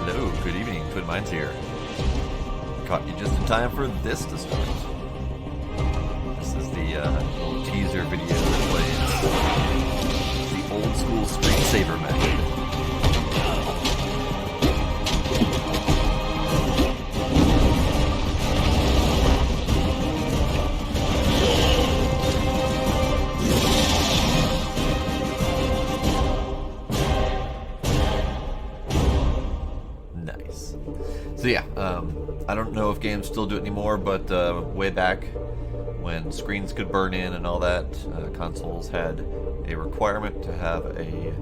Hello, good evening, Twin Minds here. Caught you just in time for this to start. This is the little teaser video that plays the old school screensaver method. Nice. So yeah, I don't know if games still do it anymore, but way back when screens could burn in and all that, consoles had a requirement to have a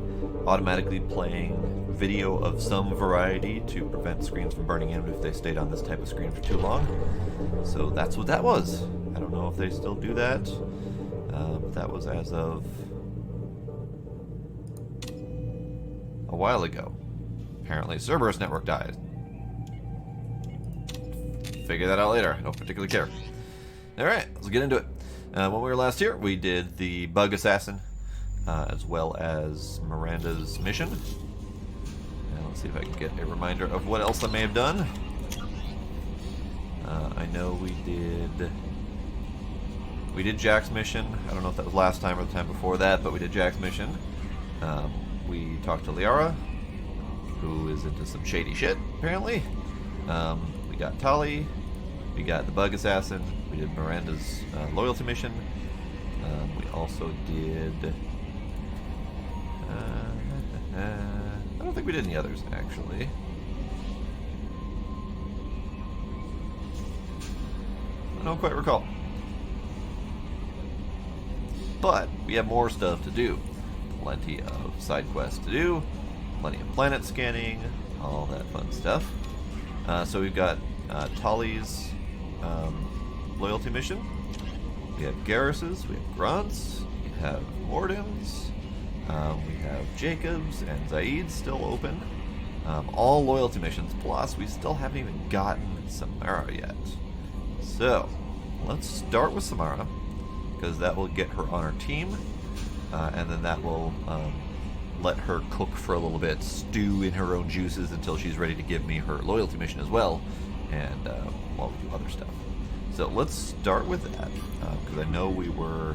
automatically playing video of some variety to prevent screens from burning in if they stayed on this type of screen for too long. So that's what that was. I don't know if they still do that. That was as of a while ago. Apparently Cerberus Network died. Figure that out later. I don't particularly care. Alright, let's get into it. When we were last here, we did the Bug Assassin, as well as Miranda's mission. And let's see if I can get a reminder of what else I may have done. I know we did Jack's mission. I don't know if that was last time or the time before that, but we did Jack's mission. We talked to Liara, who is into some shady shit, apparently. We got Tali, we got the Bug Assassin, we did Miranda's loyalty mission. We also did... I don't think we did any others, actually. I don't quite recall. But we have more stuff to do. Plenty of side quests to do. Plenty of planet scanning, all that fun stuff. So we've got Tali's loyalty mission. We have Garrus's, we have Grunt's, we have Morden's, we have Jacob's and Zaid's still open. All loyalty missions, plus we still haven't even gotten Samara yet. So, let's start with Samara, because that will get her on our team, and then that will let her cook for a little bit, stew in her own juices until she's ready to give me her loyalty mission as well, and while we do other stuff. So let's start with that, because I know we were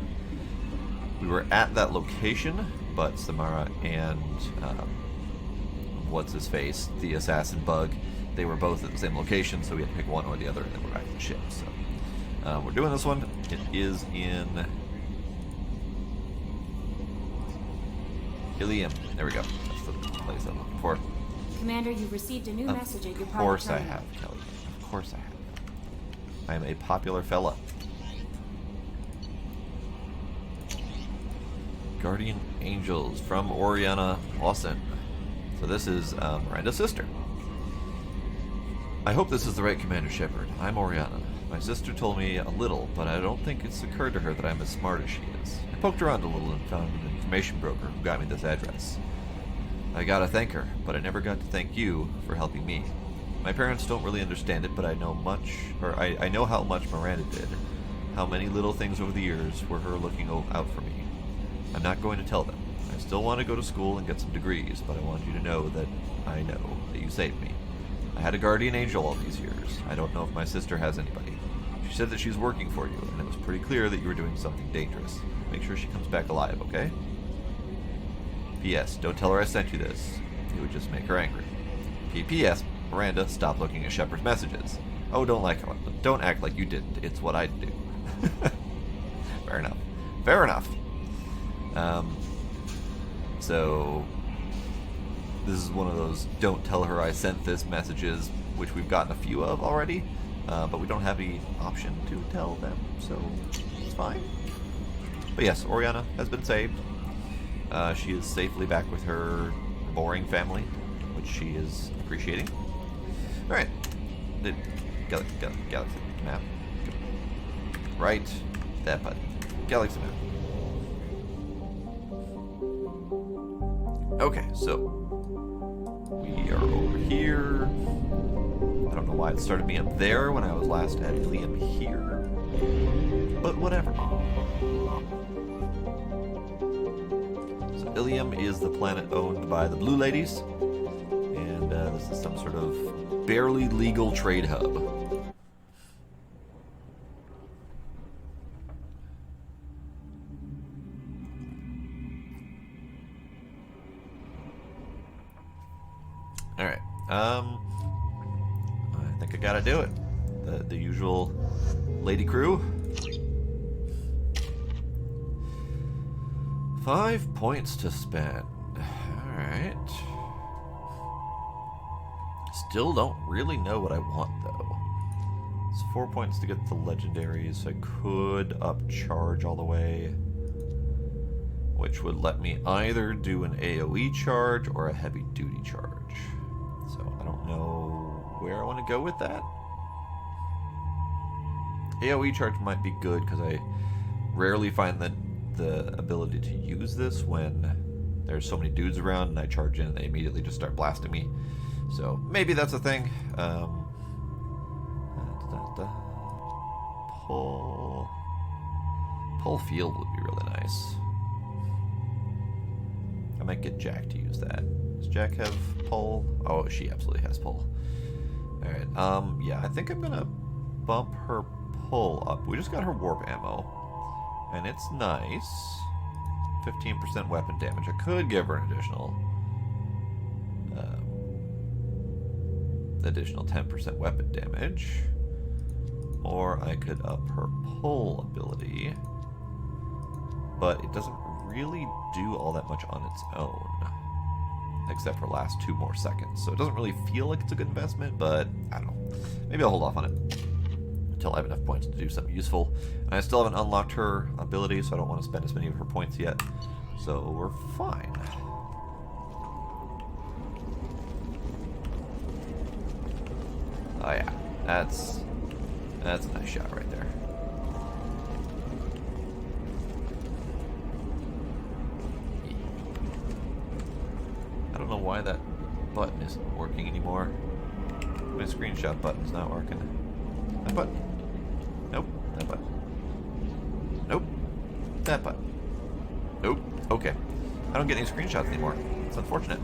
at that location, but Samara and what's his face, the assassin Bug, they were both at the same location, so we had to pick one or the other, and then we're back to the ship. So we're doing this one. It is in Ilium. There we go. That's the place I'm looking for. Commander, you've received a new message at your private Of course I terminal. have, Kelly. Of course I have. I am a popular fella. Guardian Angels from Oriana Lawson. So this is Miranda's sister. I hope this is the right Commander Shepard. I'm Oriana. My sister told me a little, but I don't think it's occurred to her that I'm as smart as she is. I poked around a little and found an information broker who got me this address. I gotta thank her, but I never got to thank you for helping me. My parents don't really understand it, but I know I know how much Miranda did. How many little things over the years were her looking out for me. I'm not going to tell them. I still want to go to school and get some degrees, but I want you to know that I know that you saved me. I had a guardian angel all these years. I don't know if my sister has anybody. She said that she's working for you, and it was pretty clear that you were doing something dangerous. Make sure she comes back alive, okay? P.S. Don't tell her I sent you this. It would just make her angry. P.P.S. Miranda, stop looking at Shepard's messages. Oh, don't act like you didn't. It's what I'd do. Fair enough. Fair enough. So this is one of those don't tell her I sent this messages, which we've gotten a few of already, but we don't have any option to tell them, so it's fine. But yes, Oriana has been saved. She is safely back with her boring family, which she is appreciating. Alright. Galaxy map. Right. That button. Galaxy map. Okay, so we are over here. I don't know why it started me up there when I was last at Ilium here, but whatever. So Ilium is the planet owned by the Blue Ladies, and this is some sort of barely legal trade hub. Alright, I think I gotta do it. The usual lady crew. 5 points to spend. Alright. Still don't really know what I want, though. It's 4 points to get the legendaries. I could upcharge all the way, which would let me either do an AoE charge or a heavy duty charge. So I don't know where I want to go with that. AoE charge might be good because I rarely find the ability to use this when there's so many dudes around and I charge in and they immediately just start blasting me. So maybe that's a thing. Pull field would be really nice. I might get Jack to use that. Does Jack have pull? Oh, she absolutely has pull. Alright, yeah, I think I'm gonna bump her pull up. We just got her warp ammo, and it's nice. 15% weapon damage. I could give her an additional 10% weapon damage, or I could up her pull ability, but it doesn't really do all that much on its own, except for last 2 more seconds. So it doesn't really feel like it's a good investment, but I don't know. Maybe I'll hold off on it until I have enough points to do something useful. And I still haven't unlocked her ability, so I don't want to spend as many of her points yet. So we're fine. Oh yeah, that's a nice shot right there. I don't know why that button isn't working anymore. My screenshot button's not working. That button. Nope. That button. Nope. That button. Nope. Okay. I don't get any screenshots anymore. It's unfortunate.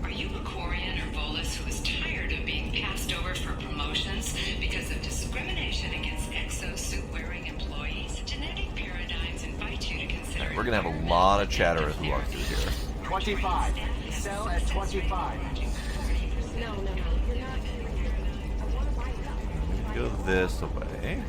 Are you a Quarian or Volus who is tired of being passed over for promotions because of discrimination against exosuit-wearing employees? Genetic paradigms invite you to consider... Right, we're going to have a lot of chatter as we walk through here. 25. Sell at 25. No, you're not. Go this way.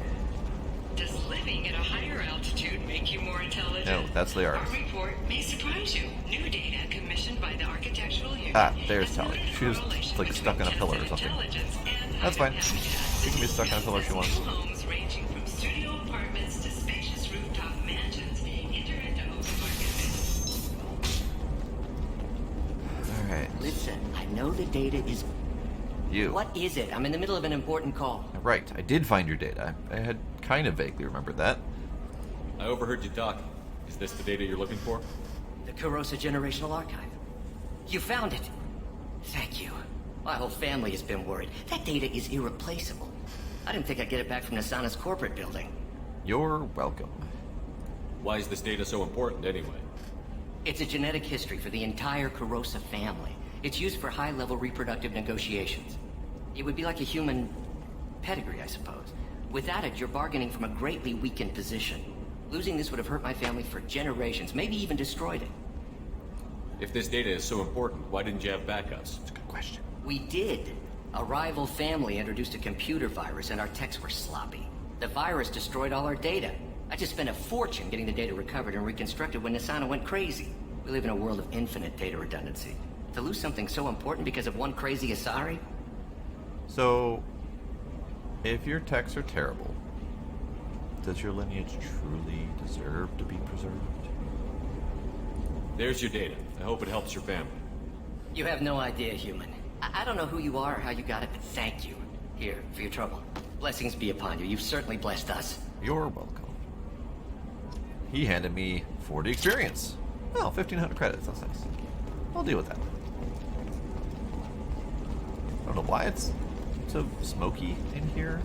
Does living at a higher altitude make you more intelligent? No, that's the Our artist. report may surprise you. New data commissioned by the Architectural Union. Ah, there's has Tally. noted She was correlation like stuck on a pillar or between something. intelligence and That's fine. habitat. She can be stuck on a pillar if she wants. New homes ranging from studio apartments to spacious rooftop mansions enter into open market bids. Alright. Listen, I know the data is... You. What is it? I'm in the middle of an important call. Right, I did find your data. I had kind of vaguely remembered that. I overheard you talking. Is this the data you're looking for? The Kurosa Generational Archive. You found it. Thank you. My whole family has been worried. That data is irreplaceable. I didn't think I'd get it back from Nasana's corporate building. You're welcome. Why is this data so important anyway? It's a genetic history for the entire Kurosa family. It's used for high-level reproductive negotiations. It would be like a human pedigree, I suppose. Without it, you're bargaining from a greatly weakened position. Losing this would have hurt my family for generations, maybe even destroyed it. If this data is so important, why didn't you have backups? That's a good question. We did. A rival family introduced a computer virus and our techs were sloppy. The virus destroyed all our data. I just spent a fortune getting the data recovered and reconstructed when Nasana went crazy. We live in a world of infinite data redundancy. To lose something so important because of one crazy Asari? So, if your techs are terrible, does your lineage truly deserve to be preserved? There's your data. I hope it helps your family. You have no idea, human. I don't know who you are or how you got it, but thank you. Here, for your trouble. Blessings be upon you. You've certainly blessed us. You're welcome. He handed me 40 experience. Oh, 1,500 credits. That's nice. I'll deal with that. I don't know why it's so smoky in here,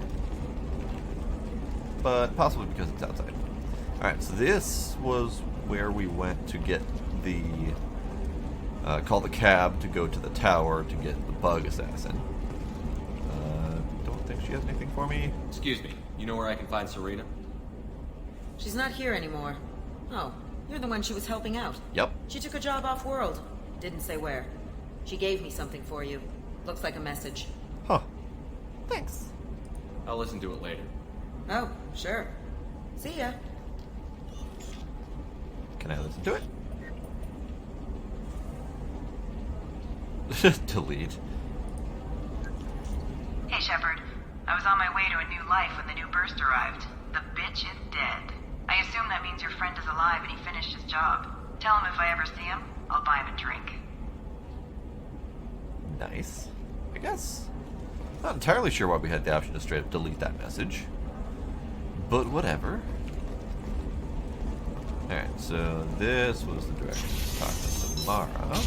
but possibly because it's outside. Alright, so this was where we went to get the call the cab to go to the tower to get the bug assassin. Don't think she has anything for me. Excuse me, you know where I can find Serena? She's not here anymore. Oh, you're the one she was helping out. Yep. She took a job off-world. Didn't say where. She gave me something for you. Looks like a message. Huh. Thanks. I'll listen to it later. Oh, sure. See ya. Can I listen to it? Delete. Hey, Shepard. I was on my way to a new life when the new burst arrived. The bitch is dead. I assume that means your friend is alive and he finished his job. Tell him if I ever see him, I'll buy him a drink. Nice. I guess. Not entirely sure why we had the option to straight up delete that message. But whatever. Alright, so this was the direction to talk to Samara.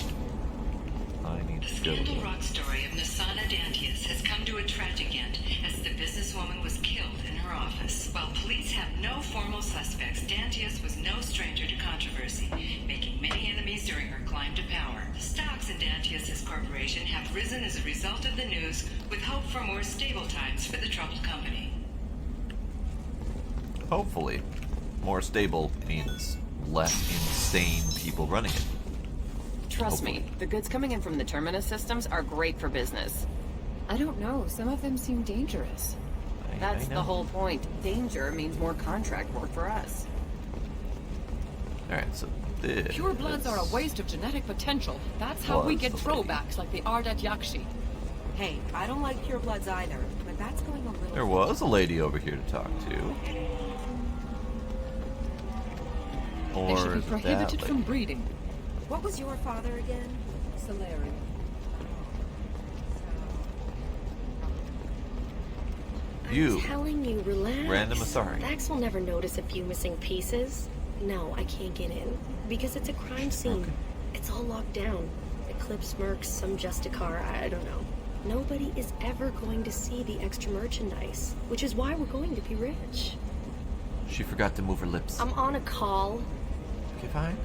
I need The to go. Scandal Rock story of Nasana Dantius has come to a tragic end as the businesswoman was killed in her office. While police have no formal suspects, Dantius was no stranger to controversy, making many enemies during her climb to power. The stocks in Dantius' corporation have risen as a result of the news, with hope for more stable times for the troubled company. Hopefully. More stable means less insane people running it. Trust me, Hopefully. the goods coming in from the Terminus systems are great for business. I don't know, some of them seem dangerous. That's I know. the whole point. Danger means more contract work for us. Alright, so this. Pure bloods are a waste of genetic potential. That's how we Was get the lady. throwbacks like the Ardat Yakshi. Hey, I don't like purebloods either, but that's going a little... There was a lady over here to talk to. Or They should be is it prohibited that from lady? breeding. What was your father again? Solari. You. I'm telling you, relax. Random Asari. Vax will never notice a few missing pieces. No, I can't get in. Because it's a crime scene. Okay. It's all locked down. Eclipse Mercs, some Justicar, I don't know. Nobody is ever going to see the extra merchandise. Which is why we're going to be rich. She forgot to move her lips. I'm on a call. Okay, fine.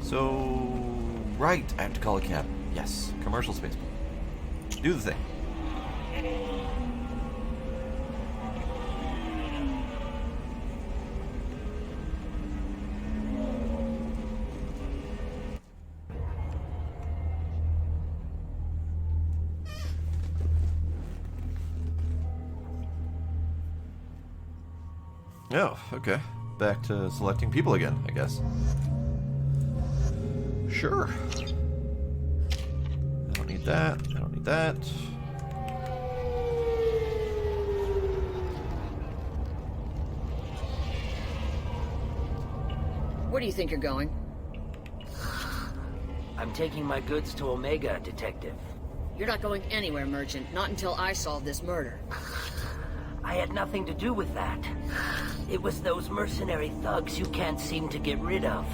So, right, I have to call a cab. Yes, commercial space. Do the thing. Oh, okay. Back to selecting people again, I guess. Sure. I don't need that. I don't need that. Where do you think you're going? I'm taking my goods to Omega, Detective. You're not going anywhere, Merchant. Not until I solve this murder. I had nothing to do with that. It was those mercenary thugs you can't seem to get rid of.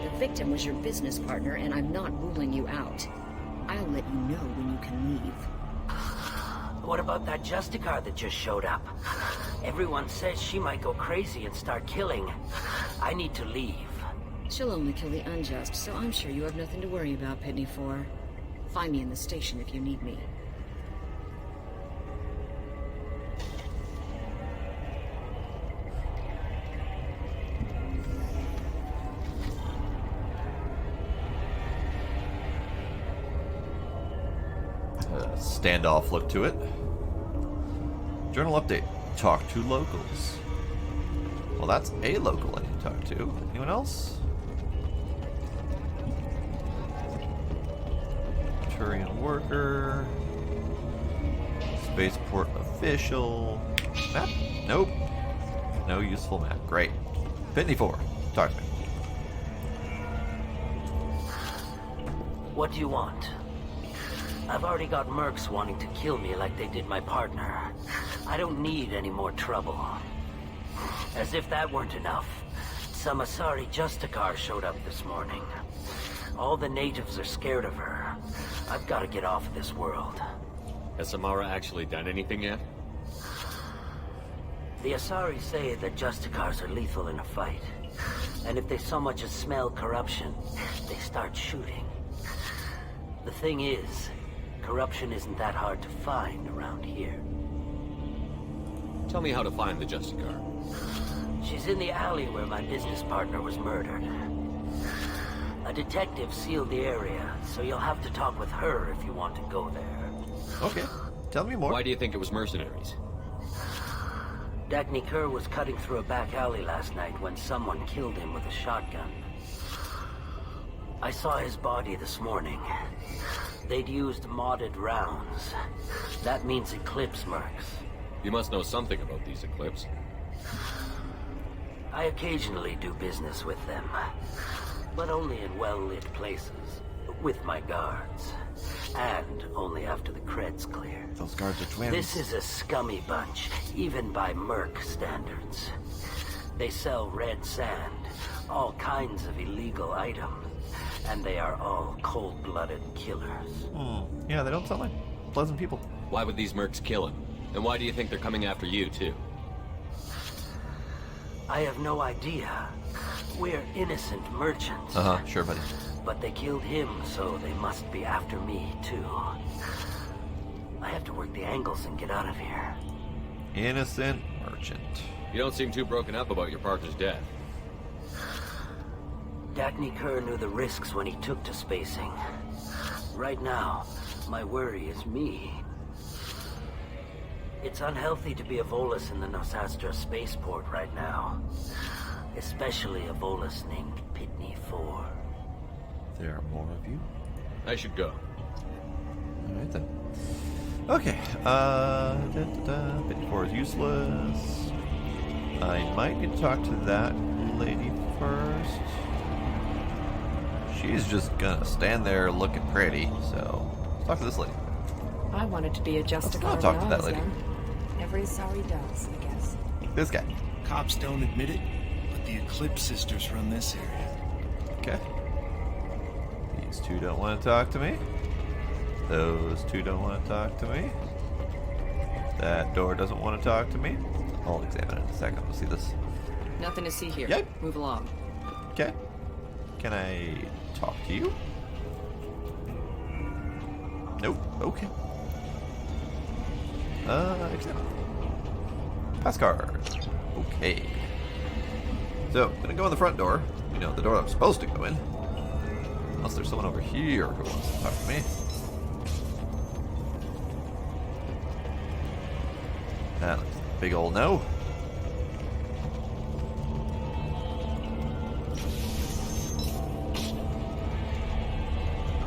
The victim was your business partner, and I'm not ruling you out. I'll let you know when you can leave. What about that Justicar that just showed up? Everyone says she might go crazy and start killing. I need to leave. She'll only kill the unjust, so I'm sure you have nothing to worry about, Pitney 4. Find me in the station if you need me. Standoff look to it. Journal update. Talk to locals. Well, that's a local I need to talk to. Anyone else? Turian worker. Spaceport official. Map? Nope. No useful map. Great. Pitney 4. Talk to me. What do you want? I've already got mercs wanting to kill me like they did my partner. I don't need any more trouble. As if that weren't enough, some Asari Justicar showed up this morning. All the natives are scared of her. I've got to get off this world. Has Samara actually done anything yet? The Asari say that Justicars are lethal in a fight. And if they so much as smell corruption, they start shooting. The thing is, corruption isn't that hard to find around here. Tell me how to find the Justicar. She's in the alley where my business partner was murdered. A detective sealed the area, so you'll have to talk with her if you want to go there. Okay. Tell me more. Why do you think it was mercenaries? Dagny Kerr was cutting through a back alley last night when someone killed him with a shotgun. I saw his body this morning. They'd used modded rounds. That means Eclipse mercs. You must know something about these Eclipse. I occasionally do business with them, but only in well-lit places, with my guards, and only after the creds clear. Those guards are twins. This is a scummy bunch, even by merc standards. They sell red sand, all kinds of illegal items, and they are all cold-blooded killers. Yeah, they don't sound like pleasant people. Why would these mercs kill him? And why do you think they're coming after you, too? I have no idea. We're innocent merchants. Sure, buddy. But they killed him, so they must be after me, too. I have to work the angles and get out of here. Innocent merchant. You don't seem too broken up about your partner's death. Dagny Kerr knew the risks when he took to spacing. Right now, my worry is me. It's unhealthy to be a Volus in the Nosastra spaceport right now. Especially a Volus named Pitney 4. There are more of you? I should go. Alright then. Okay, Pitney 4 is useless. I might need to talk to that lady first. She's just gonna stand there looking pretty, so let's talk to this lady. I wanted to be a Justicar. Let's not talk to when I that was lady. young. Every sorry does, I guess. This guy. Cops don't admit it, but the Eclipse sisters run this area. Okay. These two don't want to talk to me. Those two don't want to talk to me. That door doesn't want to talk to me. I'll examine it in a second. We'll see this. Nothing to see here. Yep. Move along. Okay. Can I talk to you? Nope. Okay. Examine. Pass card. Okay. So, I'm gonna go in the front door. You know, the door I'm supposed to go in. Unless there's someone over here who wants to talk to me. That looks like a big old no.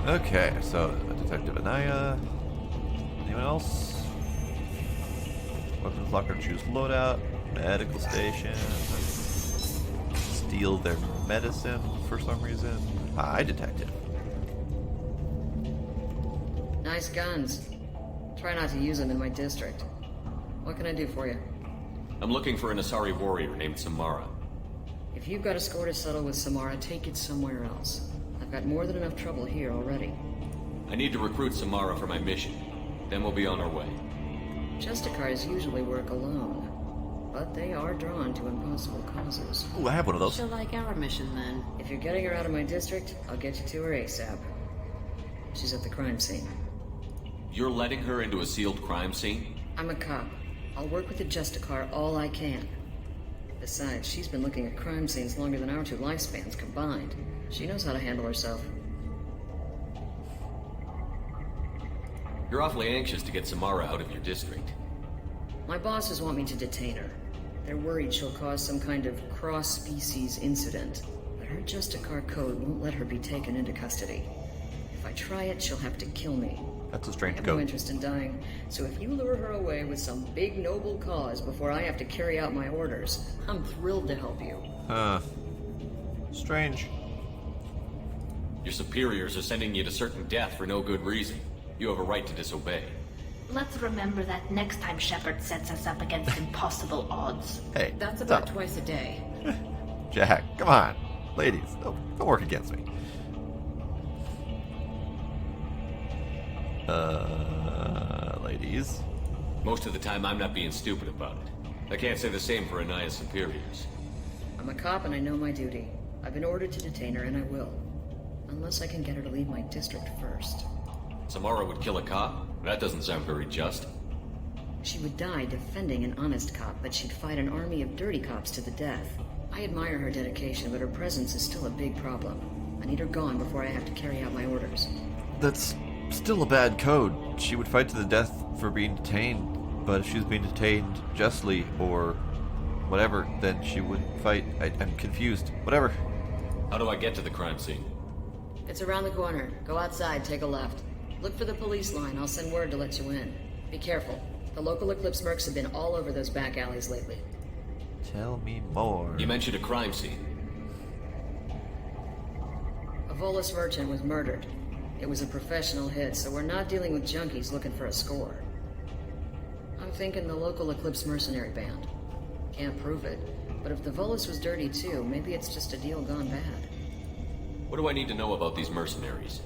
Okay, so Detective Anaya. Anyone else? Weapons locker, choose loadout. Medical station. Steal their medicine for some reason. Hi, detective. Nice guns. Try not to use them in my district. What can I do for you? I'm looking for an Asari warrior named Samara. If you've got a score to settle with Samara, take it somewhere else. I've got more than enough trouble here already. I need to recruit Samara for my mission. Then we'll be on our way. Justicars usually work alone, but they are drawn to impossible causes. Ooh, I have one of those. She'll like our mission then. If you're getting her out of my district, I'll get you to her ASAP. She's at the crime scene. You're letting her into a sealed crime scene? I'm a cop. I'll work with the Justicar all I can. Besides, she's been looking at crime scenes longer than our two lifespans combined. She knows how to handle herself. You're awfully anxious to get Samara out of your district. My bosses want me to detain her. They're worried she'll cause some kind of cross-species incident. But her Justicar code won't let her be taken into custody. If I try it, she'll have to kill me. That's a I strange have no code. interest in dying, so if you lure her away with some big noble cause before I have to carry out my orders, I'm thrilled to help you. Strange. Your superiors are sending you to certain death for no good reason. You have a right to disobey. Let's remember that next time Shepard sets us up against impossible odds. Hey, That's about stop. twice a day. Jack, come on. Ladies, don't work against me. Ladies. Most of the time, I'm not being stupid about it. I can't say the same for Anaya's superiors. I'm a cop and I know my duty. I've been ordered to detain her, and I will. Unless I can get her to leave my district first. Samara would kill a cop? That doesn't sound very just. She would die defending an honest cop, but she'd fight an army of dirty cops to the death. I admire her dedication, but her presence is still a big problem. I need her gone before I have to carry out my orders. That's still a bad code. She would fight to the death for being detained, but if she was being detained justly or whatever, then she wouldn't fight. I'm confused. Whatever. How do I get to the crime scene? It's around the corner. Go outside, take a left. Look for the police line. I'll send word to let you in. Be careful. The local Eclipse mercs have been all over those back alleys lately. Tell me more. You mentioned a crime scene. A Volus merchant was murdered. It was a professional hit, so we're not dealing with junkies looking for a score. I'm thinking the local Eclipse mercenary band. Can't prove it, but if the Volus was dirty too, maybe it's just a deal gone bad. What do I need to know about these mercenaries?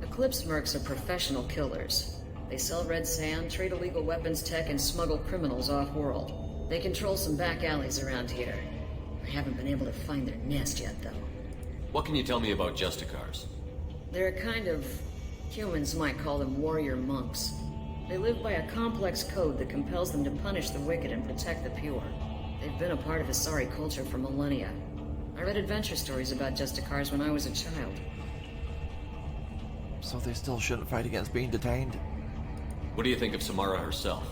Eclipse mercs are professional killers. They sell red sand, trade illegal weapons tech, and smuggle criminals off-world. They control some back alleys around here. I haven't been able to find their nest yet, though. What can you tell me about Justicars? They're a kind of... humans might call them warrior monks. They live by a complex code that compels them to punish the wicked and protect the pure. They've been a part of Asari culture for millennia. I read adventure stories about Justicars when I was a child. So they still shouldn't fight against being detained? What do you think of Samara herself?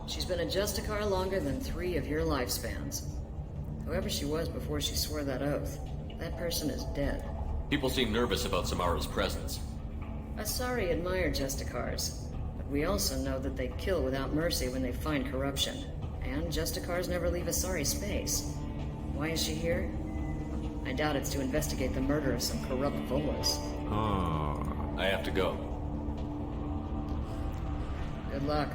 She's been a Justicar longer than 3 of your lifespans. Whoever she was before she swore that oath, that person is dead. People seem nervous about Samara's presence. Asari admire Justicars, but we also know that they kill without mercy when they find corruption. And Justicars never leave Asari space. Why is she here? I doubt it's to investigate the murder of some corrupt Volus. I have to go. Good luck.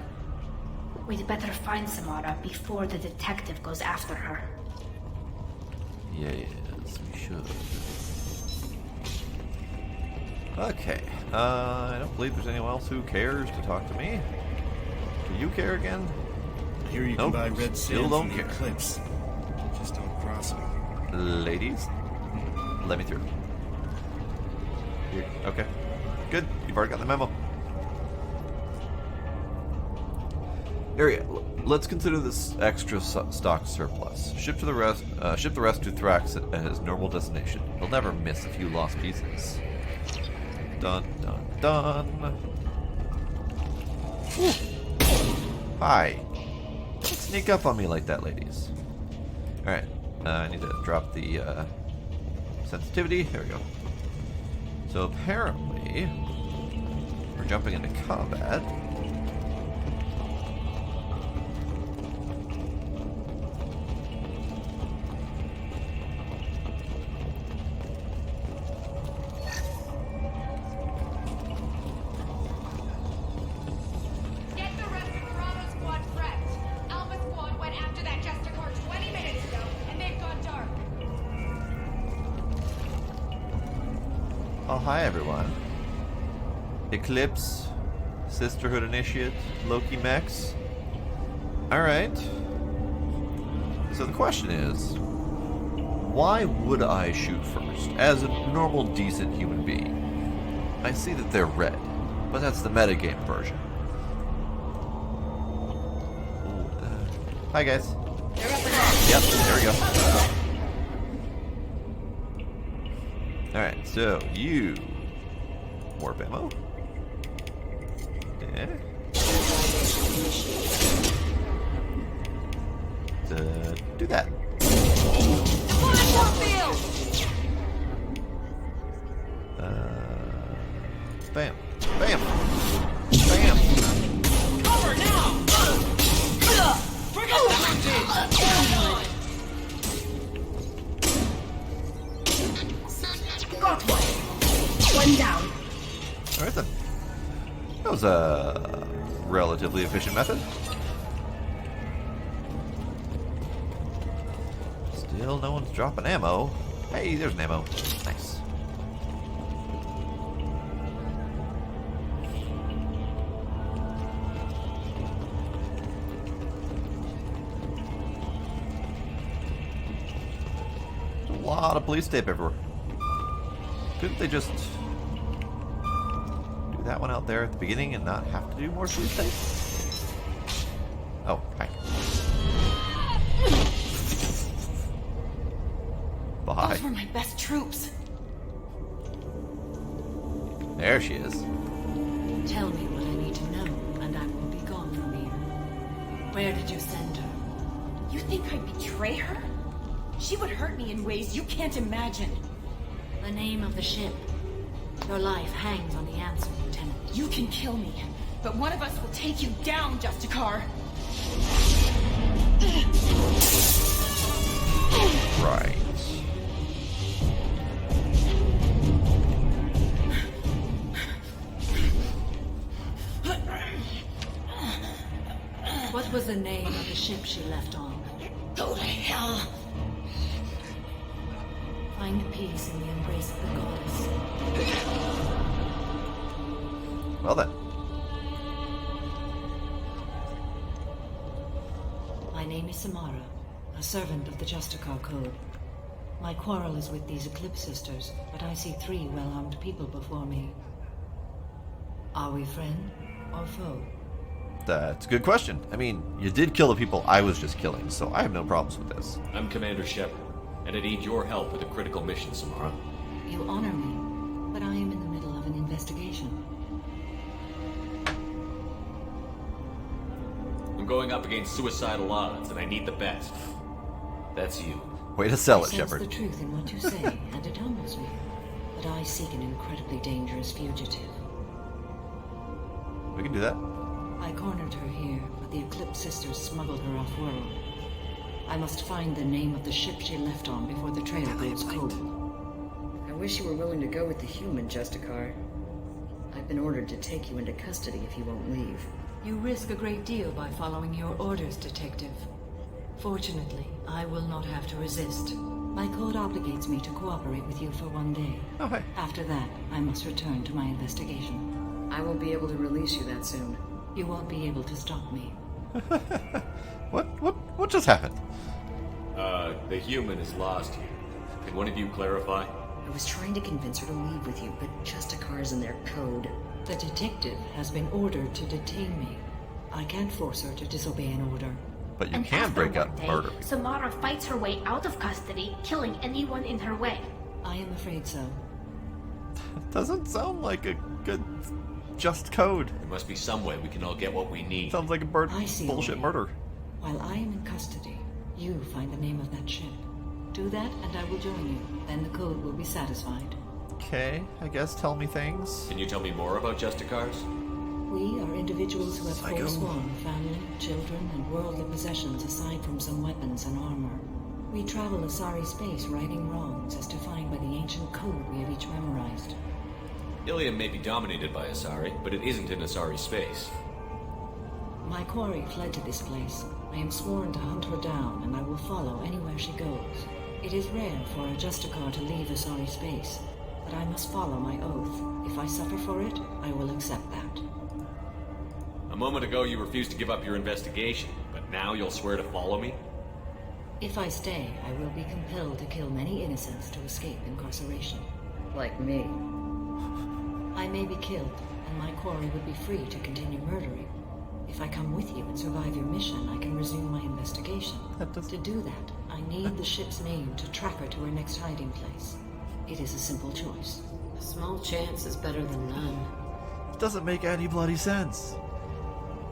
We'd better find Samara before the detective goes after her. Yes, we should. Okay. I don't believe there's anyone else who cares to talk to me. Do you care again? I hear you can buy red still sand don't from the care. Eclipse. Just don't cross me. Ladies, let me through. Here. Okay. Good. You've already got the memo. Area. Let's consider this extra stock surplus. Ship the rest to Thrax at his normal destination. He'll never miss a few lost pieces. Dun dun dun. Woo. Hi. Don't sneak up on me like that, ladies. All right. I need to drop the sensitivity. There we go. So apparently, we're jumping into combat. Get the rest of Bravo Squad prepped. Alpha Squad went after that Justicar 20 minutes ago, and they've gone dark. Oh, hi everyone. Eclipse, Sisterhood Initiate, Loki Mechs. Alright. So the question is, why would I shoot first, as a normal, decent human being? I see that they're red, but that's the metagame version. Ooh, hi guys. Yep, there we go. Alright, so you warp ammo. Yeah. Do that. Bam. Bam. Bam. Cover now! Forget Got one. One down. Alright then. That was a relatively efficient method. Still no one's dropping ammo. Hey, there's an ammo. Nice. A lot of police tape everywhere. Couldn't they just do that one out there at the beginning and not have to do more sweepstakes? Oh, hi. Bye. Those were my best troops. There she is. Tell me what I need to know, and I will be gone from here. Where did you send her? You think I'd betray her? She would hurt me in ways you can't imagine. The name of the ship. Your life hangs on the answer, Lieutenant. You can kill me, but one of us will take you down, Justicar. Right. What was the name of the ship she left on? Go to hell. Find peace in the embrace of the goddess. Well then. My name is Samara, a servant of the Justicar Code. My quarrel is with these Eclipse Sisters, but I see 3 well-armed people before me. Are we friend or foe? That's a good question. I mean, you did kill the people I was just killing, so I have no problems with this. I'm Commander Shepard, and I need your help with a critical mission, Samara. You honor me, but I am in the middle of an investigation. I'm going up against suicidal odds, and I need the best. That's you. Way to sell I it, sense Shepard. the truth in what you say, and it humbles me. But I seek an incredibly dangerous fugitive. We can do that. I cornered her here, but the Eclipse Sisters smuggled her off-world. I must find the name of the ship she left on before the trail goes cold. I wish you were willing to go with the human, Justicar. I've been ordered to take you into custody if you won't leave. You risk a great deal by following your orders, Detective. Fortunately, I will not have to resist. My code obligates me to cooperate with you for 1 day. Okay. After that, I must return to my investigation. I won't be able to release you that soon. You won't be able to stop me. What just happened? The human is lost here. Can one of you clarify? I was trying to convince her to leave with you, but Justicar's in their code. The detective has been ordered to detain me. I can't force her to disobey an order. But you And can after break out one and day, murder. Samara fights her way out of custody, killing anyone in her way. I am afraid so. Doesn't sound like a good, just code. There must be some way we can all get what we need. Sounds like a I see a bullshit way. murder. While I am in custody, you find the name of that ship. Do that, and I will join you. Then the code will be satisfied. Okay, I guess tell me things. Can you tell me more about Justicars? We are individuals who have Psycho. forsworn family, children, and worldly possessions aside from some weapons and armor. We travel Asari space righting wrongs as defined by the ancient code we have each memorized. Ilium may be dominated by Asari, but it isn't in Asari space. My quarry fled to this place. I am sworn to hunt her down, and I will follow anywhere she goes. It is rare for a Justicar to leave Asari space, but I must follow my oath. If I suffer for it, I will accept that. A moment ago you refused to give up your investigation, but now you'll swear to follow me? If I stay, I will be compelled to kill many innocents to escape incarceration. Like me. I may be killed, and my quarry would be free to continue murdering. If I come with you and survive your mission, I can resume my investigation. To do that, I need the ship's name to track her to her next hiding place. It is a simple choice. A small chance is better than none. It doesn't make any bloody sense.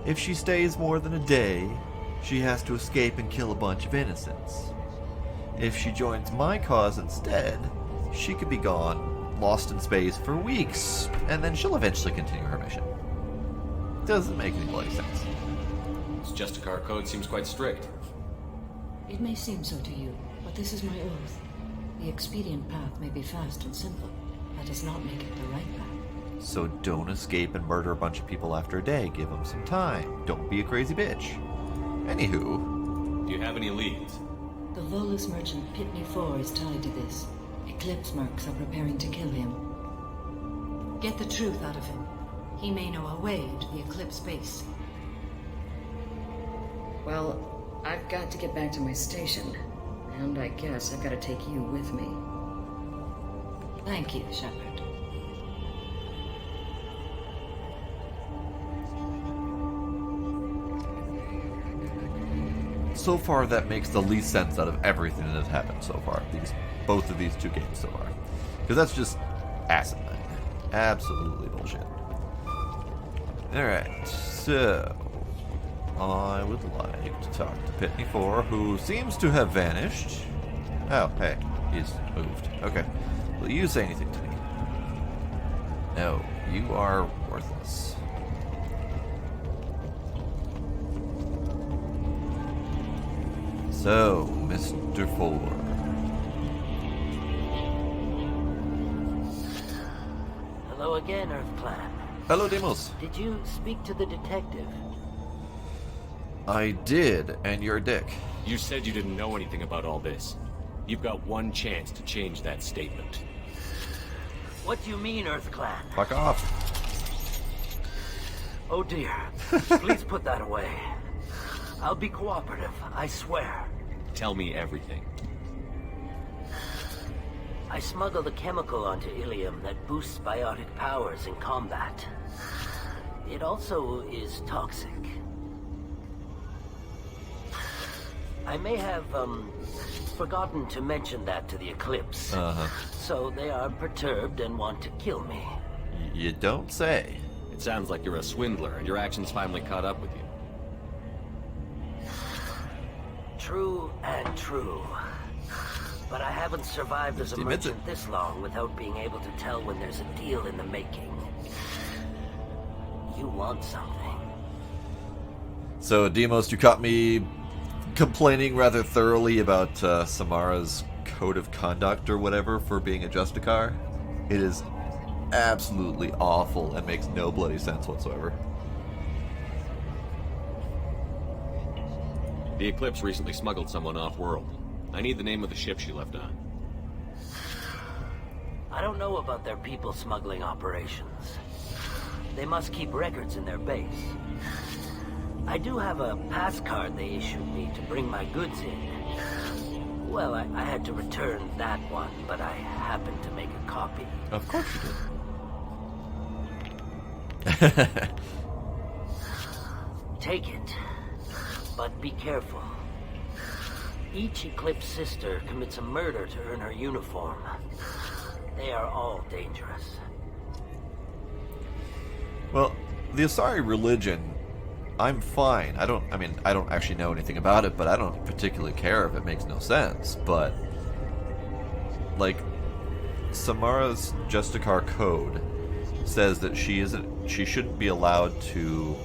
If she stays more than a day, she has to escape and kill a bunch of innocents. If she joins my cause instead, she could be gone, lost in space for weeks, and then she'll eventually continue her mission. Doesn't make any bloody sense. This Justicar code seems quite strict. It may seem so to you, but this is my oath. The expedient path may be fast and simple. That does not make it the right path. So don't escape and murder a bunch of people after a day. Give them some time. Don't be a crazy bitch. Anywho. Do you have any leads? The Volus merchant Pitney 4 is tied to this. Eclipse mercs are preparing to kill him. Get the truth out of him. He may know a way into the Eclipse base. Well, I've got to get back to my station. And I guess I've got to take you with me. Thank you, Shepard. So far, that makes the least sense out of everything that has happened so far. Both of these two games so far. Because that's just asinine. Absolutely bullshit. Alright, so I would like to talk to Pitney 4, who seems to have vanished. Oh, hey, he's moved. Okay. Will you say anything to me? No, you are worthless. So, Mr. 4. Hello again, Earth Clan. Hello, Deimos. Did you speak to the detective? I did, and you're a dick. You said you didn't know anything about all this. You've got one chance to change that statement. What do you mean, Earth Clan? Fuck off. Oh dear. Please put that away. I'll be cooperative, I swear. Tell me everything. I smuggled a chemical onto Ilium that boosts biotic powers in combat. It also is toxic. I may have, forgotten to mention that to the Eclipse. So they are perturbed and want to kill me. You don't say. It sounds like you're a swindler and your actions finally caught up with you. True and true. But I haven't survived as a merchant this long without being able to tell when there's a deal in the making. You want something. So, Deimos, you caught me complaining rather thoroughly about Samara's code of conduct or whatever for being a Justicar. It is absolutely awful and makes no bloody sense whatsoever. The Eclipse recently smuggled someone off-world. I need the name of the ship she left on. I don't know about their people smuggling operations. They must keep records in their base. I do have a pass card they issued me to bring my goods in. Well, I had to return that one, but I happened to make a copy. Of course you did. Take it, but be careful. Each Eclipse sister commits a murder to earn her uniform. They are all dangerous. Well, the Asari religion, I'm fine. I don't actually know anything about it, but I don't particularly care if it makes no sense. But, like, Samara's Justicar code says that she shouldn't be allowed to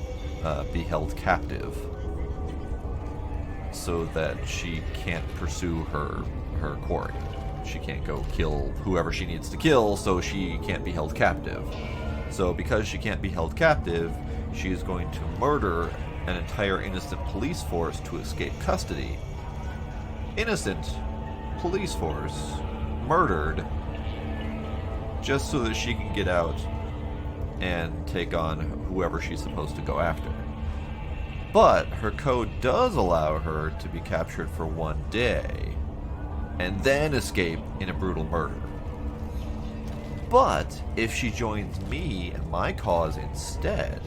be held captive, so that she can't pursue her quarry. She can't go kill whoever she needs to kill, so she can't be held captive. So because she can't be held captive, she is going to murder an entire innocent police force to escape custody. Innocent police force murdered just so that she can get out and take on whoever she's supposed to go after. But her code does allow her to be captured for one day and then escape in a brutal murder. But if she joins me and my cause instead,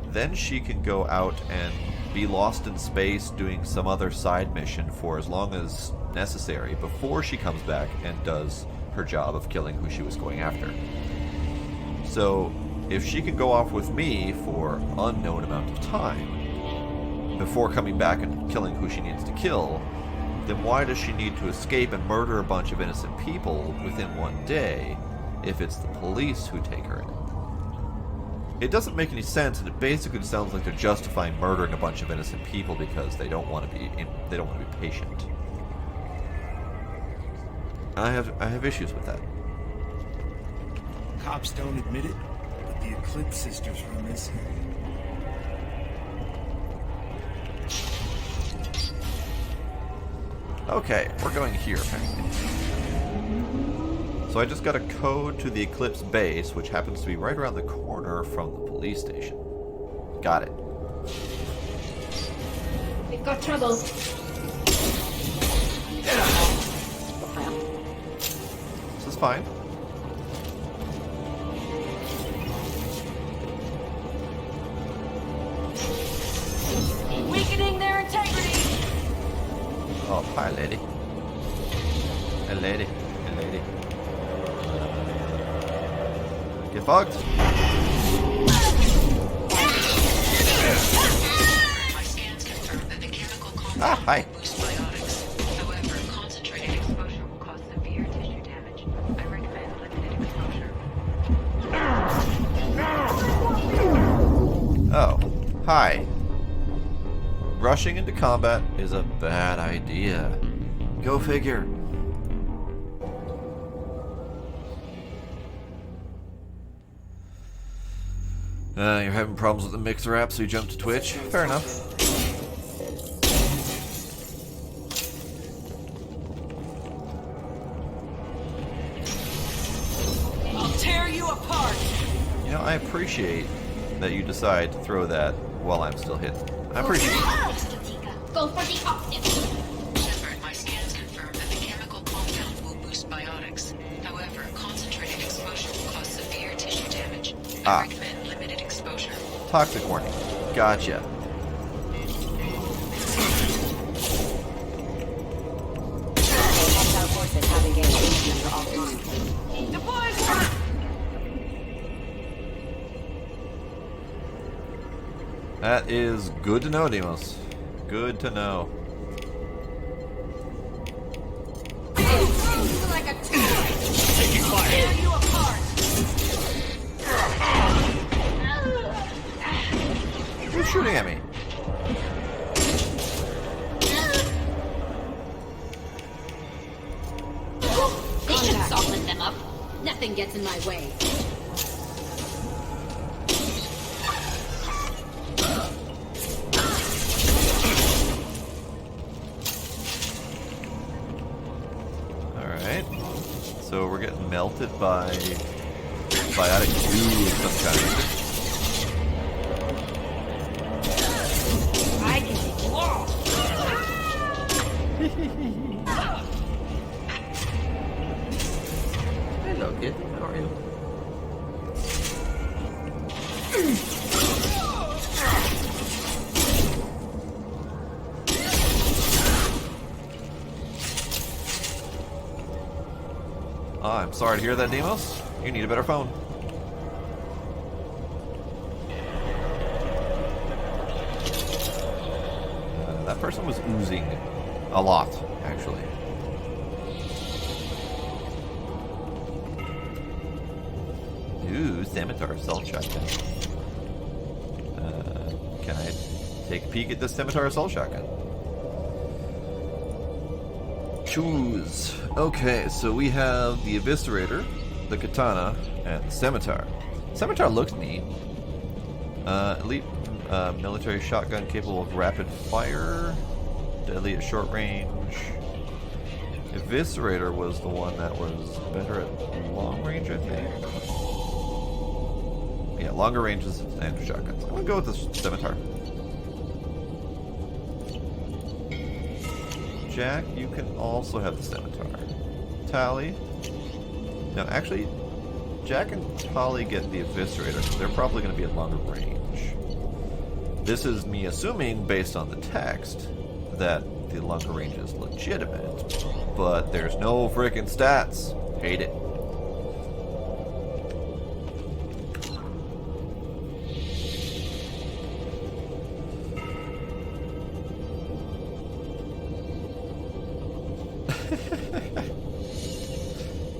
then she can go out and be lost in space doing some other side mission for as long as necessary before she comes back and does her job of killing who she was going after. So if she can go off with me for an unknown amount of time before coming back and killing who she needs to kill, then why does she need to escape and murder a bunch of innocent people within one day if it's the police who take her in? It doesn't make any sense, and it basically sounds like they're justifying murdering a bunch of innocent people because they don't want to be patient. I have issues with that. Cops don't admit it, but the Eclipse sisters were missing. Okay, we're going here, apparently. So I just got a code to the Eclipse base, which happens to be right around the corner from the police station. Got it. We've got trouble. This is fine. Oh, hi, lady. Hey, lady. Hey, lady. Get fucked. My scans confirm that the chemical compound Ah, hi. will boost biotics. However, concentrated exposure will cause severe tissue damage. I recommend limited exposure. Oh, hi. Rushing into combat is a bad idea. Go figure. You're having problems with the Mixer app, so you jumped to Twitch? Fair enough. I'll tear you apart! You know, I appreciate that you decide to throw that while I'm still hidden. I appreciate it. Go for the optics. Shepard, my scans confirm that the chemical compound will boost biotics. However, concentrated exposure will cause severe tissue damage. I recommend limited exposure. Toxic warning. Gotcha. That is good to know, Demos. Good to know. Like a taking fire. Tear you apart. Who's shooting at me? This should soften them up. Nothing gets in my way. Alright. So we're getting melted by biotic goo of some kind. I can take you all. Hello, kid. How are you? I'm sorry to hear that, Demos. You need a better phone. That person was oozing a lot, actually. Ooh, scimitar assault shotgun. Can I take a peek at this scimitar assault shotgun? Choose. Okay, so we have the Eviscerator, the Katana, and the Scimitar. Scimitar looks neat. Elite military shotgun capable of rapid fire, deadly at short range. Eviscerator was the one that was better at long range, I think. Yeah, longer ranges and shotguns. I'm gonna go with the Scimitar. Jack, you can also have the Scimitar. Tally. No, actually, Jack and Tally get the Eviscerator. They're probably going to be at longer range. This is me assuming, based on the text, that the longer range is legitimate. But there's no freaking stats. Hate it.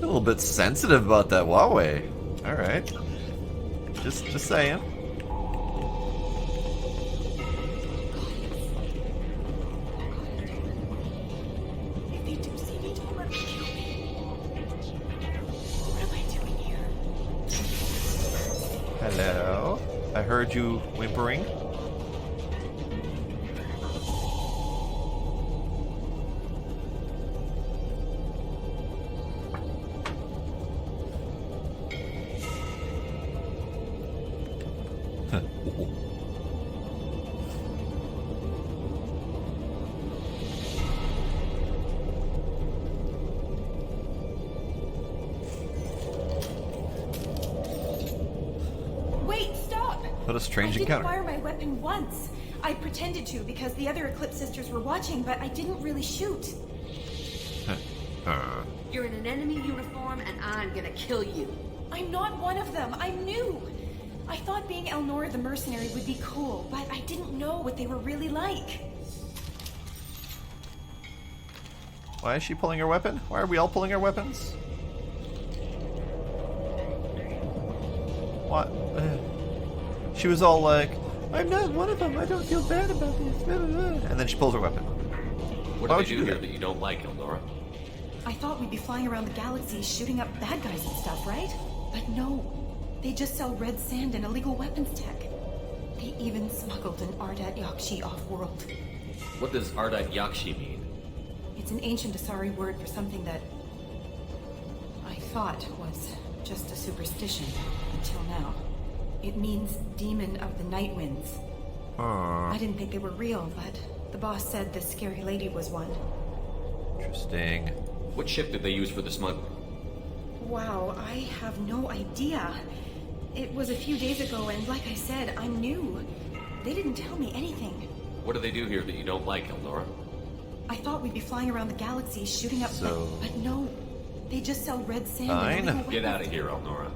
A little bit sensitive about that Huawei. Alright. Just saying. If they do see me, don't let me kill me. What am I doing here? Hello. I heard you whimpering. Wait, stop! What a strange I encounter. didn't fire my weapon once. I pretended to because the other Eclipse sisters were watching, but I didn't really shoot. You're in an enemy uniform, and I'm gonna kill you. I'm not one of them. I'm new. I thought being Elnora the mercenary would be cool, but I didn't know what they were really like. Why is she pulling her weapon? Why are we all pulling our weapons? What? She was all like, I'm not one of them. I don't feel bad about this. And then she pulls her weapon. What do they do here that you don't like, Elnora? I thought we'd be flying around the galaxy shooting up bad guys and stuff, right? But no. They just sell red sand and illegal weapons tech. They even smuggled an Ardat Yakshi off-world. What does Ardat Yakshi mean? It's an ancient Asari word for something that I thought was just a superstition until now. It means demon of the night winds. I didn't think they were real, but the boss said this scary lady was one. Interesting. What ship did they use for the smuggling? Wow, I have no idea. It was a few days ago, and like I said, I'm new. They didn't tell me anything. What do they do here that you don't like, Elnora? I thought we'd be flying around the galaxy shooting up, but no. They just sell red sand and illegal weapons. Get out of here, Elnora.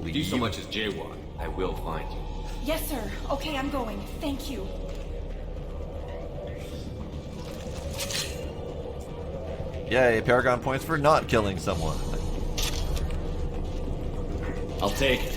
If you so much as jaywalk, I will find you. Yes, sir. Okay, I'm going. Thank you. Yay, Paragon points for not killing someone. I'll take it.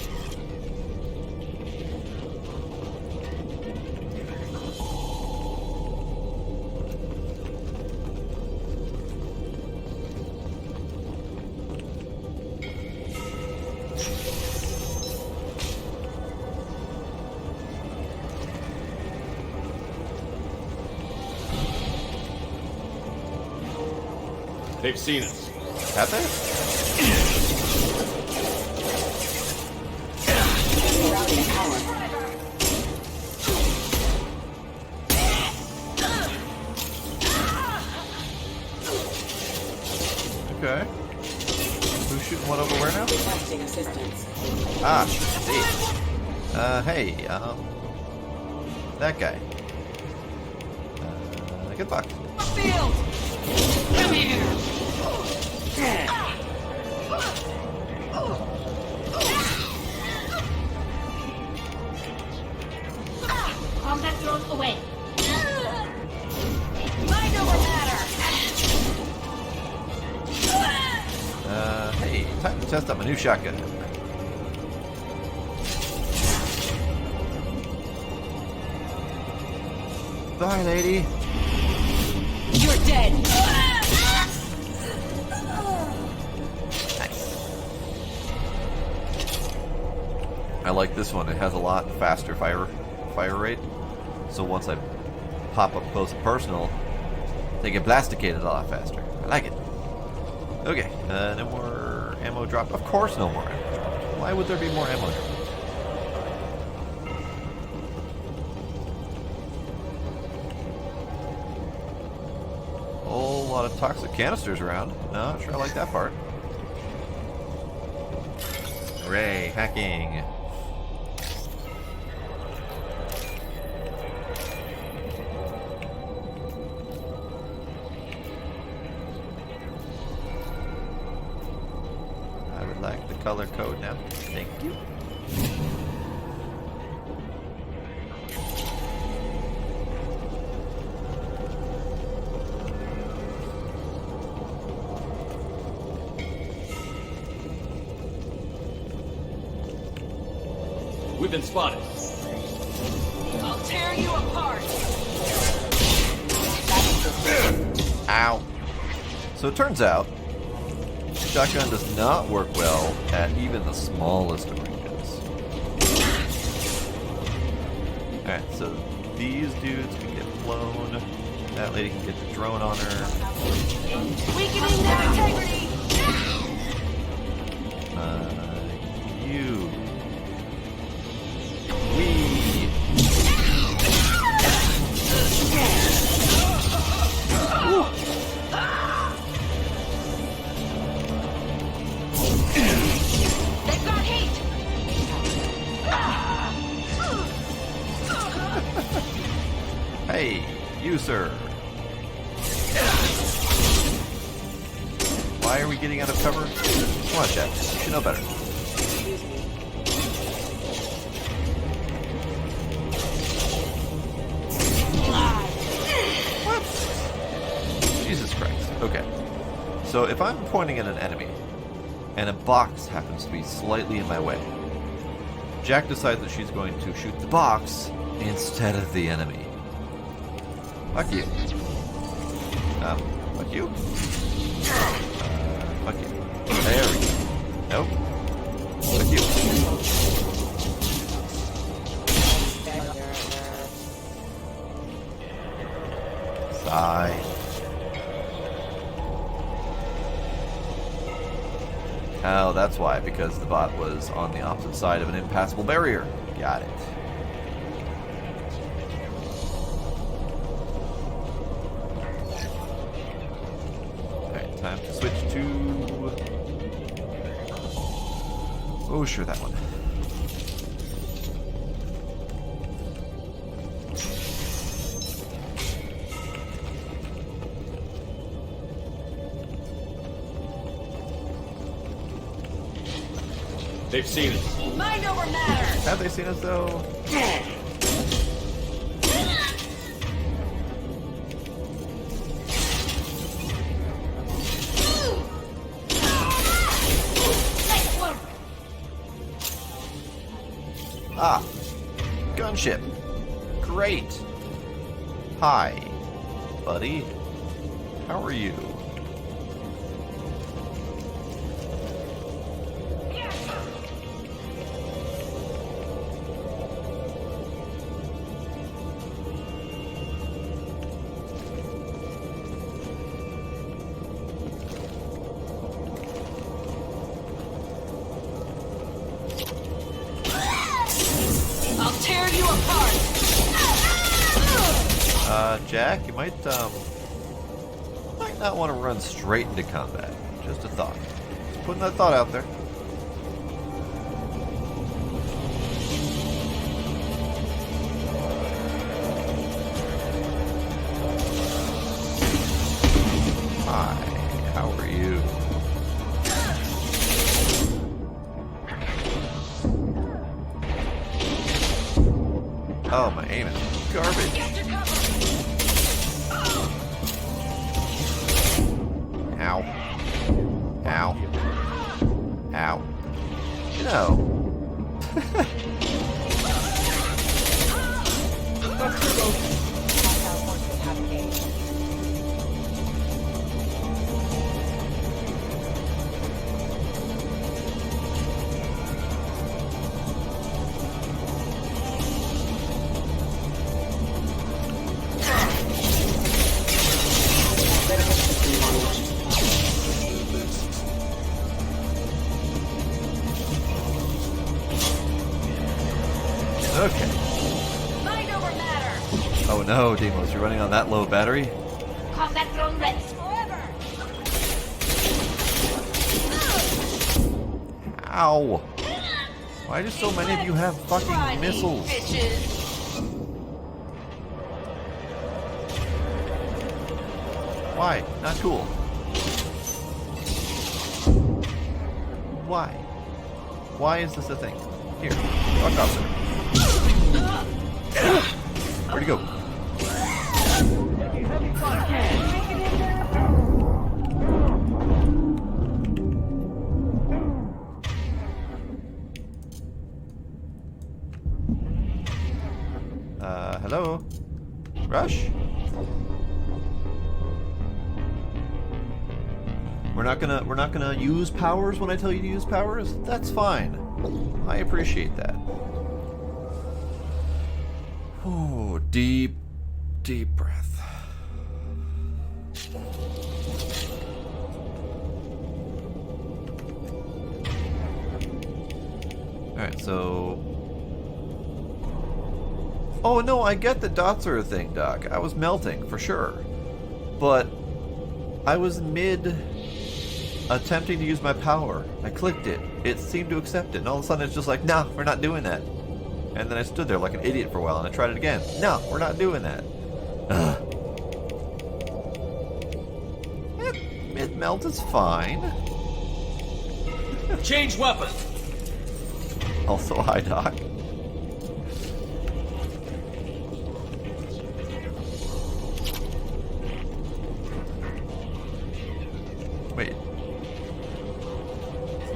They've seen us. Have they? Okay. Who's shooting what over where now? Ah, see. Hey, that guy. Good luck. Field! Come here! Combat drone away. Mind over matter! Hey, time to test out my new shotgun. Bye, lady. You're dead! I like this one. It has a lot faster fire rate. So once I pop up close and personal, they get blasticated a lot faster. I like it. Okay, no more ammo drop. Of course no more ammo drop. Why would there be more ammo drop? Whole lot of toxic canisters around. No, not sure I like that part. Hooray, hacking. I would like the color code now. Thank you. We've been spotted. I'll tear you apart! Ow. So it turns out, shotgun does not work well at even the smallest of ranges. Alright, so these dudes can get blown. That lady can get the drone on her. Weakening their integrity! You. They've got heat! Hey, you sir. Why are we getting out of cover? Come on, Jack. You should know better. What? Jesus Christ. Okay. So if I'm pointing at an enemy, and a box happens to be slightly in my way, Jack decides that she's going to shoot the box instead of the enemy. Fuck you. Fuck you. Fuck you. There we go. Nope. Fuck you. Sigh. Oh, that's why, because the bot was on the opposite side of an impassable barrier. Got it. Alright, time to switch to... Oh, sure, that one. They've seen us. Mind over matter. Have they seen us, though? Ah, gunship. Great. Hi, buddy. How are you? Jack, you might not want to run straight into combat. Just a thought. Just putting that thought out there. Hi, how are you? Oh, my aim is garbage. Ow. Ow. Ow. You know. Okay. Mind over matter. Oh no, Deimos, you're running on that low battery? Combat drone ready forever. Ow! Why do so many of you have fucking missiles? Why? Not cool. Why? Why is this a thing? Here, fuck off, sir. Where'd he go? Hello? Rush? We're not gonna use powers when I tell you to use powers? That's fine. I appreciate that. Oh, deep, deep breath. Alright, so... Oh no, I get the dots are a thing, Doc. I was melting, for sure. But I was attempting to use my power. I clicked it. It seemed to accept it. And all of a sudden it's just like, no, we're not doing that. And then I stood there like an idiot for a while and I tried it again. No, we're not doing that. Mid-melt is fine. Change weapon! Also, hi, Doc. Wait.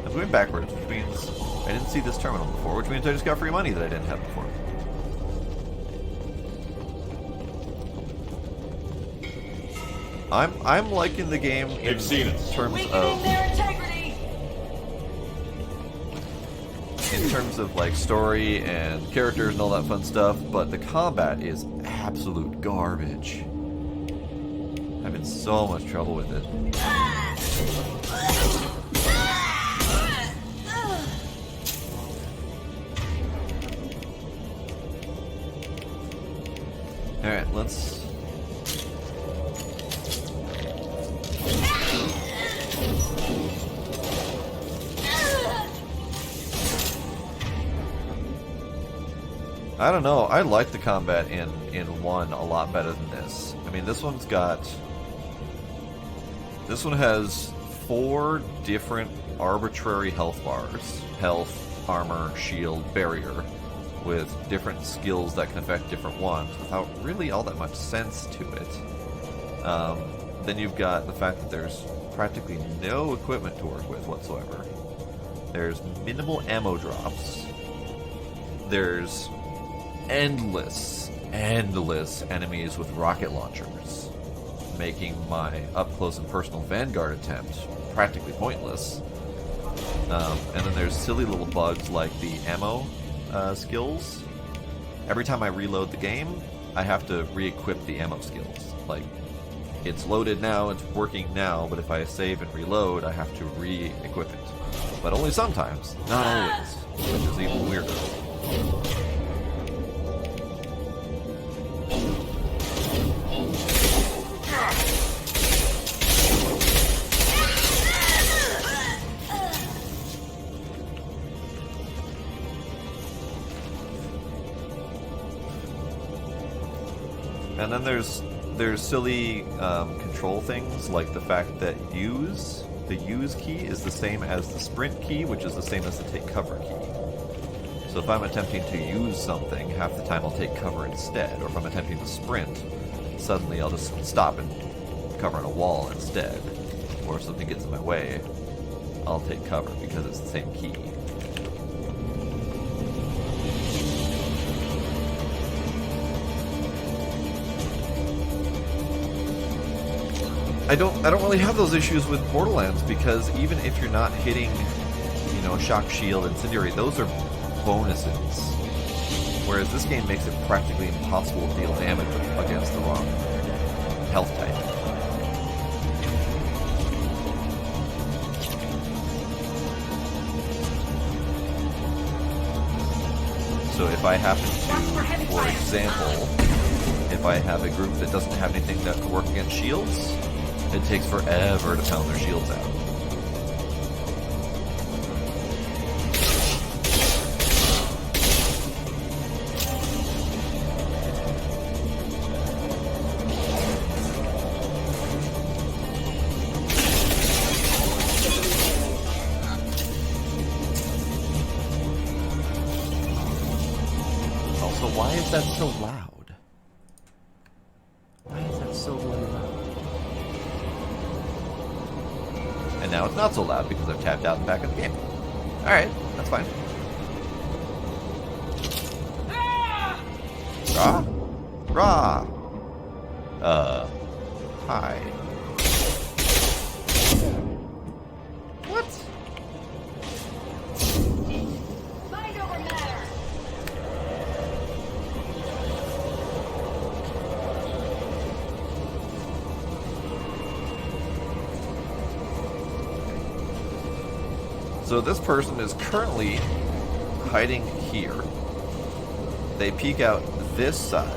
I'm going backwards, which means I didn't see this terminal before, which means I just got free money that I didn't have before. I'm liking the game in terms of like story and characters and all that fun stuff, but the combat is absolute garbage. I'm having so much trouble with it. Alright, let's... I don't know. I like the combat in 1 a lot better than this. I mean, this one has 4 different arbitrary health bars. Health, armor, shield, barrier. With different skills that can affect different ones without really all that much sense to it. Then you've got the fact that there's practically no equipment to work with whatsoever. There's minimal ammo drops. There's endless enemies with rocket launchers, making my up-close and personal Vanguard attempt practically pointless. And then there's silly little bugs like the ammo skills. Every time I reload the game, I have to re-equip the ammo skills. Like, it's loaded now, it's working now, but if I save and reload, I have to re-equip it. But only sometimes, not always, which is even weirder. And then there's silly control things, like the fact that the use key is the same as the sprint key, which is the same as the take cover key. So if I'm attempting to use something, half the time I'll take cover instead. Or if I'm attempting to sprint, suddenly I'll just stop and cover on a wall instead. Or if something gets in my way, I'll take cover because it's the same key. I don't really have those issues with Borderlands, because even if you're not hitting, shock, shield, incendiary, those are bonuses. Whereas this game makes it practically impossible to deal damage against the wrong health type. So if I happen to, for example, if I have a group that doesn't have anything that can work against shields, it takes forever to pound their shields out. Also, why is that so loud? Why is that so bloody loud? And now it's not so loud because I've tapped out and back of the game. Alright, that's fine. Rah! Hi. What? Mind over matter. So this person is currently hiding here. They peek out this side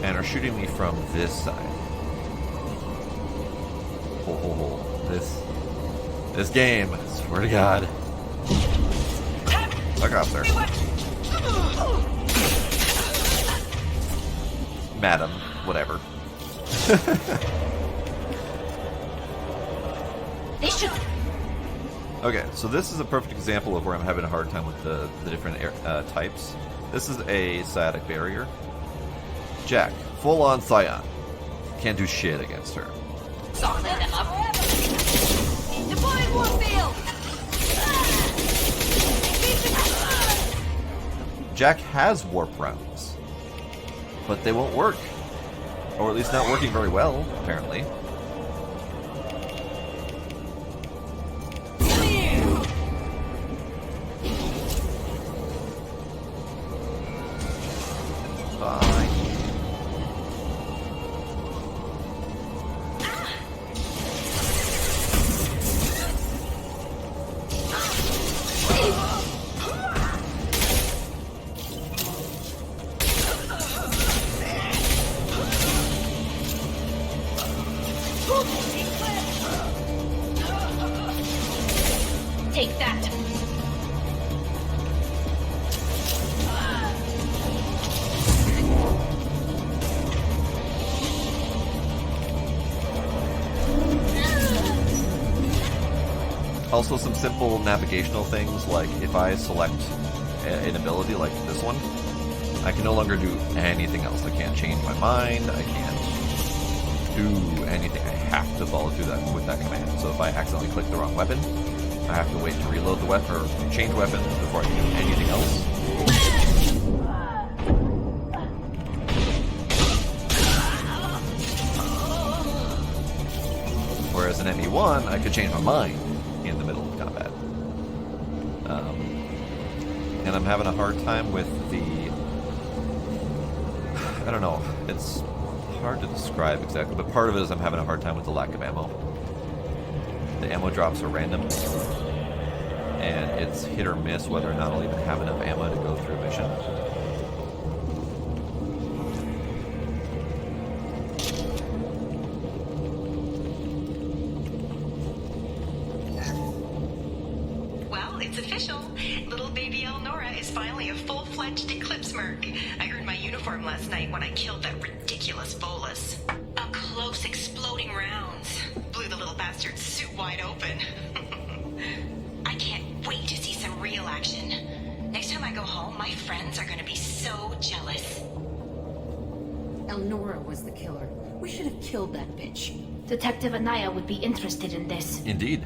and are shooting me from this side. This game, I swear to God. Fuck off, sir. Madam. whatever. They should. Okay, so this is a perfect example of where I'm having a hard time with the different types. This is a psionic barrier. Jack, full-on Psion. Can't do shit against her. Soften them up. Deploying Warfield! Jack has warp rounds, but they won't work. Or at least not working very well, apparently. Fine. Take that. Also, some simple navigational things, like if I select an ability like this one, I can no longer do anything else. I can't change my mind, I can't do anything. I have to follow through that with that command. So if I accidentally click the wrong weapon, I have to wait to reload the weapon or change weapons before I can do anything else. Whereas in ME1, I could change my mind in the middle of combat. And I'm having a hard time with the... I don't know, it's hard to describe exactly, but part of it is I'm having a hard time with the lack of ammo. The ammo drops are random, and it's hit or miss whether or not I'll even have enough ammo to go through a mission. Well, it's official. Little baby Elnora is finally a full-fledged Eclipse Merc. I earned my uniform last night when I killed that ridiculous Volus. Up close, exploding rounds. Blew the little bastard's suit wide open. I can't wait to see some real action. Next time I go home, my friends are gonna be so jealous. Elnora was the killer. We should have killed that bitch. Detective Anaya would be interested in this. Indeed.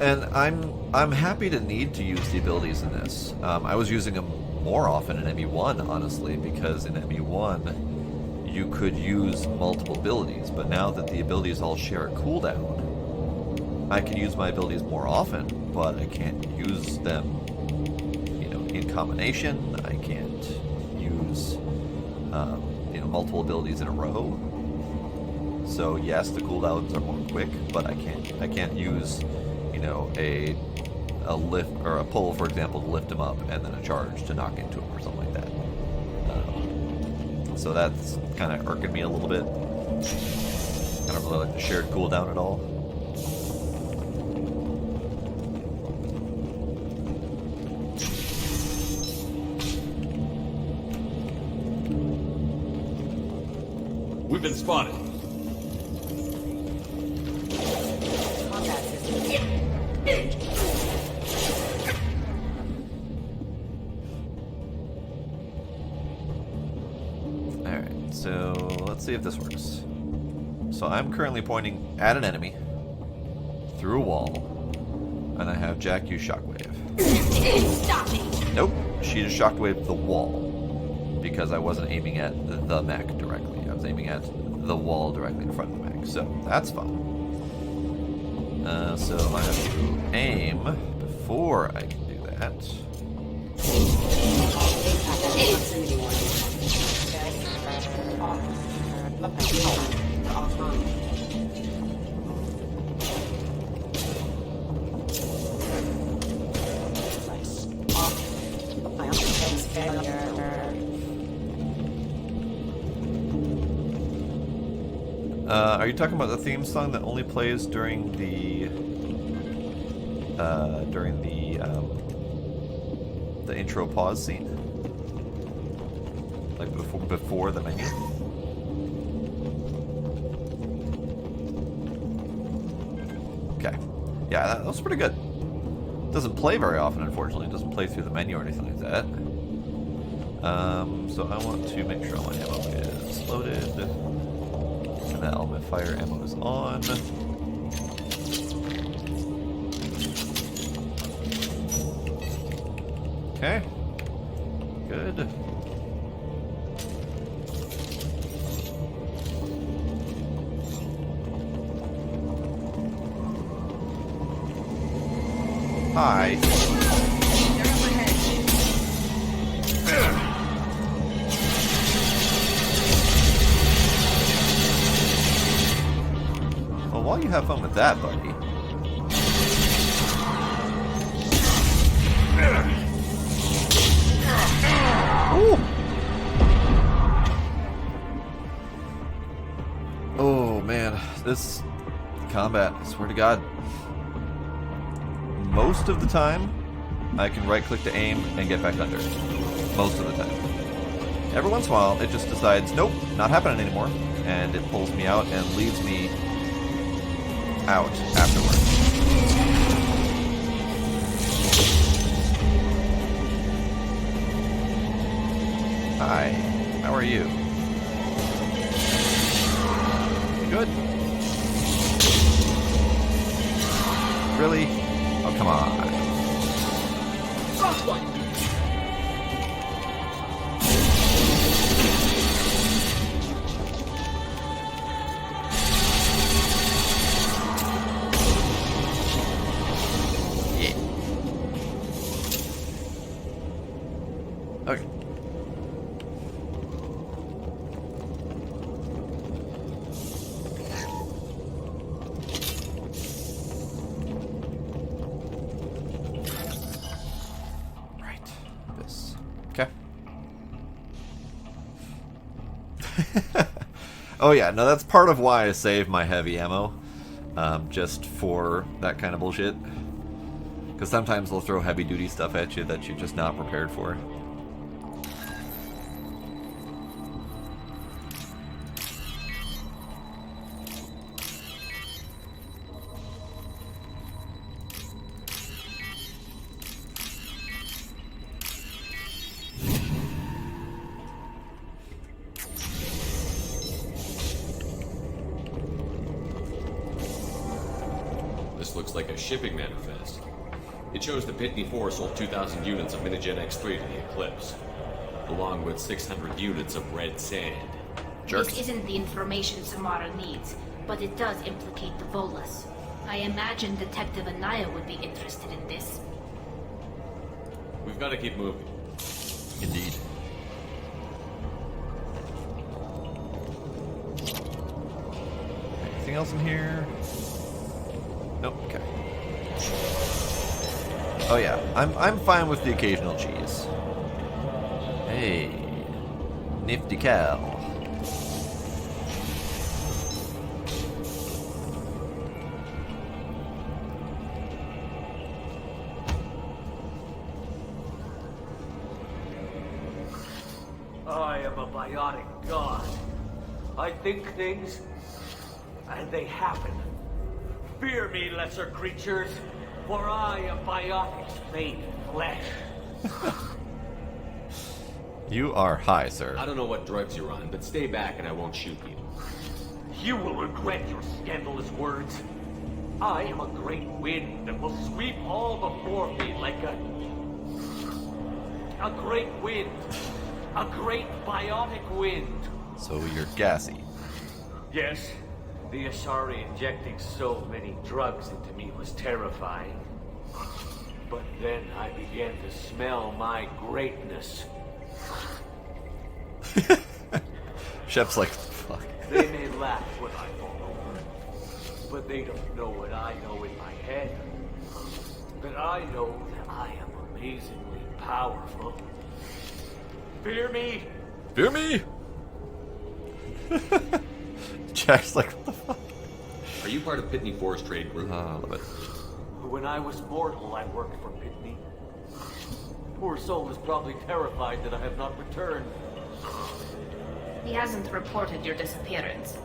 And I'm happy to need to use the abilities in this. I was using them more often in ME1, honestly, because in ME1 you could use multiple abilities, but now that the abilities all share a cooldown, I can use my abilities more often, but I can't use them, you know, in combination. I can't use, you know, multiple abilities in a row. So yes, the cooldowns are more quick, but I can't use, you know, a lift or a pull, for example, to lift him up, and then a charge to knock into him or something like that. So that's kind of irking me a little bit. I don't really like the shared cooldown at all. We've been spotted. Alright, so let's see if this works. So I'm currently pointing at an enemy through a wall, and I have Jack use Shockwave. Stop it! Nope, she just Shockwave the wall because I wasn't aiming at the mech directly. I was aiming at the wall directly in front of the mech, so that's fun. So I have to aim before I can do that. Are you talking about the theme song that only plays during the during the intro pause scene, like before the menu. Okay, yeah, that was pretty good. Doesn't play very often, unfortunately. It doesn't play through the menu or anything like that. So I want to make sure all my ammo is loaded, and that all my fire ammo is on. Okay, good. Hi. Well, while you have fun with that, buddy. Ooh. Oh man, this combat, I swear to God. Most of the time, I can right-click to aim and get back under. Most of the time. Every once in a while, it just decides, nope, not happening anymore, and it pulls me out and leaves me out afterwards. Hi, how are you? Good. Really? Oh, come on. Cross one. Yeah. Okay. Oh yeah, no, that's part of why I save my heavy ammo, just for that kind of bullshit. Because sometimes they'll throw heavy-duty stuff at you that you're just not prepared for. Looks like a shipping manifest. It shows the Pitney 4 sold 2,000 units of Minigen X3 to the Eclipse, along with 600 units of red sand. This isn't the information Samara needs, but it does implicate the Volus. I imagine Detective Anaya would be interested in this. We've got to keep moving. Indeed. Anything else in here? Nope, okay. Oh yeah, I'm fine with the occasional cheese. Hey, nifty cow. I am a biotic god. I think things, and they happen. Fear me, lesser creatures, for I am Biotic's made flesh. You are high, sir. I don't know what drugs you're on, but stay back and I won't shoot you. You will regret your scandalous words. I am a great wind that will sweep all before me like a great wind. A great biotic wind. So you're gassy. Yes. The Asari injecting so many drugs into me was terrifying. But then I began to smell my greatness. Shep's like, fuck. They may laugh when I fall over, but they don't know what I know in my head. That I know that I am amazingly powerful. Fear me! Fear me! Jack's like, what the fuck? Are you part of Pitney 4's trade group? I love it. When I was mortal, I worked for Pitney. Poor soul is probably terrified that I have not returned. He hasn't reported your disappearance.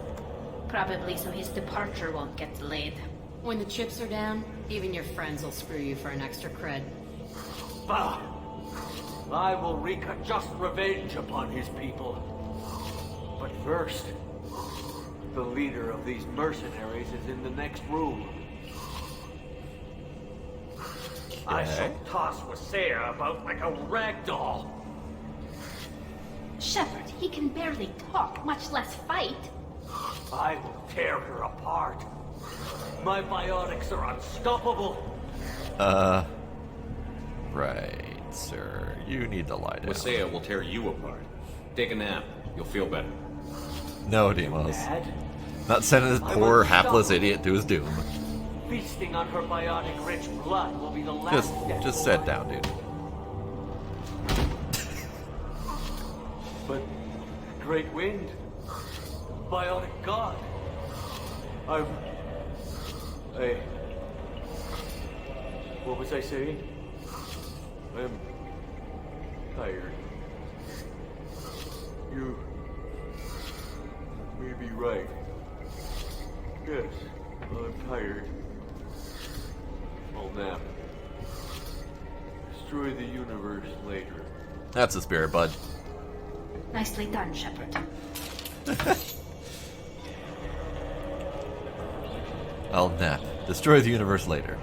Probably so his departure won't get delayed. When the chips are down, even your friends will screw you for an extra cred. Bah! I will wreak a just revenge upon his people. But first, the leader of these mercenaries is in the next room. I shall toss Wasea about like a rag doll. Shepard, he can barely talk, much less fight. I will tear her apart. My biotics are unstoppable. Right, sir. You need to lie down. Wasea will tear you apart. Take a nap. You'll feel better. No, Deimos. Not sending this poor, hapless idiot to his doom. Feasting on her biotic-rich blood will be the last step. Just sit down, dude. But Great Wind, biotic god, what was I saying? I'm tired. You may be right. Yes, I'm tired. I'll nap. Destroy the universe later. That's the spirit, bud. Nicely done, Shepard. I'll nap. Destroy the universe later.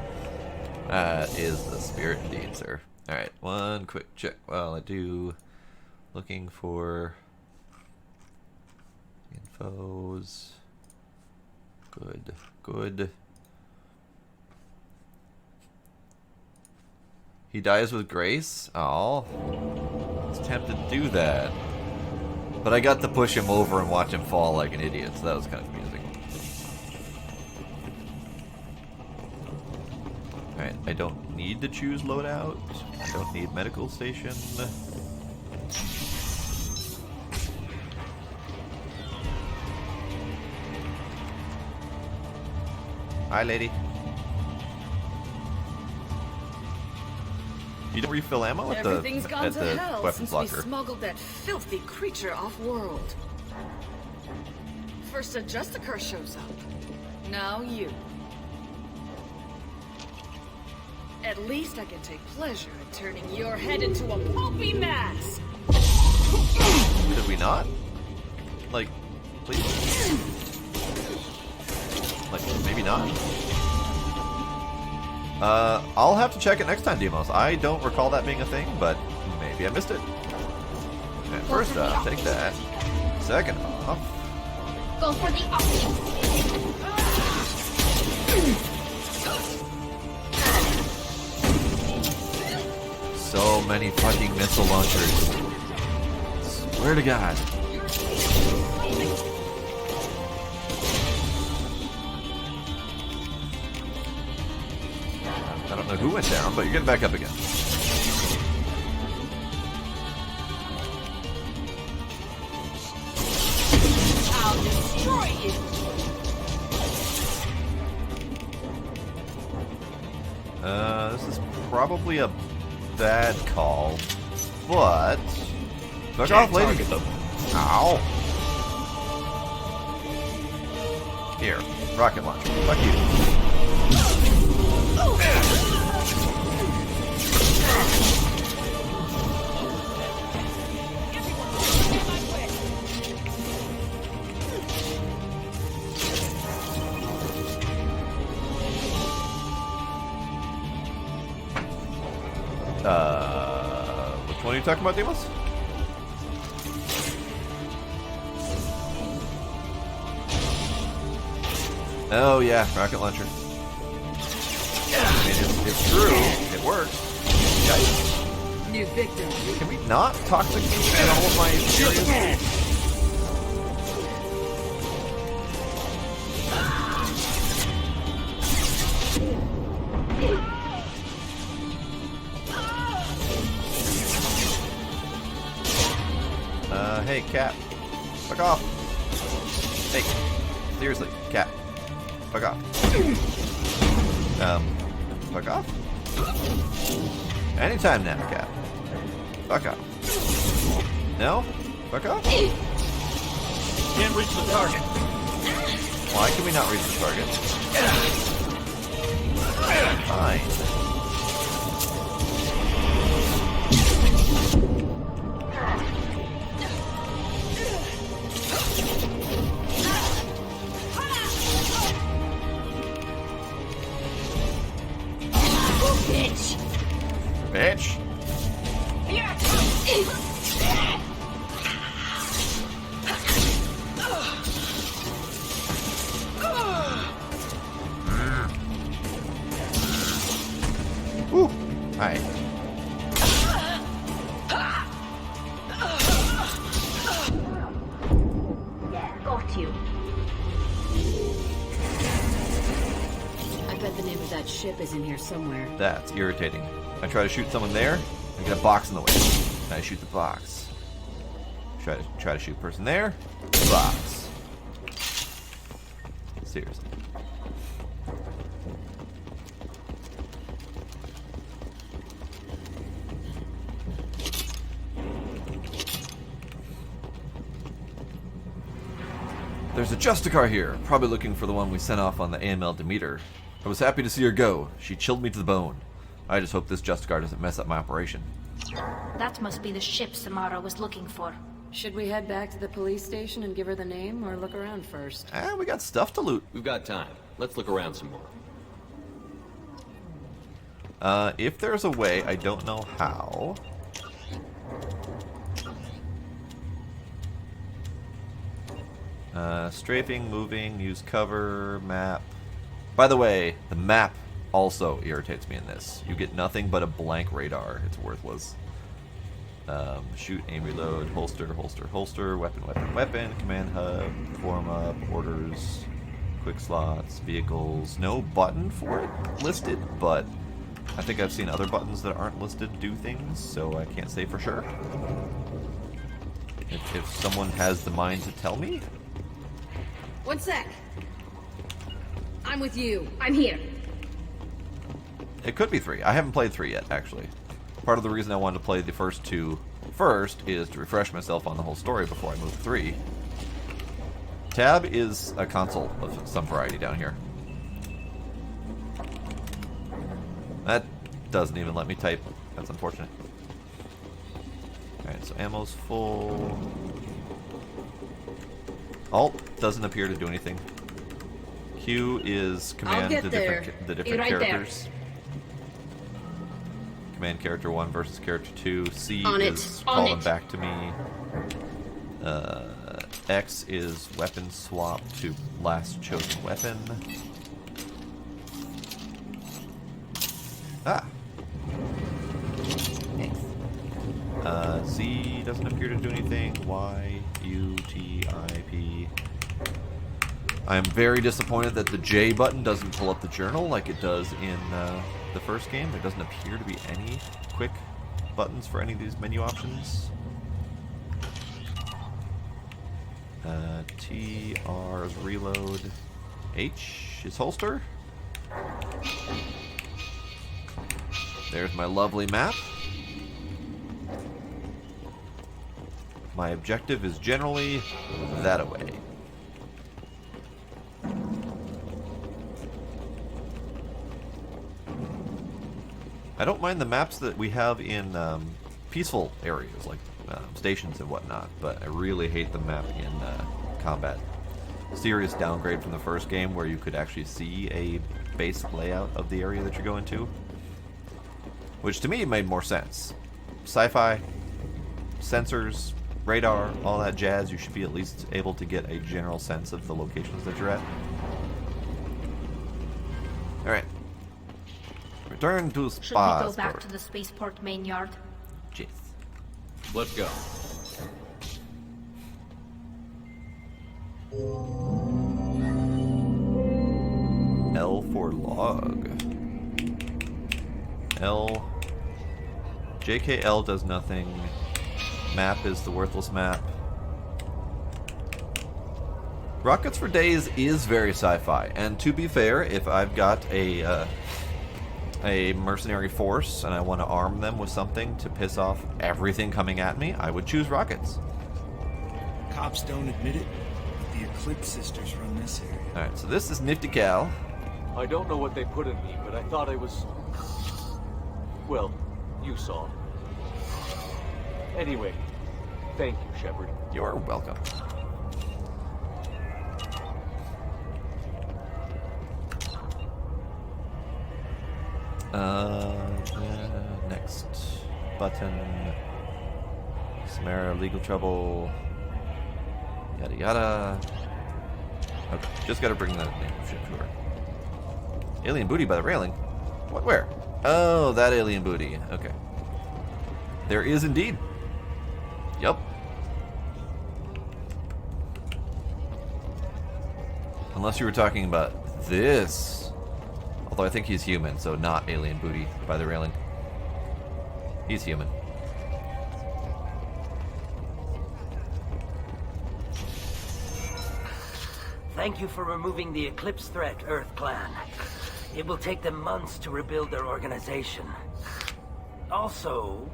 That is the spirit indeed, sir. Alright, one quick check while I do. Looking for infos. Good, good. He dies with grace? Oh, I was tempted to do that. But I got to push him over and watch him fall like an idiot, so that was kind of amusing. Alright, I don't need to choose loadout. I don't need medical station. Hi, lady. You don't refill ammo at Everything's gone the to hell weapons since we locker. smuggled that filthy creature off-world. First a Justicar shows up. Now you. At least I can take pleasure in turning your head into a pulpy mass. Could we not? Like, please? Like, maybe not? I'll have to check it next time, Deimos. I don't recall that being a thing, but maybe I missed it. Okay, first off, take that. Second off... Go for the optics. So many fucking missile launchers. Swear to God. I don't know who went down, but you're getting back up again. I'll destroy you. This is probably a bad call, but fuck off, lady. Ow. Here, rocket launcher. Fuck you. Which one are you talking about, Deimos? Oh yeah, rocket launcher. I mean, it's true. It works. Yikes. New victim. Can we not toxic in all of my areas? Hey, cat. Fuck off. Hey, seriously, cat. Fuck off. Fuck off. Anytime now, Cap. Fuck off. No? Fuck off. Can't reach the target. Why can we not reach the target? Fine. Bitch! Bitch! Ooh, hi. Got you. I bet the name of that ship is in here somewhere. That's irritating. I try to shoot someone there, I get a box in the way. And I shoot the box. Try to shoot a person there, box. Seriously. There's a Justicar here, probably looking for the one we sent off on the AML Demeter. I was happy to see her go. She chilled me to the bone. I just hope this Justicar doesn't mess up my operation. That must be the ship Samara was looking for. Should we head back to the police station and give her the name, or look around first? We got stuff to loot. We've got time. Let's look around some more. If there's a way, I don't know how. Strafing, moving, use cover, map. By the way, the map also irritates me in this. You get nothing but a blank radar. It's worthless. Shoot, aim, reload, holster, holster, holster, weapon, weapon, weapon, command hub, form up, orders, quick slots, vehicles. No button for it listed, but I think I've seen other buttons that aren't listed do things, so I can't say for sure. If someone has the mind to tell me. One sec. I'm with you. I'm here. It could be 3. I haven't played 3 yet, actually. Part of the reason I wanted to play the first 2 first is to refresh myself on the whole story before I move to 3. Tab is a console of some variety down here. That doesn't even let me type. That's unfortunate. Alright, so ammo's full. Alt doesn't appear to do anything. Q is command the different right characters. Command character 1 versus character 2. C On is it. call On them it. back to me. X is weapon swap to last chosen weapon. Ah. Z doesn't appear to do anything. Y, U, T, I, P. I am very disappointed that the J button doesn't pull up the journal like it does in the first game. There doesn't appear to be any quick buttons for any of these menu options. T, R is reload. H is holster. There's my lovely map. My objective is generally that away. I don't mind the maps that we have in peaceful areas, like stations and whatnot, but I really hate the map in combat. Serious downgrade from the first game where you could actually see a basic layout of the area that you're going to. Which to me made more sense. Sci-fi, sensors, radar, all that jazz, you should be at least able to get a general sense of the locations that you're at. Alright. Return to Should we spa. go back to the spaceport main yard? Jeez. Let's go. L for log. L. JKL does nothing. Map is the worthless map. Rockets for Days is very sci-fi, and to be fair, if I've got a a mercenary force and I want to arm them with something to piss off everything coming at me, I would choose rockets. Cops don't admit it, but the Eclipse Sisters run this area. Alright, so this is Nifty Cal. I don't know what they put in me, but I thought I was... Well, you saw. Anyway, thank you, Shepard. You're welcome. Next button. Samara, legal trouble. Yada yada. Okay, just gotta bring the name of ship to her. Alien booty by the railing? What, where? Oh, that alien booty. Okay. There is indeed. Yup. Unless you were talking about this. Although I think he's human, so not alien booty by the railing. He's human. Thank you for removing the Eclipse threat, Earth Clan. It will take them months to rebuild their organization. Also,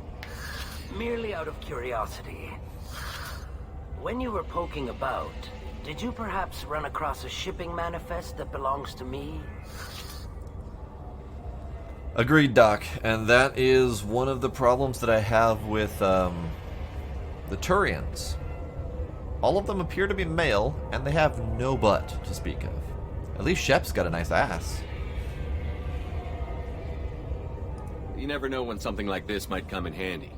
merely out of curiosity, when you were poking about, did you perhaps run across a shipping manifest that belongs to me? Agreed, Doc. And that is one of the problems that I have with the Turians. All of them appear to be male, and they have no butt to speak of. At least Shep's got a nice ass. You never know when something like this might come in handy.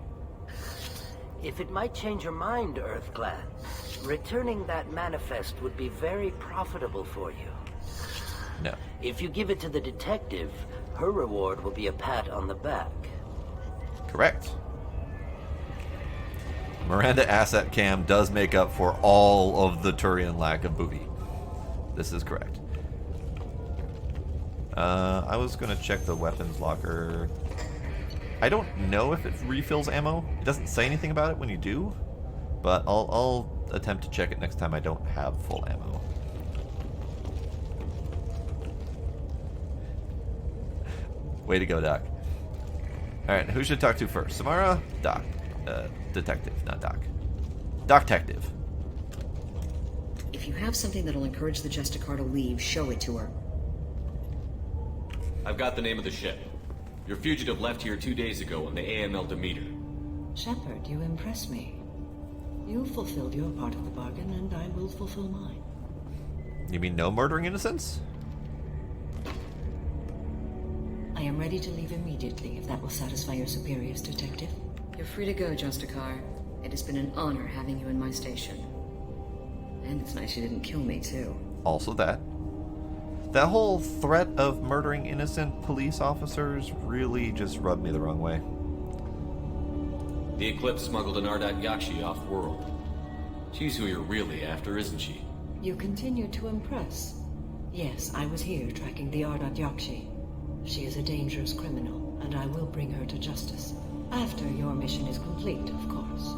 If it might change your mind, Earth Clan, returning that manifest would be very profitable for you. No. If you give it to the detective, her reward will be a pat on the back. Correct. Miranda Asset Cam does make up for all of the Turian lack of booty. This is correct. I was going to check the weapons locker. I don't know if it refills ammo. It doesn't say anything about it when you do, but I'll attempt to check it next time I don't have full ammo. Way to go, Doc. Alright, who should I talk to first? Samara? Doc. Detective, not Doc. Doc-tective. If you have something that'll encourage the Justicar to leave, show it to her. I've got the name of the ship. Your fugitive left here 2 days ago on the AML Demeter. Shepard, you impress me. You fulfilled your part of the bargain, and I will fulfill mine. You mean no murdering innocents? I am ready to leave immediately, if that will satisfy your superiors, Detective. You're free to go, Justicar. It has been an honor having you in my station. And it's nice you didn't kill me, too. Also that. That whole threat of murdering innocent police officers really just rubbed me the wrong way. The Eclipse smuggled an Ardat Yakshi off-world. She's who you're really after, isn't she? You continue to impress. Yes, I was here tracking the Ardat Yakshi. She is a dangerous criminal, and I will bring her to justice. After your mission is complete, of course.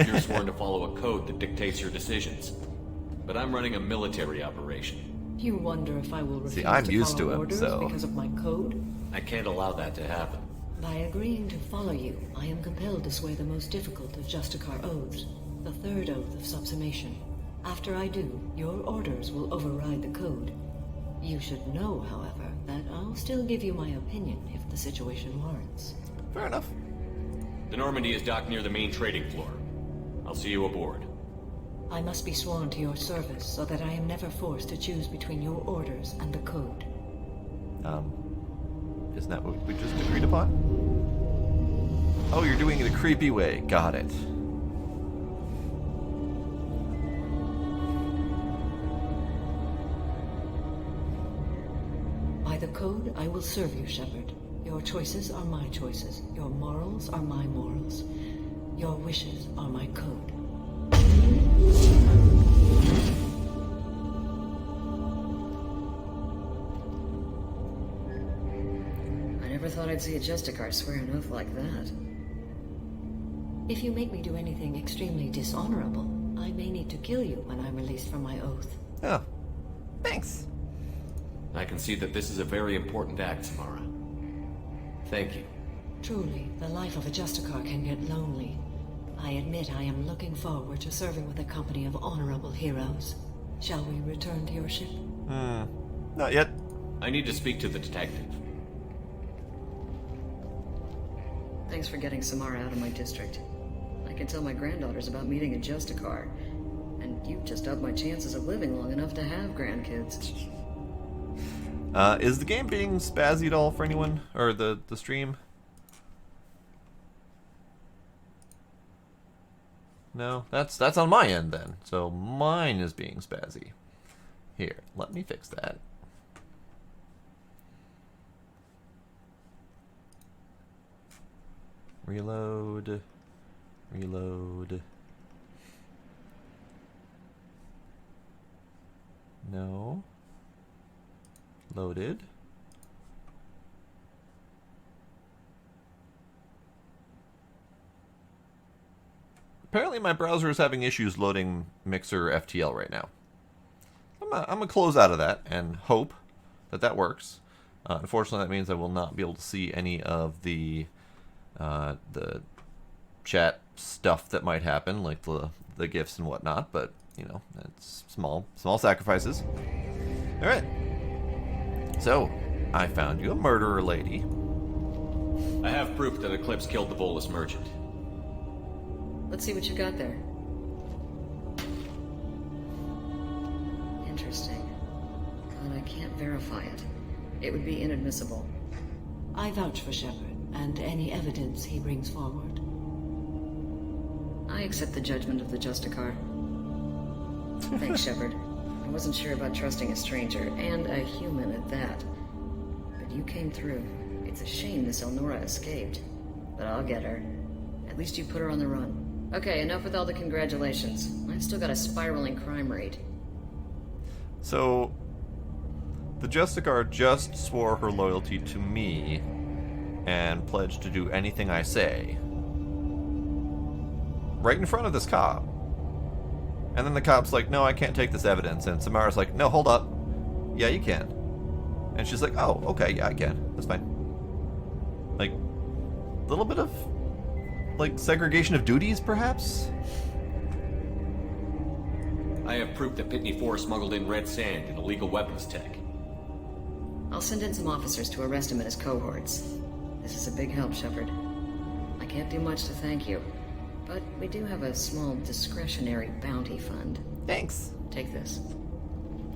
You're sworn to follow a code that dictates your decisions. But I'm running a military operation. You wonder if I will refuse I'm to used follow to him, orders so... because of my code? I can't allow that to happen. By agreeing to follow you, I am compelled to swear the most difficult of Justicar oaths, the third oath of subsumation. After I do, your orders will override the code. You should know, however, that I'll still give you my opinion if the situation warrants. Fair enough. The Normandy is docked near the main trading floor. I'll see you aboard. I must be sworn to your service so that I am never forced to choose between your orders and the code. Isn't that what we just agreed upon? Oh, you're doing it a creepy way. Got it. By the code, I will serve you, Shepard. Your choices are my choices. Your morals are my morals. Your wishes are my code. I never thought I'd see a Justicar swear an oath like that. If you make me do anything extremely dishonorable, I may need to kill you when I'm released from my oath. Yeah. Thanks. I can see that this is a very important act, Samara. Thank you. Truly, the life of a Justicar can get lonely. I admit I am looking forward to serving with a company of honorable heroes. Shall we return to your ship? Not yet. I need to speak to the detective. Thanks for getting Samara out of my district. I can tell my granddaughters about meeting a Justicar, and you've just upped my chances of living long enough to have grandkids. Is the game being spazzy at all for anyone? Or the stream? No? That's on my end then. So mine is being spazzy. Here, let me fix that. Reload. Reload. No. Loaded. Apparently my browser is having issues loading Mixer FTL right now. I'm gonna close out of that and hope that that works. Unfortunately, that means I will not be able to see any of the chat stuff that might happen, like the GIFs and whatnot. But you know, it's small sacrifices. All right. So, I found you a murderer lady. I have proof that Eclipse killed the Volus merchant. Let's see what you got there. Interesting. But I can't verify it. It would be inadmissible. I vouch for Shepard and any evidence he brings forward. I accept the judgment of the Justicar. Thanks, Shepard. I wasn't sure about trusting a stranger, and a human at that. But you came through. It's a shame this Elnora escaped. But I'll get her. At least you put her on the run. Okay, enough with all the congratulations. I've still got a spiraling crime rate. So, the Justicar just swore her loyalty to me and pledged to do anything I say. Right in front of this cop. And then the cop's like, no, I can't take this evidence. And Samara's like, no, hold up. Yeah, you can. And she's like, oh, okay, yeah, I can. That's fine. Like, a little bit of, like, segregation of duties, perhaps? I have proof that Pitney 4 smuggled in red sand and illegal weapons tech. I'll send in some officers to arrest him and his cohorts. This is a big help, Shepard. I can't do much to thank you, but we do have a small discretionary bounty fund. Thanks. Take this.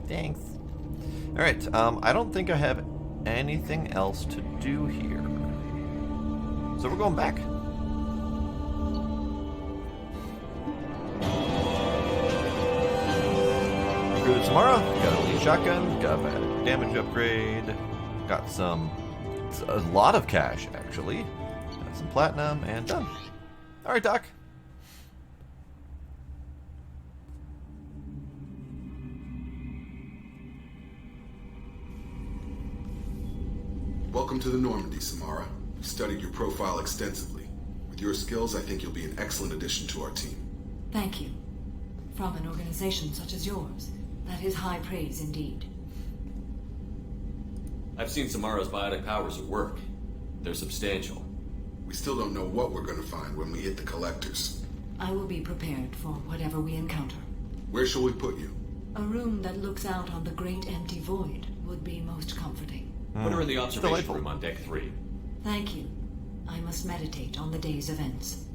Thanks. Alright, I don't think I have anything else to do here. So we're going back. Recruited Samara, got a lead shotgun, got a damage upgrade, got a lot of cash actually, got some platinum, and done. Alright, Doc. Welcome to the Normandy, Samara. We've studied your profile extensively. With your skills, I think you'll be an excellent addition to our team. Thank you. From an organization such as yours, that is high praise indeed. I've seen Samara's biotic powers at work. They're substantial. We still don't know what we're going to find when we hit the collectors. I will be prepared for whatever we encounter. Where shall we put you? A room that looks out on the great empty void would be most comforting. Put her in the observation room on deck 3. Thank you. I must meditate on the day's events.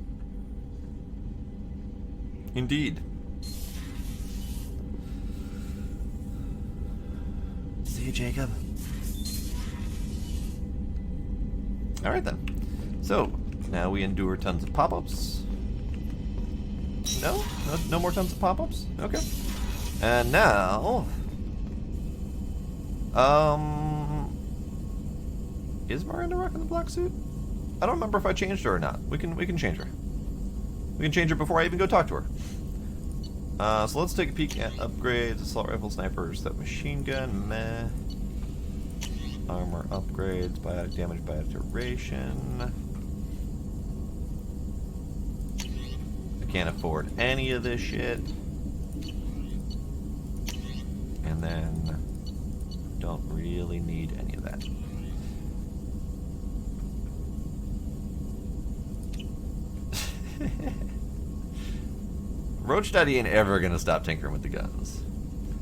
Indeed. See you, Jacob. Alright then. So, now we endure tons of pop-ups. No more tons of pop-ups? Okay. And now... Is Miranda rocking the black suit? I don't remember if I changed her or not. We can change her. We can change her before I even go talk to her. So let's take a peek at upgrades. Assault rifle, snipers, that machine gun, meh. Armor upgrades, biotic damage, biotic duration. I can't afford any of this shit. And then don't really need any of that. Roach Daddy ain't ever gonna stop tinkering with the guns.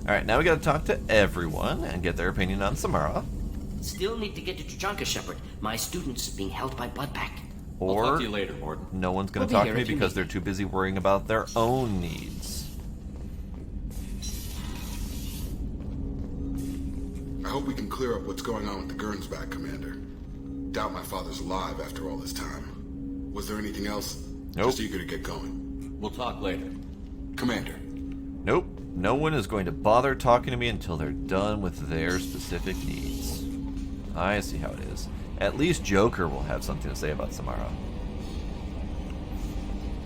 Alright, now we gotta talk to everyone and get their opinion on Samara. Still need to get to Tuchanka, Shepard. My student's being held by Bloodpack. I'll Or talk to you later, Morton. no one's gonna We'll be talk to here me if you because need they're me. too busy worrying about their own needs. I hope we can clear up what's going on with the Gernsback, Commander. Doubt my father's alive after all this time. Was there anything else? Nope. Just eager to get going. We'll talk later. Commander. Nope. No one is going to bother talking to me until they're done with their specific needs. I see how it is. At least Joker will have something to say about Samara.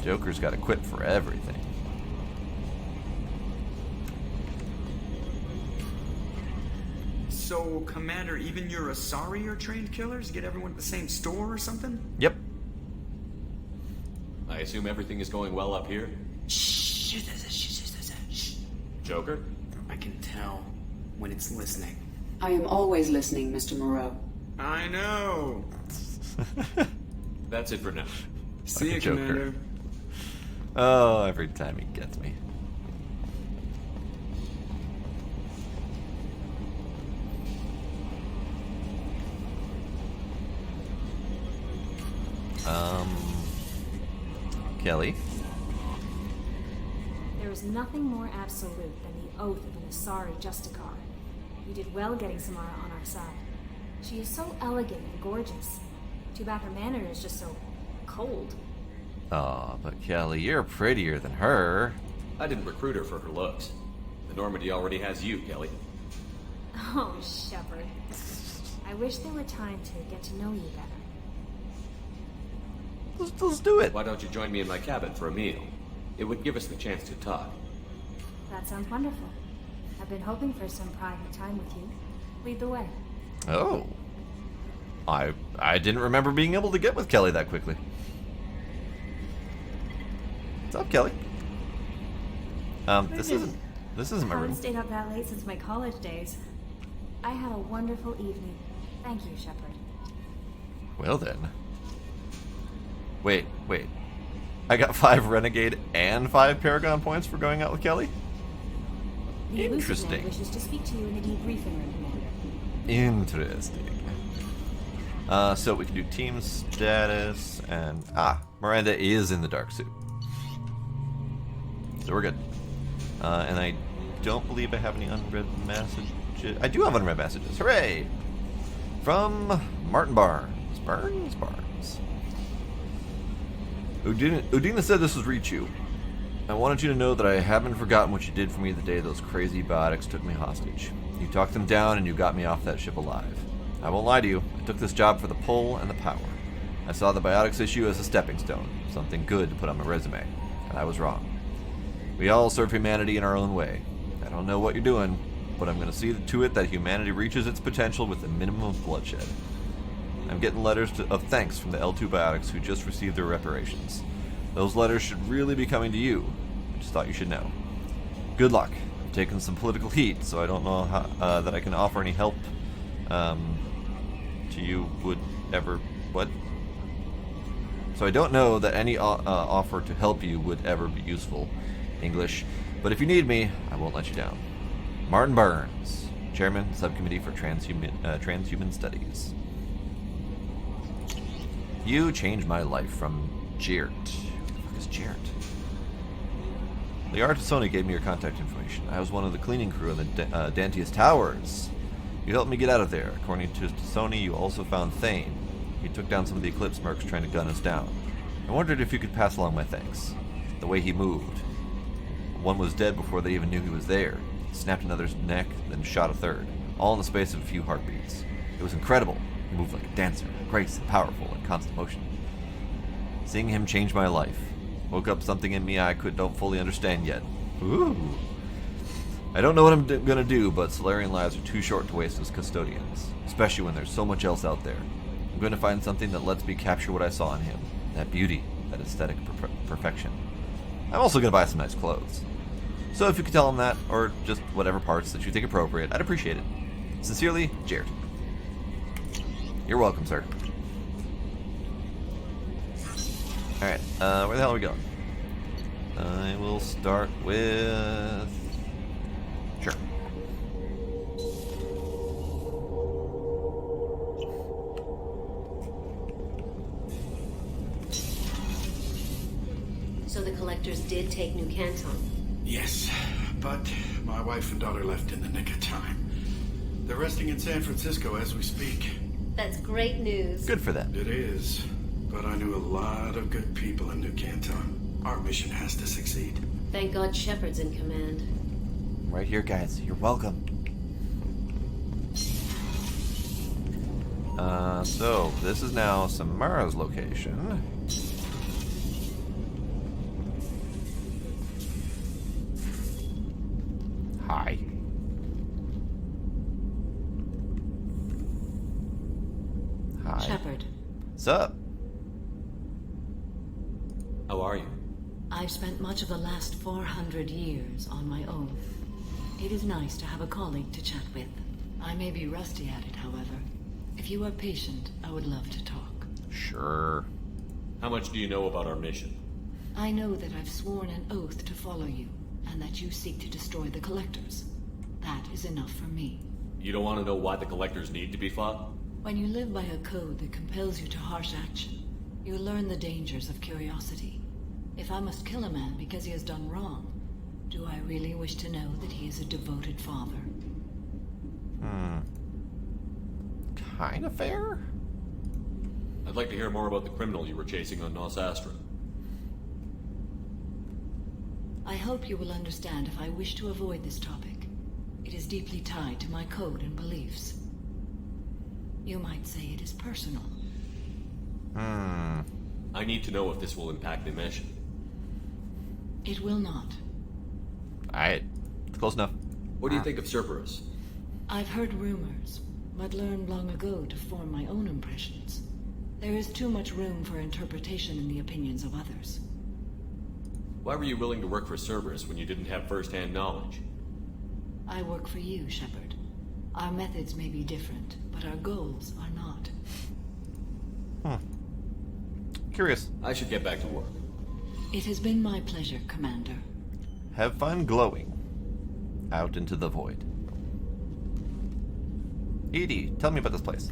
Joker's got a quip for everything. So, Commander, even your Asari are trained killers? Get everyone at the same store or something? Yep. I assume everything is going well up here? Joker? I can tell when it's listening. I am always listening, Mr. Moreau. I know. That's it for now. See you, Joker. Commander. Oh, every time he gets me. Kelly. There is nothing more absolute than the oath of an Asari Justicar. You did well getting Samara on our side. She is so elegant and gorgeous. Too bad her manner is just so cold. Aw, but Kelly, you're prettier than her. I didn't recruit her for her looks. The Normandy already has you, Kelly. Oh, Shepard. I wish there were time to get to know you better. Let's do it. Why don't you join me in my cabin for a meal? It would give us the chance to talk. That sounds wonderful. I've been hoping for some private time with you. Lead the way. Oh. I didn't remember being able to get with Kelly that quickly. What's up, Kelly? This isn't my I haven't room. stayed up that late since my college days. I had a wonderful evening. Thank you, Shepard. Well then. Wait. I got 5 Renegade and 5 Paragon points for going out with Kelly? The elusive Interesting. man wishes to speak to you in the debriefing room, Commander. Interesting. So we can do team status and... Miranda is in the dark suit. So we're good. And I don't believe I have any unread messages. I do have unread messages. Hooray! From Martin Barnes. Barnes? Udina said this was Richu. I wanted you to know that I haven't forgotten what you did for me the day those crazy biotics took me hostage. You talked them down and you got me off that ship alive. I won't lie to you, I took this job for the pull and the power. I saw the biotics issue as a stepping stone, something good to put on my resume, and I was wrong. We all serve humanity in our own way. I don't know what you're doing, but I'm going to see to it that humanity reaches its potential with a minimum of bloodshed. I'm getting letters of thanks from the L2 biotics who just received their reparations. Those letters should really be coming to you. I just thought you should know. Good luck. I'm taking some political heat, so I don't know how, that I can offer any help to you would ever... What? So I don't know that any offer to help you would ever be useful. English. But if you need me, I won't let you down. Martin Burns, Chairman, Subcommittee for Transhuman Studies. You changed my life from Jert. Who the fuck is Jert? Liara Tassoni gave me your contact information. I was one of the cleaning crew in the Dantius Towers. You helped me get out of there. According to Tassoni, you also found Thane. He took down some of the Eclipse mercs trying to gun us down. I wondered if you could pass along my thanks. The way he moved. One was dead before they even knew he was there. He snapped another's neck, then shot a third. All in the space of a few heartbeats. It was incredible. He moved like a dancer, grace and powerful in constant motion. Seeing him changed my life. Woke up something in me I don't fully understand yet. Ooh. I don't know what I'm gonna do, but Solarian lives are too short to waste as custodians. Especially when there's so much else out there. I'm going to find something that lets me capture what I saw in him. That beauty, that aesthetic perfection. I'm also going to buy some nice clothes. So if you could tell him that, or just whatever parts that you think appropriate, I'd appreciate it. Sincerely, Jared. You're welcome, sir. Alright, where the hell are we going? I will start with... Sure. So the collectors did take New Canton? Yes, but my wife and daughter left in the nick of time. They're resting in San Francisco as we speak. That's great news. Good for them. It is, but I knew a lot of good people in New Canton. Our mission has to succeed. Thank God Shepard's in command. Right here, guys. You're welcome. So, this is now Samara's location. Hi. Hi. Shepard. What's up? How are you? I've spent much of the last 400 years on my own. It is nice to have a colleague to chat with. I may be rusty at it, however. If you are patient, I would love to talk. Sure. How much do you know about our mission? I know that I've sworn an oath to follow you, and that you seek to destroy the Collectors. That is enough for me. You don't want to know why the Collectors need to be fought? When you live by a code that compels you to harsh action, you learn the dangers of curiosity. If I must kill a man because he has done wrong, do I really wish to know that he is a devoted father? Kinda fair? I'd like to hear more about the criminal you were chasing on Nos Astra. I hope you will understand if I wish to avoid this topic. It is deeply tied to my code and beliefs. You might say it is personal. I need to know if this will impact the mission. It will not. Alright. Close enough. What do you think of Cerberus? I've heard rumors, but learned long ago to form my own impressions. There is too much room for interpretation in the opinions of others. Why were you willing to work for Cerberus when you didn't have first-hand knowledge? I work for you, Shepard. Our methods may be different, but our goals are not. Curious. I should get back to work. It has been my pleasure, Commander. Have fun glowing out into the void. Edie, tell me about this place.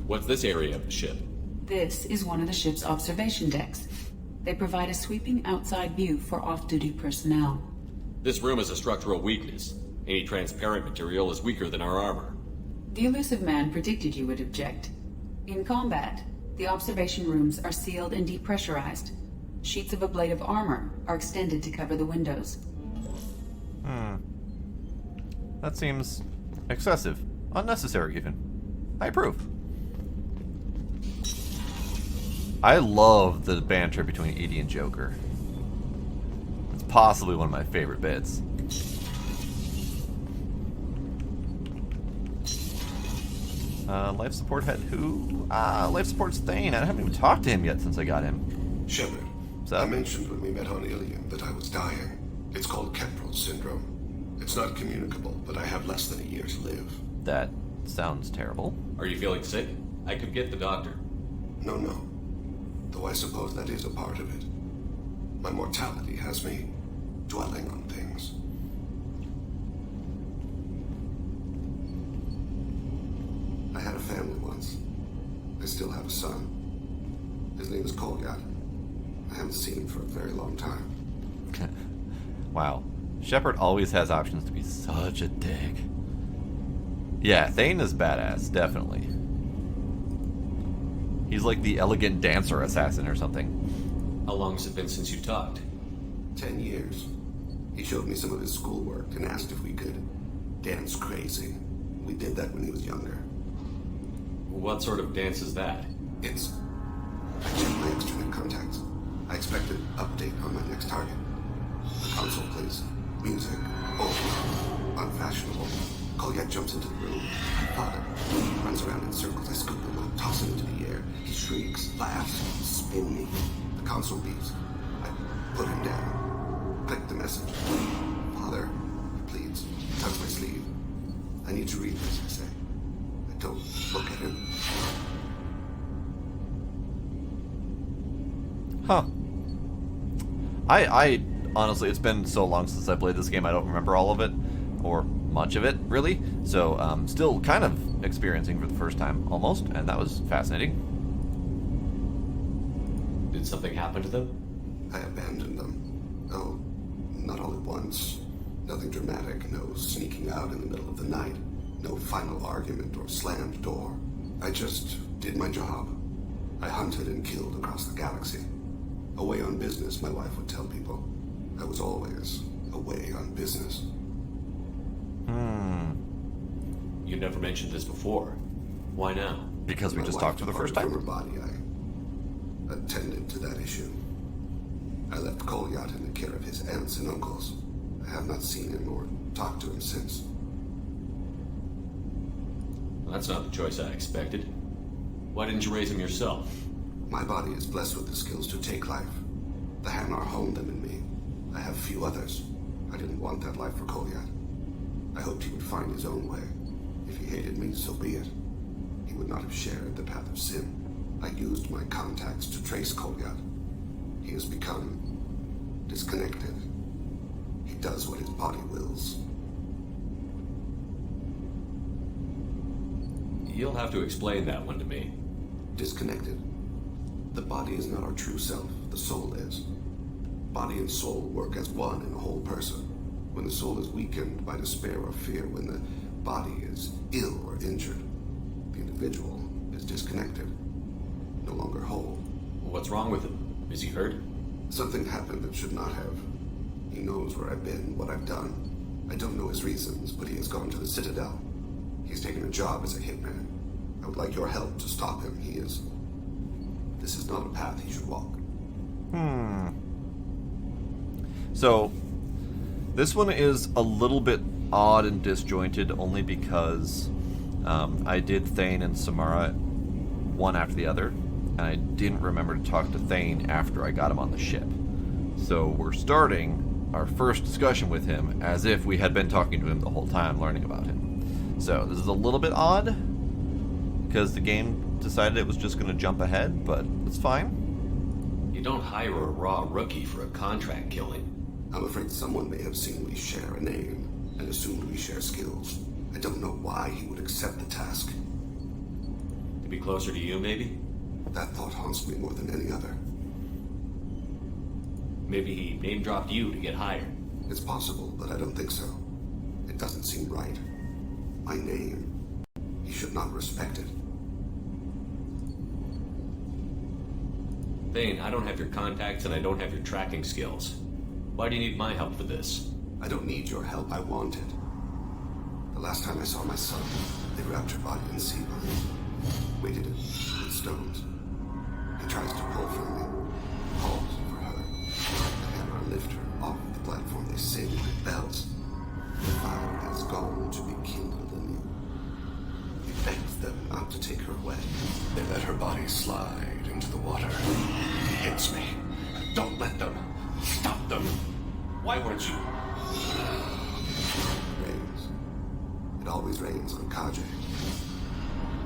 What's this area of the ship? This is one of the ship's observation decks. They provide a sweeping outside view for off-duty personnel. This room is a structural weakness. Any transparent material is weaker than our armor. The elusive man predicted you would object. In combat, the observation rooms are sealed and depressurized. Sheets of ablative armor are extended to cover the windows. That seems excessive. Unnecessary, even. I approve. I love the banter between Edie and Joker. It's possibly one of my favorite bits. Life support head who? Life support's Thane. I haven't even talked to him yet since I got him. Shepard, I mentioned when we met on Ilium that I was dying. It's called Keprel syndrome. It's not communicable, but I have less than a year to live. That sounds terrible. Are you feeling sick? I could get the doctor. No. Though I suppose that is a part of it. My mortality has me dwelling on things. I had a family once. I still have a son. His name is Kolgat. I haven't seen him for a very long time. Wow. Shepard always has options to be such a dick. Yeah, Thane is badass, definitely. He's like the elegant dancer assassin or something. How long has it been since you talked? 10 years. He showed me some of his schoolwork and asked if we could dance crazy. We did that when he was younger. What sort of dance is that? It's... I checked my instrument contacts. I expect an update on my next target. The console plays music. Unfashionable. Kolgat jumps into the room. My father runs around in circles. I scoop him up, toss him into the air. He shrieks, laughs, spin me. The console beeps. I put him down. Click the message. Father, he pleads. Tugs my sleeve. I need to read this, I say. Don't look at him. Huh. I honestly, it's been so long since I played this game, I don't remember all of it, or much of it, really. So, still kind of experiencing for the first time, almost, and that was fascinating. Did something happen to them? I abandoned them. Oh, not all at once. Nothing dramatic, no sneaking out in the middle of the night, no final argument or slammed door. I just did my job. I hunted and killed across the galaxy. Away on business, my wife would tell people. I was always away on business. You never mentioned this before. Why now? Because we just talked for the first time. From her body, I attended to that issue. I left Kolyat in the care of his aunts and uncles. I have not seen him or talked to him since. Well, that's not the choice I expected. Why didn't you raise him yourself? My body is blessed with the skills to take life. The Hanar honed them in me. I have few others. I didn't want that life for Kolyat. I hoped he would find his own way. If he hated me, so be it. He would not have shared the path of sin. I used my contacts to trace Kolyat. He has become disconnected. He does what his body wills. You'll have to explain that one to me. Disconnected. The body is not our true self, the soul is. Body and soul work as one in a whole person. When the soul is weakened by despair or fear, when the body is ill or injured, the individual is disconnected, no longer whole. What's wrong with him? Is he hurt? Something happened that should not have. He knows where I've been, what I've done. I don't know his reasons, but he has gone to the Citadel. He's taken a job as a hitman. I would like your help to stop him. This is not a path he should walk. So, this one is a little bit odd and disjointed, only because I did Thane and Samara one after the other, and I didn't remember to talk to Thane after I got him on the ship. So we're starting our first discussion with him as if we had been talking to him the whole time, learning about him. So this is a little bit odd, because the game decided it was just going to jump ahead, but it's fine. You don't hire a raw rookie for a contract killing. I'm afraid someone may have seen we share a name and assumed we share skills. I don't know why he would accept the task. To be closer to you, maybe? That thought haunts me more than any other. Maybe he name-dropped you to get hired. It's possible, but I don't think so. It doesn't seem right. My name. He should not respect it. Thane, I don't have your contacts and I don't have your tracking skills. Why do you need my help for this? I don't need your help. I want it. The last time I saw my son, they wrapped her body in sea vines, weighted it with stones. He tries to pull from me, calls for her. The hammer lift her off the platform. They sing with bells. The fire has gone to be kindled anew. He begs them not to take her away. They let her body slide into the water. He hits me. Don't let them. Stop them. Why weren't you? Rains. It always rains on Kaje.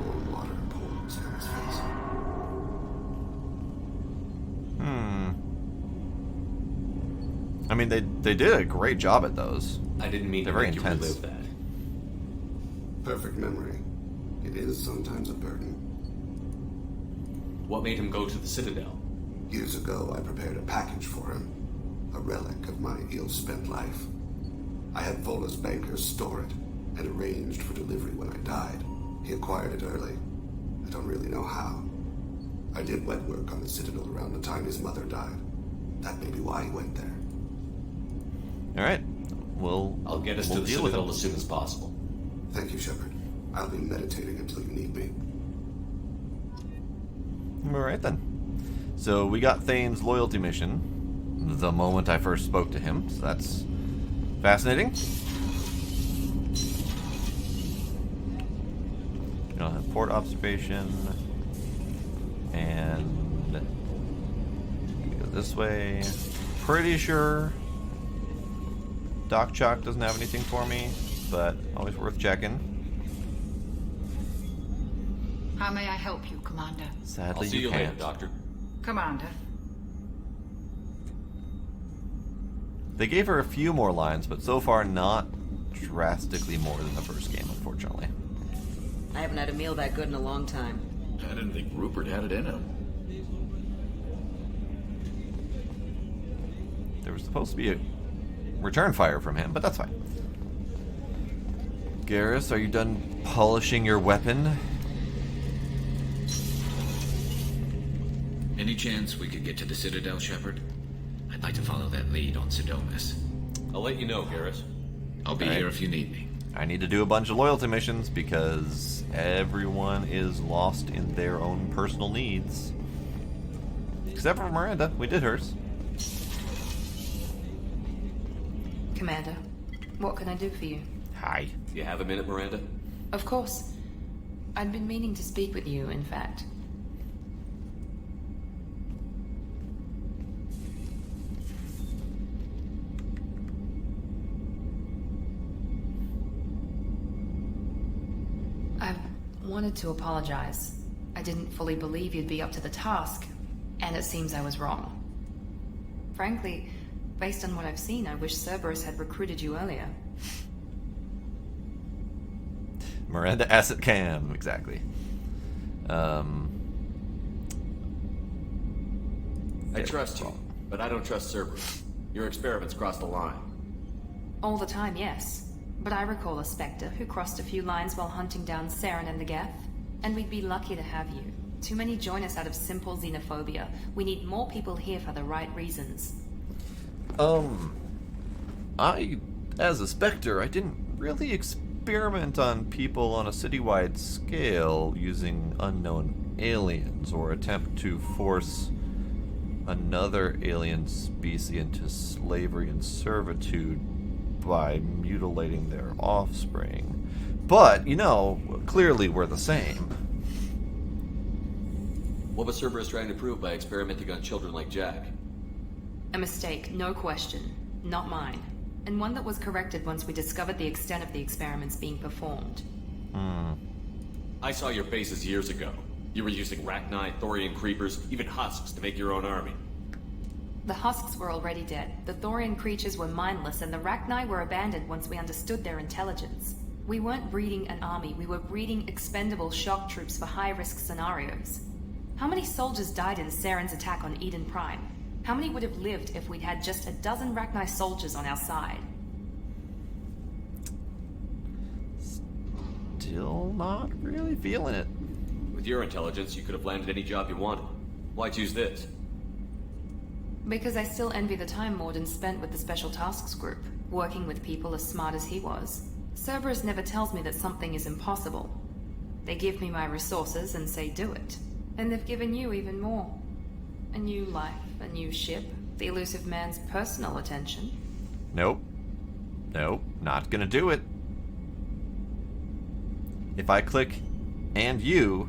Warm water pours down his face. I mean, they did a great job at those. I didn't mean They're to very make you intense. relive that. Perfect memory. It is sometimes a burden. What made him go to the Citadel? Years ago, I prepared a package for him. A relic of my ill-spent life. I had Volus bankers store it, and arranged for delivery when I died. He acquired it early. I don't really know how. I did wet work on the Citadel around the time his mother died. That may be why he went there. Alright. I'll get us to the deal with Citadel it as soon as possible. Thank you, Shepard. I'll be meditating until you need me. Alright then. So we got Thane's loyalty mission the moment I first spoke to him, so that's fascinating. You know, port observation, and go this way. Pretty sure Doc Chalk doesn't have anything for me, but always worth checking. How may I help you, Commander? Sadly, I'll see you later, can't. Doctor. Commander. They gave her a few more lines, but so far not drastically more than the first game, unfortunately. I haven't had a meal that good in a long time. I didn't think Rupert had it in him. There was supposed to be a return fire from him, but that's fine. Garrus, are you done polishing your weapon? Any chance we could get to the Citadel, Shepard? I'd like to follow that lead on Sidonis. I'll let you know, Garrus. I'll be here if you need me. I need to do a bunch of loyalty missions because everyone is lost in their own personal needs. Except for Miranda. We did hers. Commander, what can I do for you? Hi. You have a minute, Miranda? Of course. I'd been meaning to speak with you, in fact. I wanted to apologize. I didn't fully believe you'd be up to the task, and it seems I was wrong. Frankly, based on what I've seen, I wish Cerberus had recruited you earlier. Miranda Asset Cam, exactly. I trust you, but I don't trust Cerberus. Your experiments crossed the line. All the time, yes. But I recall a Spectre who crossed a few lines while hunting down Saren and the Geth. And we'd be lucky to have you. Too many join us out of simple xenophobia. We need more people here for the right reasons. As a Spectre, I didn't really experiment on people on a citywide scale using unknown aliens or attempt to force another alien species into slavery and servitude by mutilating their offspring. But, you know, clearly we're the same. What was Cerberus trying to prove by experimenting on children like Jack? A mistake, no question. Not mine. And one that was corrected once we discovered the extent of the experiments being performed. I saw your bases years ago. You were using Rachni, Thorian creepers, even husks to make your own army. The husks were already dead. The Thorian creatures were mindless, and the Rachni were abandoned once we understood their intelligence. We weren't breeding an army, we were breeding expendable shock troops for high-risk scenarios. How many soldiers died in Saren's attack on Eden Prime? How many would have lived if we'd had just a dozen Rachni soldiers on our side? Still not really feeling it. With your intelligence, you could have landed any job you wanted. Why choose this? Because I still envy the time Mordin spent with the Special Tasks Group, working with people as smart as he was. Cerberus never tells me that something is impossible. They give me my resources and say do it. And they've given you even more. A new life, a new ship, the elusive man's personal attention. Nope. Nope, not gonna do it. If I click and you,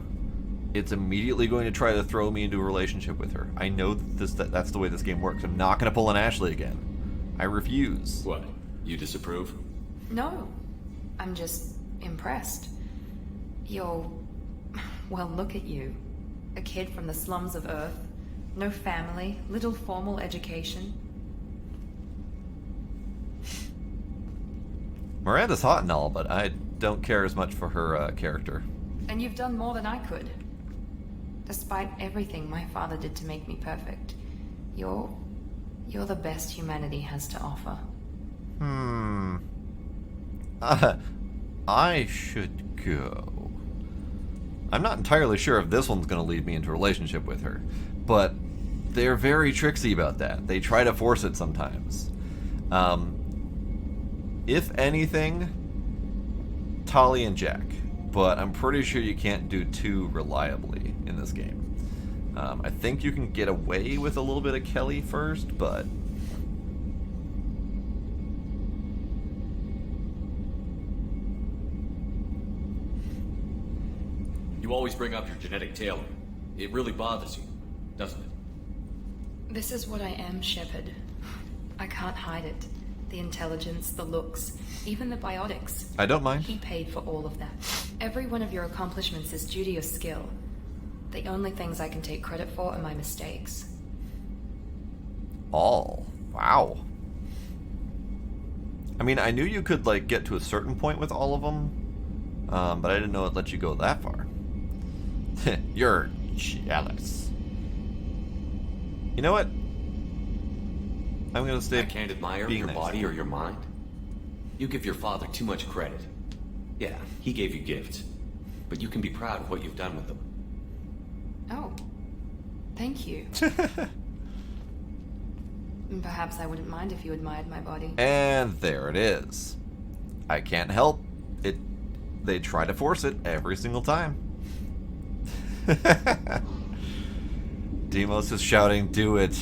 it's immediately going to try to throw me into a relationship with her. I know that's the way this game works. I'm not going to pull an Ashley again. I refuse. What? You disapprove? No. I'm just impressed. You're... well, look at you. A kid from the slums of Earth. No family, little formal education. Miranda's hot and all, but I don't care as much for her character. And you've done more than I could. Despite everything my father did to make me perfect, you're the best humanity has to offer. I should go. I'm not entirely sure if this one's going to lead me into a relationship with her, but they're very tricksy about that. They try to force it sometimes. If anything, Tali and Jack, but I'm pretty sure you can't do two reliably in this game. I think you can get away with a little bit of Kelly first, but... You always bring up your genetic tailoring. It really bothers you, doesn't it? This is what I am, Shepard. I can't hide it. The intelligence, the looks, even the biotics. I don't mind. He paid for all of that. Every one of your accomplishments is due to your skill. The only things I can take credit for are my mistakes. All. Wow. I mean, I knew you could, like, get to a certain point with all of them, but I didn't know it let you go that far. You're jealous. You know what? I'm gonna stay. I can't admire your body or your mind. You give your father too much credit. Yeah, he gave you gifts, but you can be proud of what you've done with them. Oh, thank you. Perhaps I wouldn't mind if you admired my body. And there it is. I can't help it. They try to force it every single time. Deimos is shouting, "Do it."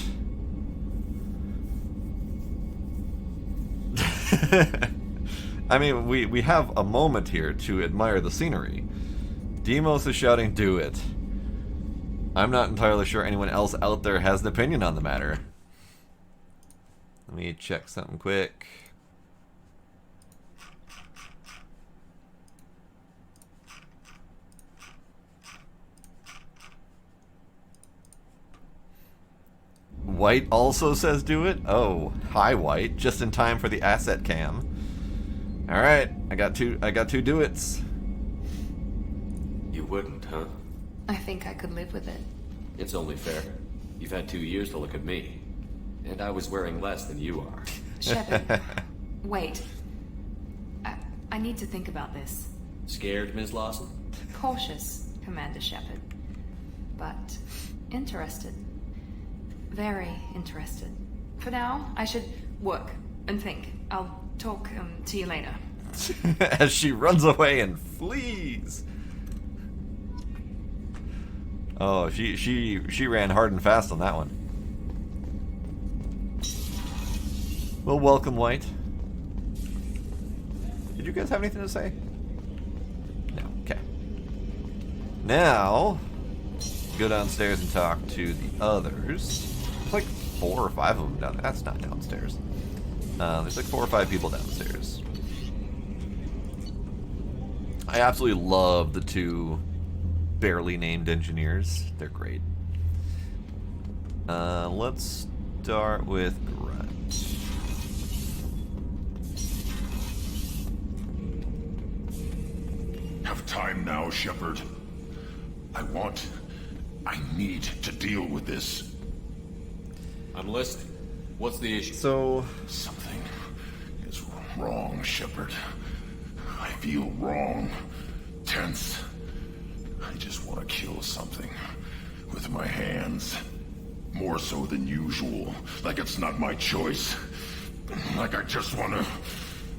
I mean, we have a moment here to admire the scenery. Deimos is shouting, "Do it." I'm not entirely sure anyone else out there has an opinion on the matter. Let me check something quick. White also says do it. Oh, hi White, just in time for the asset cam. All right, I got two do its. You wouldn't, huh? I think I could live with it. It's only fair. You've had 2 years to look at me. And I was wearing less than you are. Shepard, wait. I need to think about this. Scared, Ms. Lawson? Cautious, Commander Shepard. But interested. Very interested. For now, I should work and think. I'll talk to you later. As she runs away and flees. Oh, she ran hard and fast on that one. Well, welcome, White. Did you guys have anything to say? No. Okay. Now, go downstairs and talk to the others. There's like 4 or 5 of them down there. That's not downstairs. There's like 4 or 5 people downstairs. I absolutely love the 2 barely named engineers. They're great. Let's start with Grunt. Have time now, Shepard. I need to deal with this. I'm listening. What's the issue? So... Something is wrong, Shepard. I feel wrong. Tense. I just want to kill something. With my hands. More so than usual. Like it's not my choice. Like I just want to...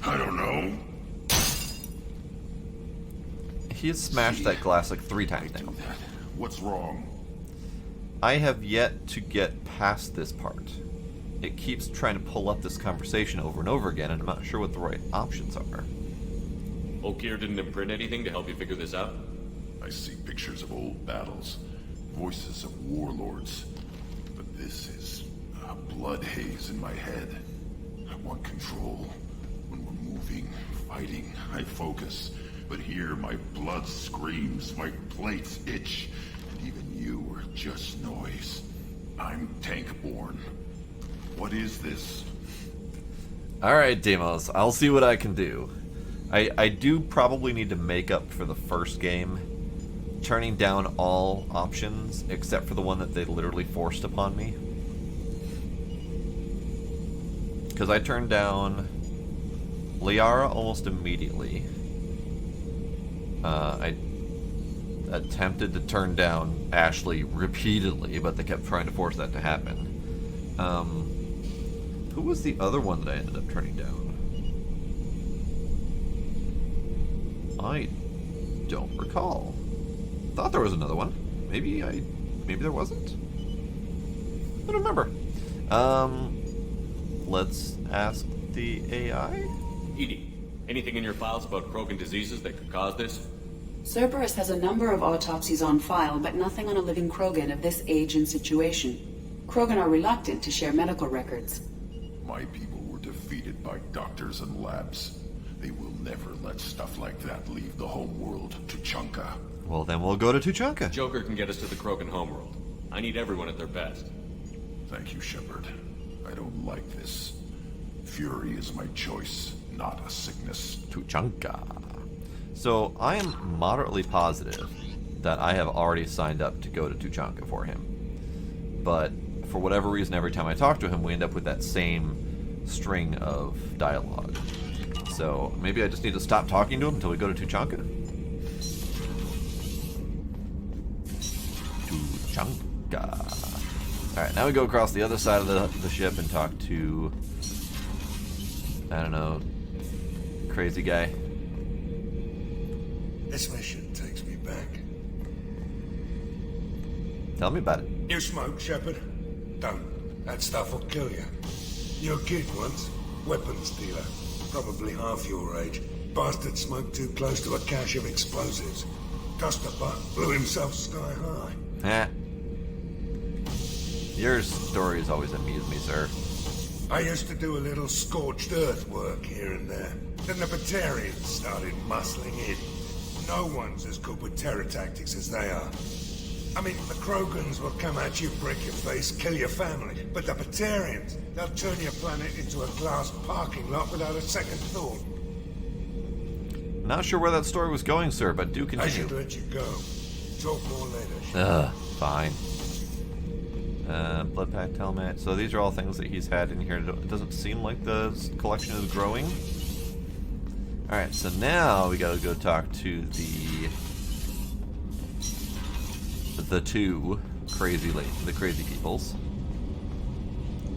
I don't know. He has smashed that glass like 3 times now. What's wrong? I have yet to get past this part. It keeps trying to pull up this conversation over and over again, and I'm not sure what the right options are. Okeer didn't imprint anything to help you figure this out? I see pictures of old battles, voices of warlords, but this is a blood haze in my head. I want control. When we're moving, fighting, I focus. But here my blood screams, my plates itch, and even you are just noise. I'm tank-born. What is this? Alright, Deimos, I'll see what I can do. I do probably need to make up for the first game, turning down all options except for the one that they literally forced upon me. Because I turned down Liara almost immediately. I attempted to turn down Ashley repeatedly, but they kept trying to force that to happen. Who was the other one that I ended up turning down? I don't recall. Thought there was another one. Maybe there wasn't. I don't remember. Let's ask the AI. EDI, anything in your files about Krogan diseases that could cause this? Cerberus has a number of autopsies on file, but nothing on a living Krogan of this age and situation. Krogan are reluctant to share medical records. My people were defeated by doctors and labs. They will never let stuff like that leave the homeworld, Tuchanka. Well, then we'll go to Tuchanka. Joker can get us to the Krogan homeworld. I need everyone at their best. Thank you, Shepard. I don't like this. Fury is my choice, not a sickness. Tuchanka. So I am moderately positive that I have already signed up to go to Tuchanka for him. But for whatever reason, every time I talk to him, we end up with that same string of dialogue. So maybe I just need to stop talking to him until we go to Tuchanka. Tuchanka. Alright, now we go across the other side of the ship and talk to, I don't know, crazy guy. This mission takes me back. Tell me about it. You smoke, Shepard? Don't. That stuff will kill you. You're a kid once. Weapons dealer. Probably half your age. Bastard smoked too close to a cache of explosives. Tossed a butt, blew himself sky high. Eh. Your stories always amuse me, sir. I used to do a little scorched earth work here and there. Then the Batarians started muscling in. No one's as good with terror tactics as they are. I mean, the Krogans will come at you, break your face, kill your family. But the Batarians, they'll turn your planet into a glass parking lot without a second thought. Not sure where that story was going, sir, but do continue. I should let you go. Talk more later. Fine. Blood Pact helmet. So these are all things that he's had in here. It doesn't seem like the collection is growing. Alright, so now we gotta go talk to the two the crazy peoples.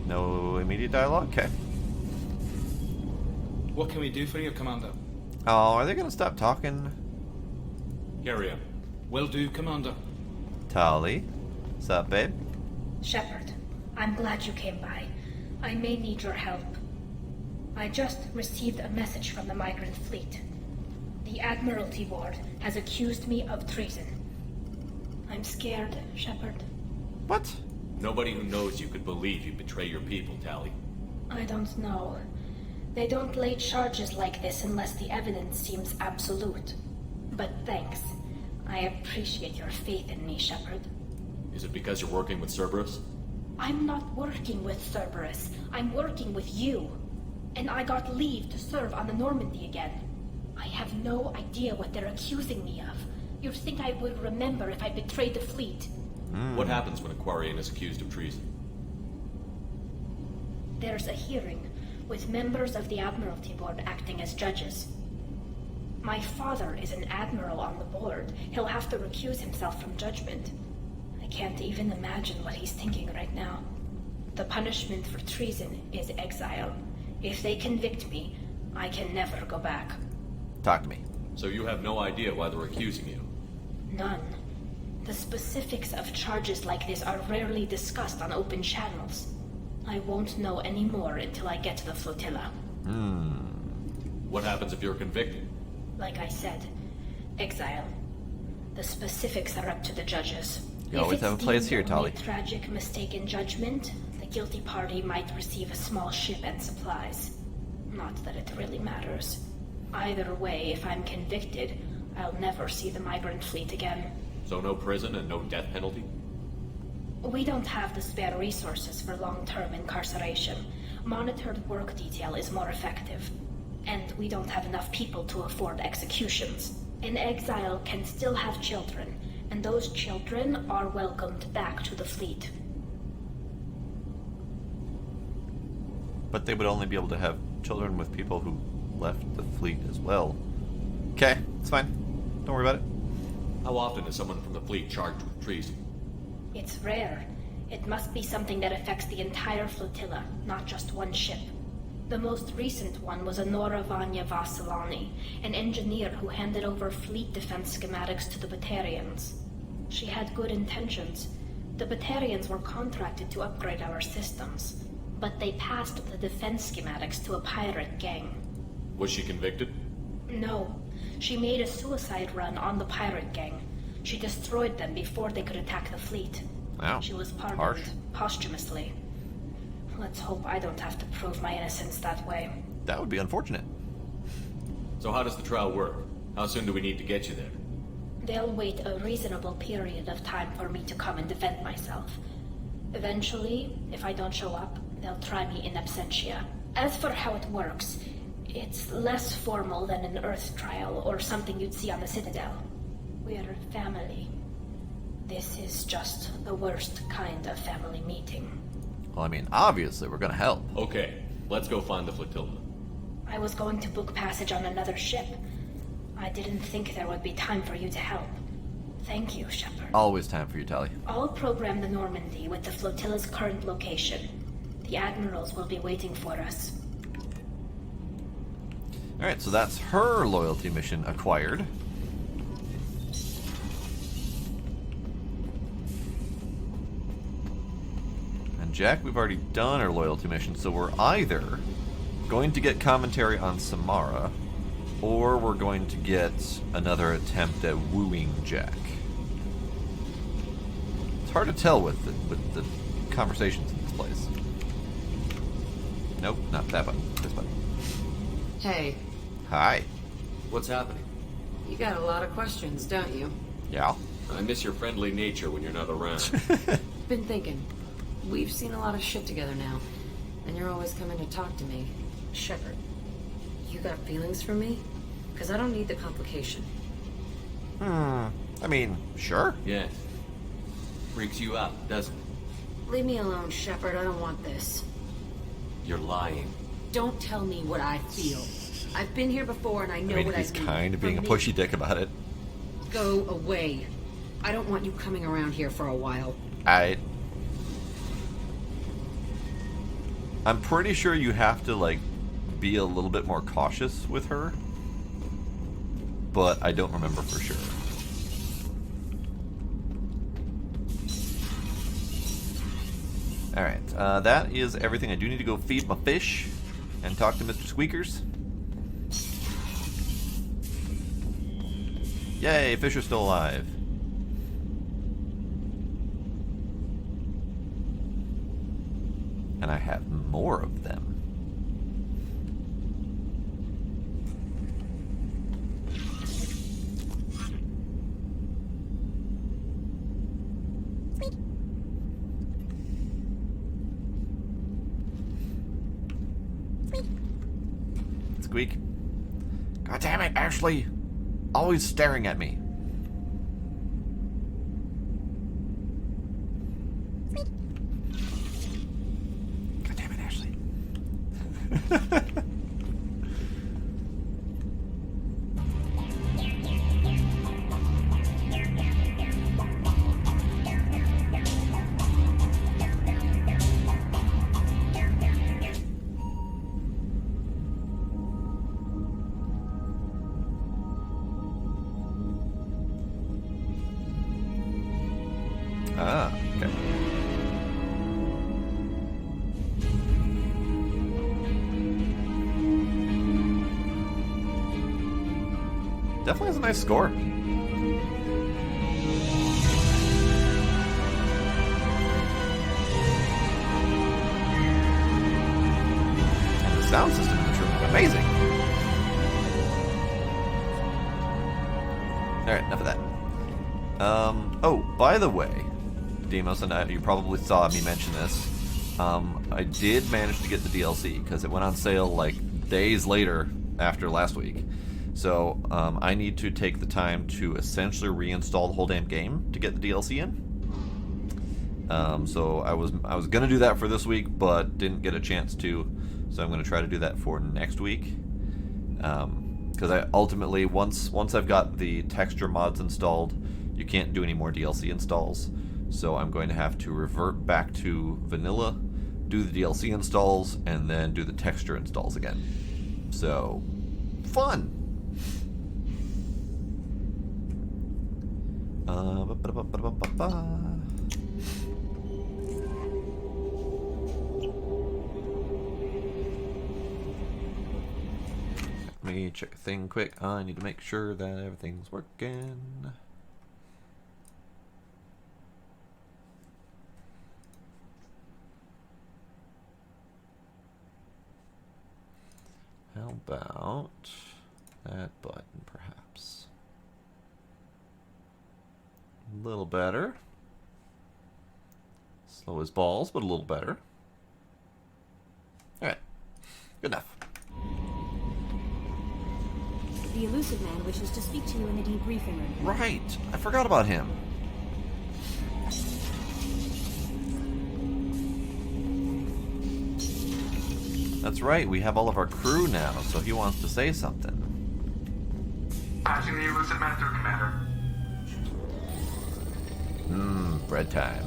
No immediate dialogue? Okay. What can we do for you, Commander? Oh, are they gonna stop talking? Carry on. Will do, Commander. Tali. What's up, babe? Shepard, I'm glad you came by. I may need your help. I just received a message from the migrant fleet. The Admiralty Board has accused me of treason. I'm scared, Shepard. What? Nobody who knows you could believe you betray your people, Tali. I don't know. They don't lay charges like this unless the evidence seems absolute. But thanks. I appreciate your faith in me, Shepard. Is it because you're working with Cerberus? I'm not working with Cerberus. I'm working with you. And I got leave to serve on the Normandy again. I have no idea what they're accusing me of. You'd think I would remember if I betrayed the fleet. What happens when a Quarian is accused of treason? There's a hearing, with members of the Admiralty Board acting as judges. My father is an admiral on the board. He'll have to recuse himself from judgment. I can't even imagine what he's thinking right now. The punishment for treason is exile. If they convict me, I can never go back. Talk to me. So you have no idea why they're accusing you? None. The specifics of charges like this are rarely discussed on open channels. I won't know any more until I get to the flotilla. What happens if you're convicted? Like I said, exile. The specifics are up to the judges. You always have a place here, Tali. If it's deemed only tragic mistake in judgment, the guilty party might receive a small ship and supplies. Not that it really matters. Either way, if I'm convicted, I'll never see the migrant fleet again. So no prison and no death penalty? We don't have the spare resources for long-term incarceration. Monitored work detail is more effective. And we don't have enough people to afford executions. An exile can still have children, and those children are welcomed back to the fleet. But they would only be able to have children with people who left the fleet as well. Okay, it's fine. Don't worry about it. How often is someone from the fleet charged with treason? It's rare. It must be something that affects the entire flotilla, not just one ship. The most recent one was Anora Vanya Vasilani, an engineer who handed over fleet defense schematics to the Batarians. She had good intentions. The Batarians were contracted to upgrade our systems, but they passed the defense schematics to a pirate gang. Was she convicted? No. She made a suicide run on the pirate gang. She destroyed them before they could attack the fleet. Wow. She was pardoned Harsh. posthumously. Let's hope I don't have to prove my innocence that way. That would be unfortunate. So how does the trial work? How soon do we need to get you there? They'll wait a reasonable period of time for me to come and defend myself. Eventually, if I don't show up, they'll try me in absentia. As for how it works, it's less formal than an Earth trial or something you'd see on the Citadel. We're family. This is just the worst kind of family meeting. Well, I mean, obviously, we're gonna help. Okay, let's go find the flotilla. I was going to book passage on another ship. I didn't think there would be time for you to help. Thank you, Shepard. Always time for you, Tali. I'll program the Normandy with the flotilla's current location. The admirals will be waiting for us. Alright, so that's her loyalty mission acquired. And Jack, we've already done our loyalty mission, so we're either going to get commentary on Samara, or we're going to get another attempt at wooing Jack. It's hard to tell with the conversations in this place. Nope, not that button. This button. Hey, Hi. What's happening? you got a lot of questions, don't you? Yeah. I miss your friendly nature when you're not around. Been thinking. We've seen a lot of shit together now, and you're always coming to talk to me. Shepard, you got feelings for me? Because I don't need the complication. I mean, sure. Yes. Freaks you out, doesn't it? Leave me alone, Shepard. I don't want this. You're lying. Don't tell me what I feel. I've been here before, and I know what I he's need. kind of being a From pushy dick about it. Go away. I don't want you coming around here for a while. I'm pretty sure you have to, like, be a little bit more cautious with her. But I don't remember for sure. Alright, that is everything. I do need to go feed my fish and talk to Mr. Squeakers. Yay, fish are still alive. And I have more of them. Squeak. God damn it, Ashley! Always staring at me. God damn it, Ashley. Ah, okay. Definitely has a nice score. And the sound system in this room is amazing. Alright, enough of that. Oh, by the way, Demos, and you probably saw me mention this, I did manage to get the DLC, because it went on sale, like, days later after last week. So, I need to take the time to essentially reinstall the whole damn game to get the DLC in. So I was gonna do that for this week, but didn't get a chance to, so I'm gonna try to do that for next week. Because I ultimately, once I've got the texture mods installed, you can't do any more DLC installs. So I'm going to have to revert back to vanilla, do the DLC installs, and then do the texture installs again. So, fun! Let me check a thing quick. I need to make sure that everything's working. How about That button, perhaps. A little better. Slow as balls, but a little better. Alright. Good enough. The Elusive Man wishes to speak to you in the debriefing room. Right! I forgot about him. That's right, we have all of our crew now, so he wants to say something. Patching the Elusive Man through, Commander. Bread time.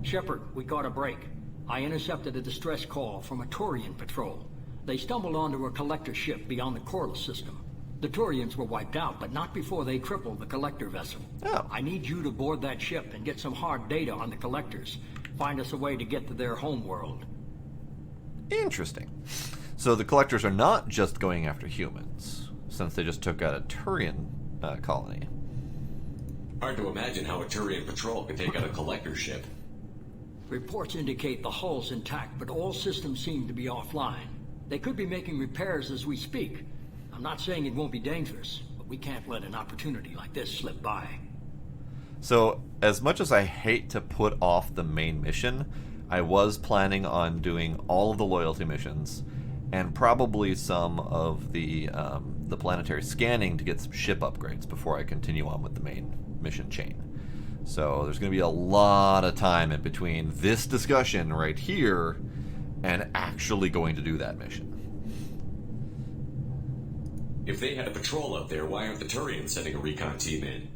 Shepard, we got a break. I intercepted a distress call from a Turian patrol. They stumbled onto a collector ship beyond the Corliss system. The Turians were wiped out, but not before they crippled the collector vessel. Oh. I need you to board that ship and get some hard data on the collectors. Find us a way to get to their homeworld. Interesting. So the collectors are not just going after humans, since they just took out a Turian colony. Hard to imagine how a Turian patrol could take out a collector ship. Reports indicate the hull's intact, but all systems seem to be offline. They could be making repairs as we speak. I'm not saying it won't be dangerous, but we can't let an opportunity like this slip by. So, as much as I hate to put off the main mission, I was planning on doing all of the loyalty missions, and probably some of the planetary scanning to get some ship upgrades before I continue on with the main mission chain. So there's going to be a lot of time in between this discussion right here and actually going to do that mission. If they had a patrol out there, why aren't the Turians sending a recon team in?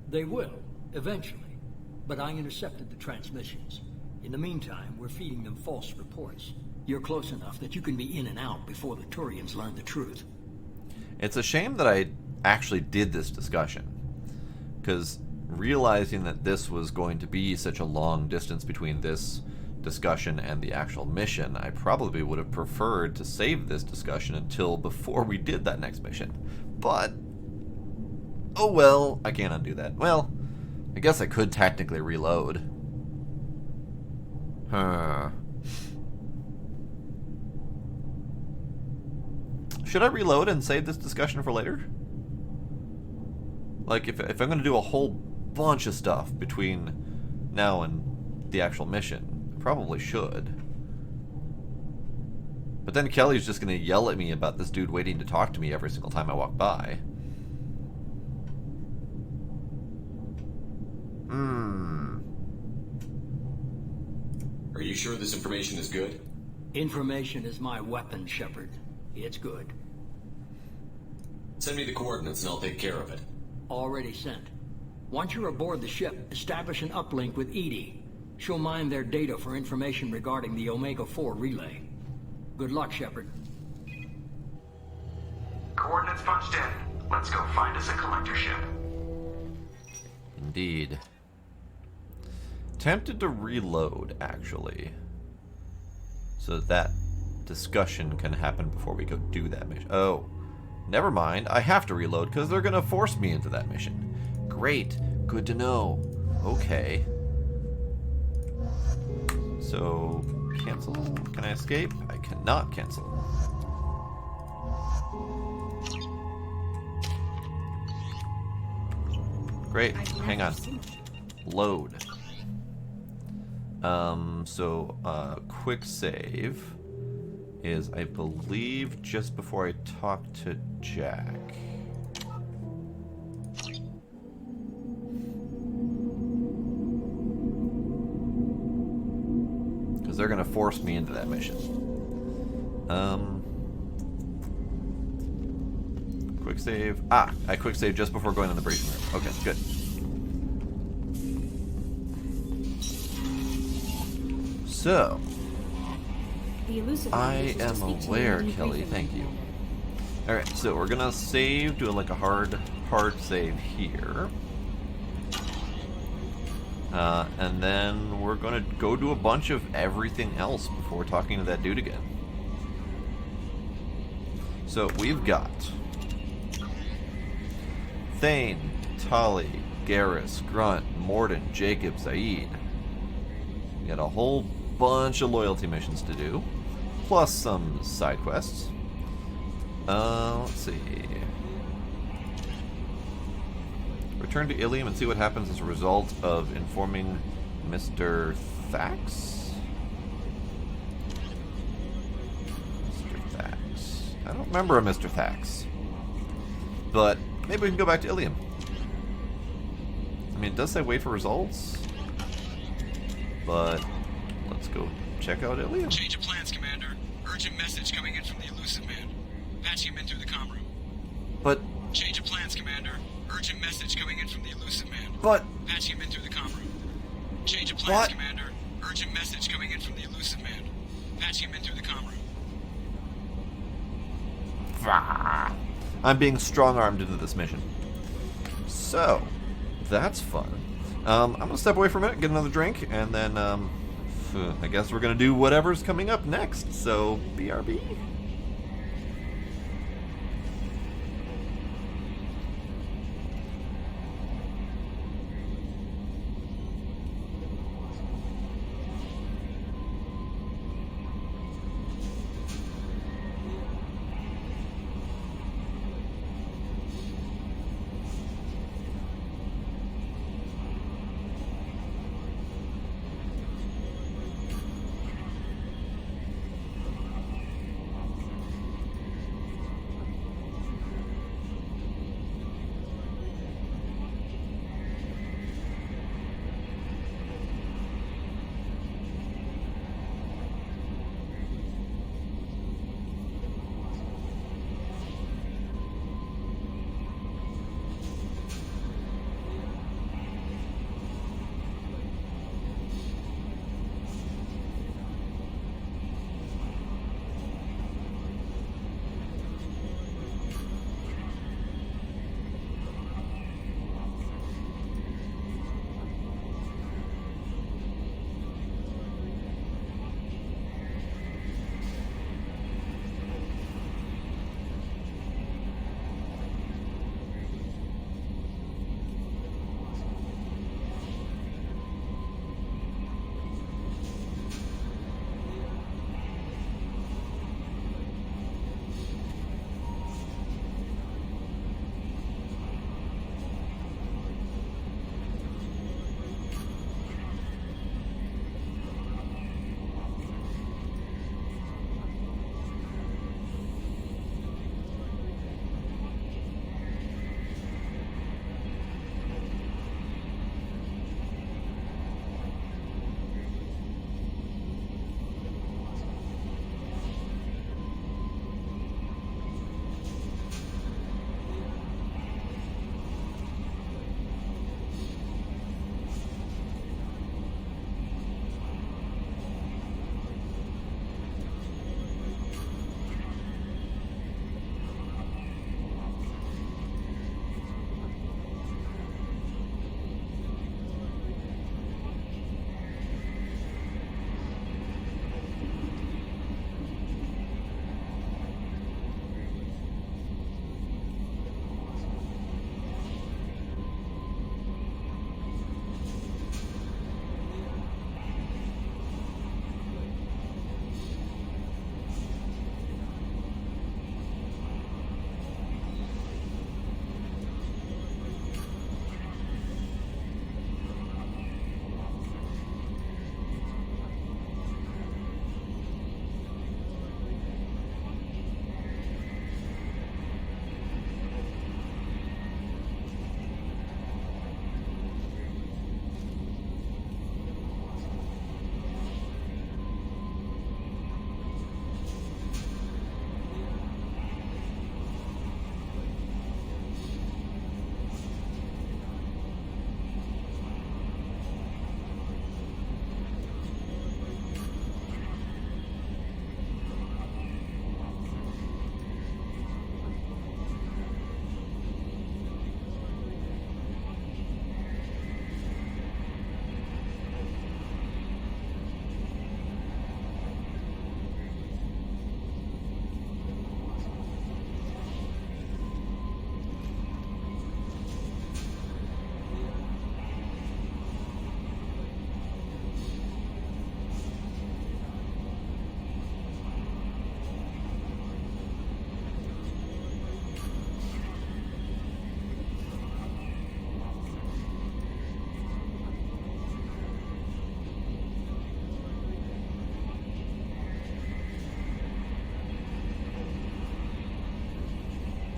They will, eventually. But I intercepted the transmissions. In the meantime, we're feeding them false reports. You're close enough that you can be in and out before the Turians learn the truth. It's a shame that I actually did this discussion, because realizing that this was going to be such a long distance between this discussion and the actual mission, I probably would have preferred to save this discussion until before we did that next mission. But, oh well, I can't undo that. Well, I guess I could technically reload. Should I reload and save this discussion for later? Like, if I'm going to do a whole bunch of stuff between now and the actual mission, I probably should. But then Kelly's just going to yell at me about this dude waiting to talk to me every single time I walk by. Are you sure this information is good? Information is my weapon, Shepard. It's good. Send me the coordinates and I'll take care of it. Already sent. Once you're aboard the ship, establish an uplink with EDI. She'll mine their data for information regarding the Omega-4 relay. Good luck, Shepard. Coordinates punched in. Let's go find us a collector ship. Indeed. Tempted to reload, actually, so that discussion can happen before we go do that mission. Oh, never mind. I have to reload because they're going to force me into that mission. Great. Good to know. Okay. So, cancel. Can I escape? I cannot cancel. Great. Hang on. Load. Quick save is, I believe, just before I talk to Jack. Because they're going to force me into that mission. Quick save. I quick save just before going in the briefing room. Okay, good. So, I am aware, Kelly, thank you. Alright, so we're gonna save, do like a hard save here. And then we're gonna go do a bunch of everything else before talking to that dude again. So we've got Thane, Tali, Garrus, Grunt, Mordin, Jacob, Zaid. We got a whole bunch of loyalty missions to do, plus some side quests. Let's see. Return to Ilium and see what happens as a result of informing Mr. Thax? Mr. Thax. I don't remember a Mr. Thax. But maybe we can go back to Ilium. I mean, it does say wait for results. But let's go check out Ilium. Change of plans, Commander. Urgent message coming in from the Elusive Man. Patching him in through the comm room. But... Change of plans, Commander. Urgent message coming in from the Elusive Man. But... Patching him in through the comm room. Change of plans, Commander. Urgent message coming in from the Elusive Man. Patching him in through the comm room. I'm being strong-armed into this mission. So, that's fun. I'm going to step away for a minute, get another drink, and then, I guess we're going to do whatever's coming up next. So, BRB.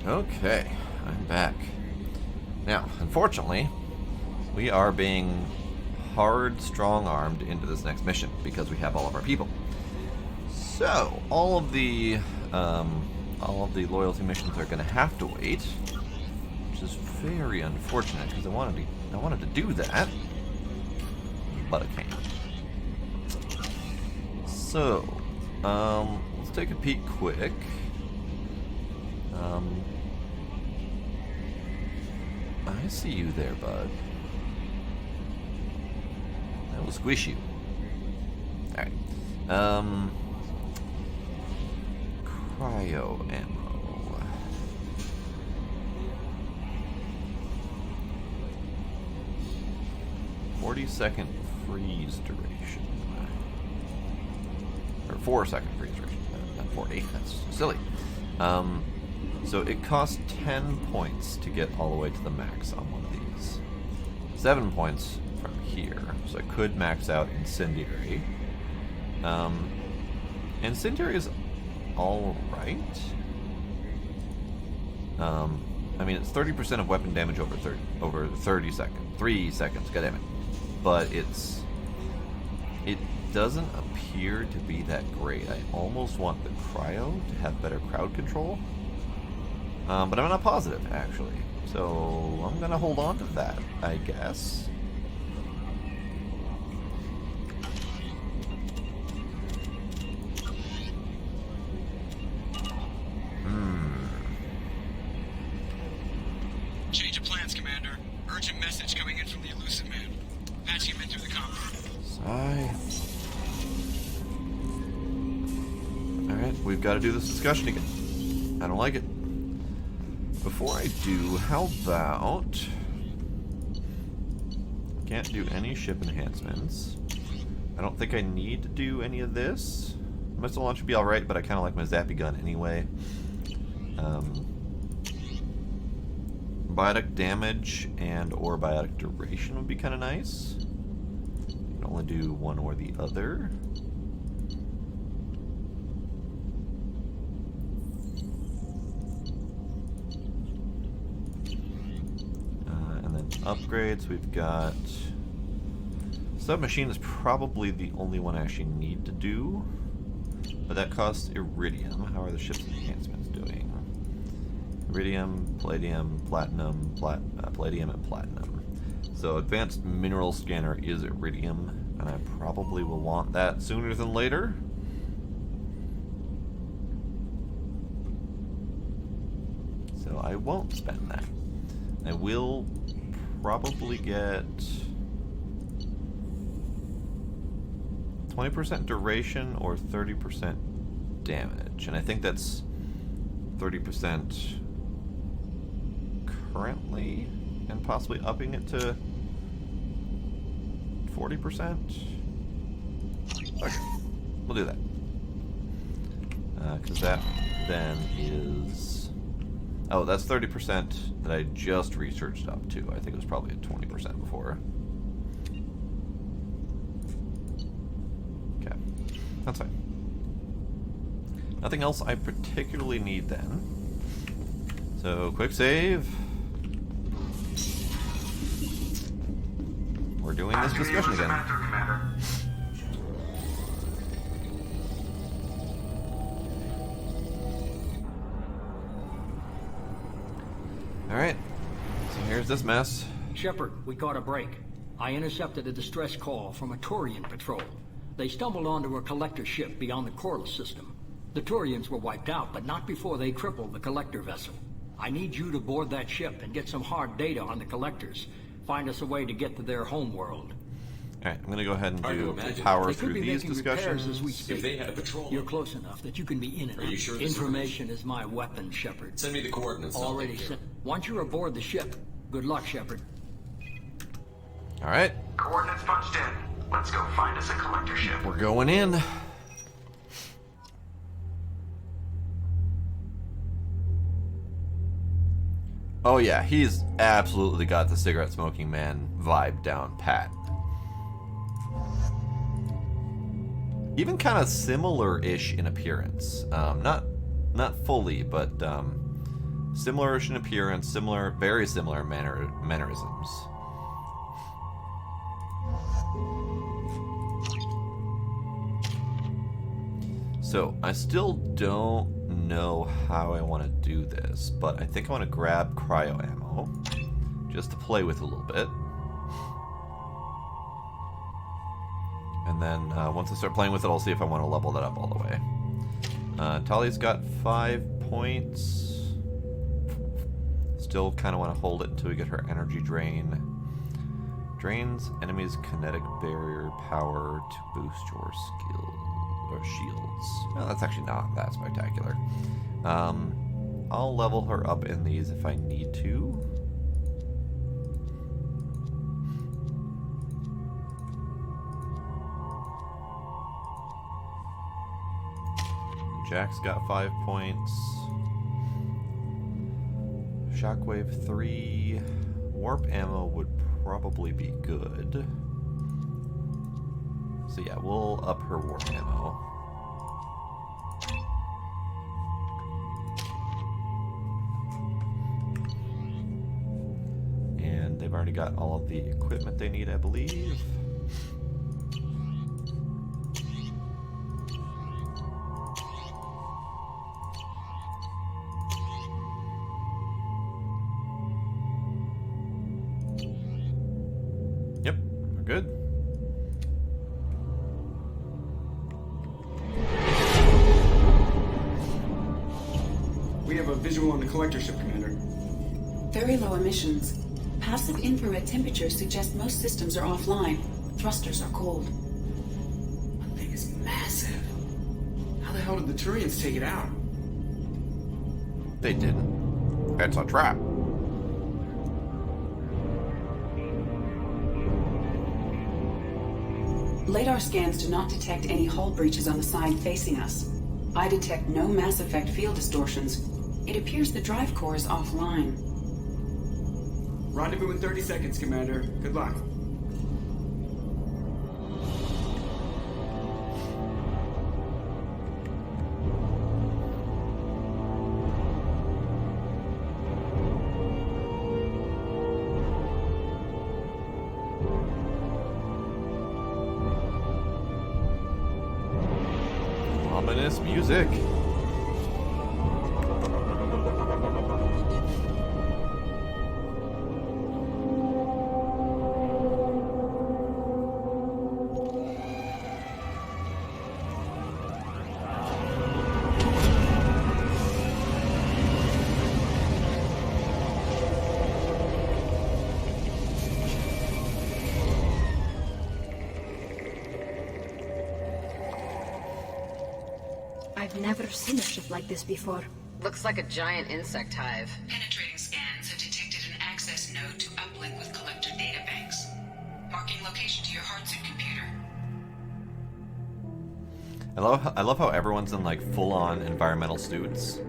Okay, I'm back. Now, unfortunately, we are being hard, strong-armed into this next mission because we have all of our people. So, all of the loyalty missions are going to have to wait, which is very unfortunate because I wanted to do that, but I can't. So, let's take a peek quick. I see you there, bud. I will squish you. Alright. Cryo ammo. "40-second freeze duration." Or 4-second freeze duration. Not 40. That's silly. So it costs 10 points to get all the way to the max on one of these. 7 points from here. So I could max out Incendiary. Incendiary is alright. I mean, it's 30% of weapon damage over 30 seconds. 3 seconds, goddammit. But it doesn't appear to be that great. I almost want the cryo to have better crowd control. But I'm not positive, actually. So I'm gonna hold on to that, I guess. Change of plans, Commander. Urgent message coming in from the Elusive Man. Patching him in through the comm. Sigh. Alright, we've got to do this discussion again. I don't like it. Before I do, how about... Can't do any ship enhancements. I don't think I need to do any of this. Missile launch would be alright, but I kind of like my zappy gun anyway. Biotic damage and or biotic duration would be kind of nice. You can only do one or the other. And then upgrades, we've got... Submachine is probably the only one I actually need to do. But that costs Iridium. How are the ship's enhancements doing? Iridium, Palladium, Platinum, Palladium, and Platinum. So Advanced Mineral Scanner is Iridium, and I probably will want that sooner than later. So I won't spend that. I will probably get 20% duration or 30% damage, and I think that's 30% currently, and possibly upping it to 40%. Okay, we'll do that. Because that then is... Oh, that's 30% that I just researched up to. I think it was probably at 20% before. Okay, that's fine. Nothing else I particularly need then. So, quick save. We're doing this discussion again. Alright, so here's this mess. Shepard, we got a break. I intercepted a distress call from a Turian patrol. They stumbled onto a collector ship beyond the Corliss system. The Turians were wiped out, but not before they crippled the collector vessel. I need you to board that ship and get some hard data on the collectors. Find us a way to get to their homeworld. Alright, I'm gonna go ahead and do power through these discussions. As we speak. If they had a patrol, you're close enough that you can be in and out. Are you sure this Information is my weapon, Shepard. Send me the coordinates. Already sent. Once you're aboard the ship, good luck, Shepard. Alright. Coordinates punched in. Let's go find us a collector ship. We're going in. Oh yeah, he's absolutely got the cigarette smoking man vibe down pat. Even kind of similar-ish in appearance. Not fully, but Similar-ish in appearance, very similar mannerisms. So, I still don't know how I want to do this, but I think I want to grab cryo ammo, just to play with a little bit. And then, once I start playing with it, I'll see if I want to level that up all the way. Tali's got 5 points. Still kind of want to hold it until we get her energy drain. Drains enemies' kinetic barrier power to boost your skill or shields. Well, that's actually not that spectacular. I'll level her up in these if I need to. Jack's got 5 points. Shockwave 3. Warp ammo would probably be good. So yeah, we'll up her warp ammo. And they've already got all of the equipment they need, I believe. Yep, we're good. We have a visual on the collector ship, Commander. Very low emissions. Passive infrared temperatures suggest most systems are offline. Thrusters are cold. That thing is massive. How the hell did the Turians take it out? They didn't. It's a trap. LADAR scans do not detect any hull breaches on the side facing us. I detect no Mass Effect field distortions. It appears the drive core is offline. Rendezvous in 30 seconds, Commander. Good luck. Ominous music. I've never seen a ship like this before. Looks like a giant insect hive. Penetrating scans have detected an access node to uplink with collector databanks. Marking location to your hardsuit computer. I love how everyone's in like full-on environmental suits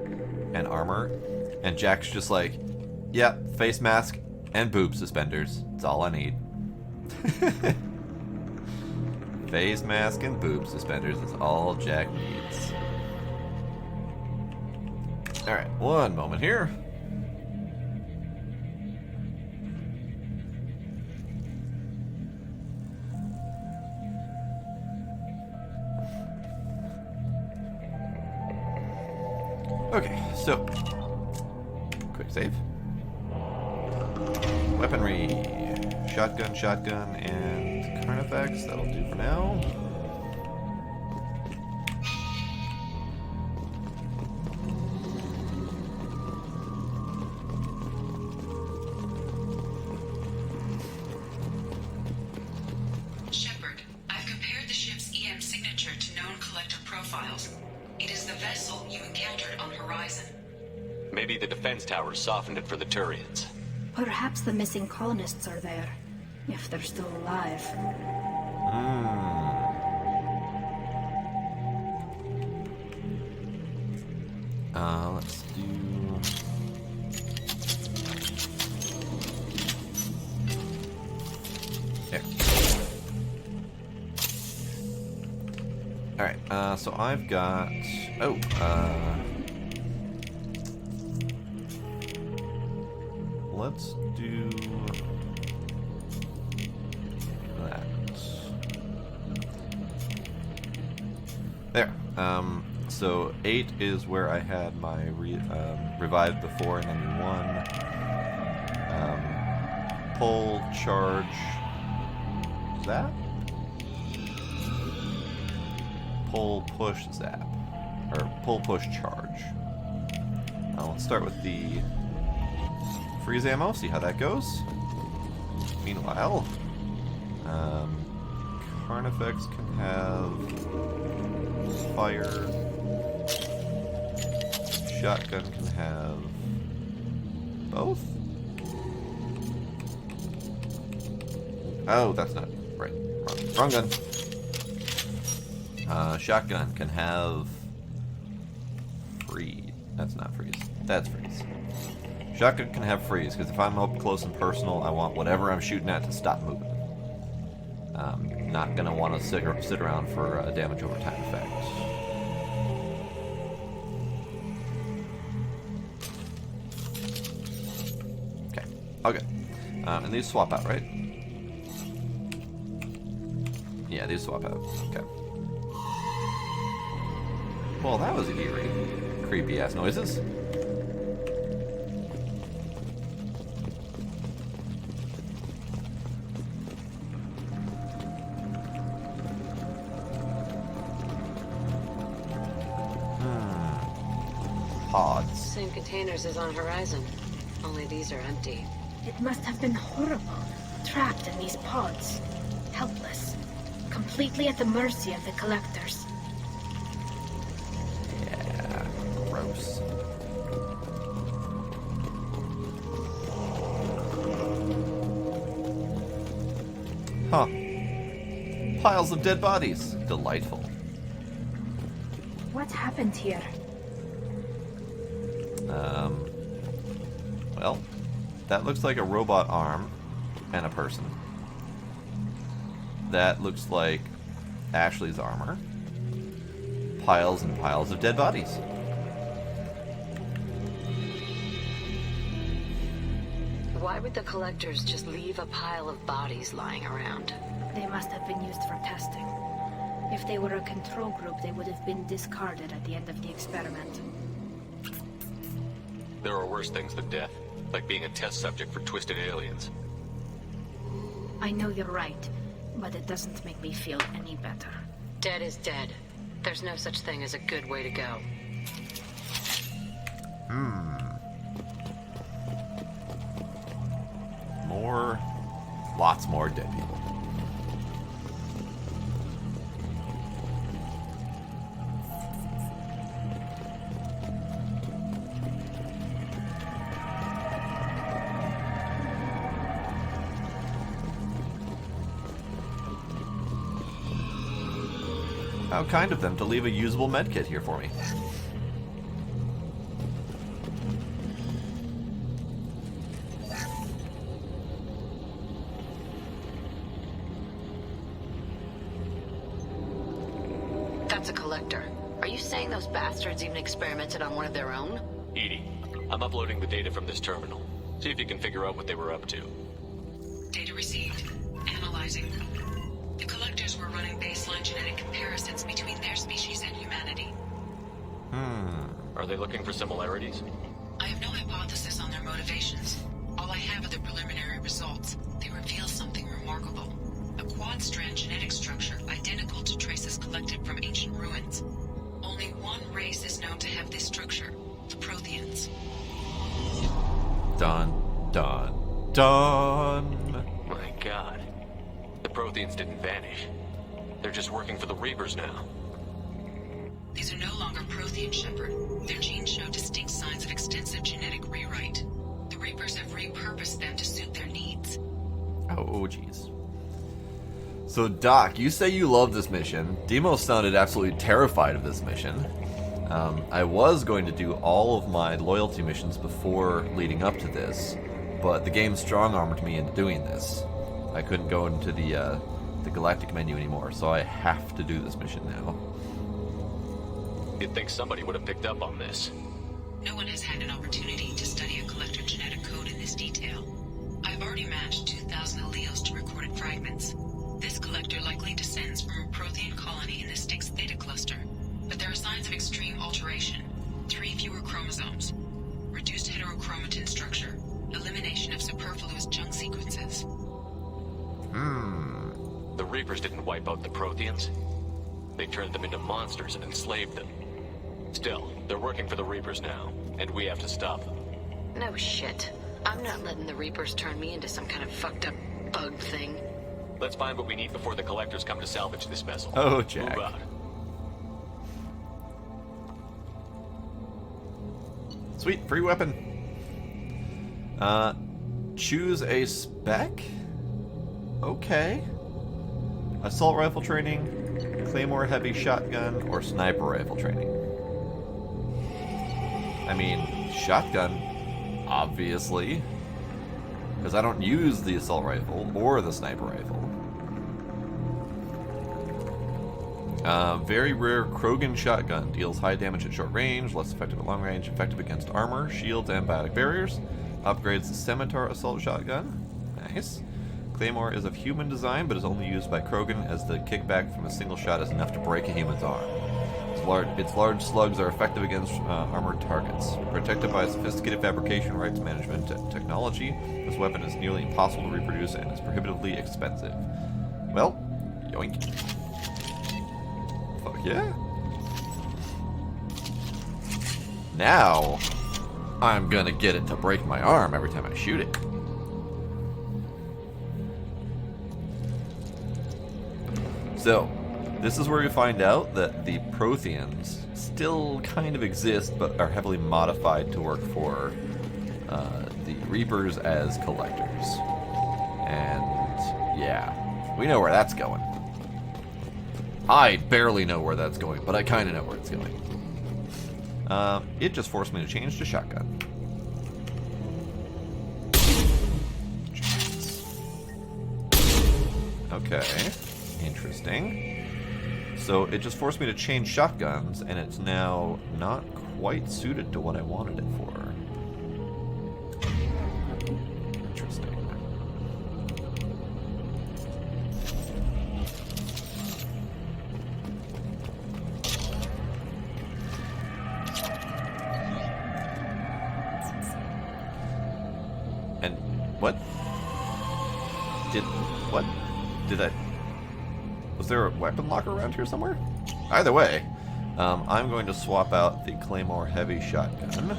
and armor, and Jack's just like, yeah, face mask and boob suspenders. That's all I need. Face mask and boob suspenders is all Jack needs. Alright, one moment here. Okay, so quick save. Weaponry, shotgun, and Carnifex. That'll do for now. Shepard, I've compared the ship's EM signature to known collector profiles. It is the vessel you encountered on Horizon. Maybe the defense towers softened it for the Turians. Perhaps the missing colonists are there, if they're still alive. Let's do... There. Alright, so I've got... let's do that. There. So 8 is where I had my revive before, and then 1. Pull, charge, zap? Pull, push, zap. Or pull, push, charge. Let's start with the freeze ammo, see how that goes. Meanwhile, Carnifex can have fire. Shotgun can have both? Oh, that's not right. Wrong gun. Shotgun can have freeze. That's not freeze. That's freeze. Shotgun can have freeze, because if I'm up close and personal, I want whatever I'm shooting at to stop moving. I'm not going to want to sit around for a damage over time effect. Okay. And these swap out, right? Yeah, these swap out. Okay. Well, that was eerie. Creepy ass noises. Pods. Same containers as on Horizon, only these are empty. It must have been horrible, trapped in these pods, helpless, completely at the mercy of the collectors. Yeah, gross. Huh. Piles of dead bodies. Delightful. What happened here? Well, that looks like a robot arm and a person. That looks like Ashley's armor. Piles and piles of dead bodies. Why would the collectors just leave a pile of bodies lying around? They must have been used for testing. If they were a control group, they would have been discarded at the end of the experiment. There are worse things than death, like being a test subject for twisted aliens. I know you're right, but it doesn't make me feel any better. Dead is dead. There's no such thing as a good way to go. Lots more dead people. How kind of them to leave a usable medkit here for me. That's a collector. Are you saying those bastards even experimented on one of their own? EDI, I'm uploading the data from this terminal. See if you can figure out what they were up to. Data received. Analyzing. The collectors were running baseline genetic comparisons between their species and humanity. Are they looking for similarities? I have no hypothesis on their motivations. All I have are the preliminary results. They reveal something remarkable. A quad-strand genetic structure identical to traces collected from ancient ruins. Only one race is known to have this structure, the Protheans. Dun, dun, dun. My god. The Protheans didn't vanish. They're just working for the Reapers now. These are no longer Prothean, Shepard. Their genes show distinct signs of extensive genetic rewrite. The Reapers have repurposed them to suit their needs. Oh, jeez. So, Doc, you say you love this mission. Demos sounded absolutely terrified of this mission. I was going to do all of my loyalty missions before leading up to this, but the game strong-armed me into doing this. I couldn't go into the Galactic menu anymore, so I have to do this mission now. You'd think somebody would have picked up on this. No one has had an opportunity to study a collector genetic code in this detail. I've already matched 2,000 alleles to recorded fragments. This collector likely descends from a Prothean colony in the Styx Theta cluster, but there are signs of extreme alteration. 3 fewer chromosomes, reduced heterochromatin structure, elimination of superfluous junk sequences. The Reapers didn't wipe out the Protheans. They turned them into monsters and enslaved them. Still, they're working for the Reapers now, and we have to stop them. No shit. I'm not letting the Reapers turn me into some kind of fucked up bug thing. Let's find what we need before the Collectors come to salvage this vessel. Oh, Jack. Move out. Sweet, free weapon. Choose a spec? Okay. Assault rifle training, claymore heavy shotgun, or sniper rifle training. I mean, shotgun, obviously. Because I don't use the assault rifle or the sniper rifle. Very rare Krogan shotgun. Deals high damage at short range, less effective at long range, effective against armor, shields, and biotic barriers. Upgrades the Scimitar assault shotgun. Nice. Claymore is of human design, but is only used by Krogan, as the kickback from a single shot is enough to break a human's arm. Its large slugs are effective against armored targets. Protected by sophisticated fabrication rights management technology, this weapon is nearly impossible to reproduce and is prohibitively expensive. Well, yoink. Fuck yeah. Now, I'm gonna get it to break my arm every time I shoot it. So, this is where we find out that the Protheans still kind of exist, but are heavily modified to work for the Reapers as collectors. And, yeah, we know where that's going. I barely know where that's going, but I kind of know where it's going. It just forced me to change to shotgun. Okay, interesting. So it just forced me to change shotguns, and it's now not quite suited to what I wanted it for. Interesting. And what? Did I... Was there a weapon locker around here somewhere? Either way, I'm going to swap out the Claymore Heavy Shotgun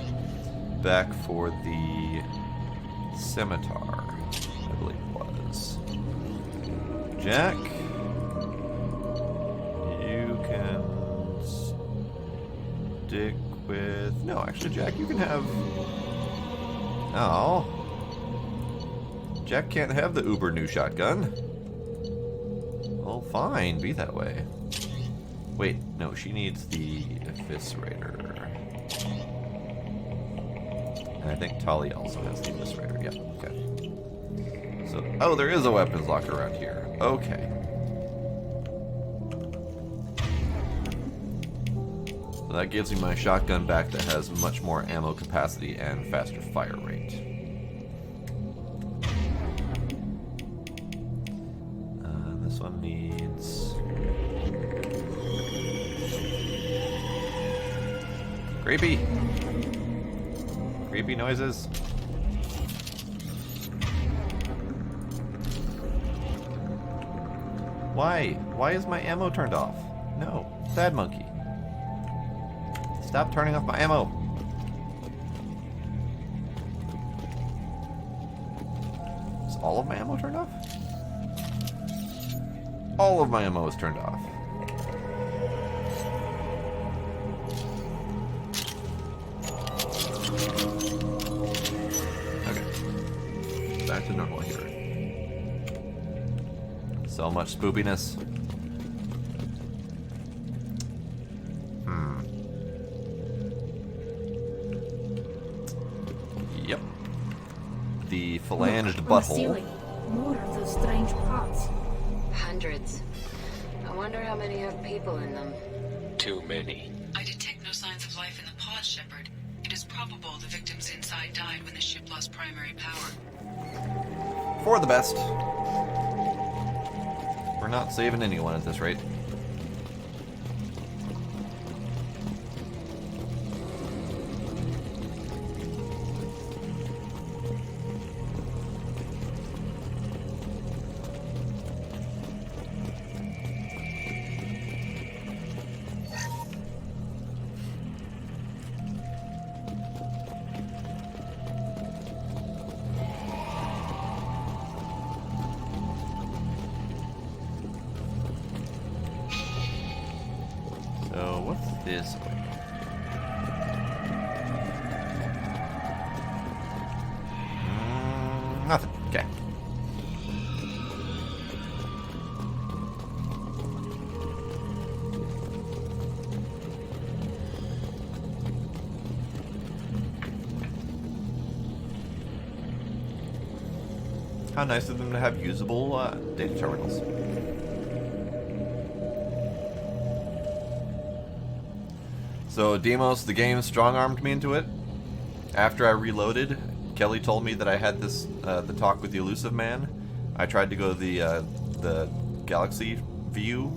back for the Scimitar, I believe it was. Jack, you can stick with... No, actually, Jack, you can have... Oh. Jack can't have the uber new shotgun. Well, fine, be that way. Wait, no, she needs the Eviscerator. And I think Tali also has the Eviscerator. Yep, okay. So, oh, there is a weapons locker around here. Okay. So that gives me my shotgun back that has much more ammo capacity and faster fire rate. This one needs... Creepy! Creepy noises. Why? Why is my ammo turned off? No. Bad monkey. Stop turning off my ammo. Is all of my ammo turned off? All of my ammo is turned off. Okay. Back to normal here. So much spoopiness. Yep. The phalanged butthole. More of those strange pods. Hundreds. I wonder how many have people in them. Too many. I detect no signs of life in the pod, Shepard. It is is probable the victims inside died when the ship lost primary power. For the best. We're not saving anyone at this rate. So what's this? Nothing. Okay. How nice of them to have usable data terminals. So Deimos, the game strong-armed me into it. After I reloaded, Kelly told me that I had this the talk with the Elusive Man. I tried to go the Galaxy view,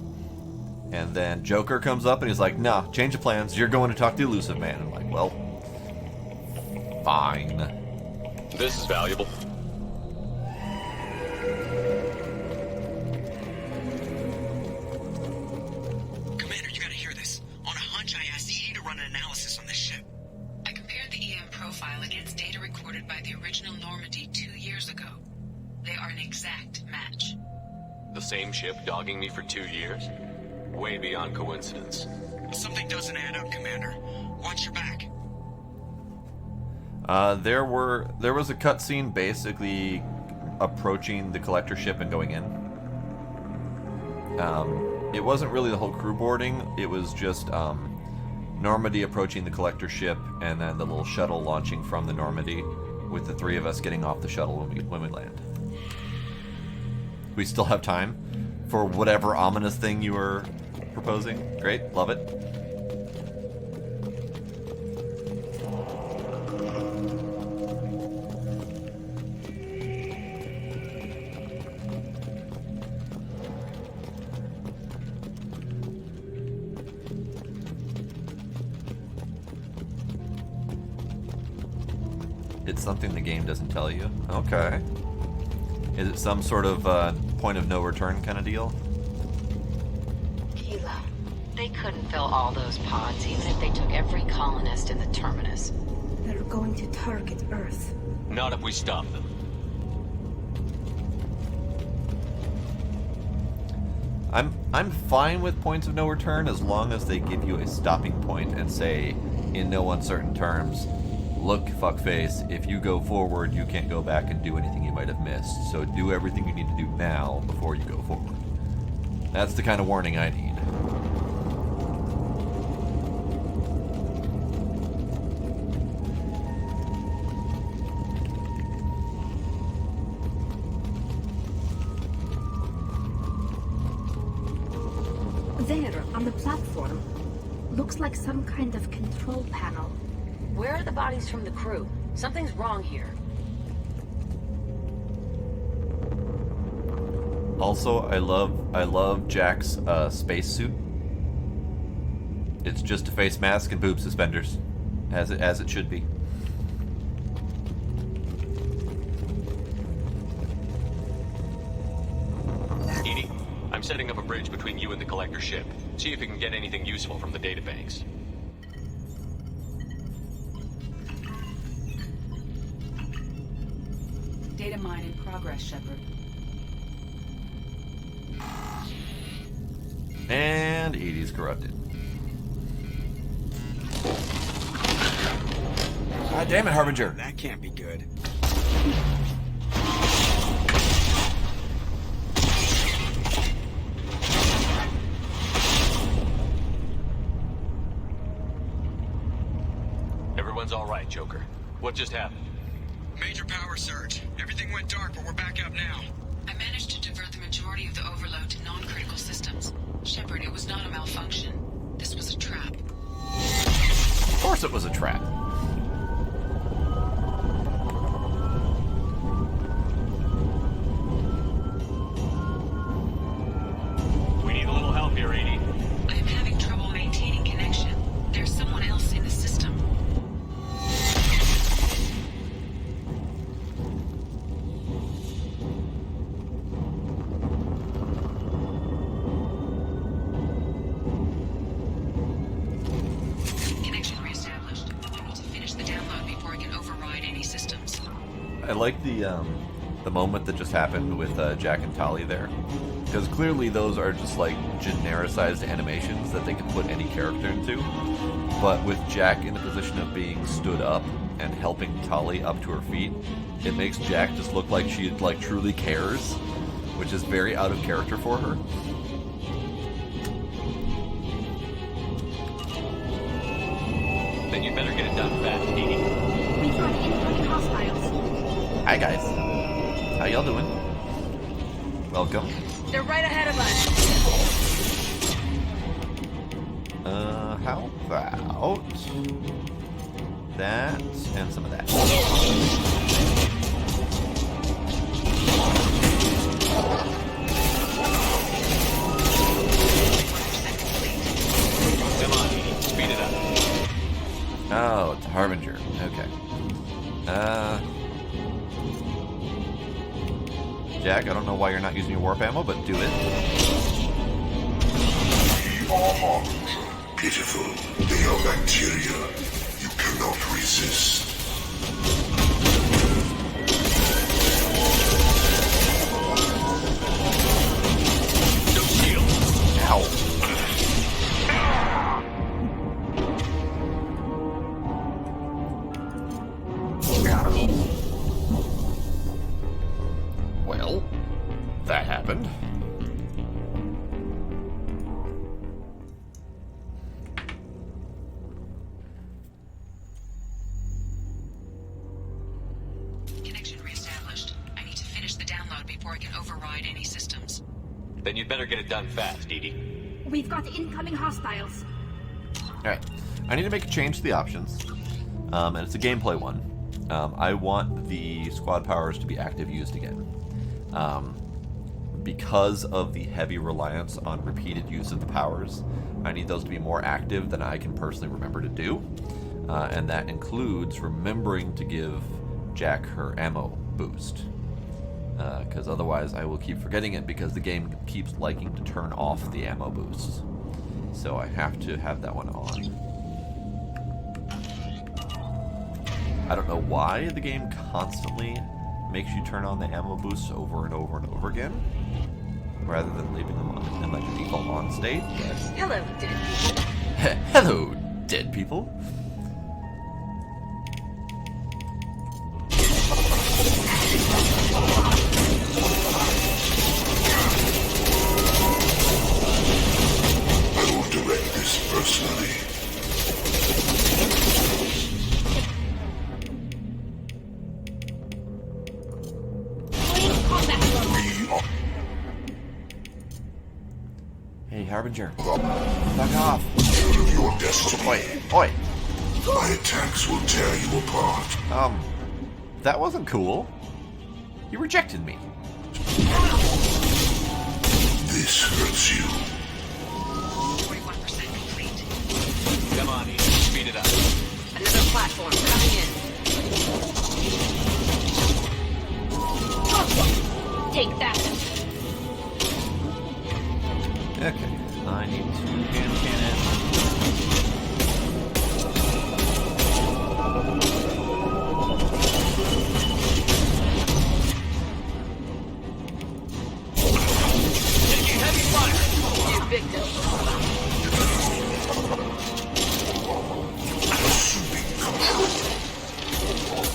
and then Joker comes up and he's like, "Nah, change of plans. You're going to talk to the Elusive Man." I'm like, "Well, fine." This is valuable. Same ship dogging me for 2 years? Way beyond coincidence. Something doesn't add up, Commander. Watch your back. There was a cutscene basically approaching the collector ship and going in. It wasn't really the whole crew boarding. It was just Normandy approaching the collector ship, and then the little shuttle launching from the Normandy, with the three of us getting off the shuttle when we land. We still have time for whatever ominous thing you were proposing. Great, love it. It's something the game doesn't tell you. Okay. Is it some sort of point of no return kind of deal? Keela, they couldn't fill all those pods even if they took every colonist in the terminus. They're going to target Earth. Not if we stop them. I'm fine with points of no return as long as they give you a stopping point and say, in no uncertain terms, look, fuckface, if you go forward, you can't go back and do anything you might have missed. So do everything you need to do now before you go forward. That's the kind of warning I need. There, on the platform. Looks like some kind of control panel. Where are the bodies from the crew? Something's wrong here. Also, I love Jack's spacesuit. It's just a face mask and boob suspenders, as it should be. Edie, I'm setting up a bridge between you and the collector ship. See if you can get anything useful from the databanks. Data mine in progress, Shepard. And Edie's corrupted. God damn it, Harbinger. That can't be good. Everyone's all right, Joker. What just happened? Major power surge. Everything went dark, but we're back up now. I managed to divert the majority of the overload to non-critical systems. Shepard, it was not a malfunction. This was a trap. Of course it was a trap. I like the moment that just happened with Jack and Tali there, because clearly those are just like genericized animations that they can put any character into. But with Jack in the position of being stood up and helping Tali up to her feet, it makes Jack just look like she like truly cares, which is very out of character for her. Then you better get it done fast, Edie. We got incoming hostiles. Hi guys, how y'all doing? Welcome. They're right ahead of us. How about that and some of that? Come on, Edie. Speed it up. Oh, it's a Harbinger. Okay. Jack, I don't know why you're not using your warp ammo, but do it. Pitiful. They are bacteria. You cannot resist. No shield. Ow. Well, that happened. Connection reestablished. I need to finish the download before I can override any systems. Then you'd better get it done fast, Edie. We've got incoming hostiles. Alright, I need to make a change to the options, and it's a gameplay one. I want the squad powers to be active used again. Because of the heavy reliance on repeated use of the powers, I need those to be more active than I can personally remember to do. And that includes remembering to give Jack her ammo boost. Because otherwise I will keep forgetting it because the game keeps liking to turn off the ammo boosts. So I have to have that one on. I don't know why the game constantly makes you turn on the ammo boosts over and over and over again, rather than leaving them on in like a default on state. Hello, dead people. Hello, dead people. I will direct this personally. Hey, Harbinger. Fuck off. Your destiny. Oi. My attacks will tear you apart. That wasn't cool. You rejected me. This hurts you. 41% complete. Come on, Edie. Speed it up. Another platform coming in. Take that. Okay, I need to hand cannon. Taking heavy fire. You victim. Assuming control.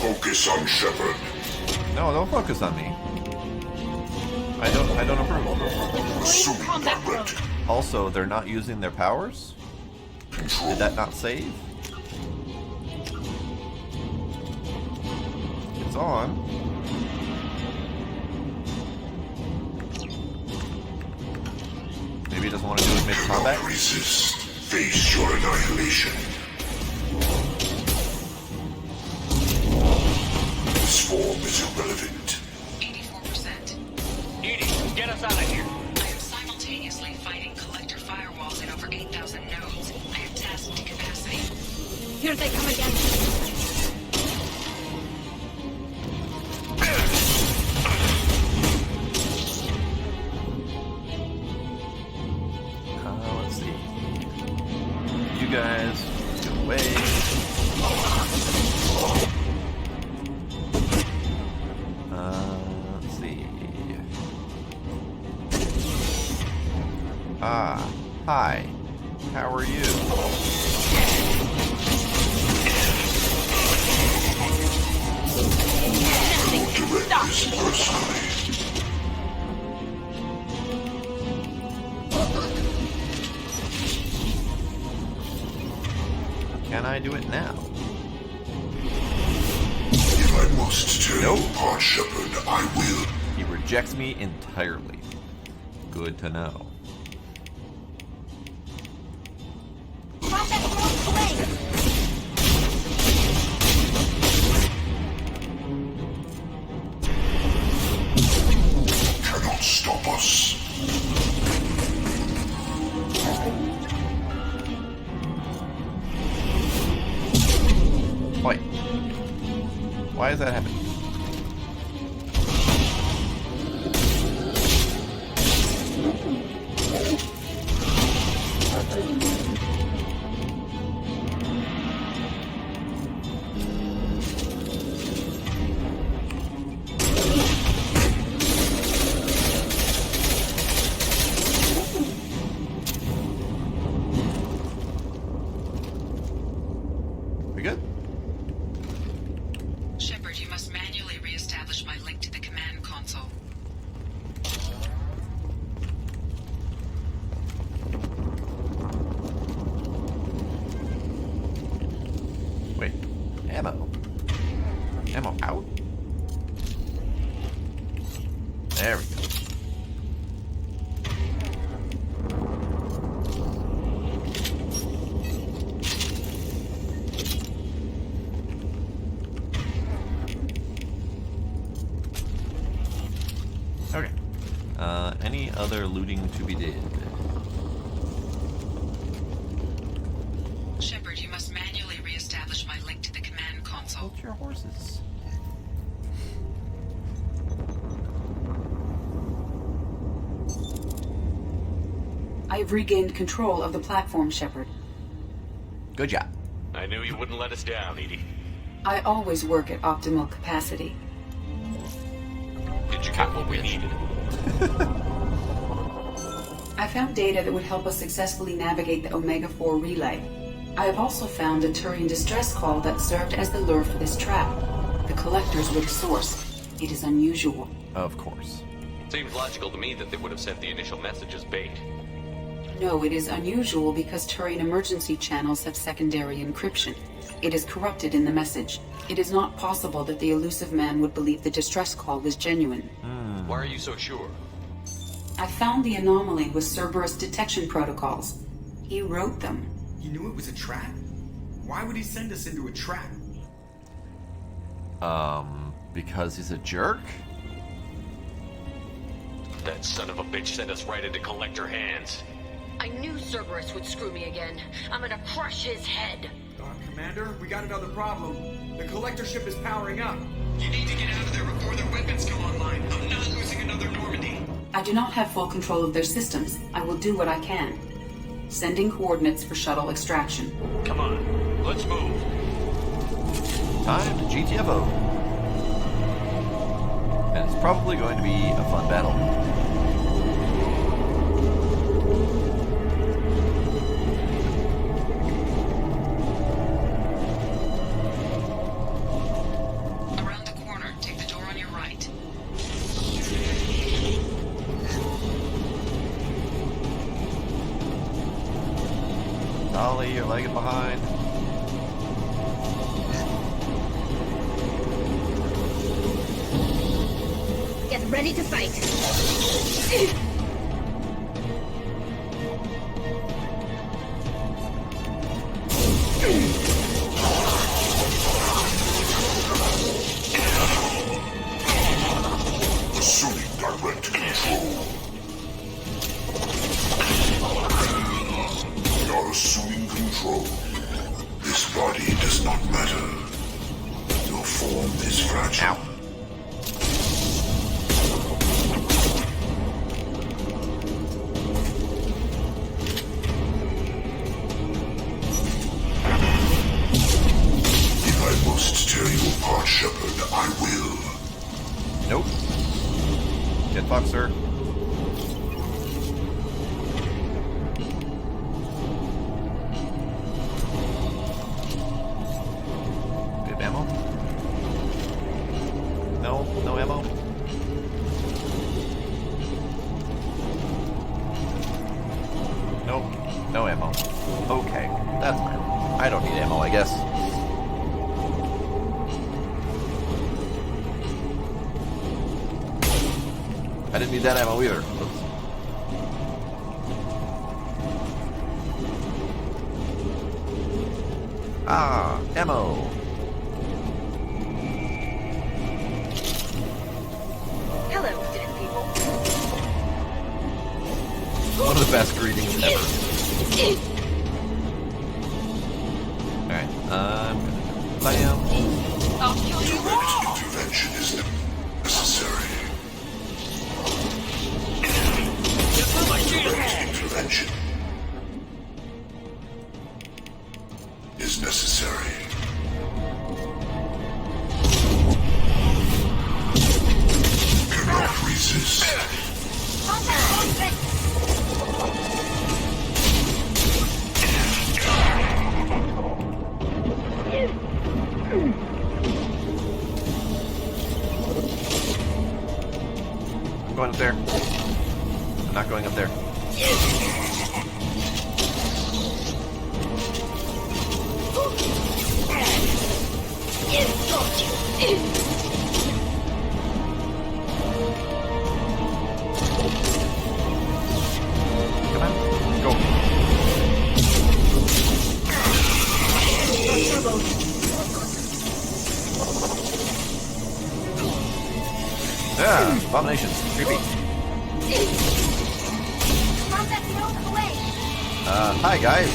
Focus on Shepard. No, don't focus on me. I don't approve. Assuming direct. Also, they're not using their powers? Control. Did that not save? It's on. Maybe he doesn't want to do his mid-combat? Resist. Face your annihilation. This form is irrelevant. 84%. Edie, get us out of here. I am simultaneously fighting collector firewalls in over 8,000 nodes. I have tasked to capacity. Here they come again. Let's see. You guys, get away. Ah, hi. How are you? Can I do it now? If I must tear you apart, Shepard, I will. He rejects me entirely. Good to know. Cannot stop us. Wait. Why is that happening? We good? Shepard, you must manually re-establish my link to the command console. Wait. Ammo. Ammo out? There we go. Okay. Any other looting to be did? Shepard, you must manually re-establish my link to the command console. Hold your horses. I've regained control of the platform, Shepard. Good job. I knew you wouldn't let us down, Edie. I always work at optimal capacity. Did you get what we needed? I found data that would help us successfully navigate the Omega-4 relay. I have also found a Turian distress call that served as the lure for this trap. The collectors were the source. It is unusual. Of course. Seems logical to me that they would have sent the initial message as bait. No, it is unusual because Turian emergency channels have secondary encryption. It is corrupted in the message. It is not possible that the elusive man would believe the distress call was genuine. Why are you so sure? I found the anomaly with Cerberus detection protocols. He wrote them. He knew it was a trap? Why would he send us into a trap? Because he's a jerk? That son of a bitch sent us right into collector hands. I knew Cerberus would screw me again. I'm gonna crush his head. Commander, we got another problem. The collector ship is powering up. You need to get out of there before their weapons come online. I'm not losing another Normandy. I do not have full control of their systems. I will do what I can. Sending coordinates for shuttle extraction. Come on, let's move. Time to GTFO. And it's probably going to be a fun battle. Ollie, you're lagging behind. Get ready to fight. Assuming direct control. We are assuming control. This body does not matter. Your form is fragile. If I must tear you apart, Shepard, I will. Nope. Get fucked, sir. I don't need ammo, I guess. I didn't need that ammo either. Oops. Ah, ammo. Hello, dead people. One of the best greetings ever. Alright, bam. I'll kill you all! Intervention is necessary. Intervention is necessary. Cannot resist. I'm going up there. I'm not going up there. Come on, go. Yeah, abominations. Creepy. Hi guys.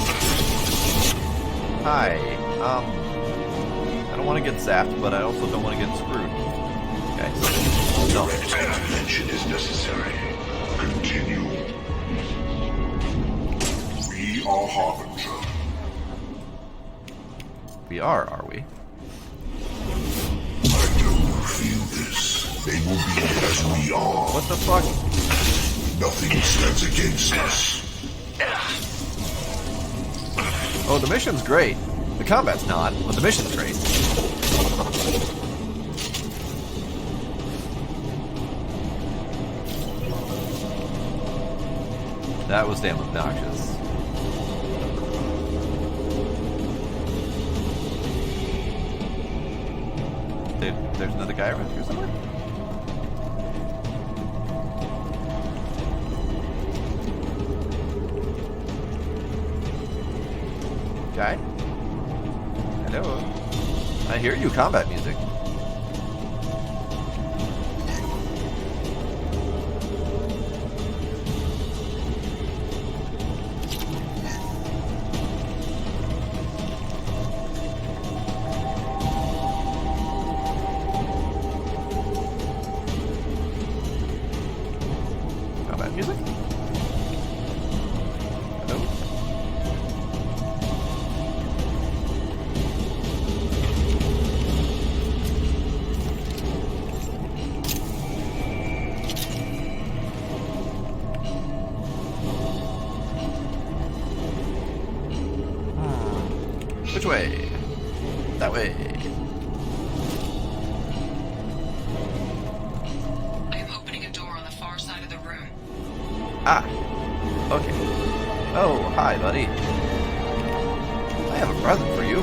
Hi. I don't want to get zapped, but I also don't want to get screwed. Okay, so no. Intervention is necessary. Continue. We are Harbinger. We are we? I don't feel this. They will be as we are. What the fuck? Nothing stands against us. Oh, the mission's great. The combat's not, but the mission's great. That was damn obnoxious. There's another guy around here somewhere? Guy? Hello? I hear you, combat music. Combat music? Hello? Which way? That way. I am opening a door on the far side of the room. Ah. Okay. Oh, hi, buddy. I have a present for you.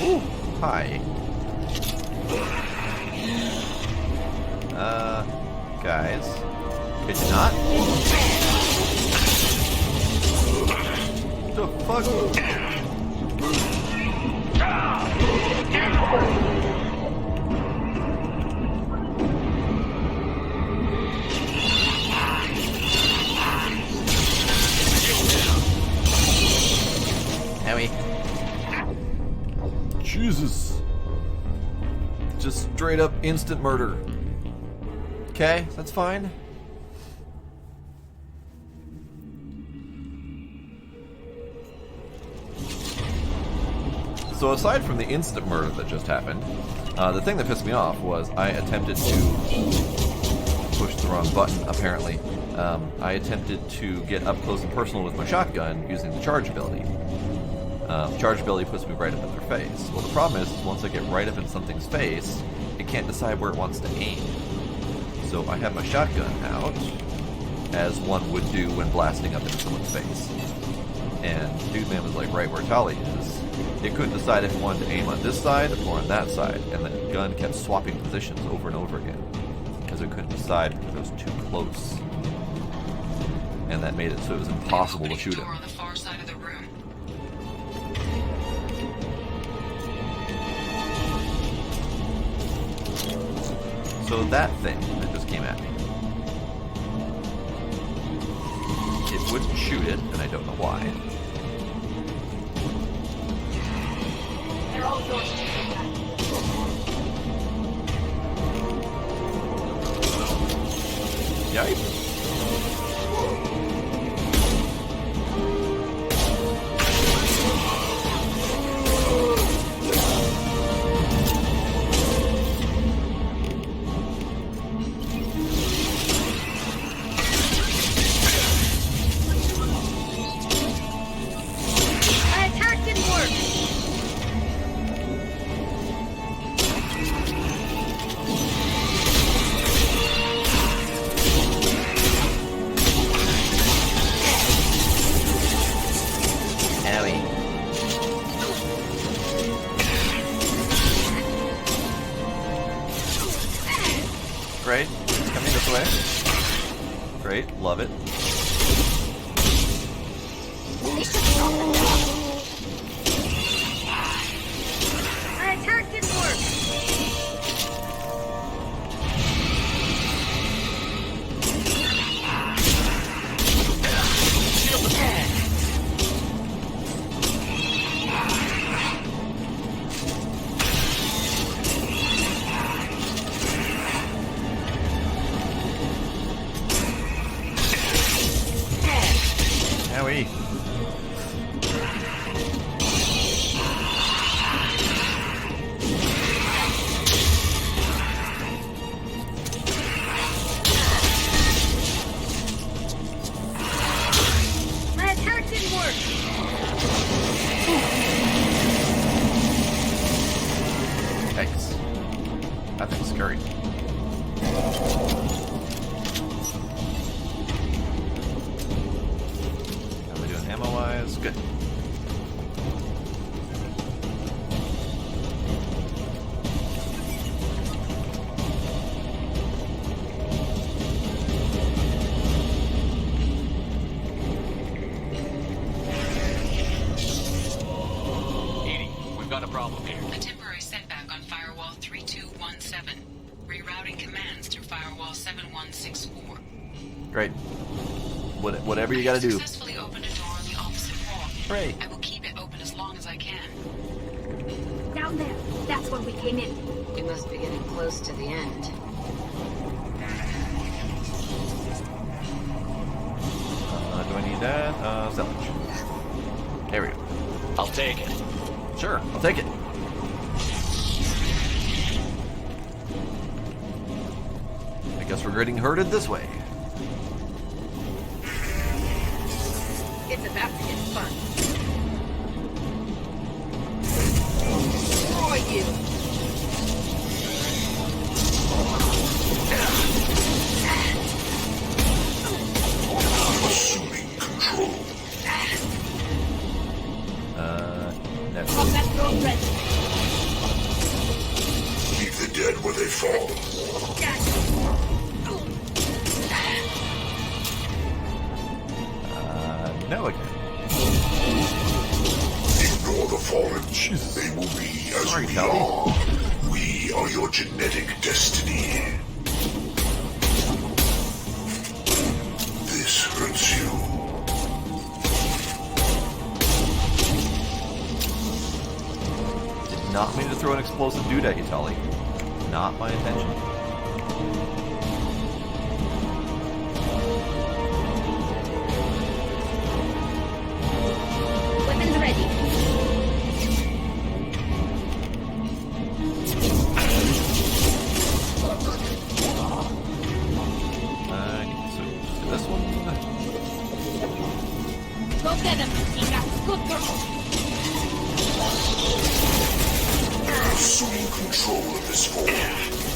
Ooh, hi. Guys. Could you not? The fuck? Howie. Jesus. Just straight up instant murder. Okay, that's fine. So aside from the instant murder that just happened, the thing that pissed me off was I attempted to push the wrong button, apparently. I attempted to get up close and personal with my shotgun using the charge ability. Charge ability puts me right up in their face. Well, the problem is once I get right up in something's face, it can't decide where it wants to aim. So I have my shotgun out, as one would do when blasting up into someone's face. And Dude Man was like right where Tali is. It couldn't decide if it wanted to aim on this side or on that side, and the gun kept swapping positions over and over again because it couldn't decide because it was too close. And that made it so it was impossible to shoot him. On the far side of the room. So that thing that just came at me, it wouldn't shoot it, and I don't know why. They're all yours. Yikes. Great. It's coming this way. Great. Love it. My attack didn't work. Owie. My attack didn't work. Yikes. That thing's scary. How are we doing ammo-wise? Good. We've got a problem here. A temporary setback on Firewall 3217. Rerouting commands through Firewall 7164. Great. Whatever you gotta do. Successfully opened a door on the opposite wall. Great. I will keep it open as long as I can. Down there. That's where we came in. We must be getting close to the end. Do I need that? Salvage. There we go. I'll take it. Sure, I'll take it. I guess we're getting herded this way. It's about to get fun. Destroy you! Assuming control. That's Leave the dead where they fall. no again. Ignore the fallen. They will be as Sorry, we Tali. are. We are your genetic destiny. This hurts you. Did not mean to throw an explosive dude at you, Tali. Not my intention. Weapons ready. So this one. Go get him, Tika. Good girl. Assuming control of this form.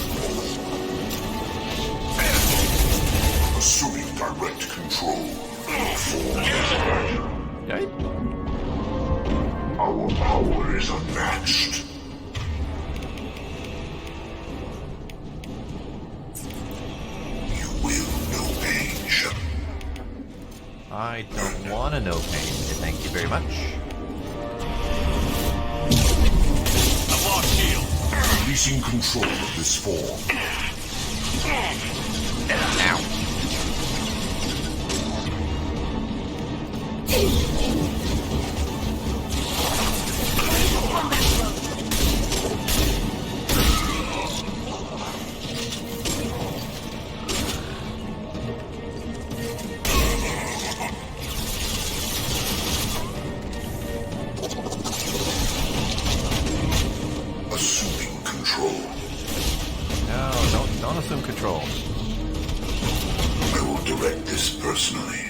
I don't want to know pain. Thank you very much. I've lost shield. Releasing control of this form. Ow. Assuming control. No, don't assume control. I will direct this personally.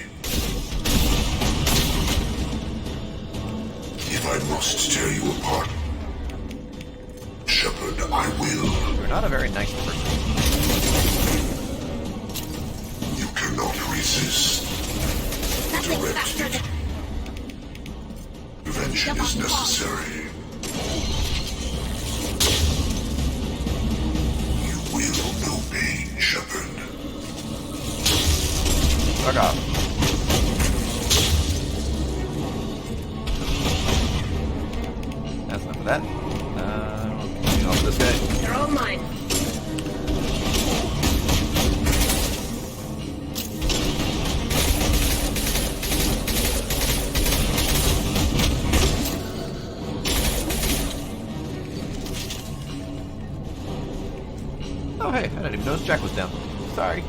If I must tear you apart, Shepard, I will. You're not a very nice person. You cannot resist. Direct it. Prevention is necessary. You will know pain, Shepard. Fuck off. That's enough of that. Moving on to this guy. They're all mine. Oh hey, I didn't even notice Jack was down. Sorry.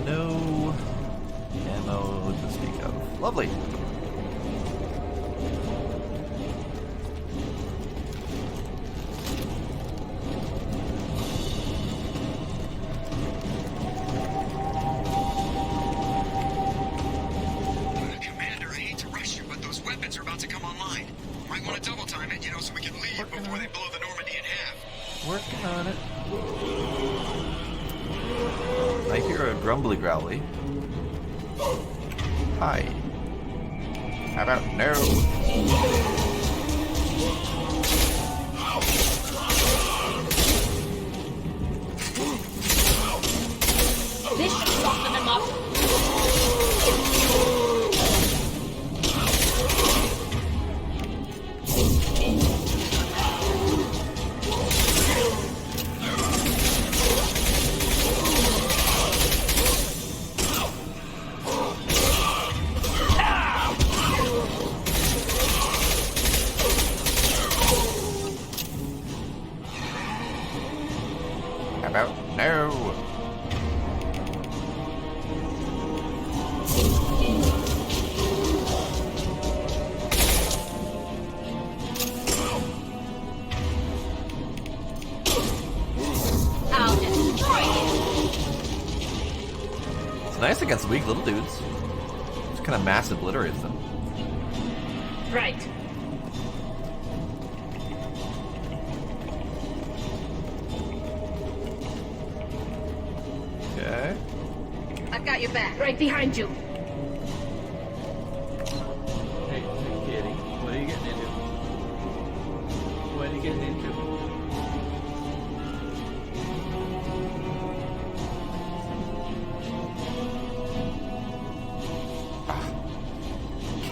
No ammo to speak of. Lovely. Commander, I hate to rush you, but those weapons are about to come online. Might want to double time it, so we can leave before they blow the Normandy in half. Working on it. I hear a grumbly growly. Hi. How about no? This should soften them up. How about no? I'll destroy you. It's nice against weak little dudes. Just kind of mass obliterates them. Right. Okay. I've got your back. Right behind you. Hey, kitty. What are you getting into? What are you getting into?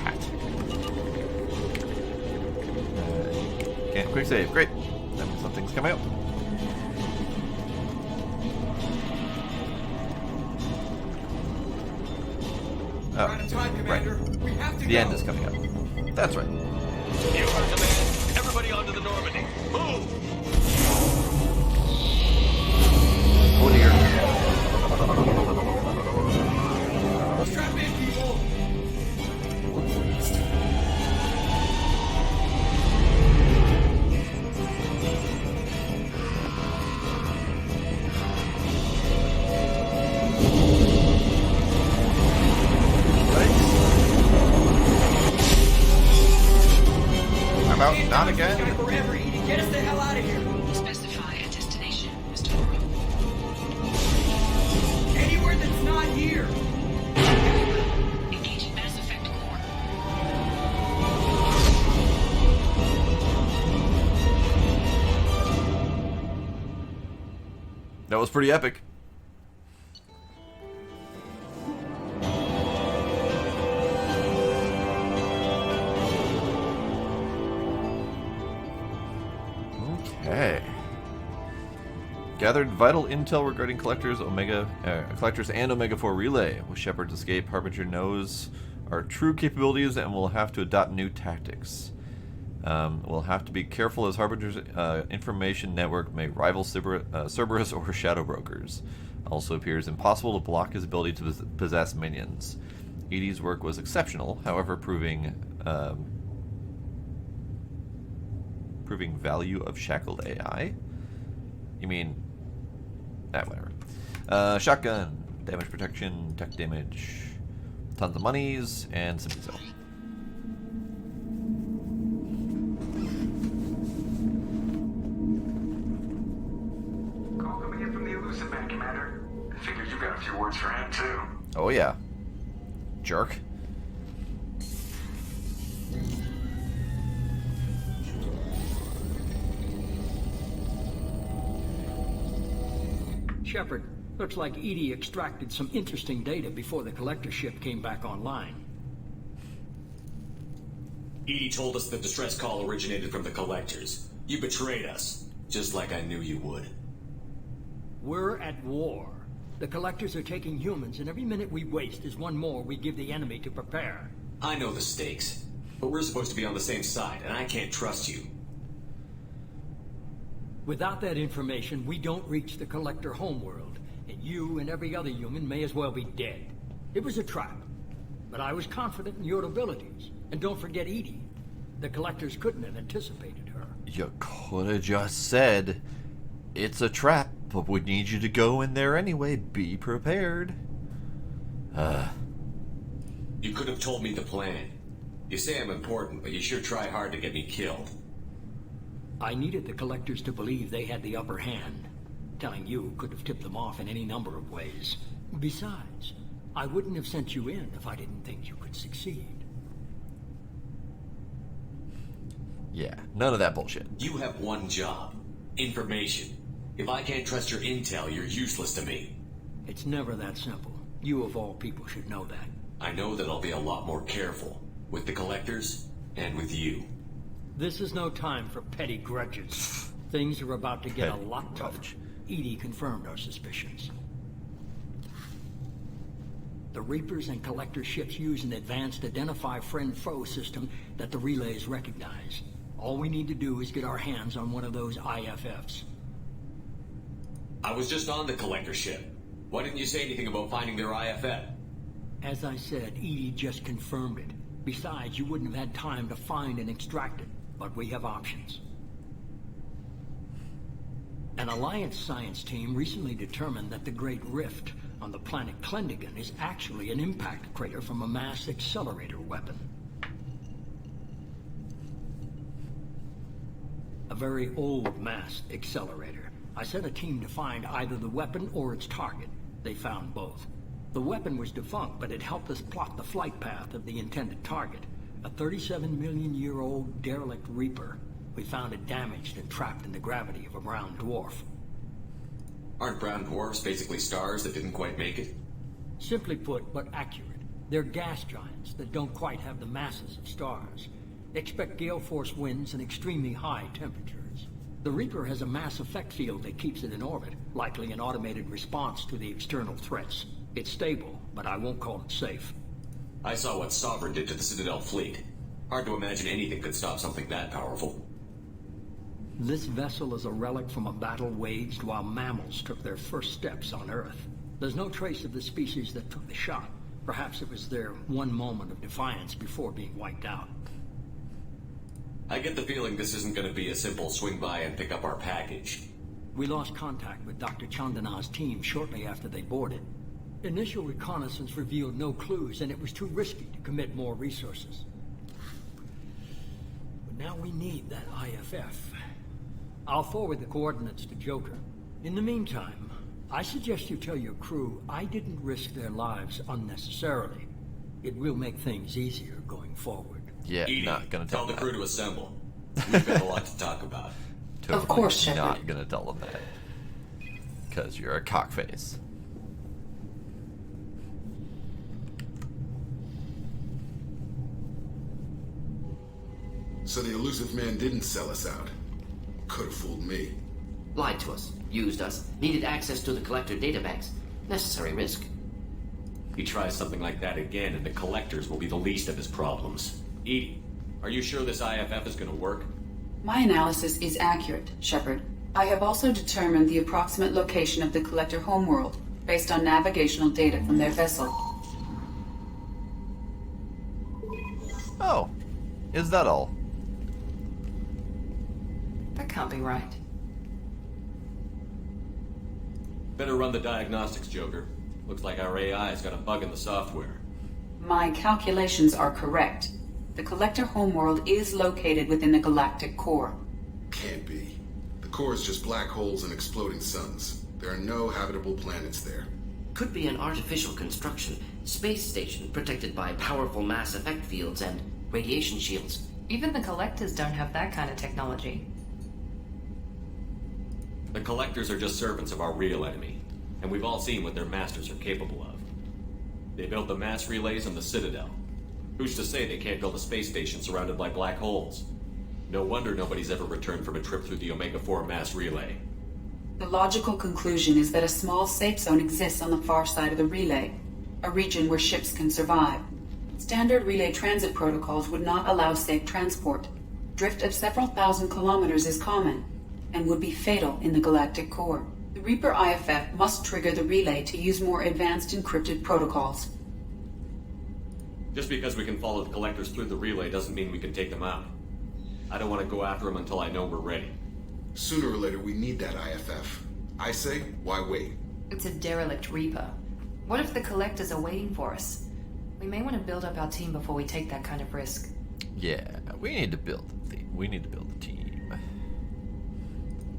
Cat. Can't quick save. Great. That means something's coming up. Oh, right. The end is coming up. That's right. You are command. Everybody onto the Normandy. Move! Oh dear. Strap in, people! About not again. Get us the hell out of here! Specify a destination, Mr. Nora. Anywhere that's not here! Engaging Mass Effect core. That was pretty epic. Okay. Gathered vital intel regarding Collectors and Omega-4 Relay. With Shepard's escape, Harbinger knows our true capabilities and will have to adopt new tactics. We'll have to be careful as Harbinger's information network may rival Cerberus or Shadow Brokers. Also appears impossible to block his ability to possess minions. EDI's work was exceptional, however, proving value of shackled AI? You mean... whatever. Shotgun, damage protection, tech damage, tons of monies, and some diesel. Call coming in from the Elusive Man, Commander. I figured you got a few words for him, too. Oh yeah. Jerk. Shepard, looks like EDI extracted some interesting data before the Collector ship came back online. EDI told us the distress call originated from the Collectors. You betrayed us, just like I knew you would. We're at war. The Collectors are taking humans, and every minute we waste is one more we give the enemy to prepare. I know the stakes, but we're supposed to be on the same side, and I can't trust you. Without that information, we don't reach the Collector homeworld, and you and every other human may as well be dead. It was a trap, but I was confident in your abilities. And don't forget EDI. The Collectors couldn't have anticipated her. You could have just said, it's a trap, but we need you to go in there anyway. Be prepared. You could have told me the plan. You say I'm important, but you sure try hard to get me killed. I needed the Collectors to believe they had the upper hand. Telling you could have tipped them off in any number of ways. Besides, I wouldn't have sent you in if I didn't think you could succeed. Yeah, none of that bullshit. You have one job. Information. If I can't trust your intel, you're useless to me. It's never that simple. You of all people should know that. I know that I'll be a lot more careful. With the Collectors, and with you. This is no time for petty grudges. Things are about to get a lot tougher. EDI confirmed our suspicions. The Reapers and Collector ships use an advanced identify friend-foe system that the relays recognize. All we need to do is get our hands on one of those IFFs. I was just on the Collector ship. Why didn't you say anything about finding their IFF? As I said, EDI just confirmed it. Besides, you wouldn't have had time to find and extract it, but we have options. An Alliance science team recently determined that the Great Rift on the planet Klendagon is actually an impact crater from a mass accelerator weapon. A very old mass accelerator. I sent a team to find either the weapon or its target. They found both. The weapon was defunct, but it helped us plot the flight path of the intended target. A 37-million-year-old derelict Reaper. We found it damaged and trapped in the gravity of a brown dwarf. Aren't brown dwarfs basically stars that didn't quite make it? Simply put, but accurate. They're gas giants that don't quite have the masses of stars. Expect gale force winds and extremely high temperatures. The Reaper has a mass effect field that keeps it in orbit, likely an automated response to the external threats. It's stable, but I won't call it safe. I saw what Sovereign did to the Citadel fleet. Hard to imagine anything could stop something that powerful. This vessel is a relic from a battle waged while mammals took their first steps on Earth. There's no trace of the species that took the shot. Perhaps it was their one moment of defiance before being wiped out. I get the feeling this isn't going to be a simple swing by and pick up our package. We lost contact with Dr. Chandana's team shortly after they boarded. Initial reconnaissance revealed no clues, and it was too risky to commit more resources. But now we need that IFF. I'll forward the coordinates to Joker. In the meantime, I suggest you tell your crew I didn't risk their lives unnecessarily. It will make things easier going forward. Yeah, EDI, not gonna tell the that. crew to assemble. We've got a lot to talk about. Totally Of course, Shepard. not gonna tell them that. Because you're a cockface. So the Elusive Man didn't sell us out. Could have fooled me. Lied to us, used us, needed access to the Collector databanks. Necessary risk. He tries something like that again, and the Collectors will be the least of his problems. Edie, are you sure this IFF is gonna work? My analysis is accurate, Shepard. I have also determined the approximate location of the Collector homeworld, based on navigational data from their vessel. Oh, is that all? That can't be right. Better run the diagnostics, Joker. Looks like our AI's got a bug in the software. My calculations are correct. The Collector homeworld is located within the galactic core. Can't be. The core is just black holes and exploding suns. There are no habitable planets there. Could be an artificial construction, space station protected by powerful mass effect fields and radiation shields. Even the Collectors don't have that kind of technology. The Collectors are just servants of our real enemy, and we've all seen what their masters are capable of. They built the mass relays on the Citadel. Who's to say they can't build a space station surrounded by black holes? No wonder nobody's ever returned from a trip through the Omega-4 mass relay. The logical conclusion is that a small safe zone exists on the far side of the relay, a region where ships can survive. Standard relay transit protocols would not allow safe transport. Drift of several thousand kilometers is common, and would be fatal in the galactic core. The Reaper IFF must trigger the relay to use more advanced encrypted protocols. Just because we can follow the Collectors through the relay doesn't mean we can take them out. I don't want to go after them until I know we're ready. Sooner or later, we need that IFF. I say, why wait? It's a derelict Reaper. What if the Collectors are waiting for us? We may want to build up our team before we take that kind of risk. Yeah, we need to build the team. We need to build the team.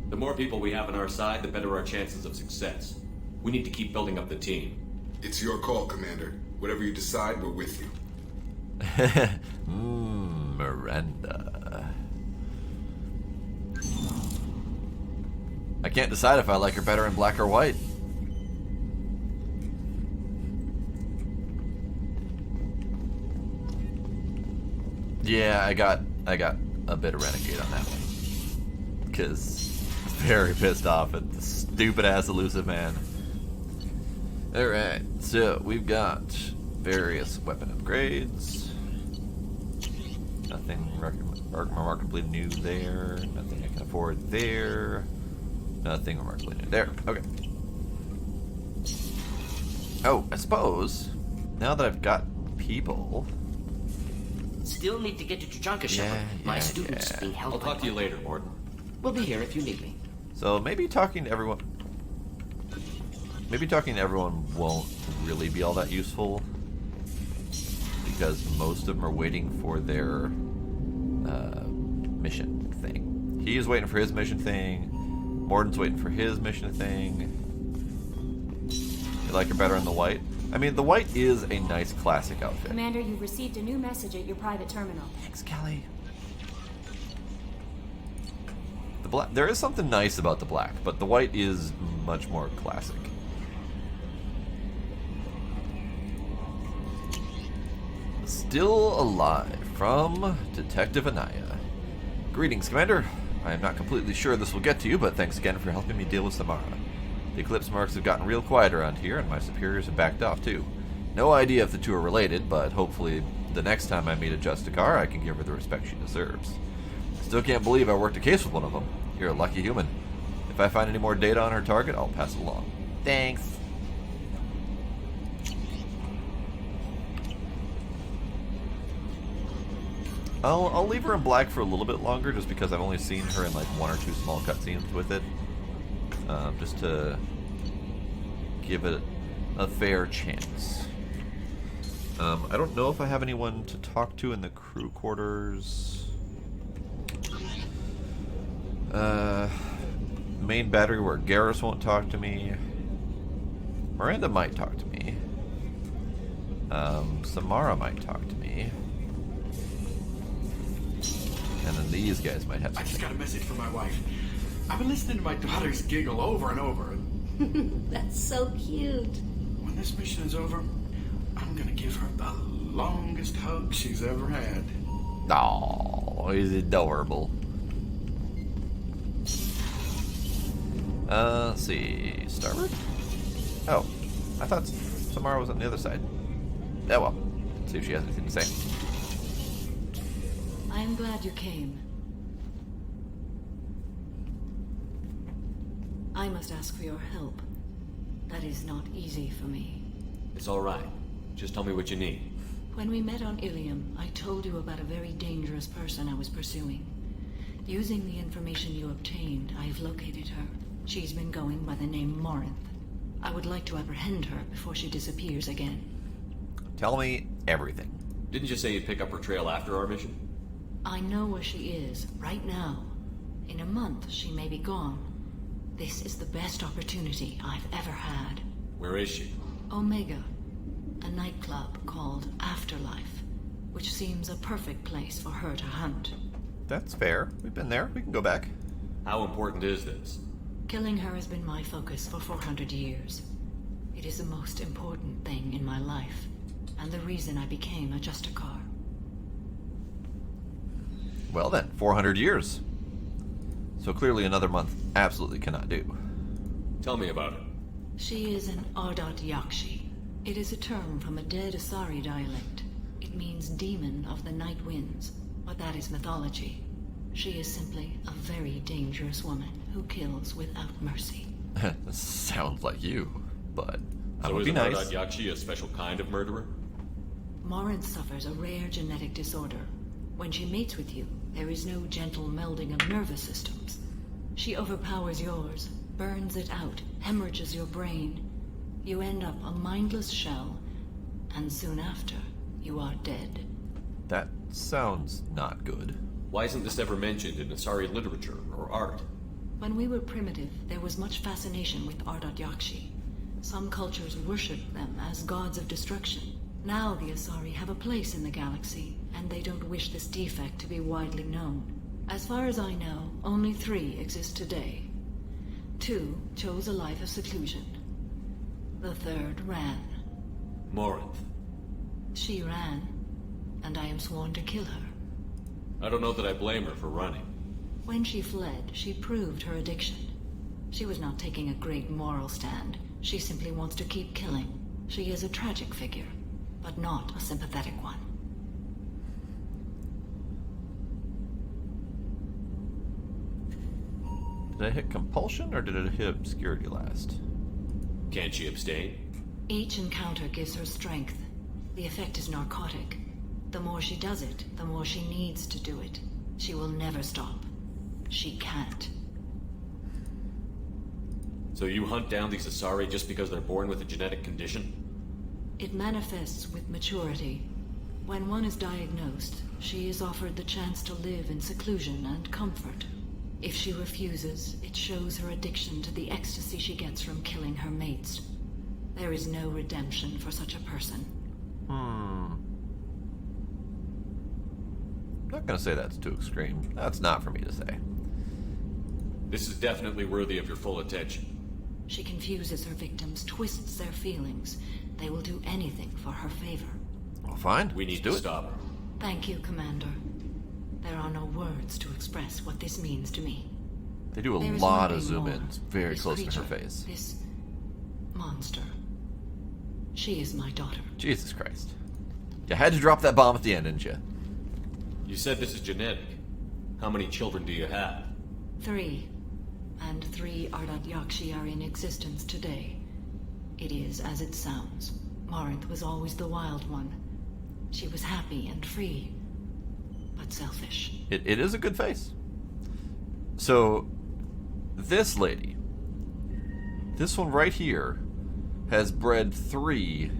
The more people we have on our side, the better our chances of success. We need to keep building up the team. It's your call, Commander. Whatever you decide, we're with you. Miranda. I can't decide if I like her better in black or white. Yeah, I got a bit of Renegade on that one. Because very pissed off at the stupid ass elusive man. Alright, so we've got various weapon upgrades. Nothing remarkably new there. Nothing I can afford there. Nothing remarkably new there. Okay. Oh, I suppose, now that I've got people... Still need to get to Tuchanka, Shepard. My students being held. I'll talk to you later, Morton. We'll be here if you need me. So maybe talking to everyone... Maybe talking to everyone won't really be all that useful. Because most of them are waiting for their mission thing. He's waiting for his mission thing. Morton's waiting for his mission thing. You like her better in the white? I mean, the white is a nice classic outfit. Commander, you've received a new message at your private terminal. Thanks, Kelly. The black, there is something nice about the black, but the white is much more classic. Still alive from Detective Anaya. Greetings, Commander. I am not completely sure this will get to you, but thanks again for helping me deal with Samara. The Eclipse marks have gotten real quiet around here, and my superiors have backed off too. No idea if the two are related, but hopefully the next time I meet a Justicar, I can give her the respect she deserves. Still can't believe I worked a case with one of them. You're a lucky human. If I find any more data on her target, I'll pass it along. Thanks. I'll leave her in black for a little bit longer, just because I've only seen her in like one or two small cutscenes with it. Just to give it a fair chance. I don't know if I have anyone to talk to in the crew quarters. Main battery where Garrus won't talk to me. Miranda might talk to me. Samara might talk to me. And then these guys might have something. I just got a message from my wife. I've been listening to my daughters giggle over and over. That's so cute. When this mission is over, I'm gonna give her the longest hug she's ever had. Oh, he's adorable. Let's see. Starboard? Oh. I thought Samara was on the other side. Oh well. Let's see if she has anything to say. I am glad you came. I must ask for your help. That is not easy for me. It's alright. Just tell me what you need. When we met on Ilium, I told you about a very dangerous person I was pursuing. Using the information you obtained, I have located her. She's been going by the name Morinth. I would like to apprehend her before she disappears again. Tell me everything. Didn't you say you'd pick up her trail after our mission? I know where she is, right now. In a month, she may be gone. This is the best opportunity I've ever had. Where is she? Omega. A nightclub called Afterlife, which seems a perfect place for her to hunt. That's fair. We've been there. We can go back. How important is this? Killing her has been my focus for 400 years. It is the most important thing in my life, and the reason I became a Justicar. Well then, 400 years. So clearly another month absolutely cannot do. Tell me about her. She is an Ardat Yakshi. It is a term from a dead Asari dialect. It means demon of the night winds, but that is mythology. She is simply a very dangerous woman who kills without mercy. Sounds like you, but I So would is be nice. Ardat Yakshi a special kind of murderer? Morinth suffers a rare genetic disorder. When she mates with you, there is no gentle melding of nervous systems. She overpowers yours, burns it out, hemorrhages your brain. You end up a mindless shell, and soon after, you are dead. That sounds not good. Why isn't this ever mentioned in Asari literature or art? When we were primitive, there was much fascination with Ardat Yakshi. Some cultures worshipped them as gods of destruction. Now the Asari have a place in the galaxy, and they don't wish this defect to be widely known. As far as I know, only 3 exist today. 2 chose a life of seclusion. The 3rd ran. Morinth. She ran, and I am sworn to kill her. I don't know that I blame her for running. When she fled, she proved her addiction. She was not taking a great moral stand. She simply wants to keep killing. She is a tragic figure, but not a sympathetic one. Did I hit compulsion or did it hit obscurity last? Can't she abstain? Each encounter gives her strength. The effect is narcotic. The more she does it, the more she needs to do it. She will never stop. She can't. So you hunt down these Asari just because they're born with a genetic condition? It manifests with maturity. When one is diagnosed, she is offered the chance to live in seclusion and comfort. If she refuses, it shows her addiction to the ecstasy she gets from killing her mates. There is no redemption for such a person. I'm not gonna say that's too extreme. That's not for me to say. This is definitely worthy of your full attention. She confuses her victims, twists their feelings. They will do anything for her favor. Well, fine. We need to stop her. Thank you, Commander. There are no words to express what this means to me. They do a There is lot one of thing zoom more. ins very This close to her creature, face. This monster. She is my daughter. Jesus Christ. You had to drop that bomb at the end, didn't you? You said this is genetic. How many children do you have? 3. And 3 Ardat Yakshi are in existence today. It is as it sounds. Morinth was always the wild one. She was happy and free, but selfish. It is a good face. So, this lady, this one right here, has bred 3,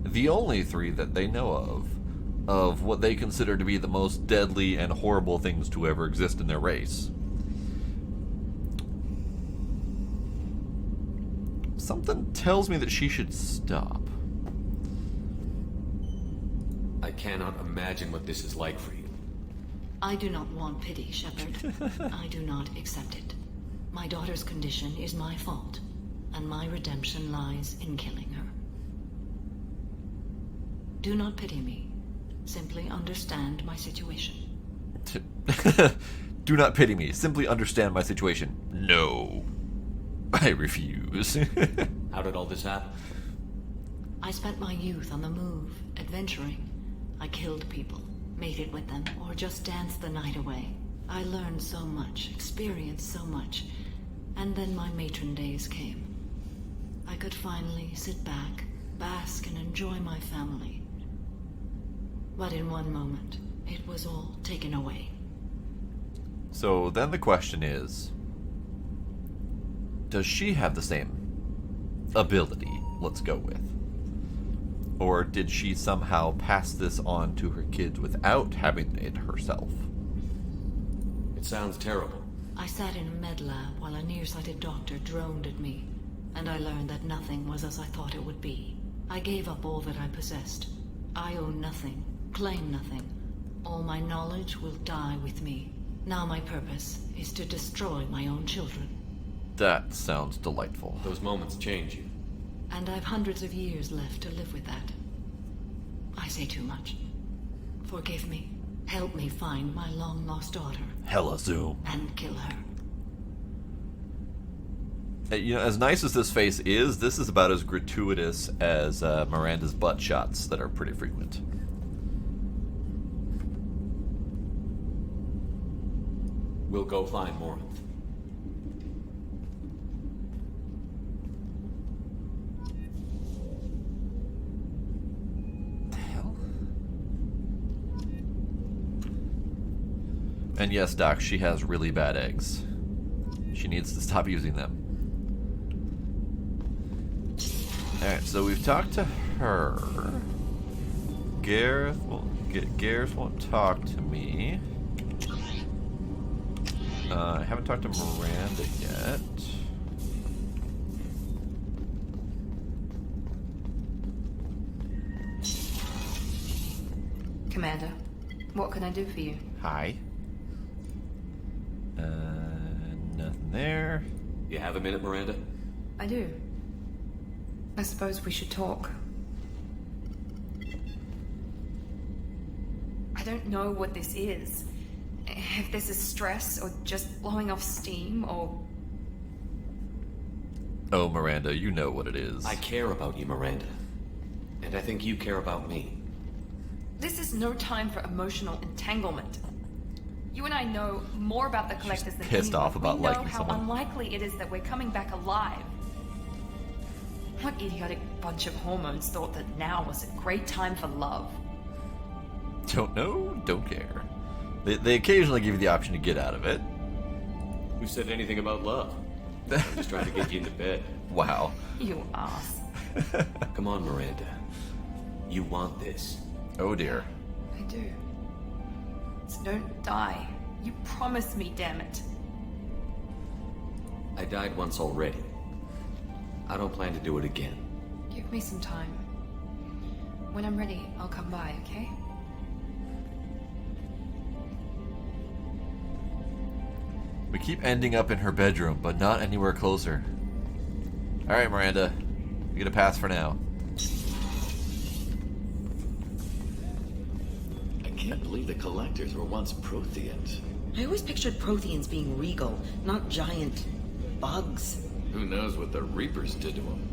the only 3 that they know of what they consider to be the most deadly and horrible things to ever exist in their race. Something tells me that she should stop. I cannot imagine what this is like for you. I do not want pity, Shepard. I do not accept it. My daughter's condition is my fault, and my redemption lies in killing her. Do not pity me. Simply understand my situation. Do not pity me. Simply understand my situation. No. I refuse. How did all this happen? I spent my youth on the move, adventuring. I killed people, mated with them, or just danced the night away. I learned so much, experienced so much, and then my matron days came. I could finally sit back, bask, and enjoy my family. But in one moment, it was all taken away. So then the question is, does she have the same ability, let's go with? Or did she somehow pass this on to her kids without having it herself? It sounds terrible. I sat in a med lab while a nearsighted doctor droned at me, and I learned that nothing was as I thought it would be. I gave up all that I possessed. I own nothing, claim nothing. All my knowledge will die with me. Now my purpose is to destroy my own children. That sounds delightful. Those moments change you. And I've hundreds of years left to live with that. I say too much. Forgive me. Help me find my long-lost daughter. Hella zoom. And kill her. You know, as nice as this face is, this is about as gratuitous as Miranda's butt shots that are pretty frequent. We'll go find Morinth. And yes, Doc, she has really bad eggs. She needs to stop using them. Alright, so we've talked to her. Gareth won't talk to me. I haven't talked to Miranda yet. Commander, what can I do for you? Hi. Nothing there. You have a minute, Miranda? I do. I suppose we should talk. I don't know what this is. If this is stress, or just blowing off steam, or... Oh, Miranda, you know what it is. I care about you, Miranda. And I think you care about me. This is no time for emotional entanglement. You and I know more about the Collectors than pissed anyone. off about we know liking how someone. unlikely it is that we're coming back alive. What idiotic bunch of hormones thought that now was a great time for love? Don't know, don't care. They occasionally give you the option to get out of it. Who said anything about love? I'm just trying to get you into bed. Wow. You ass. Come on, Miranda. You want this. Oh dear. I do. So don't die. You promised me, damn it. I died once already. I don't plan to do it again. Give me some time. When I'm ready, I'll come by, okay? We keep ending up in her bedroom, but not anywhere closer. Alright, Miranda. You get a pass for now. I can't believe the Collectors were once Protheans. I always pictured Protheans being regal, not giant bugs. Who knows what the Reapers did to them?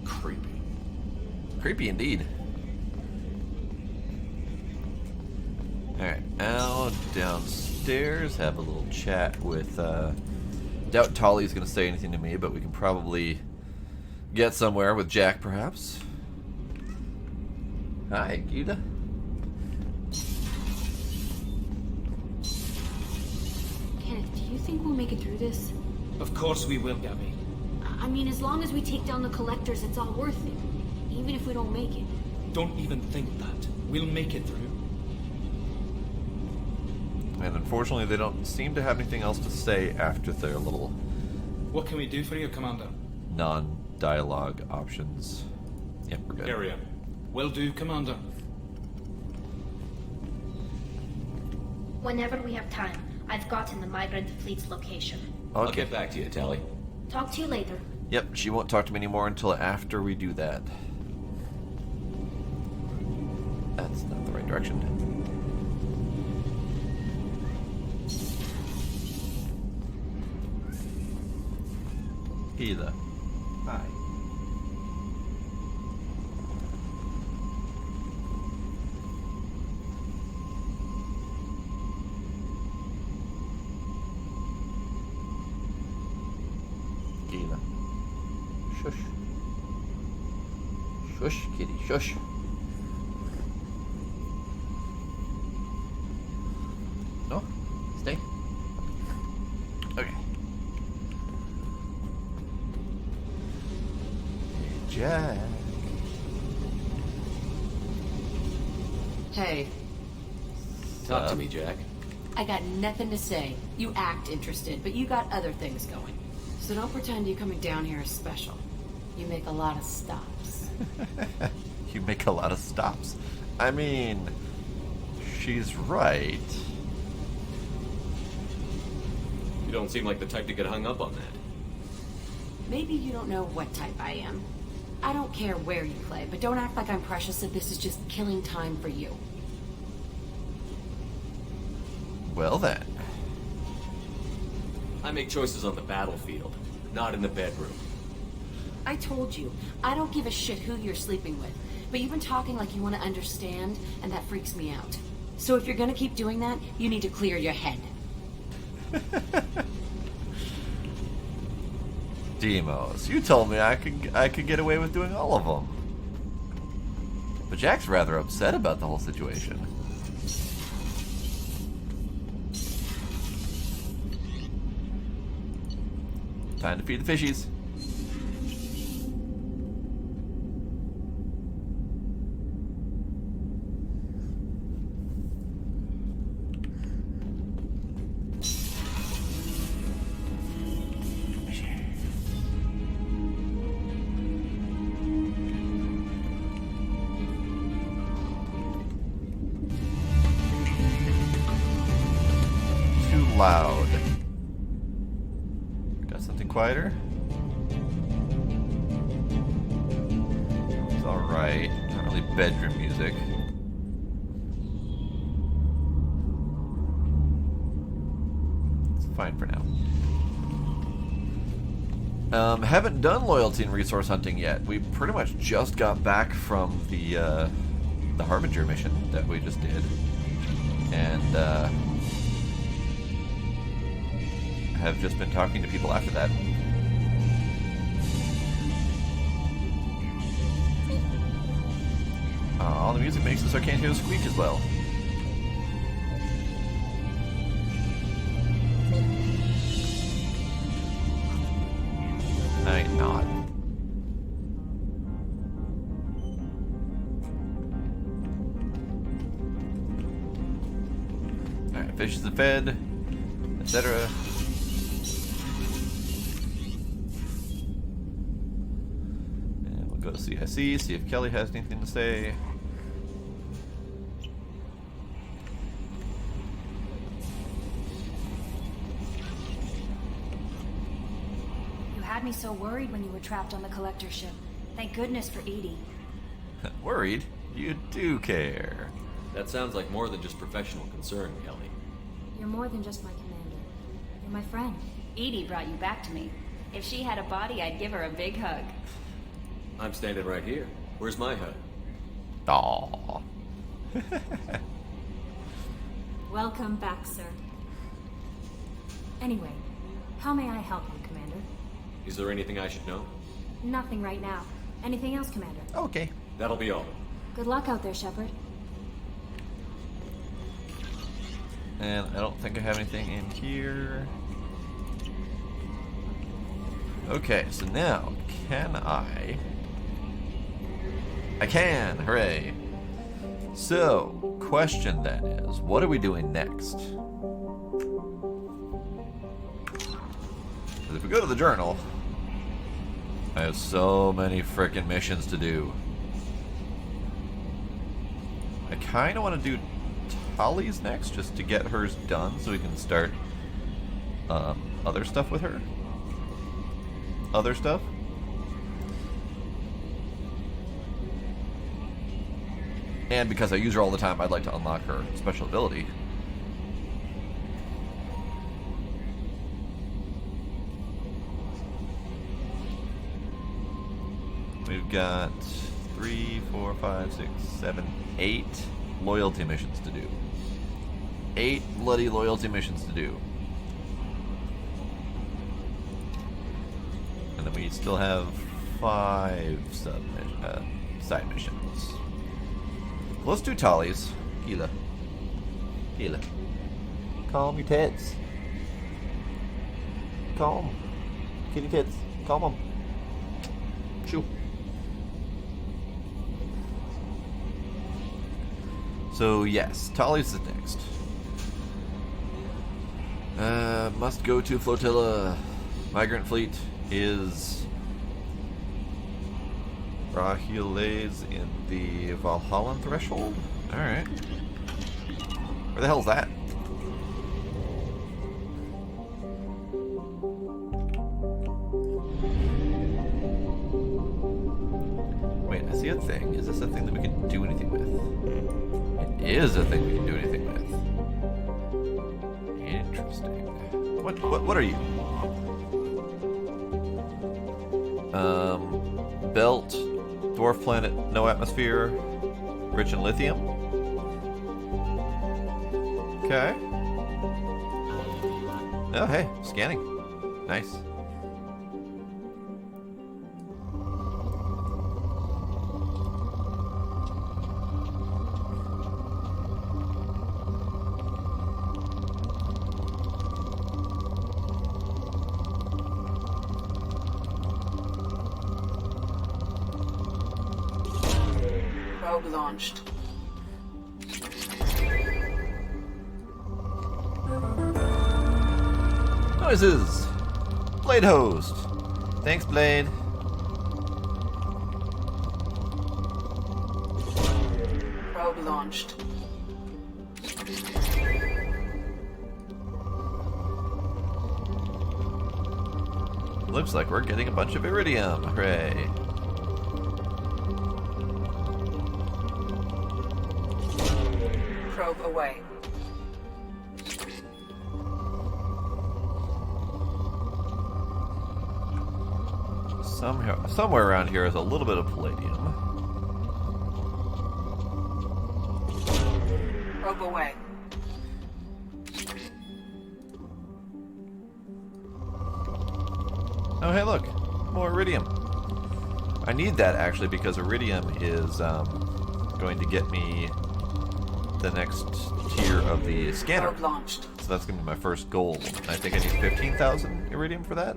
Creepy. Creepy indeed. Alright, now downstairs, have a little chat with, doubt Tali's gonna say anything to me, but we can probably get somewhere with Jack, perhaps. Hi, Gita. Kenneth, do you think we'll make it through this? Of course we will, Gabby. I mean, as long as we take down the Collectors, it's all worth it. Even if we don't make it. Don't even think that. We'll make it through. And unfortunately, they don't seem to have anything else to say after their little... What can we do for you, Commander? Non-dialogue options. Yep, we're good. Area. Will do, Commander. Whenever we have time, I've gotten the migrant fleet's location. Okay. I'll get back to you, Tali. Talk to you later. Yep, she won't talk to me anymore until after we do that. That's not the right direction. Gila. Hi. Gila. Shush. Shush, kitty, shush. No? Stay. Okay. Jack. Hey, Talk to me, Jack. I got nothing to say. You act interested, but you got other things going. So don't pretend you coming down here is special. You make a lot of stops. You make a lot of stops. I mean, she's right. You don't seem like the type to get hung up on that. Maybe you don't know what type I am. I don't care where you play, but don't act like I'm precious if this is just killing time for you. Well then. I make choices on the battlefield, not in the bedroom. I told you, I don't give a shit who you're sleeping with, but you've been talking like you want to understand, and that freaks me out. So if you're gonna keep doing that, you need to clear your head. Demos, you told me I could get away with doing all of them. But Jack's rather upset about the whole situation. Time to feed the fishies. Too loud. Got something quieter? It's alright. Not really bedroom music. It's fine for now. Haven't done loyalty and resource hunting yet. We pretty much just got back from the Harbinger mission that we just did. And, have just been talking to people after that. Oh, the music makes it so I can't hear the squeak as well. I not. Alright, fishes are fed, etc. Go to CIC, see if Kelly has anything to say. You had me so worried when you were trapped on the collector ship. Thank goodness for Edie. Worried? You do care. That sounds like more than just professional concern, Kelly. You're more than just my commander. You're my friend. Edie brought you back to me. If she had a body, I'd give her a big hug. I'm standing right here. Where's my hut? Aww. Welcome back, sir. Anyway, how may I help you, Commander? Is there anything I should know? Nothing right now. Anything else, Commander? Okay. That'll be all. Good luck out there, Shepard. And I don't think I have anything in here. Okay, so now, can I can! Hooray! So, question then is, what are we doing next? Because if we go to the journal, I have so many frickin' missions to do. I kind of want to do Tali's next, just to get hers done, so we can start other stuff with her. Other stuff. And because I use her all the time, I'd like to unlock her special ability. We've got 3, 4, 5, 6, 7, 8 loyalty missions to do. 8 bloody loyalty missions to do. And then we still have 5 side missions. Let's do Tallies. Gila. Calm your tits. Calm. Kitty tits. Calm them. Shoo. So yes, Tallies is next. Must go to flotilla. Migrant fleet is Rahiles in the Valhallan threshold. All right. Where the hell's that? Wait, I see a thing. Is this a thing that we can do anything with? It is a thing we can do anything with. Interesting. What are you? Belt, dwarf planet, no atmosphere, rich in lithium. Okay. Oh, hey, scanning. Nice. Probe launched. Noises! Blade host! Thanks, Blade. Probe launched. Looks like we're getting a bunch of iridium. Hooray. Probe away. Somewhere around here is a little bit of palladium. Probe away. Oh, hey, look. More iridium. I need that, actually, because iridium is going to get me the next tier of the scanner. Probe launched. So that's going to be my first goal. I think I need 15,000 iridium for that.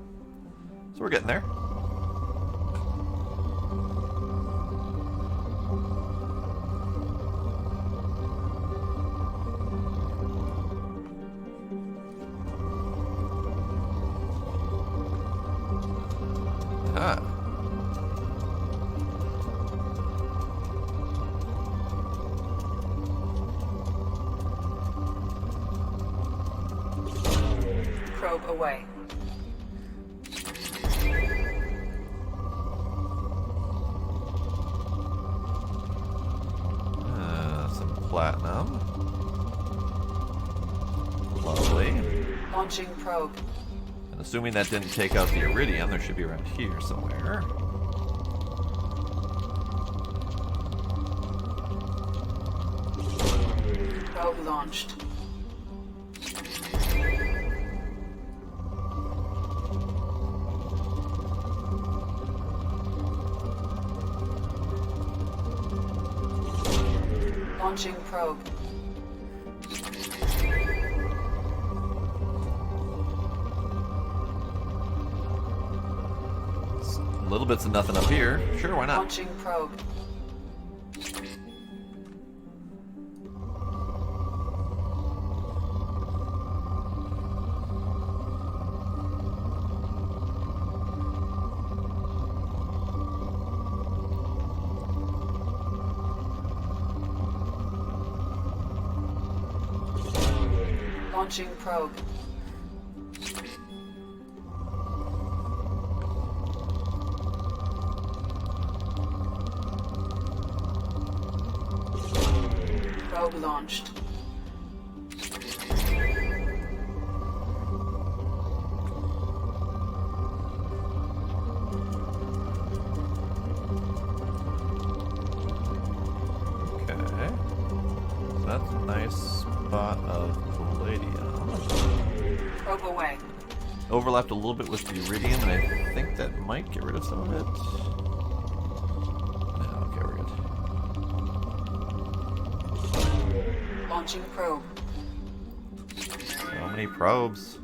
So we're getting there. Ah. Probe away. Some platinum. Lovely. Launching probe. And assuming that didn't take out the iridium, there should be around here somewhere. Probe launched. Launching probe. Little bits of nothing up here. Sure, why not? Launching probe. Launching probe. Probe launched. spot of palladium. Probe away. Overlapped a little bit with the iridium, and I think that might get rid of some of it. No, okay, we're good. Launching probe. So many probes.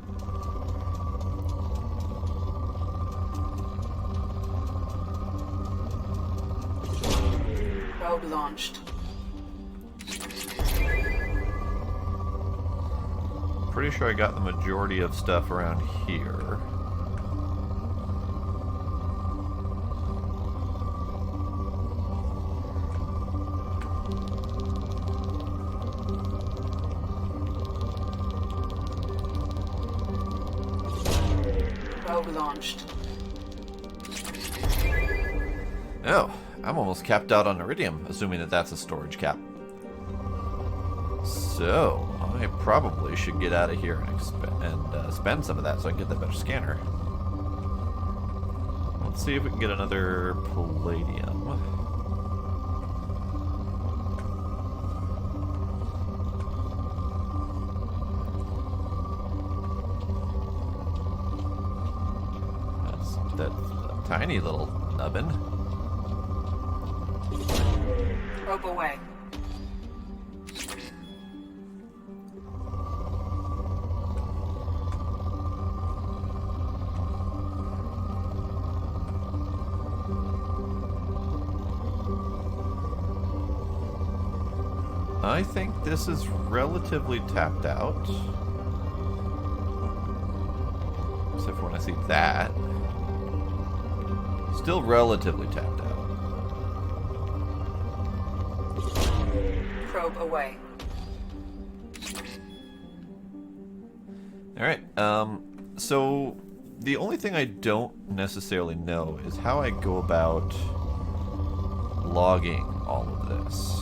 Probe launched. Pretty sure I got the majority of stuff around here. Probe launched. Oh, I'm almost capped out on iridium, assuming that that's a storage cap. So, I probably should get out of here and spend some of that so I can get that better scanner. Let's see if we can get another palladium. That's a tiny little nubbin. Probe away. I think this is relatively tapped out. Except for when I see that. Still relatively tapped out. Probe away. Alright, so the only thing I don't necessarily know is how I go about logging all of this.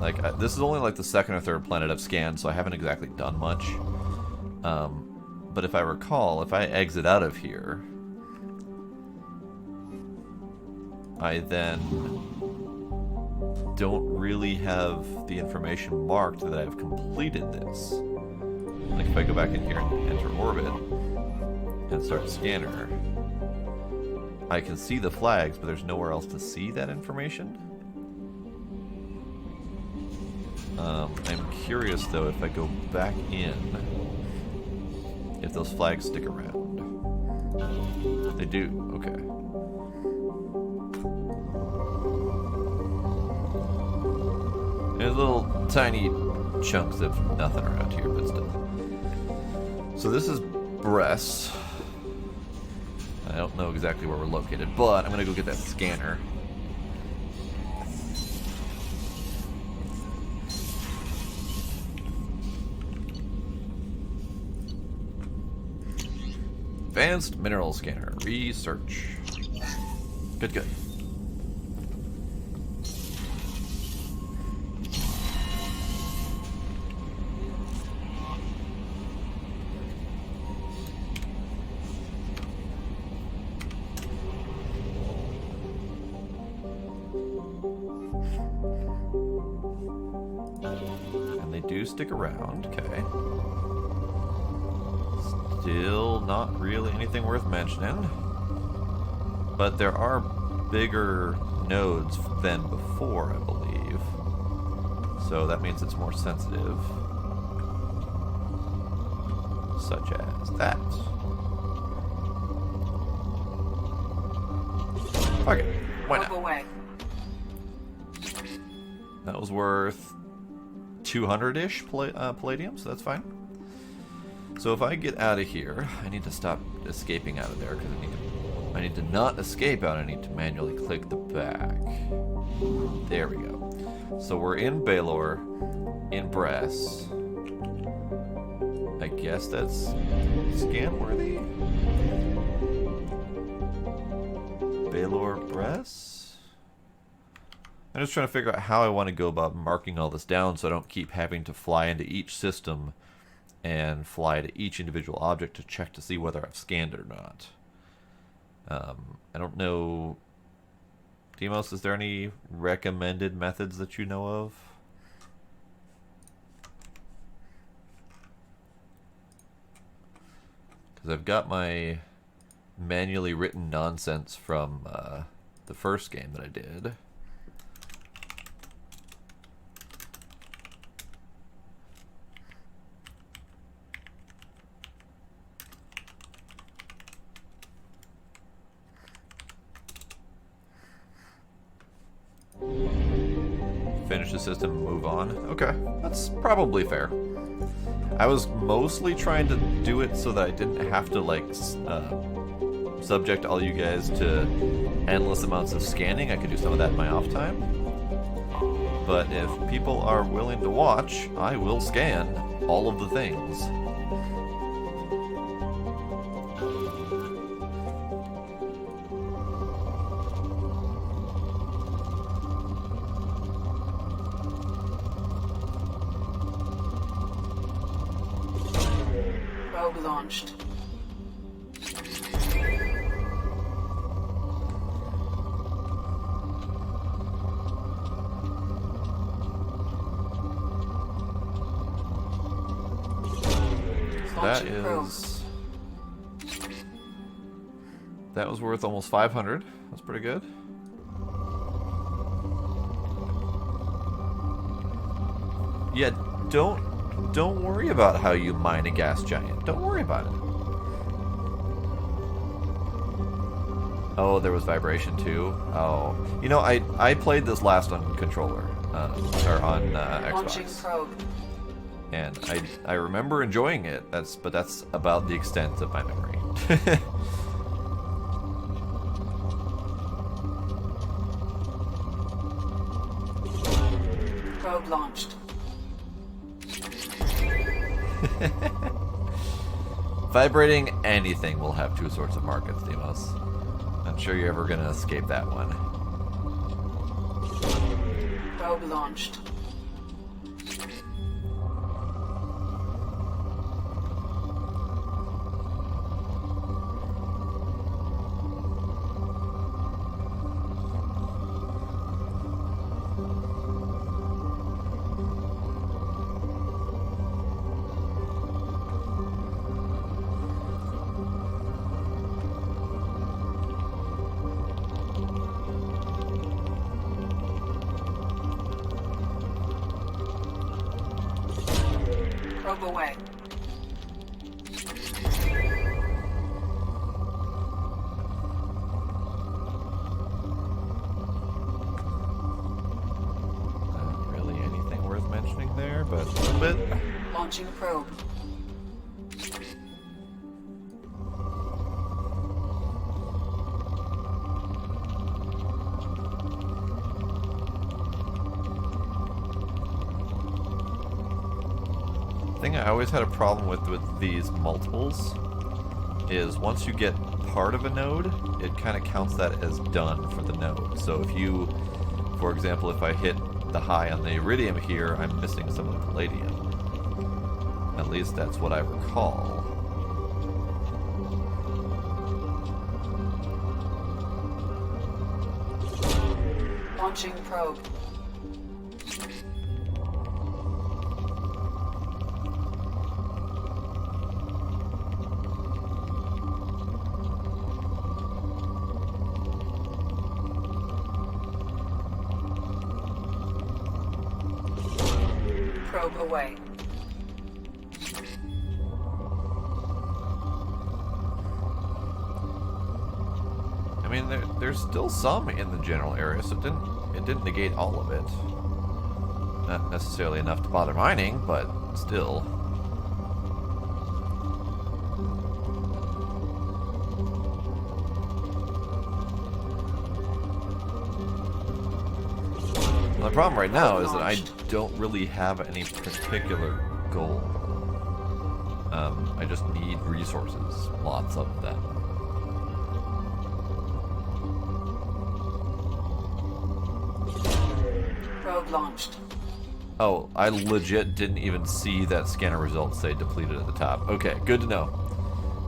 Like, this is only like the second or third planet I've scanned, so I haven't exactly done much. But if I recall, if I exit out of here, I then don't really have the information marked that I've completed this. Like if I go back in here and enter orbit and start scanner, I can see the flags, but there's nowhere else to see that information. I'm curious though if I go back in, if those flags stick around. They do, okay. There's little tiny chunks of nothing around here, but still. So this is Bress. I don't know exactly where we're located, but I'm gonna go get that scanner. Advanced mineral scanner. Research. Good, good. And they do stick around, okay. Still not really anything worth mentioning. But there are bigger nodes than before, I believe. So that means it's more sensitive. Such as that. Okay, why not? Away. That was worth 200-ish palladium, so that's fine. So if I get out of here, I need to stop escaping out of there because I need to not escape out. I need to manually click the back. There we go. So we're in Baylor, in Bress. I guess that's scan worthy. Baylor, Bress. I'm just trying to figure out how I want to go about marking all this down so I don't keep having to fly into each system and fly to each individual object to check to see whether I've scanned it or not. I don't know. Demos, is there any recommended methods that you know of? Because I've got my manually written nonsense from the first game that I did. Finish the system and move on. Okay, that's probably fair. I was mostly trying to do it so that I didn't have to, like, subject all you guys to endless amounts of scanning. I could do some of that in my off time. But if people are willing to watch, I will scan all of the things. Probe launched. That was worth almost 500. That's pretty good. Yeah, don't worry about how you mine a gas giant. Don't worry about it. Oh, there was vibration too. Oh, you know, I played this last on controller or on Xbox. And I remember enjoying it. But that's about the extent of my memory. Probe launched. Vibrating anything will have two sorts of markets, Demos. Not sure you're ever gonna escape that one. Probe launched. Probe away. Not really anything worth mentioning there, but a little bit. Launching probe. The thing I always had a problem with these multiples is once you get part of a node, it kind of counts that as done for the node. So if you, for example, if I hit the high on the iridium here, I'm missing some of the palladium. At least that's what I recall. Launching probe. Probe away. I mean, there's still some in the general area, so it didn't negate all of it. Not necessarily enough to bother mining, but still. The problem right now is that I don't really have any particular goal. I just need resources, lots of them. Probe launched. Oh, I legit didn't even see that scanner result say depleted at the top. Okay, good to know.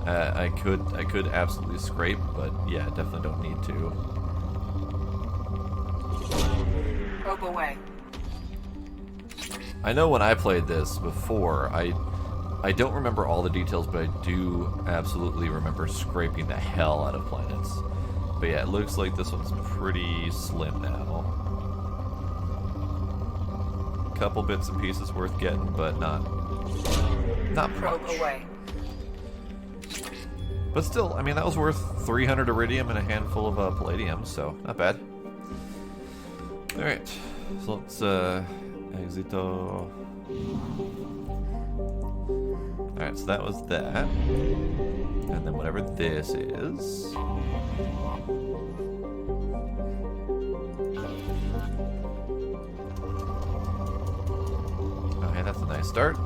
I could absolutely scrape, but yeah, definitely don't need to. Probe away. I know when I played this before, I I don't remember all the details, but I do absolutely remember scraping the hell out of planets. But yeah, it looks like this one's pretty slim now. Couple bits and pieces worth getting, but not Probe much. away. But still, I mean, that was worth 300 iridium and a handful of palladium, so not bad. Alright, so let's exito. Alright, so that was that. And then whatever this is. Okay, that's a nice start.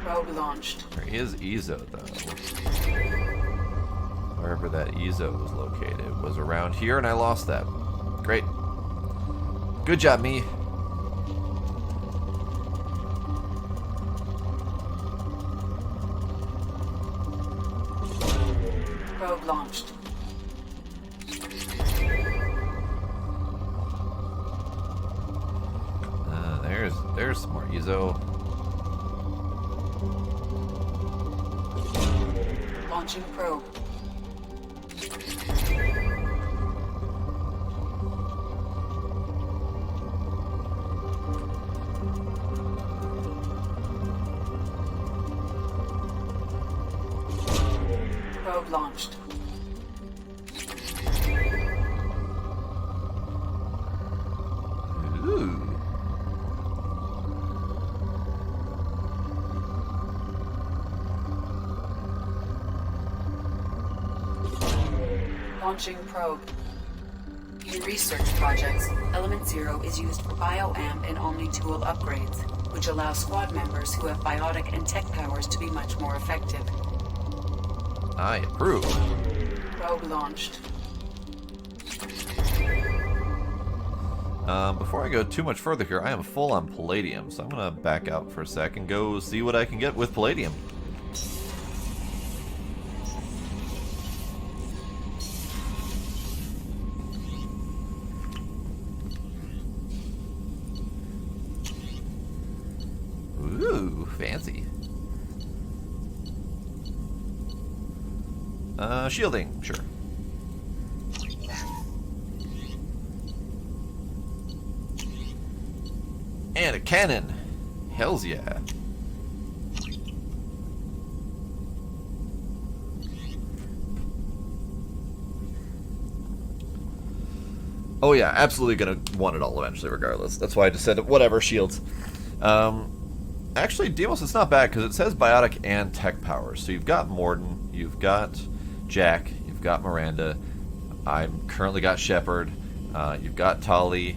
Probe launched. There is Ezo, though. Wherever that Ezo was located was around here, and I lost that. Great. Good job, me. Probe launched. There's some more Ezo. Launching probe. Probe launched. Ooh. Launching probe. In research projects, Element Zero is used for bioamp and omni-tool upgrades, which allow squad members who have biotic and tech powers to be much more effective. I approve. Probe launched. Before I go too much further here, I am full on palladium, so I'm gonna back out for a sec and go see what I can get with palladium. Ooh, fancy. Shielding, sure. And a cannon. Hells yeah. Oh yeah, absolutely gonna want it all eventually regardless. That's why I just said whatever, shields. Actually, Deimos, it's not bad because it says biotic and tech powers. So you've got Mordin, you've got Jack, you've got Miranda, I've currently got Shepard, you've got Tali.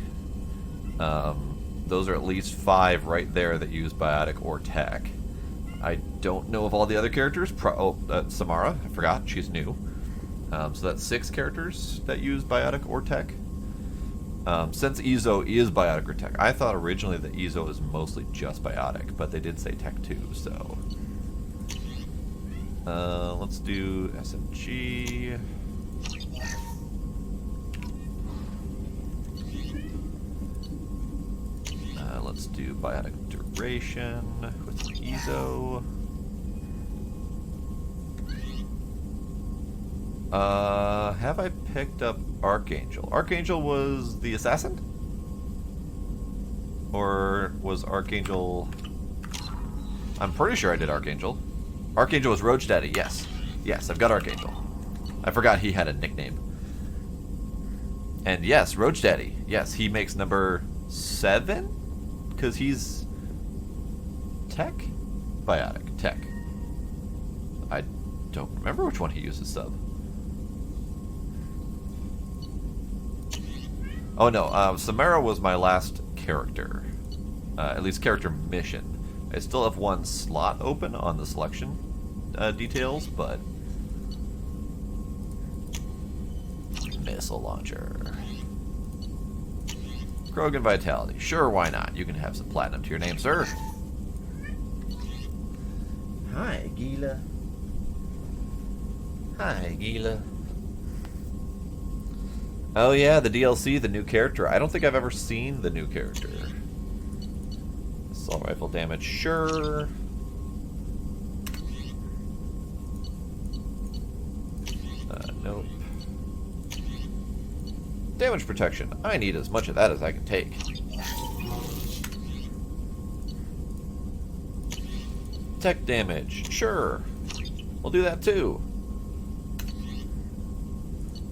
Those are at least 5 right there that use biotic or tech. I don't know of all the other characters. Samara, I forgot, she's new. So that's 6 characters that use biotic or tech. Since Ezo is biotic or tech, I thought originally that Ezo is mostly just biotic, but they did say tech too, so. Let's do SMG. Let's do biotic duration with Ezo. Have I picked up Archangel? Archangel was the assassin? Or was Archangel... I'm pretty sure I did Archangel. Archangel was Roach Daddy, yes. Yes, I've got Archangel. I forgot he had a nickname. And yes, Roach Daddy. Yes, he makes number 7? Because he's... Tech? Biotic. Tech. I don't remember which one he uses sub. Oh no, Samara was my last character. At least character mission. I still have 1 slot open on the selection details, but... Missile launcher. Krogan Vitality. Sure, why not? You can have some platinum to your name, sir. Hi, Gila. Hi, Gila. Oh yeah, the DLC, the new character. I don't think I've ever seen the new character. Assault rifle damage, sure. Nope. Damage protection. I need as much of that as I can take. Tech damage, sure. We'll do that too.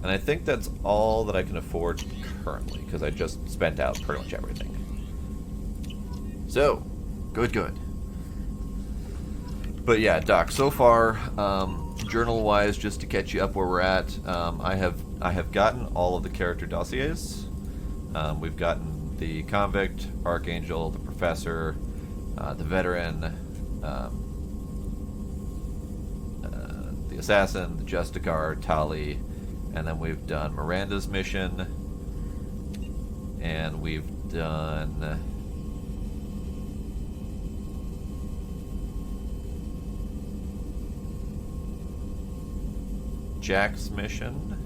And I think that's all that I can afford currently, because I just spent out pretty much everything. So, good. But yeah, Doc, so far, journal-wise, just to catch you up where we're at, I have gotten all of the character dossiers. We've gotten the convict, Archangel, the professor, the veteran, the assassin, the Justicar, Tali, and then we've done Miranda's mission, and we've done Jack's mission,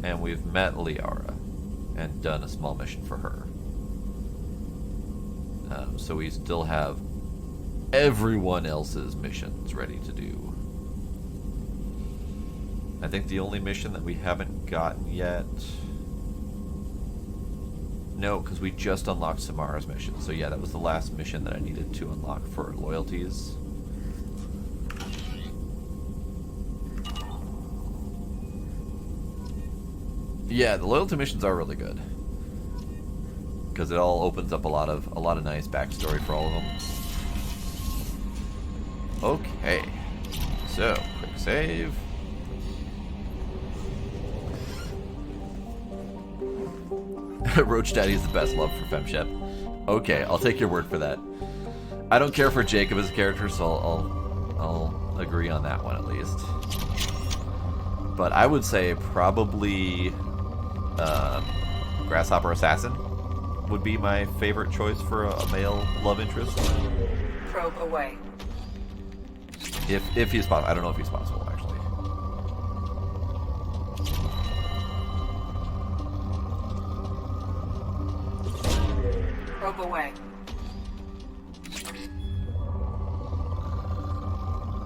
and we've met Liara and done a small mission for her. So we still have everyone else's missions ready to do. I think the only mission that we haven't gotten yet... No, because we just unlocked Samara's mission. So yeah, that was the last mission that I needed to unlock for loyalties. Yeah, the loyalty missions are really good. Because it all opens up a lot of nice backstory for all of them. Okay. So, quick save. Roach Daddy is the best love for FemShep. Okay, I'll take your word for that. I don't care for Jacob as a character, so I'll agree on that one at least. But I would say probably Grasshopper Assassin would be my favorite choice for a male love interest. Probe away. If he's possible. I don't know if he's possible, actually. Probe away.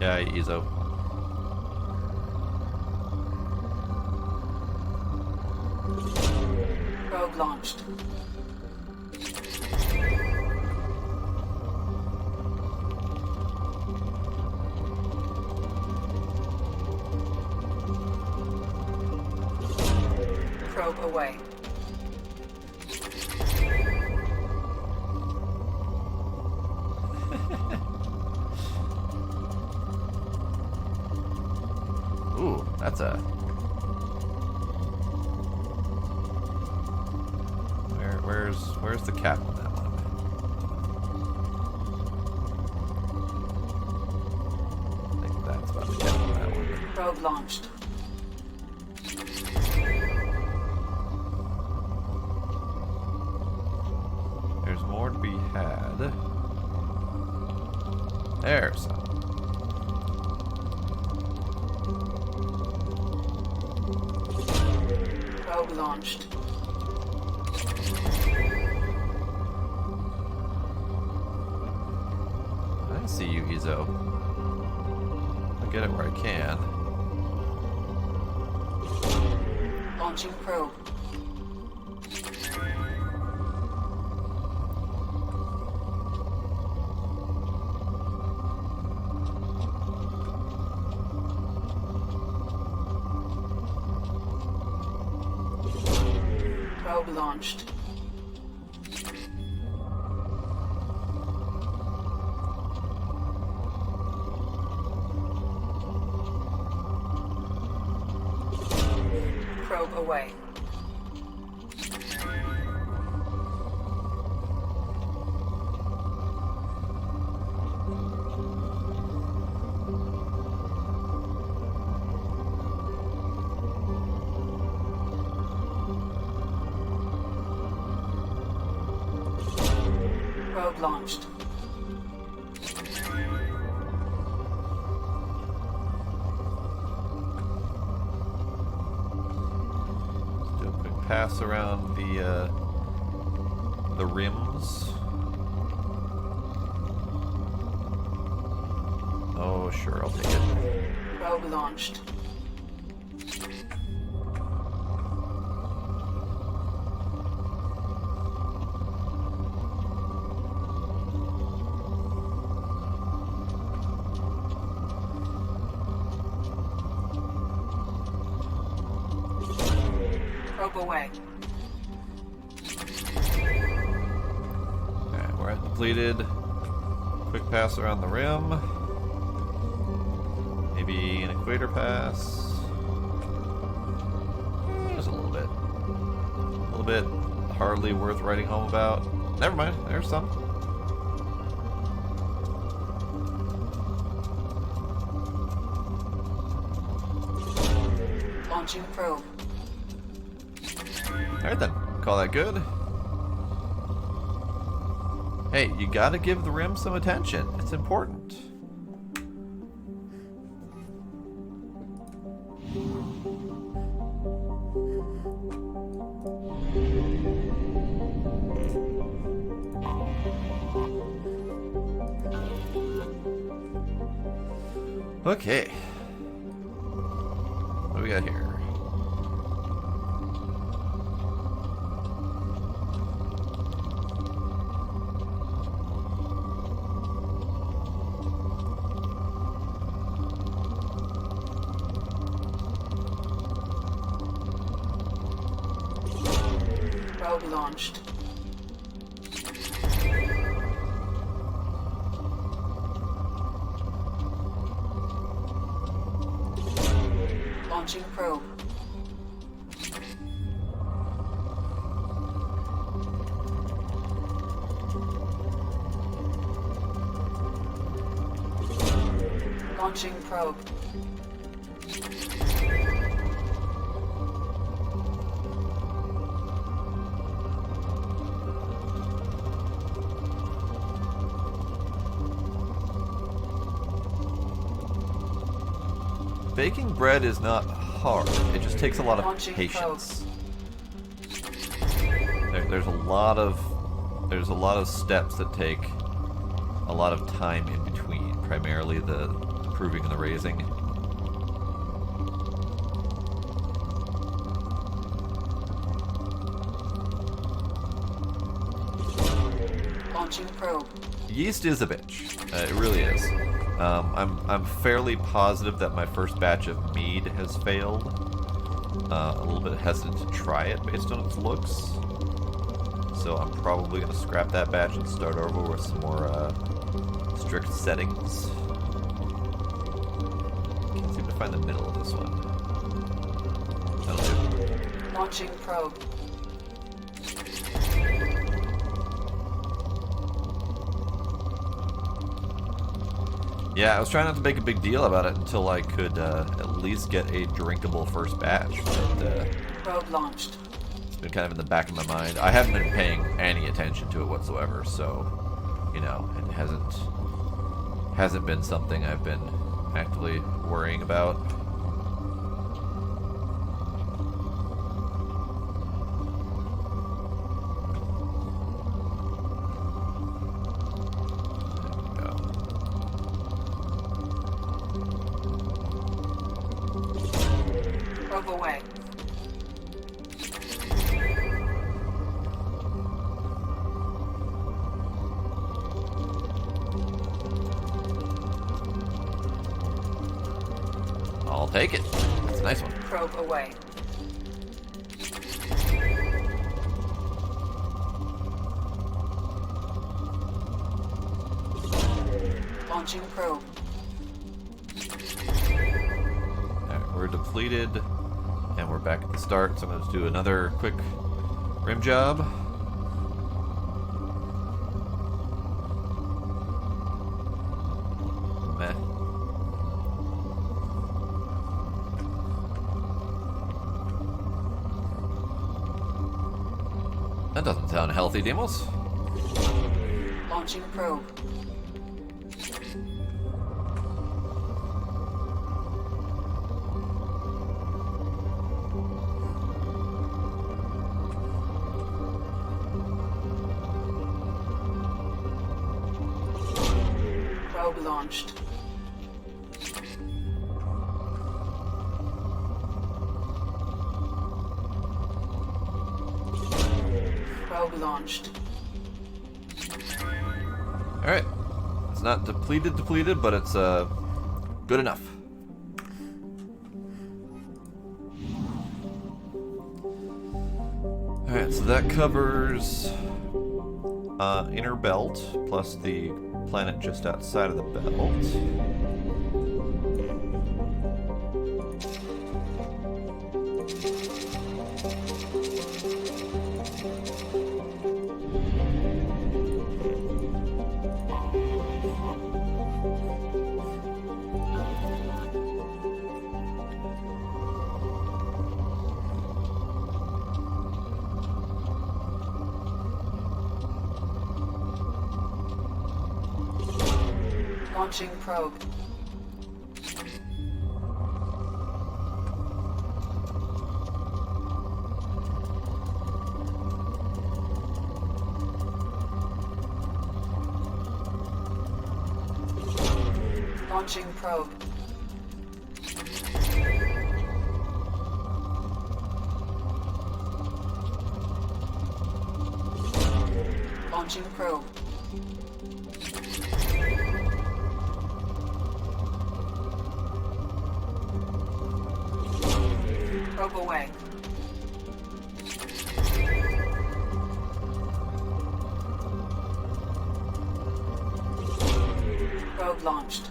Yeah, Izo. Probe launched. Probe away. Ooh, that's a... Where's the cap on that one? I think that's about the cap on that one. Probe launched. There's more to be had. There's some. Probe launched. I see you, Izo. I'll get it where I can. Launching probe. Probe launched. Probe away. Probe launched. Do a quick pass around the rims. Oh, sure, I'll take it. Probe launched. Probe away. Alright, we're at depleted. Quick pass around the rim. Maybe an equator pass. Just a little bit. A little bit hardly worth writing home about. Never mind, there's some. Launching probe. Alright then, call that good. Hey, you gotta give the rim some attention. It's important. Okay. What do we got here? Probe launched. Launching probe. Launching probe. Baking bread is not hard. It just takes a lot of patience. There's a lot of steps that take a lot of time in between. Primarily the proving and the raising. Launching probe. Yeast is a bitch. It really is. I'm fairly positive that my first batch of mead has failed. A little bit hesitant to try it based on its looks. So I'm probably going to scrap that batch and start over with some more strict settings. Can't seem to find the middle of this one. That'll do. Launching probe. Yeah, I was trying not to make a big deal about it until I could at least get a drinkable first batch. But, probe launched. It's been kind of in the back of my mind. I haven't been paying any attention to it whatsoever, so you know, it hasn't been something I've been actively worrying about. Away. I'll take it. It's a nice one. Probe away. Launching probe. Alright, we're depleted. And we're back at the start, so I'm going to do another quick rim job. Meh. That doesn't sound healthy, Demos. Launching probe. Probe launched. Probe launched. Alright. It's not depleted, but it's good enough. Alright, so that covers inner belt, plus the planet just outside of the belt. Launching probe. Launching probe. Launching probe. Probe away. Probe launched.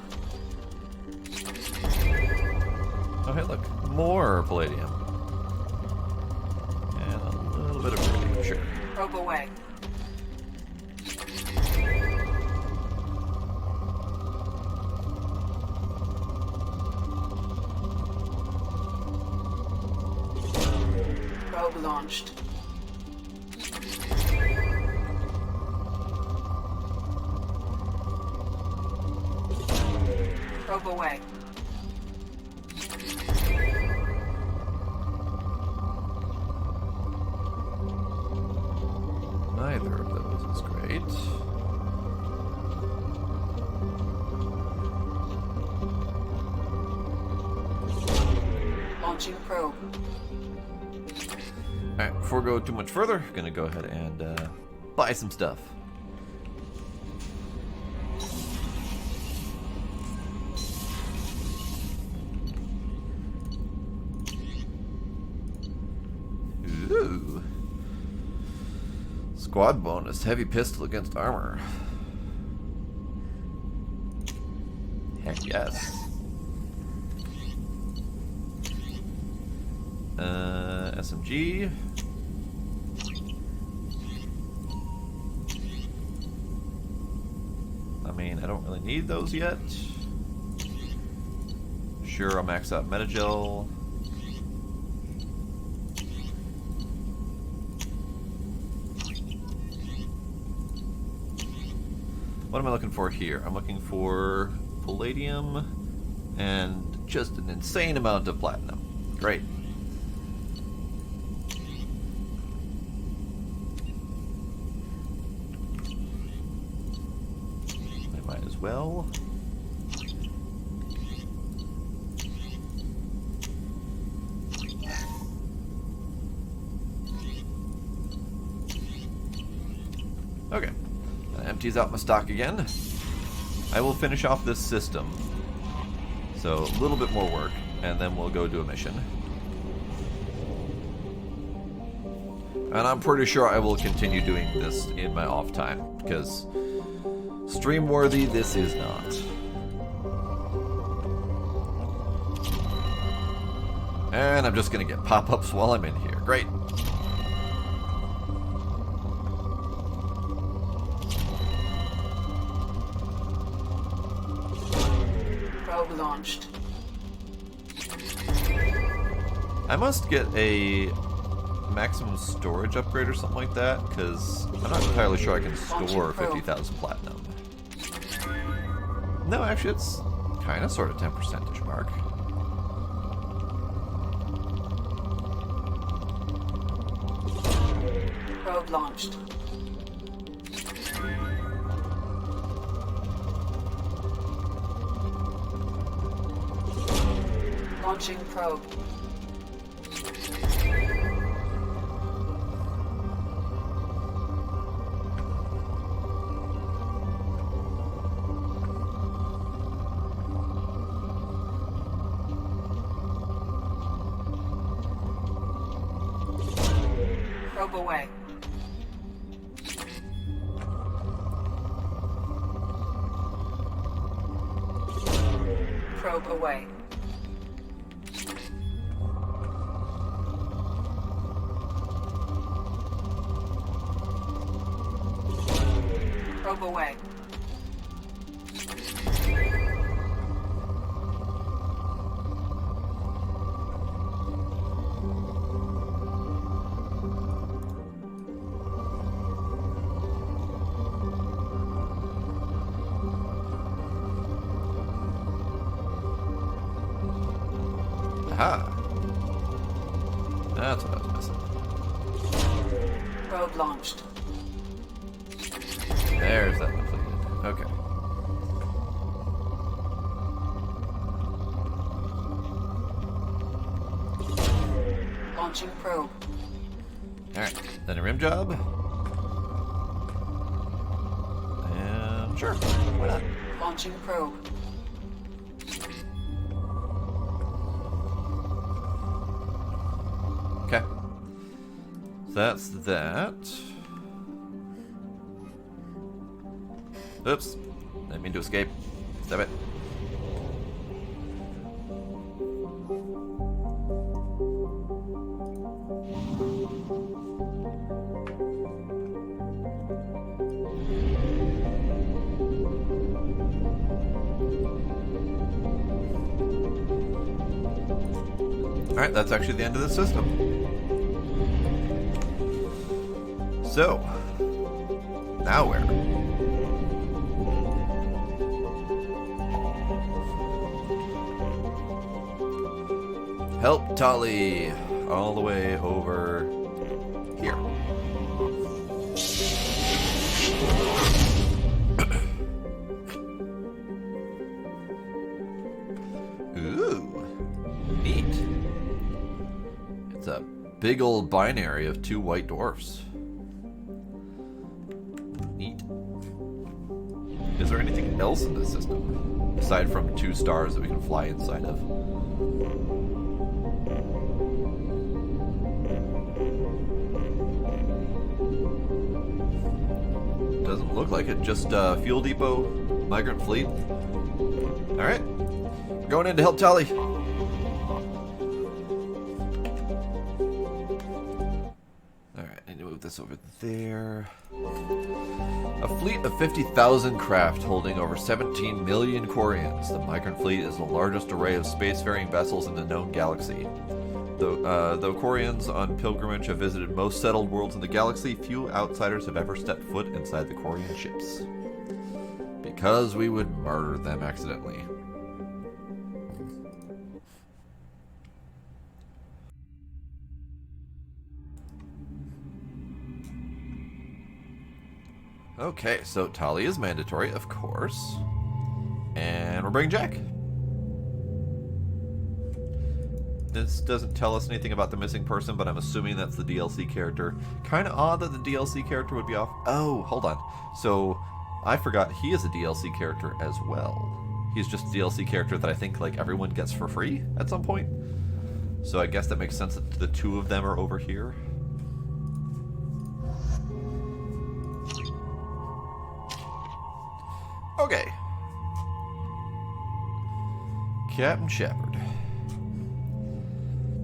Oh, hey, look. More palladium. And a little bit of iridium, sure. Probe away. Probe launched. Probe away. Neither of those is great. Launching probe. Alright, before we go too much further, gonna go ahead and buy some stuff. Ooh. Squad bonus, heavy pistol against armor. Heck yes. SMG. I mean, I don't really need those yet. Sure, I'll max out Metagel. What am I looking for here? I'm looking for palladium and just an insane amount of platinum. Great. I might as well. Okay. That empties out my stock again. I will finish off this system. So a little bit more work, and then we'll go do a mission. And I'm pretty sure I will continue doing this in my off time, because stream worthy this is not. And I'm just gonna get pop-ups while I'm in here. Great. Probe launched. I must get a maximum storage upgrade or something like that, because I'm not entirely sure I can store 50,000 platinum. No, actually, it's kind of sort of 10%-ish mark. Probe launched. Launching probe. Probe away. Probe away. Probe away. Aha. That's what I was missing. Probe launched. There's that completed. Okay. Launching probe. Alright. Then a rim job. And sure. Why not? Launching probe. Okay. So that's that. Oops. Didn't mean to escape. Stop it. Alright, that's actually the end of the system. So, now where? Help Tali all the way over here. Ooh, neat. It's a big old binary of 2 white dwarfs. Neat. Is there anything else in this system aside from 2 stars that we can fly inside of? Doesn't look like it. Just fuel depot, migrant fleet. All right, we're going in to help Tali. All right, I need to move this over there. A fleet of 50,000 craft holding over 17 million Quarians. The migrant fleet is the largest array of spacefaring vessels in the known galaxy. Though Quarians on pilgrimage have visited most settled worlds in the galaxy, few outsiders have ever stepped foot inside the Quarian ships. Because we would murder them accidentally. Okay, so Tali is mandatory, of course. And we're bringing Jack. This doesn't tell us anything about the missing person, but I'm assuming that's the DLC character. Kind of odd that the DLC character would be off. Oh, hold on. So, I forgot he is a DLC character as well. He's just a DLC character that I think like everyone gets for free at some point. So I guess that makes sense that the 2 of them are over here. Okay. Captain Shepard.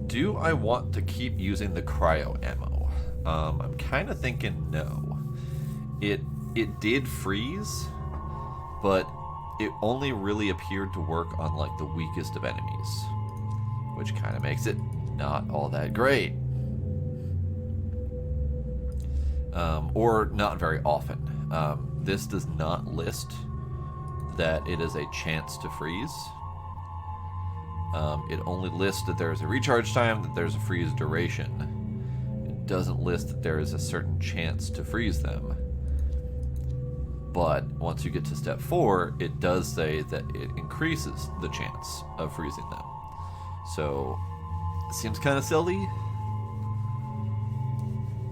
Do I want to keep using the cryo ammo? I'm kind of thinking no. It did freeze, but it only really appeared to work on like the weakest of enemies, which kind of makes it not all that great. Or not very often. This does not list that it is a chance to freeze. It only lists that there is a recharge time, that there's a freeze duration. It doesn't list that there is a certain chance to freeze them. But once you get to step 4, it does say that it increases the chance of freezing them. So, it seems kind of silly.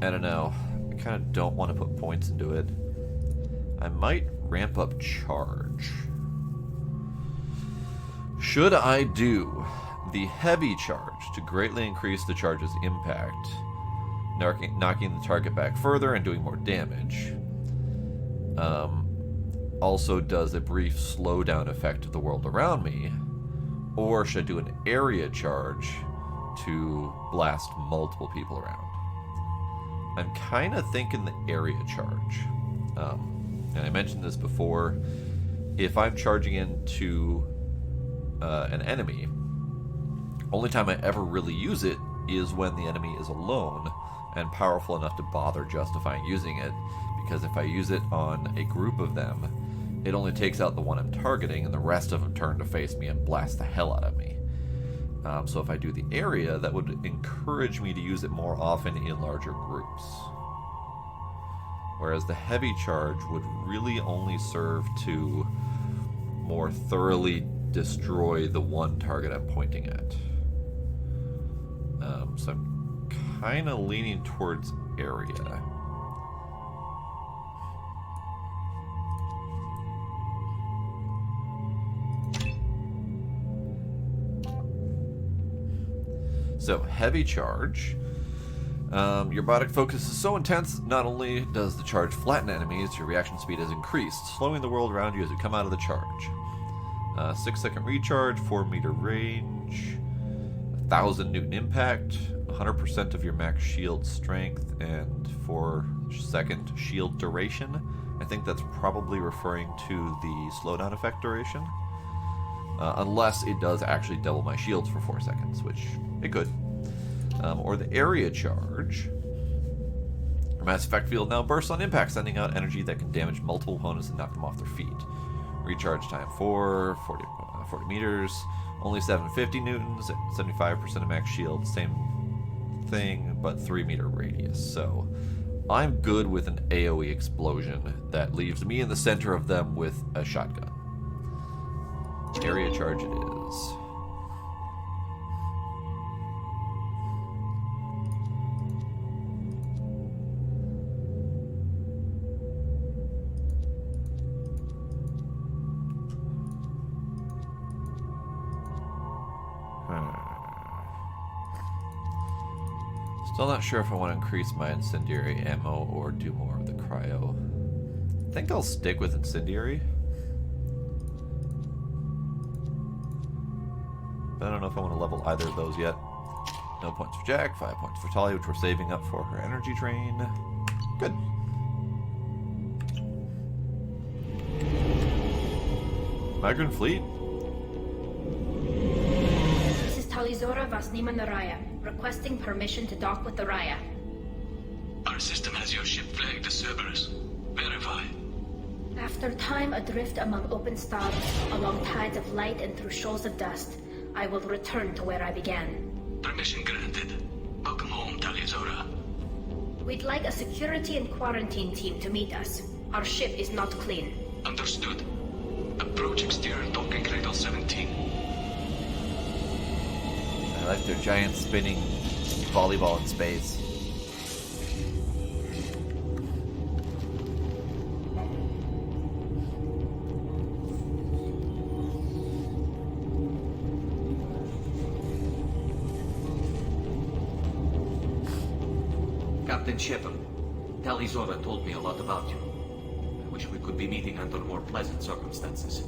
I don't know. I kind of don't want to put points into it. I might ramp up charge. Should I do the heavy charge to greatly increase the charge's impact? knocking the target back further and doing more damage. Also does a brief slowdown effect to the world around me, or should I do an area charge to blast multiple people around? I'm kind of thinking the area charge. And I mentioned this before. If I'm charging into an enemy, only time I ever really use it is when the enemy is alone and powerful enough to bother justifying using it, because if I use it on a group of them, it only takes out the one I'm targeting, and the rest of them turn to face me and blast the hell out of me. So if I do the area, that would encourage me to use it more often in larger groups. Whereas the heavy charge would really only serve to more thoroughly destroy the one target I'm pointing at. So I'm kind of leaning towards area. So, heavy charge. Your biotic focus is so intense, not only does the charge flatten enemies, your reaction speed is increased, slowing the world around you as you come out of the charge. 6-second recharge, 4-meter range, 1,000 Newton impact, 100% of your max shield strength, and 4-second shield duration. I think that's probably referring to the slowdown effect duration. Unless it does actually double my shields for 4 seconds, which it could. Or the area charge. Your mass effect field now bursts on impact, sending out energy that can damage multiple opponents and knock them off their feet. Recharge time 40 meters, only 750 newtons, 75% of max shield, same thing, but 3-meter radius. So I'm good with an AoE explosion that leaves me in the center of them with a shotgun. Area charge it is. Still not sure if I want to increase my incendiary ammo or do more of the cryo. I think I'll stick with incendiary. But I don't know if I want to level either of those yet. No points for Jack, 5 points for Talia, which we're saving up for her energy drain. Good. Migrant Fleet? This is Talizora Vasnima Naraya, requesting permission to dock with the Raya. Our system has your ship flagged as Cerberus. Verify. After time adrift among open stars, along tides of light and through shoals of dust, I will return to where I began. Permission granted. Welcome home, Talizora. We'd like a security and quarantine team to meet us. Our ship is not clean. Understood. Approach exterior docking cradle 17. I like their giant spinning volleyball in space. Captain Shepard, Talizora told me a lot about you. I wish we could be meeting under more pleasant circumstances.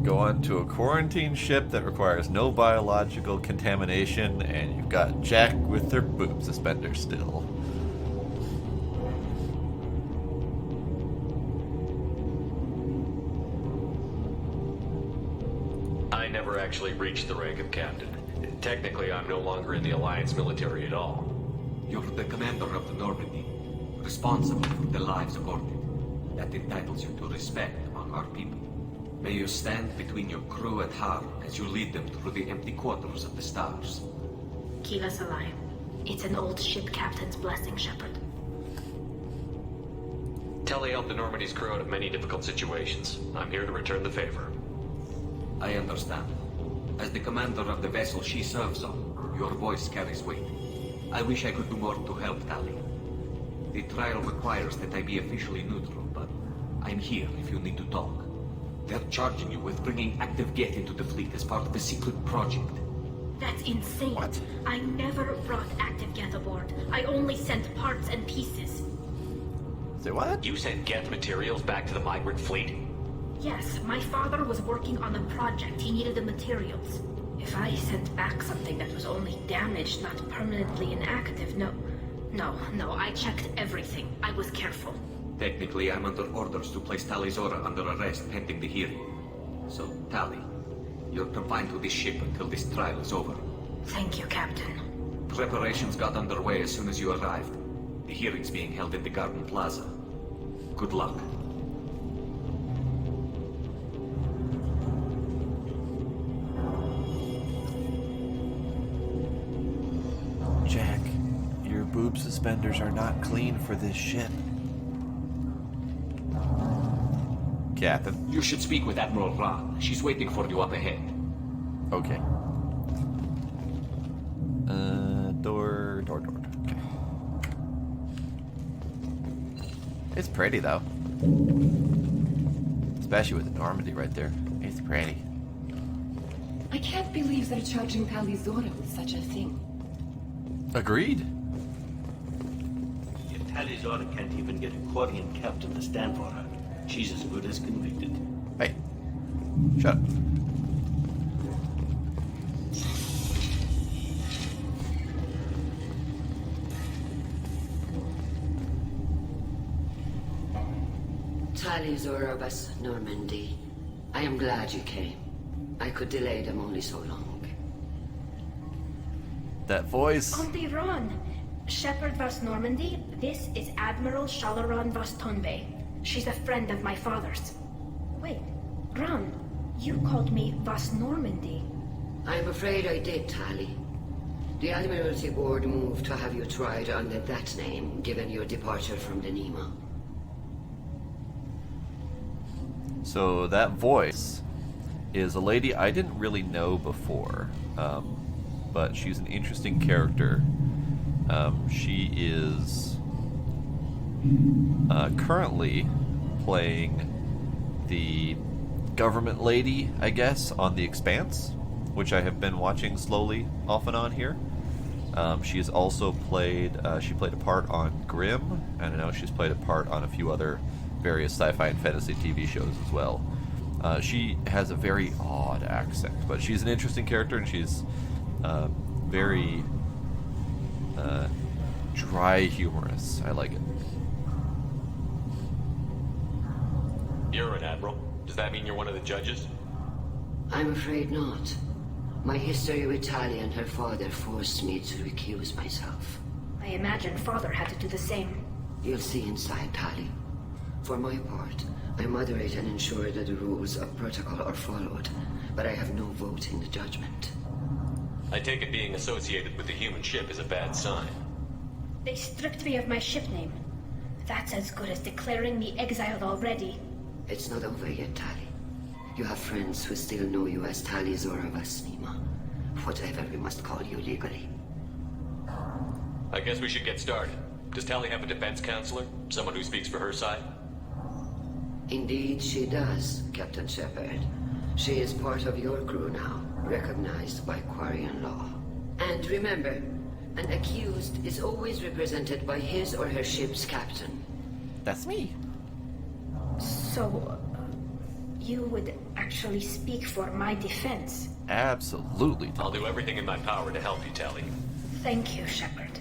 Go on to a quarantine ship that requires no biological contamination, and you've got Jack with their boob suspenders still. I never actually reached the rank of captain. Technically, I'm no longer in the Alliance military at all. You're the commander of the Normandy, responsible for the lives of Orchid. That entitles you to respect among our people. May you stand between your crew and Har as you lead them through the empty quarters of the stars. Kila Salai. It's an old ship captain's blessing, Shepard. Telly helped the Normandy's crew out of many difficult situations. I'm here to return the favor. I understand. As the commander of the vessel she serves on, your voice carries weight. I wish I could do more to help Tali. The trial requires that I be officially neutral, but I'm here if you need to talk. They're charging you with bringing active Geth into the fleet as part of a secret project. That's insane. What? I never brought active Geth aboard. I only sent parts and pieces. Say what? You sent Geth materials back to the migrant fleet? Yes, my father was working on a project. He needed the materials. If I sent back something that was only damaged, not permanently inactive, no, I checked everything. I was careful. Technically, I'm under orders to place Tali Zora under arrest pending the hearing. So, Tali, you're confined to this ship until this trial is over. Thank you, Captain. Preparations got underway as soon as you arrived. The hearing's being held in the Garden Plaza. Good luck. Jack, your boob suspenders are not clean for this ship. Captain. You should speak with Admiral Ron. She's waiting for you up ahead. Okay. Door. Okay. It's pretty though. Especially with the Normandy right there. It's pretty. I can't believe they're charging Tali Zora with such a thing. Agreed. If Tali Zora can't even get a Quarian captain to stand for her, she's as good as convicted. Hey. Shut up. Tali Zora Vas Normandy. I am glad you came. I could delay them only so long. That voice. Auntie Ron, Shepard Vas Normandy, this is Admiral Shalaran Vas Tonbe. She's a friend of my father's. Wait, Ron, you called me Vas Normandy. I'm afraid I did, Tali. The Admiralty Board moved to have you tried under that name, given your departure from the Nima. So that voice is a lady I didn't really know before, but she's an interesting character. She is currently playing the government lady, I guess, on The Expanse, which I have been watching slowly off and on here. She has also played, she played a part on Grimm, and I know she's played a part on a few other various sci-fi and fantasy TV shows as well. She has a very odd accent, but she's an interesting character, and she's very dry humorous. I like it. You're an admiral. Does that mean you're one of the judges? I'm afraid not. My history with Tali and her father forced me to recuse myself. I imagine father had to do the same. You'll see inside, Tali. For my part, I moderate and ensure that the rules of protocol are followed, but I have no vote in the judgment. I take it being associated with the human ship is a bad sign. They stripped me of my ship name. That's as good as declaring me exiled already. It's not over yet, Tali. You have friends who still know you as Tali Zora Vas Nima. Whatever we must call you legally. I guess we should get started. Does Tali have a defense counselor? Someone who speaks for her side? Indeed she does, Captain Shepard. She is part of your crew now, recognized by Quarian law. And remember, an accused is always represented by his or her ship's captain. That's me. So, you would actually speak for my defense? Absolutely. I'll do everything in my power to help you, Tali. Thank you, Shepard.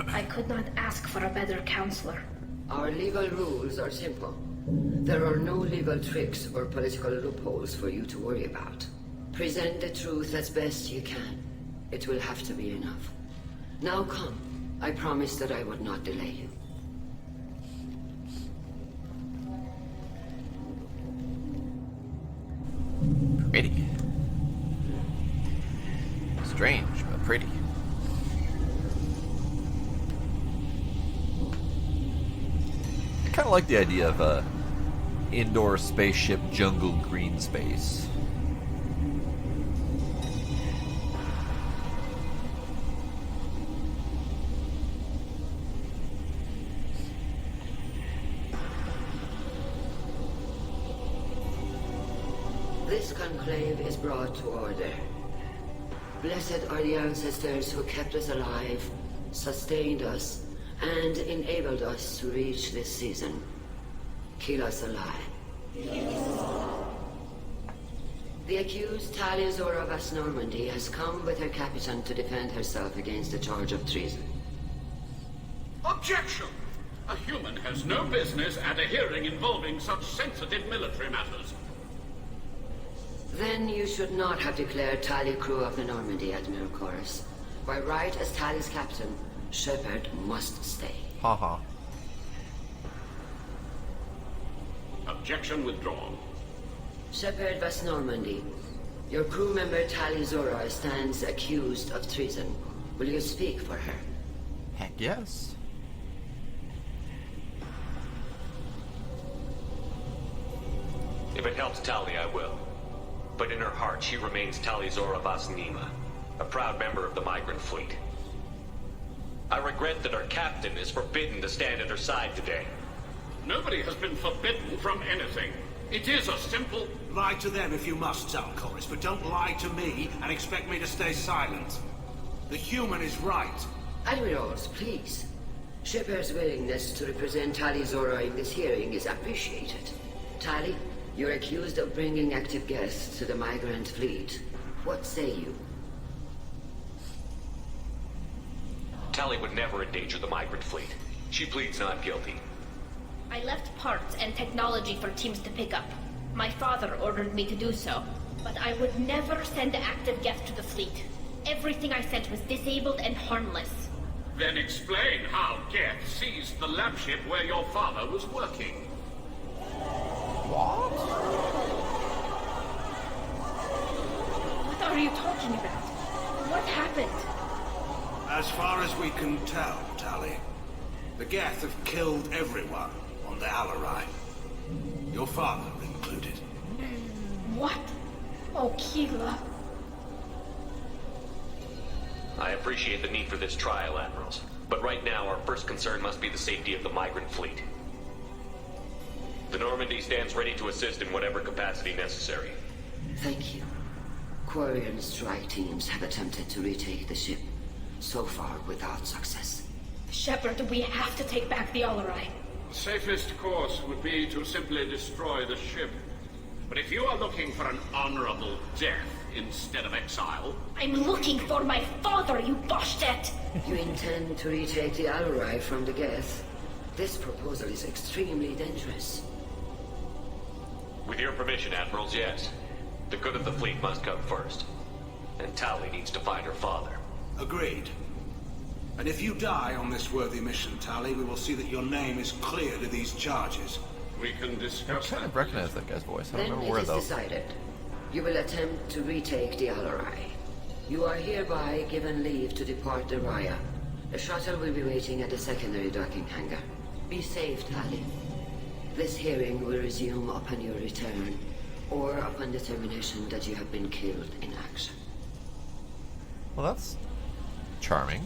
I could not ask for a better counselor. Our legal rules are simple. There are no legal tricks or political loopholes for you to worry about. Present the truth as best you can. It will have to be enough. Now come. I promised that I would not delay you. Pretty. Strange, but pretty. I kind of like the idea of a indoor spaceship jungle green space. This conclave is brought to order. Blessed are the ancestors who kept us alive, sustained us, and enabled us to reach this season. Keep us alive. The accused Talia Zora Vas Normandy has come with her captain to defend herself against a charge of treason. Objection! A human has no business at a hearing involving such sensitive military matters. Then you should not have declared Talia crew of the Normandy, Admiral Chorus. By right as Talia's captain, Shepard must stay. Haha. Objection withdrawn. Shepard Vas Normandy, your crew member Talia Zora stands accused of treason. Will you speak for her? Heck yes. If it helps Talia, I will. But in her heart, she remains Talia Zora Vas Nima, a proud member of the migrant fleet. I regret that our captain is forbidden to stand at her side today. Nobody has been forbidden from anything. It is a simple... Lie to them if you must, Zalcoris, but don't lie to me and expect me to stay silent. The human is right. Admirals, please. Shepard's willingness to represent Talia Zora in this hearing is appreciated. Talia, you're accused of bringing active guests to the migrant fleet. What say you? Talia would never endanger the migrant fleet. She pleads not guilty. I left parts and technology for teams to pick up. My father ordered me to do so, but I would never send active guests to the fleet. Everything I sent was disabled and harmless. Then explain how Geth seized the lab ship where your father was working. What? What are you talking about? What happened? As far as we can tell, Tali, the Geth have killed everyone on the Alarai. Your father included. What? Oh, Keela. I appreciate the need for this trial, Admirals. But right now, our first concern must be the safety of the migrant fleet. The Normandy stands ready to assist in whatever capacity necessary. Thank you. Quarian strike teams have attempted to retake the ship, so far without success. Shepard, we have to take back the Alarai. The safest course would be to simply destroy the ship. But if you are looking for an honorable death instead of exile... I'm looking for my father, you bastet! You intend to retake the Alarai from the Geth? This proposal is extremely dangerous. With your permission, Admirals, yes. The good of the fleet must come first. And Tali needs to find her father. Agreed. And if you die on this worthy mission, Tali, we will see that your name is cleared of these charges. We can discuss I kind of recognize that guy's voice. I don't remember where, though. Then it is decided. You will attempt to retake the Alarai. You are hereby given leave to depart the Raya. The shuttle will be waiting at the secondary docking hangar. Be safe, Tali. This hearing will resume upon your return, or upon determination that you have been killed in action. Well, that's charming.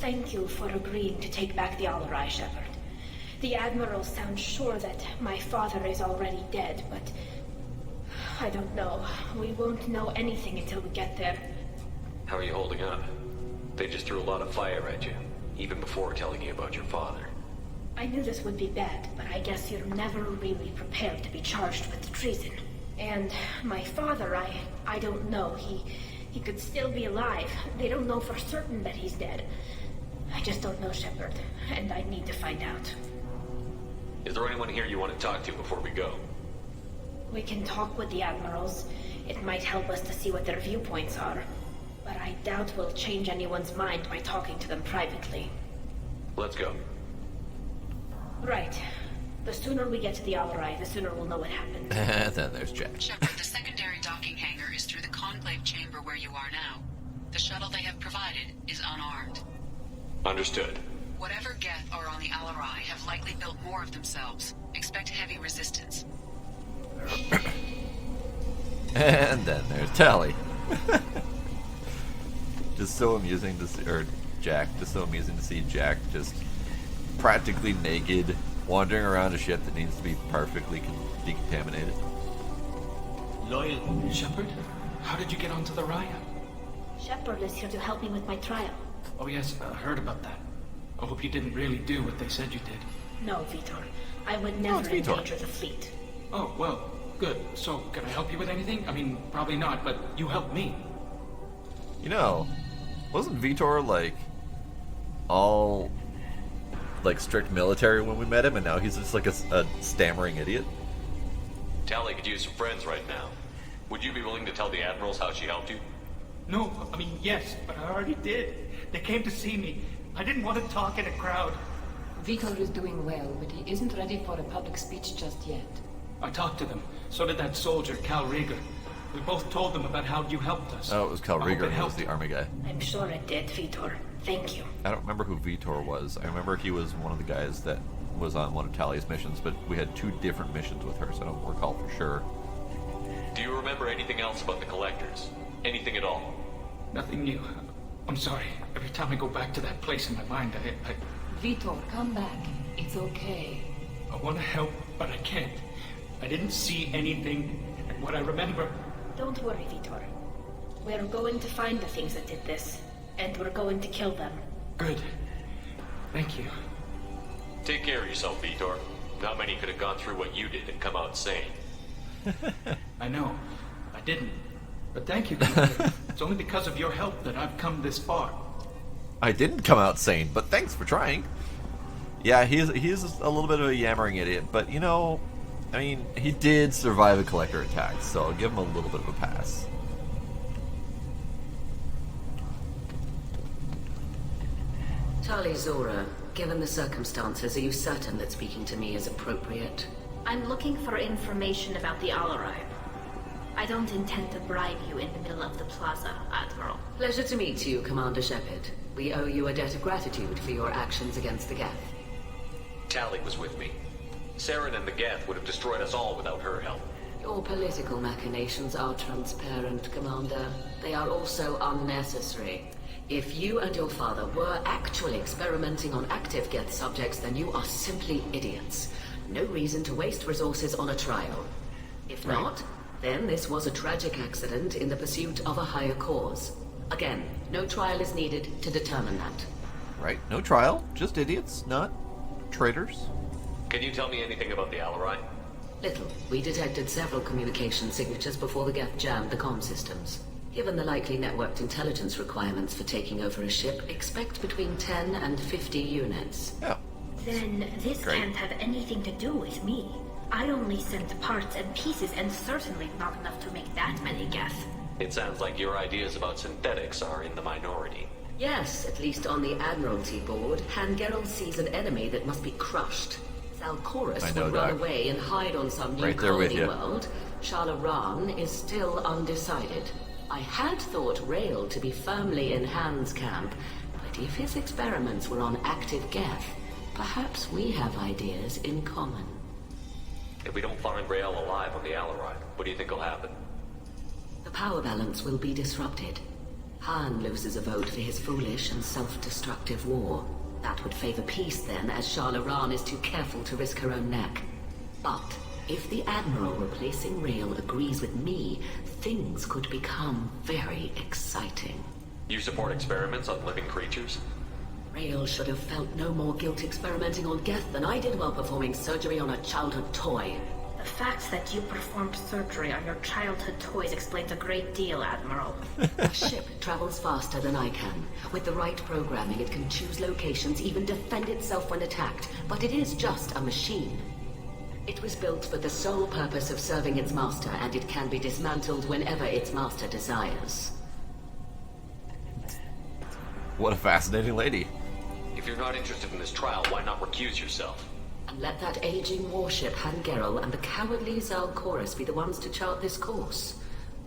Thank you for agreeing to take back the Alarai, Shepard. The Admiral sounds sure that my father is already dead, but... I don't know. We won't know anything until we get there. How are you holding up? They just threw a lot of fire at you, even before telling you about your father. I knew this would be bad, but I guess you're never really prepared to be charged with treason. And my father, I don't know. He could still be alive. They don't know for certain that he's dead. I just don't know, Shepard, and I need to find out. Is there anyone here you want to talk to before we go? We can talk with the Admirals. It might help us to see what their viewpoints are. But I doubt we'll change anyone's mind by talking to them privately. Let's go. Right. The sooner we get to the Alarai, the sooner we'll know what happened. Then there's Jack. Shepard, the secondary docking hangar is through the conclave chamber where you are now. The shuttle they have provided is unarmed. Understood. Whatever Geth are on the Alarai have likely built more of themselves. Expect heavy resistance. And then there's Tali. Just so amusing to see, or Jack. Just so amusing to see Jack just practically naked, wandering around a ship that needs to be perfectly decontaminated. Loyal Shepard? How did you get onto the Raya? Shepard is here to help me with my trial. Oh yes, I heard about that. I hope you didn't really do what they said you did. No, Vitor. I would never endanger the fleet. Oh, well, good. So, can I help you with anything? I mean, probably not, but you helped me. You know, wasn't Vitor, like, all, like, strict military when we met him, and now he's just, like, a stammering idiot? Tali could use some friends right now. Would you be willing to tell the Admirals how she helped you? No, I mean, yes, but I already did. They came to see me. I didn't want to talk in a crowd. Vitor is doing well, but he isn't ready for a public speech just yet. I talked to them. So did that soldier, Cal Rieger. We both told them about how you helped us. Oh, it was Cal Rieger who was the army guy. I'm sure it did, Vitor. Thank you. I don't remember who Vitor was. I remember he was one of the guys that was on one of Tali's missions, but we had 2 different missions with her, so I don't recall for sure. Do you remember anything else about the Collectors? Anything at all? Nothing new. I'm sorry. Every time I go back to that place in my mind, I... Vitor, come back. It's okay. I want to help, but I can't. I didn't see anything, and what I remember... Don't worry, Vitor. We're going to find the things that did this, and we're going to kill them. Good. Thank you. Take care of yourself, Vitor. Not many could have gone through what you did and come out sane. I know. I didn't. But thank you, Commander. It's only because of your help that I've come this far. I didn't come out sane, but thanks for trying. Yeah, he's a little bit of a yammering idiot, but you know, I mean, he did survive a Collector attack, so I'll give him a little bit of a pass. Tali Zora, given the circumstances, are you certain that speaking to me is appropriate? I'm looking for information about the Alarai. I don't intend to bribe you in the middle of the plaza, Admiral. Pleasure to meet you, Commander Shepard. We owe you a debt of gratitude for your actions against the Geth. Tali was with me. Saren and the Geth would have destroyed us all without her help. Your political machinations are transparent, Commander. They are also unnecessary. If you and your father were actually experimenting on active Geth subjects, then you are simply idiots. No reason to waste resources on a trial. If not, then this was a tragic accident in the pursuit of a higher cause. Again, no trial is needed to determine that. Right, no trial, just idiots, not traitors. Can you tell me anything about the Alarai? Little. We detected several communication signatures before the Geth jammed the comm systems. Given the likely networked intelligence requirements for taking over a ship, expect between 10 and 50 units. Yeah. Then this can't have anything to do with me. I only sent parts and pieces, and certainly not enough to make that many Geth. It sounds like your ideas about synthetics are in the minority. Yes, at least on the Admiralty board, Han Geralt sees an enemy that must be crushed. Zalcorus would run away and hide on some new colony world. Shala Ran is still undecided. I had thought Rael to be firmly in Han's camp, but if his experiments were on active Geth, perhaps we have ideas in common. If we don't find Rael alive on the Alarai, what do you think will happen? The power balance will be disrupted. Han loses a vote for his foolish and self-destructive war. That would favor peace then, as Shala Ran is too careful to risk her own neck. But if the Admiral replacing Rael agrees with me, things could become very exciting. You support experiments on living creatures? Rael should have felt no more guilt experimenting on Geth than I did while performing surgery on a childhood toy. The fact that you performed surgery on your childhood toys explains a great deal, Admiral. A ship travels faster than I can. With the right programming, it can choose locations, even defend itself when attacked. But it is just a machine. It was built for the sole purpose of serving its master, and it can be dismantled whenever its master desires. What a fascinating lady. If you're not interested in this trial, why not recuse yourself? And let that aging warship Han Geralt and the cowardly Zalcorus be the ones to chart this course?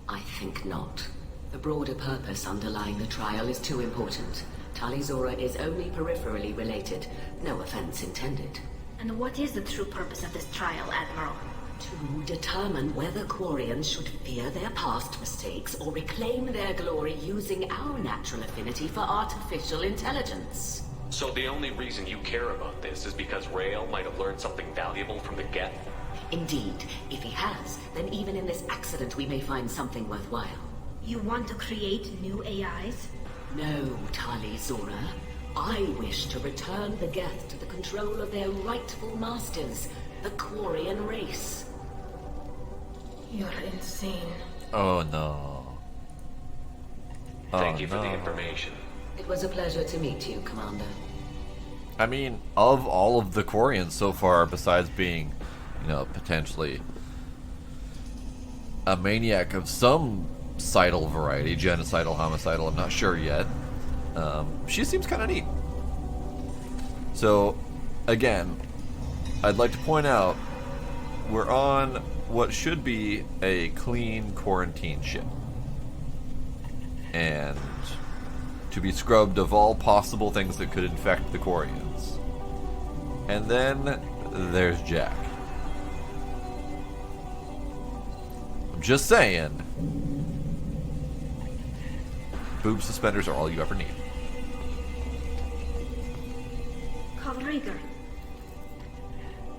I think not. The broader purpose underlying the trial is too important. Tali Zora is only peripherally related. No offense intended. And what is the true purpose of this trial, Admiral? To determine whether Quarians should fear their past mistakes or reclaim their glory using our natural affinity for artificial intelligence. So the only reason you care about this is because Rael might have learned something valuable from the Geth? Indeed. If he has, then even in this accident we may find something worthwhile. You want to create new AIs? No, Tali Zora. I wish to return the Geth to the control of their rightful masters, the Quarian race. You're insane. Oh no. Thank you for the information. It was a pleasure to meet you, Commander. I mean, of all of the Quarians so far, besides being, you know, potentially a maniac of some sidal variety, genocidal, homicidal, I'm not sure yet, she seems kind of neat. So, again, I'd like to point out, we're on what should be a clean quarantine ship. And to be scrubbed of all possible things that could infect the Quarians. And then there's Jack. I'm just saying, boob suspenders are all you ever need. Carl Rieger.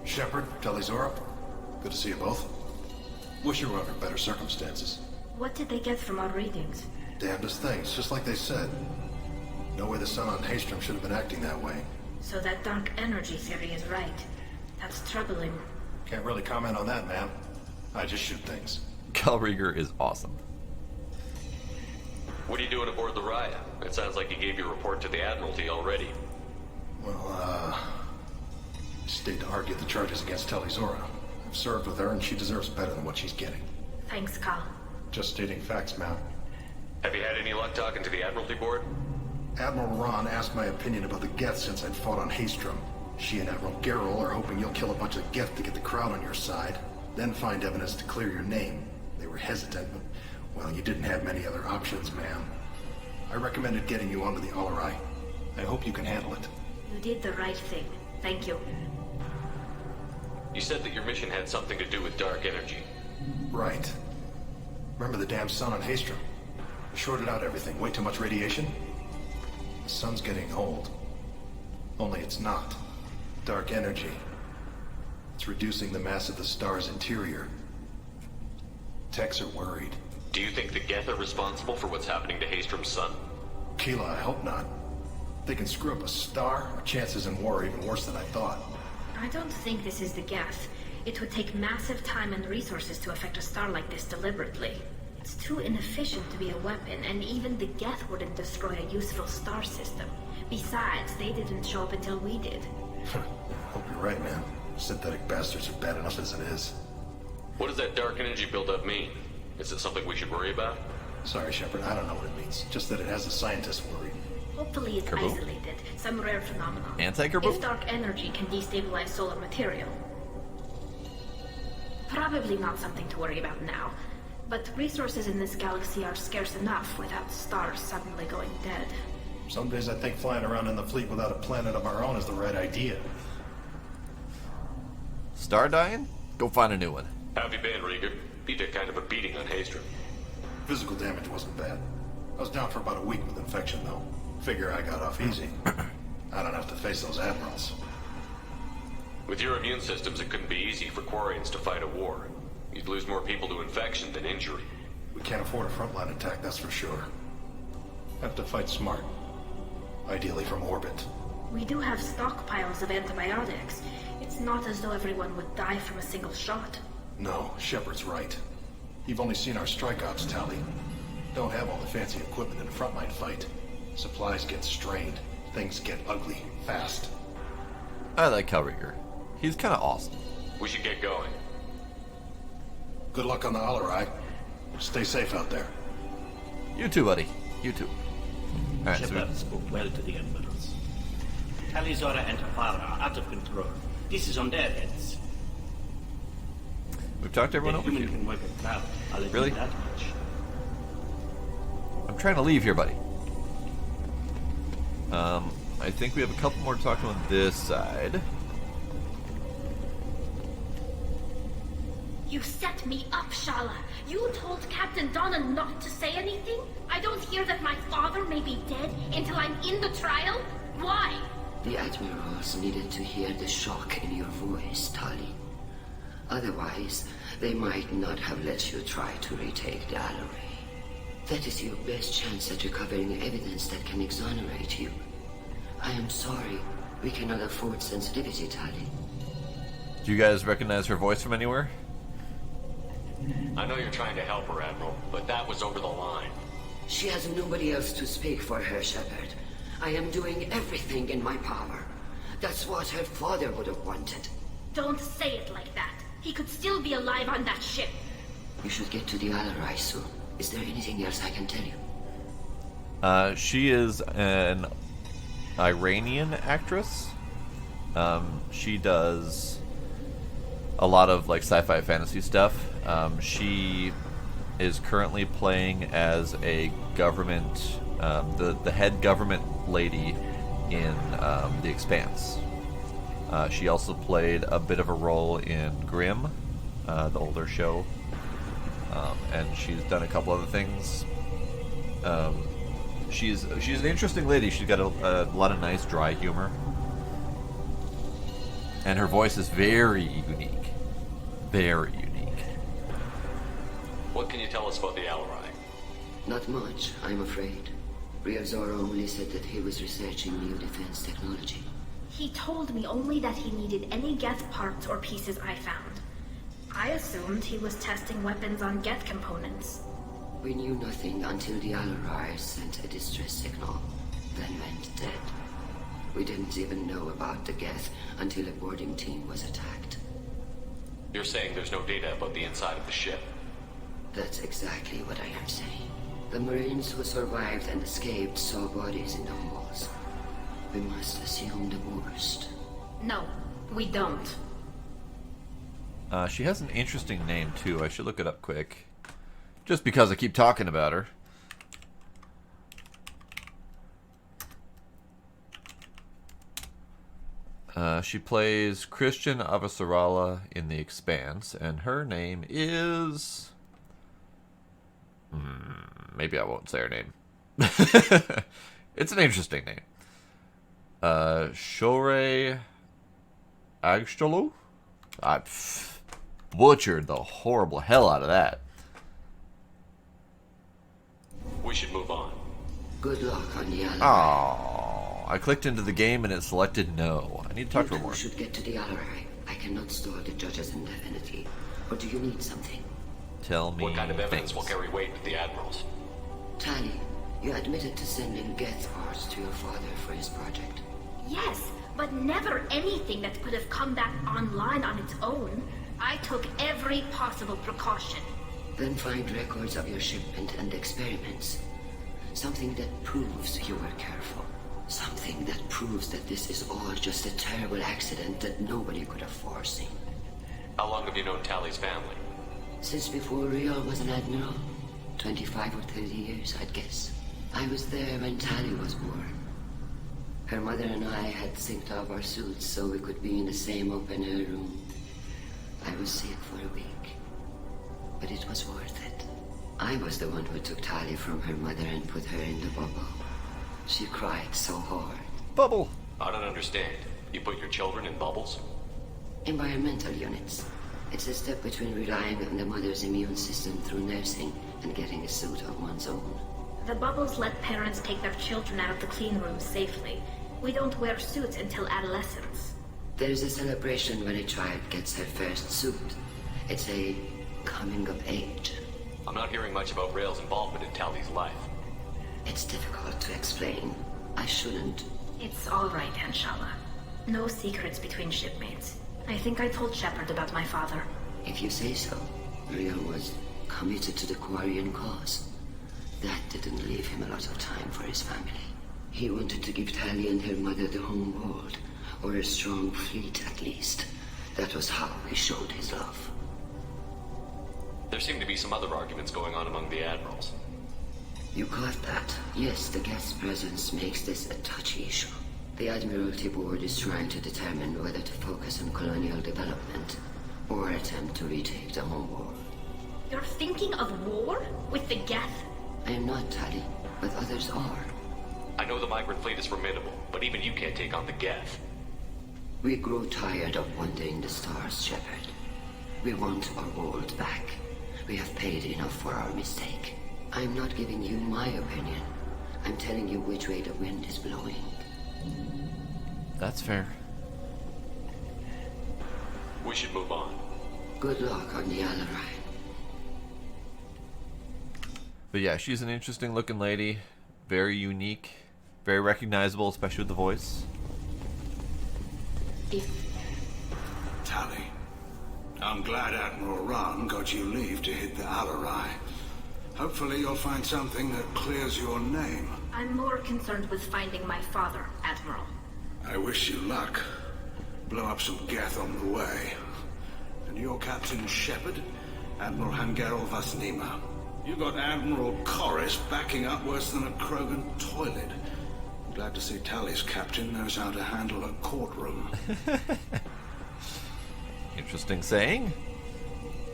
Shepard, Tali Zora, good to see you both. Wish you were under better circumstances. What did they get from our readings? Damnedest things, just like they said. No way the sun on Haystrom should have been acting that way. So that dark energy theory is right. That's troubling. Can't really comment on that, ma'am. I just shoot things. Cal Rieger is awesome. What are you doing aboard the Raya? It sounds like you gave your report to the Admiralty already. Well, stayed to argue the charges against Tali Zora. I've served with her, and she deserves better than what she's getting. Thanks, Carl. Just stating facts, ma'am. Have you had any luck talking to the Admiralty Board? Admiral Ron asked my opinion about the Geth since I'd fought on Haystrom. She and Admiral Gerrel are hoping you'll kill a bunch of Geth to get the crowd on your side, then find evidence to clear your name. They were hesitant, but, well, you didn't have many other options, ma'am. I recommended getting you onto the Alarai. I hope you can handle it. You did the right thing. Thank you. You said that your mission had something to do with dark energy. Right. Remember the damn sun on Haystrom? Shorted out everything. Way too much radiation? The sun's getting old. Only it's not. Dark energy. It's reducing the mass of the star's interior. Techs are worried. Do you think the Geth are responsible for what's happening to Haystrom's sun? Keela, I hope not. If they can screw up a star, our chances in war are even worse than I thought. I don't think this is the Geth. It would take massive time and resources to affect a star like this deliberately. It's too inefficient to be a weapon, and even the Geth wouldn't destroy a useful star system. Besides, they didn't show up until we did. Hope you're right, man. Synthetic bastards are bad enough as it is. What does that dark energy buildup mean? Is it something we should worry about? Sorry, Shepard, I don't know what it means. Just that it has the scientists worried. Hopefully it's Kerboom. isolated, some rare phenomenon. Anti-kerboom? If dark energy can destabilize solar material. Probably not something to worry about now. But resources in this galaxy are scarce enough without stars suddenly going dead. Some days I think flying around in the fleet without a planet of our own is the right idea. Star dying? Go find a new one. How have you been, Rieger? You took kind of a beating on Haystrom. Physical damage wasn't bad. I was down for about a week with infection, though. Figure I got off easy. I don't have to face those admirals. With your immune systems, it couldn't be easy for Quarians to fight a war. You'd lose more people to infection than injury. We can't afford a frontline attack, that's for sure. Have to fight smart. Ideally from orbit. We do have stockpiles of antibiotics. It's not as though everyone would die from a single shot. No, Shepard's right. You've only seen our strikeouts, Tali. Don't have all the fancy equipment in a frontline fight. Supplies get strained. Things get ugly, fast. I like Cal Rieger. He's kind of awesome. We should get going. Good luck on the Alarai. Stay safe out there. You too, buddy. You too. Alright, so Shepard spoke well to the Admirals. Tali Zora and her father are out of control. This is on their heads. we've talked to everyone The over human here. can work a cloud. I'll admit Really? that much. I'm trying to leave here, buddy. I think we have a couple more to talk to on this side. You set me up, Shala. You told Captain Donna not to say anything? I don't hear that my father may be dead until I'm in the trial? Why? The Admirals needed to hear the shock in your voice, Tali. Otherwise, they might not have let you try to retake the Alarai. That is your best chance at recovering evidence that can exonerate you. I am sorry. We cannot afford sensitivity, Tali. Do you guys recognize her voice from anywhere? I know you're trying to help her, Admiral, but that was over the line. She has nobody else to speak for her, Shepard. I am doing everything in my power. That's what her father would have wanted. Don't say it like that. He could still be alive on that ship. You should get to the Alarai soon. Is there anything else I can tell you? She is an Iranian actress. She does a lot of like sci-fi fantasy stuff. She is currently playing as a government, the head government lady in The Expanse. She also played a bit of a role in Grimm, the older show, and she's done a couple other things. She's an interesting lady. She's got a lot of nice dry humor, and her voice is very unique. Very unique. What can you tell us about the Alarai? Not much, I'm afraid. Ryazora only said that he was researching new defense technology. He told me only that he needed any Geth parts or pieces I found. I assumed he was testing weapons on Geth components. We knew nothing until the Alarai sent a distress signal, then went dead. We didn't even know about the Geth until a boarding team was attacked. You're saying there's no data about the inside of the ship? That's exactly what I am saying. The Marines who survived and escaped saw bodies in the halls. We must assume the worst. No, we don't. She has an interesting name, too. I should look it up quick. Just because I keep talking about her. She plays Christian Avasarala in The Expanse, and her name is... maybe I won't say her name. It's an interesting name. Shorey Agstalu? I butchered the horrible hell out of that. We should move on. Good luck on the Alarai. Oh, I clicked into the game and it selected no. I need to talk to her more. You should get to the Alarai. I cannot store the judges indefinitely. Or do you need something? Tell me. What kind of evidence will carry weight with the Admirals? Tali, you admitted to sending Geth parts to your father for his project. Yes, but never anything that could have come back online on its own. I took every possible precaution. Then find records of your shipment and experiments. Something that proves you were careful. Something that proves that this is all just a terrible accident that nobody could have foreseen. How long have you known Tali's family? Since before Rial was an admiral. 25 or 30 years, I'd guess. I was there when Tali was born. Her mother and I had synced up our suits so we could be in the same open-air room. I was sick for a week, but it was worth it. I was the one who took Tali from her mother and put her in the bubble. She cried so hard. Bubble! I don't understand. You put your children in bubbles? Environmental units. It's a step between relying on the mother's immune system through nursing and getting a suit of one's own. The bubbles let parents take their children out of the clean rooms safely. We don't wear suits until adolescence. There's a celebration when a child gets her first suit. It's a coming of age. I'm not hearing much about Rail's involvement in Tali's life. It's difficult to explain. I shouldn't. It's all right, Anshala. No secrets between shipmates. I think I told Shepard about my father. If you say so. Rail was committed to the Quarian cause. That didn't leave him a lot of time for his family. He wanted to give Tali and her mother the home world, or a strong fleet at least. That was how he showed his love. There seem to be some other arguments going on among the Admirals. You caught that? Yes, the guest presence makes this a touchy issue. The Admiralty Board is trying to determine whether to focus on colonial development or attempt to retake the homeworld. You're thinking of war? With the Geth? I am not, Tali, but others are. I know the migrant fleet is formidable, but even you can't take on the Geth. We grow tired of wandering the stars, Shepard. We want our world back. We have paid enough for our mistake. I'm not giving you my opinion. I'm telling you which way the wind is blowing. That's fair. We should move on. Good luck on the Alarai. But yeah, she's an interesting looking lady. Very unique. Very recognizable, especially with the voice. Tali, I'm glad Admiral Rahn got you leave to hit the Alarai. Hopefully you'll find something that clears your name. I'm more concerned with finding my father, Admiral. I wish you luck. Blow up some Geth on the way. And your Captain Shepard, Admiral Hangerel Vasnima. You got Admiral Corris backing up worse than a Krogan toilet. I'm glad to see Tali's captain knows how to handle a courtroom. Interesting saying.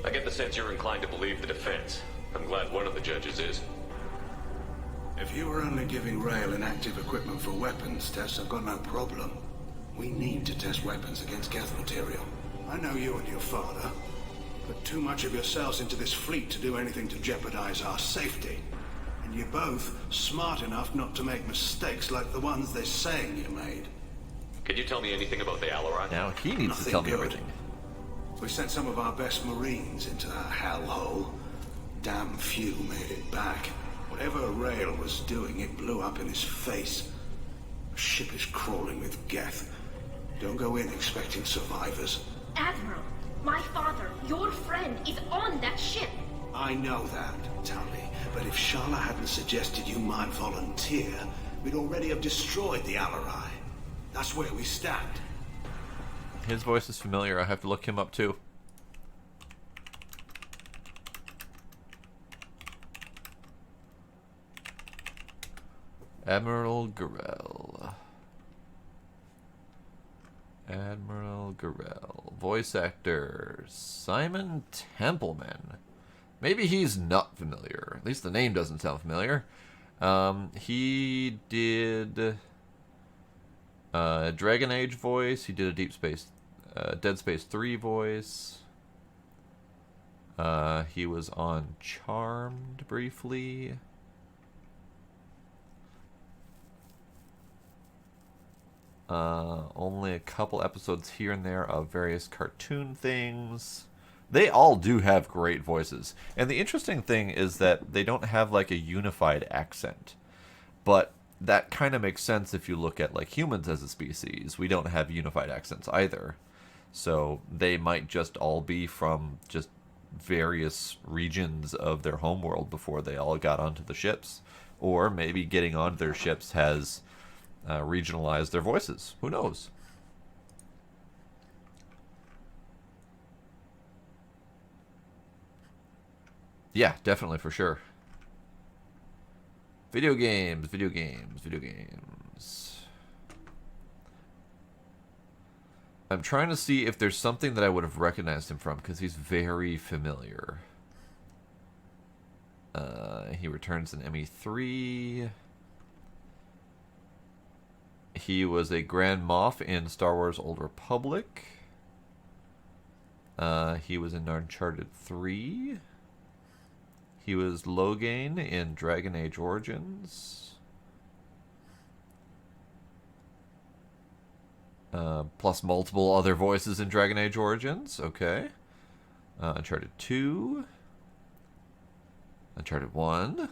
I get the sense you're inclined to believe the defense. I'm glad one of the judges is. If you were only giving Rail inactive equipment for weapons tests, I've got no problem. We need to test weapons against Geth material. I know you and your father. Put too much of yourselves into this fleet to do anything to jeopardize our safety. And you're both smart enough not to make mistakes like the ones they're saying you made. Can you tell me anything about the Alarai? Now he needs to tell me everything. We sent some of our best Marines into that hellhole. Damn few made it back. Whatever Rail was doing, it blew up in his face. A ship is crawling with Geth. Don't go in expecting survivors. Admiral, my father, your friend, is on that ship. I know that, Tali. But if Shala hadn't suggested you might volunteer, we'd already have destroyed the Alarai. That's where we stand. His voice is familiar. I have to look him up too. Admiral Garel. Admiral Garel. Voice actor Simon Templeman. Maybe he's not familiar. At least the name doesn't sound familiar. He did Dragon Age voice. He did a Dead Space 3 voice. He was on Charmed briefly. Only a couple episodes here and there of various cartoon things. They all do have great voices. And the interesting thing is that they don't have like a unified accent. But that kind of makes sense if you look at like humans as a species. We don't have unified accents either. So they might just all be from just various regions of their homeworld before they all got onto the ships. Or maybe getting onto their ships has regionalized their voices. Who knows? Yeah, definitely, for sure. Video games. I'm trying to see if there's something that I would have recognized him from, because he's very familiar. He returns in ME3. He was a Grand Moff in Star Wars Old Republic. He was in Uncharted 3. He was Loghain in Dragon Age Origins. Plus multiple other voices in Dragon Age Origins. Okay. Uncharted 2. Uncharted 1.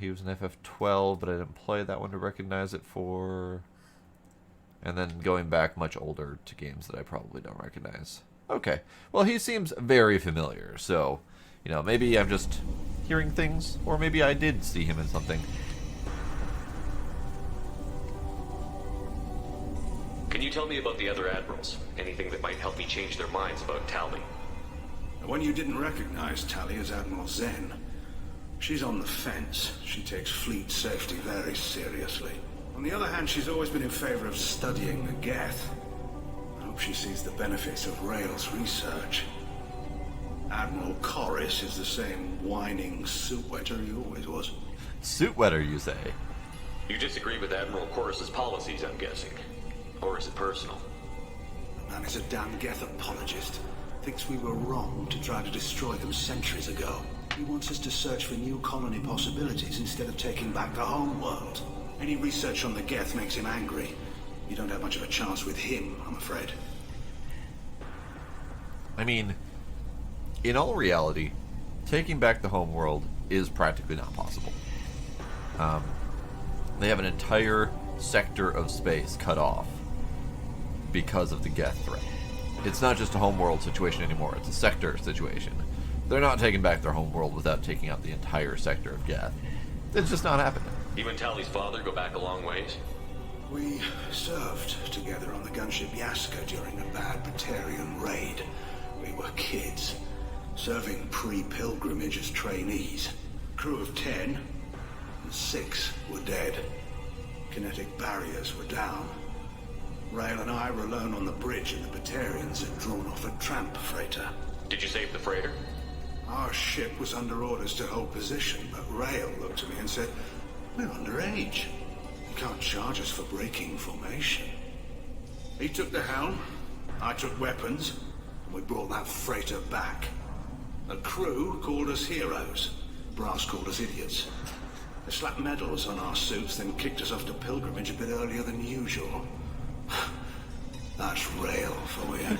He was an FF12, but I didn't play that one to recognize it for. And then going back much older to games that I probably don't recognize. Okay. Well, he seems very familiar, so, you know, maybe I'm just hearing things, or maybe I did see him in something. Can you tell me about the other admirals? Anything that might help me change their minds about Tali? The one you didn't recognize, Tali, is Admiral Zen. She's on the fence. She takes fleet safety very seriously. On the other hand, she's always been in favor of studying the Geth. she sees the benefits of Rael's research. Admiral Corus is the same whining suit-wetter he always was. Suit-wetter, you say? You disagree with Admiral Corus's policies, I'm guessing. Or is it personal? The man is a damn Geth apologist. Thinks we were wrong to try to destroy them centuries ago. He wants us to search for new colony possibilities instead of taking back the home world. Any research on the Geth makes him angry. You don't have much of a chance with him, I'm afraid. I mean, in all reality, taking back the home world is practically not possible. They have an entire sector of space cut off because of the Geth threat. It's not just a homeworld situation anymore, it's a sector situation. They're not taking back their homeworld without taking out the entire sector of Geth. It's just not happening. Even Tali's father go back a long ways? We served together on the gunship Yaska during a bad Batarian raid. We were kids, serving pre-pilgrimage as trainees. Crew of 10, and 6 were dead. Kinetic barriers were down. Rael and I were alone on the bridge, and the Batarians had drawn off a tramp freighter. Did you save the freighter? Our ship was under orders to hold position, but Rael looked at me and said, "We're underage. You can't charge us for breaking formation." He took the helm, I took weapons, and we brought that freighter back. The crew called us heroes. Brass called us idiots. They slapped medals on our suits, then kicked us off to pilgrimage a bit earlier than usual. That's Rael for you.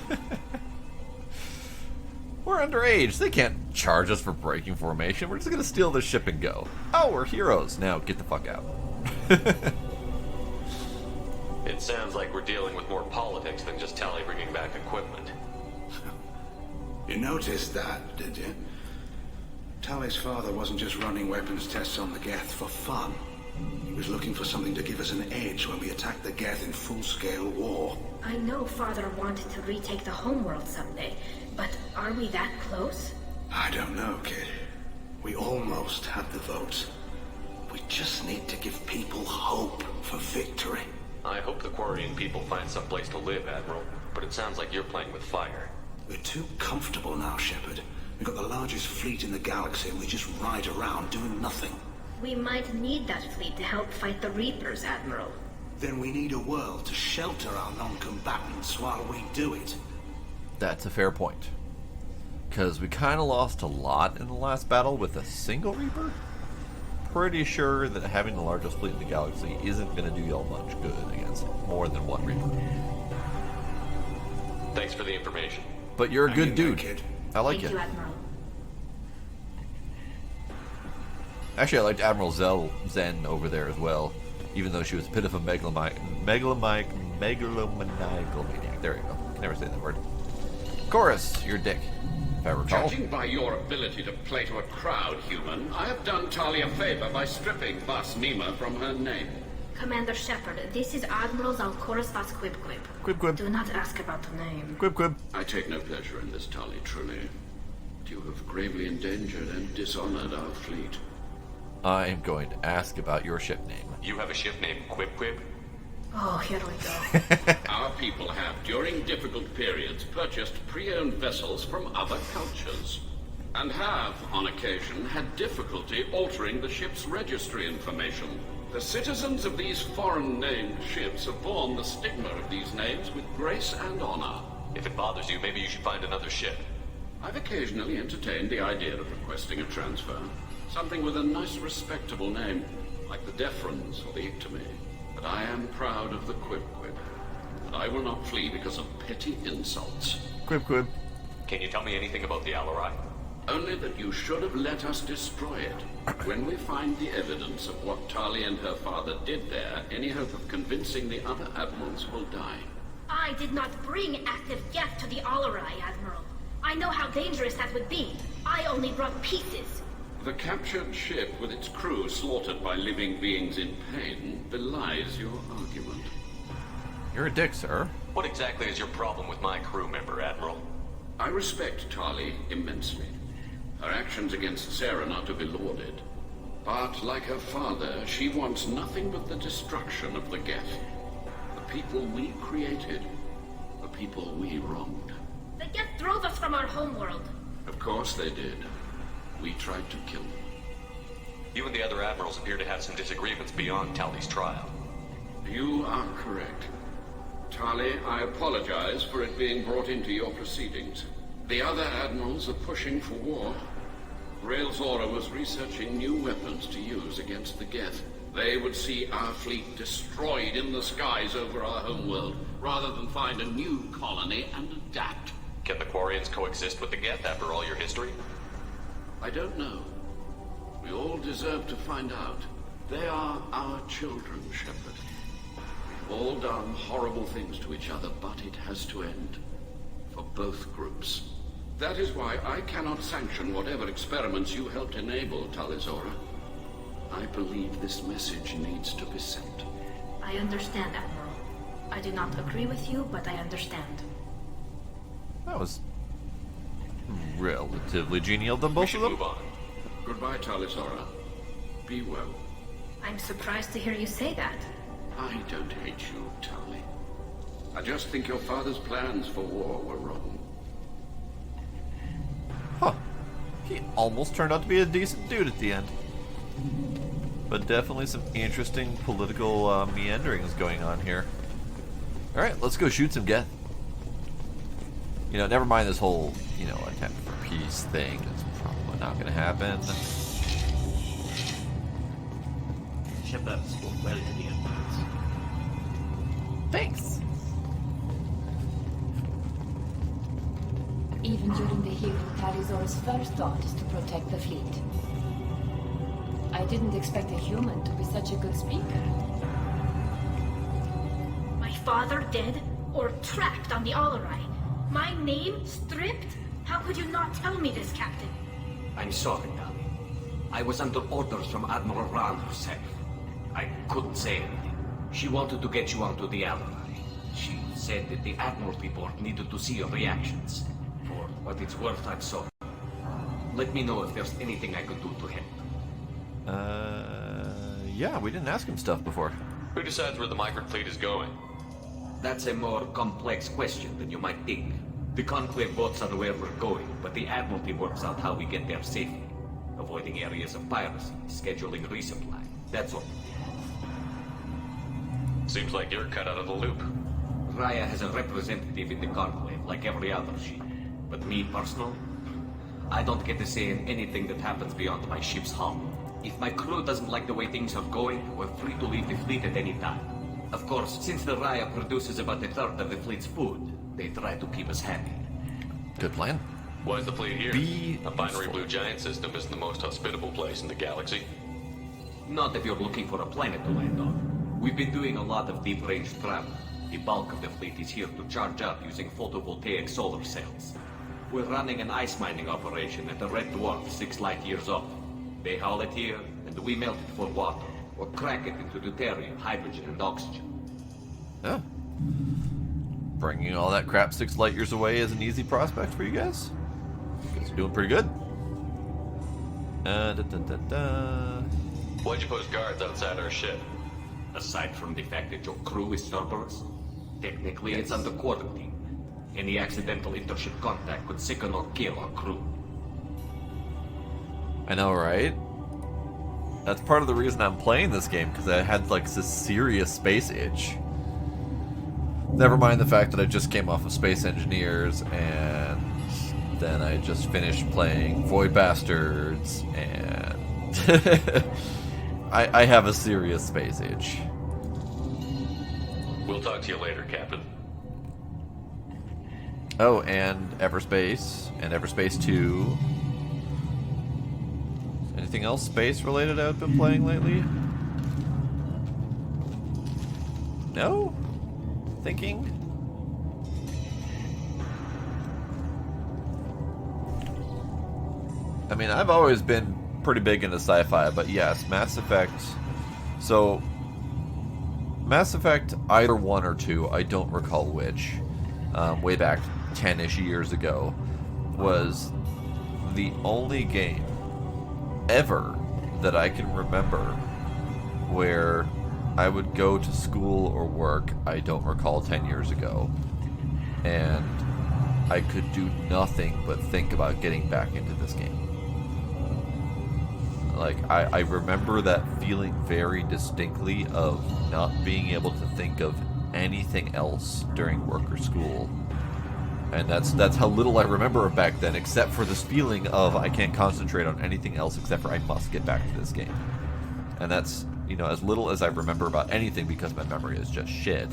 We're underage. They can't charge us for breaking formation. We're just going to steal the ship and go. Oh, we're heroes. Now get the fuck out. It sounds like we're dealing with more politics than just Tali bringing back equipment. You noticed that, did you? Tali's father wasn't just running weapons tests on the Geth for fun. He was looking for something to give us an edge when we attacked the Geth in full-scale war. I know Father wanted to retake the homeworld someday, but are we that close? I don't know, kid. We almost had the votes. We just need to give people hope for victory. I hope the Quarian people find some place to live, Admiral, but it sounds like you're playing with fire. We're too comfortable now, Shepard. We've got the largest fleet in the galaxy and we just ride around doing nothing. We might need that fleet to help fight the Reapers, Admiral. Then we need a world to shelter our non-combatants while we do it. That's a fair point. Because we kind of lost a lot in the last battle with a single Reaper. Pretty sure that having the largest fleet in the galaxy isn't going to do y'all much good against more than one Reaper. Thanks for the information. But you're a good dude. Kid. I like Thank you. you, Admiral. Actually, I liked Admiral Zen over there as well, even though she was a bit of a megalomaniacal maniac. There you go. Can never say that word. Chorus, you're a dick, if I recall. Judging by your ability to play to a crowd, human, I have done Tali a favor by stripping Vas Nima from her name. Commander Shepard, this is Admiral Zalcorus Vas Quib-Quib. Quib-Quib. Do not ask about the name. Quib-Quib. I take no pleasure in this, Tali, truly. But you have gravely endangered and dishonored our fleet. I am going to ask about your ship name. You have a ship named Quib-Quib? Oh, here we go. Our people have, during difficult periods, purchased pre-owned vessels from other cultures. And have, on occasion, had difficulty altering the ship's registry information. The citizens of these foreign-named ships have borne the stigma of these names with grace and honor. If it bothers you, maybe you should find another ship. I've occasionally entertained the idea of requesting a transfer. Something with a nice, respectable name, like the Defrons or the Ictomy. But I am proud of the Quib-Quib. And I will not flee because of petty insults. Quib-Quib. Can you tell me anything about the Alarai? Only that you should have let us destroy it. When we find the evidence of what Tali and her father did there, any hope of convincing the other admirals will die. I did not bring active Geth to the Alarai, Admiral. I know how dangerous that would be. I only brought pieces. The captured ship with its crew slaughtered by living beings in pain belies your argument. You're a dick, sir. What exactly is your problem with my crew member, Admiral? I respect Tali immensely. Her actions against Saren are to be lauded. But, like her father, she wants nothing but the destruction of the Geth. The people we created. The people we wronged. The Geth drove us from our homeworld. Of course they did. We tried to kill them. You and the other admirals appear to have some disagreements beyond Tali's trial. You are correct. Tali, I apologize for it being brought into your proceedings. The other admirals are pushing for war. Rael Zora was researching new weapons to use against the Geth. They would see our fleet destroyed in the skies over our homeworld, rather than find a new colony and adapt. Can the Quarians coexist with the Geth after all your history? I don't know. We all deserve to find out. They are our children, Shepard. We've all done horrible things to each other, but it has to end. For both groups. That is why I cannot sanction whatever experiments you helped enable, Tali Zora. I believe this message needs to be sent. I understand, Admiral. I do not agree with you, but I understand. That was relatively genial of them, both of them. Move on. Goodbye, Tali Zora. Be well. I'm surprised to hear you say that. I don't hate you, Tali. I just think your father's plans for war were wrong. Huh. He almost turned out to be a decent dude at the end. But definitely some interesting political meanderings going on here. Alright, let's go shoot some Geth. You know, never mind this whole, you know, attempt for peace thing. It's probably not going to happen. Shepard spoke well to the admirals. Thanks. Even during the hearing, Tali Zora's first thought is to protect the fleet. I didn't expect a human to be such a good speaker. My father dead or trapped on the Alarai? My name stripped? How could you not tell me this, Captain? I'm sorry, Tali. I was under orders from Admiral Ran herself. I couldn't say anything. She wanted to get you onto the Alarai. She said that the Admiralty Board needed to see your reactions. For what it's worth, I'm sorry. Let me know if there's anything I could do to help. Yeah, we didn't ask him stuff before. Who decides where the migrant fleet is going? That's a more complex question than you might think. The Conclave votes on where we're going, but the Admiralty works out how we get there safely. Avoiding areas of piracy, scheduling resupply, that sort of thing. Seems like you're cut out of the loop. Raya has a representative in the Conclave, like every other ship. But me, personally, I don't get to say in anything that happens beyond my ship's hull. If my crew doesn't like the way things are going, we're free to leave the fleet at any time. Of course, since the Raya produces about a third of the fleet's food, they try to keep us happy. Good plan. Why is the fleet here? A binary blue giant system isn't the most hospitable place in the galaxy. Not if you're looking for a planet to land on. We've been doing a lot of deep-range travel. The bulk of the fleet is here to charge up using photovoltaic solar cells. We're running an ice mining operation at the Red Dwarf 6 light years off. They haul it here, and we melt it for water, or crack it into deuterium, hydrogen, and oxygen. Oh. Bringing all that crap 6 light years away is an easy prospect for you guys. You guys are doing pretty good. Why'd you post guards outside our ship? Aside from the fact that your crew is Cerberus, technically it's under quarantine. Any accidental intership contact could sicken or kill our crew. I know, right? That's part of the reason I'm playing this game, because I had like this serious space itch. Never mind the fact that I just came off of Space Engineers, and then I just finished playing Void Bastards, and I have a serious space itch. We'll talk to you later, Captain. Oh, and Everspace, and Everspace 2. Anything else space related I've been playing lately? No? Thinking? I mean, I've always been pretty big into sci-fi, but yes, Mass Effect. So, Mass Effect either 1 or 2, I don't recall which, way back 10-ish years ago, was the only game ever that I can remember where I would go to school or work, I don't recall 10 years ago, and I could do nothing but think about getting back into this game. Like, I remember that feeling very distinctly of not being able to think of anything else during work or school. And that's how little I remember of back then, except for this feeling of I can't concentrate on anything else except for I must get back to this game. And that's, you know, as little as I remember about anything because my memory is just shit.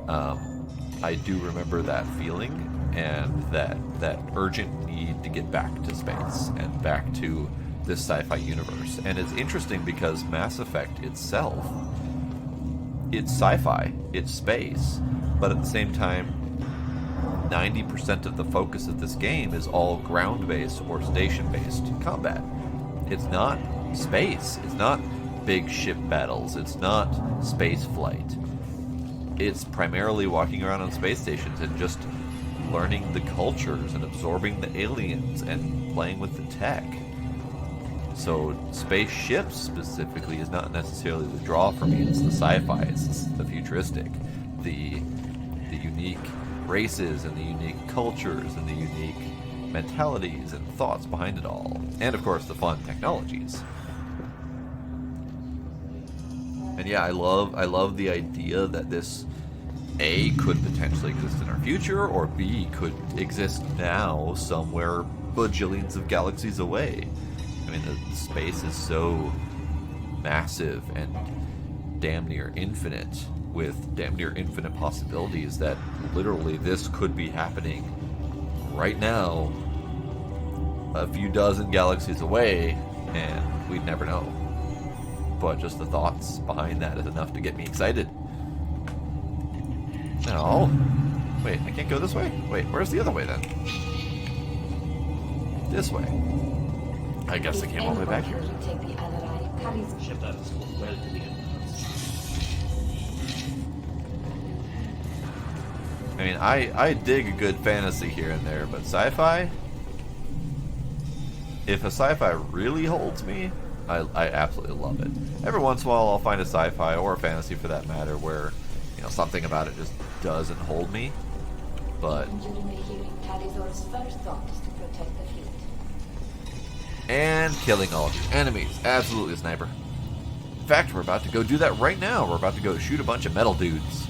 I do remember that feeling and that urgent need to get back to space and back to this sci-fi universe. And it's interesting because Mass Effect itself, it's sci-fi, it's space, but at the same time, 90% of the focus of this game is all ground-based or station-based combat. It's not space, it's not big ship battles, it's not space flight. It's primarily walking around on space stations and just learning the cultures and absorbing the aliens and playing with the tech. So spaceships specifically is not necessarily the draw for me. It's the sci-fi, it's the futuristic, the unique races and the unique cultures and the unique mentalities and thoughts behind it all. And of course the fun technologies. And yeah, I love the idea that this A could potentially exist in our future, or B could exist now somewhere bajillions of galaxies away. I mean, the space is so massive and damn near infinite, with damn near infinite possibilities, that literally this could be happening right now a few dozen galaxies away, and we'd never know. But just the thoughts behind that is enough to get me excited. No. Wait, I can't go this way? Wait, where's the other way then? This way. I guess I came all the way back here. Ship that is well to the I mean, I dig a good fantasy here and there, but sci-fi? If a sci-fi really holds me, I absolutely love it. Every once in a while I'll find a sci-fi, or a fantasy for that matter, where, you know, something about it just doesn't hold me. But... During the hearing, Talizor's first thought is to protect the fleet. And killing all of your enemies. Absolutely, Sniper. In fact, we're about to go do that right now. We're about to go shoot a bunch of metal dudes.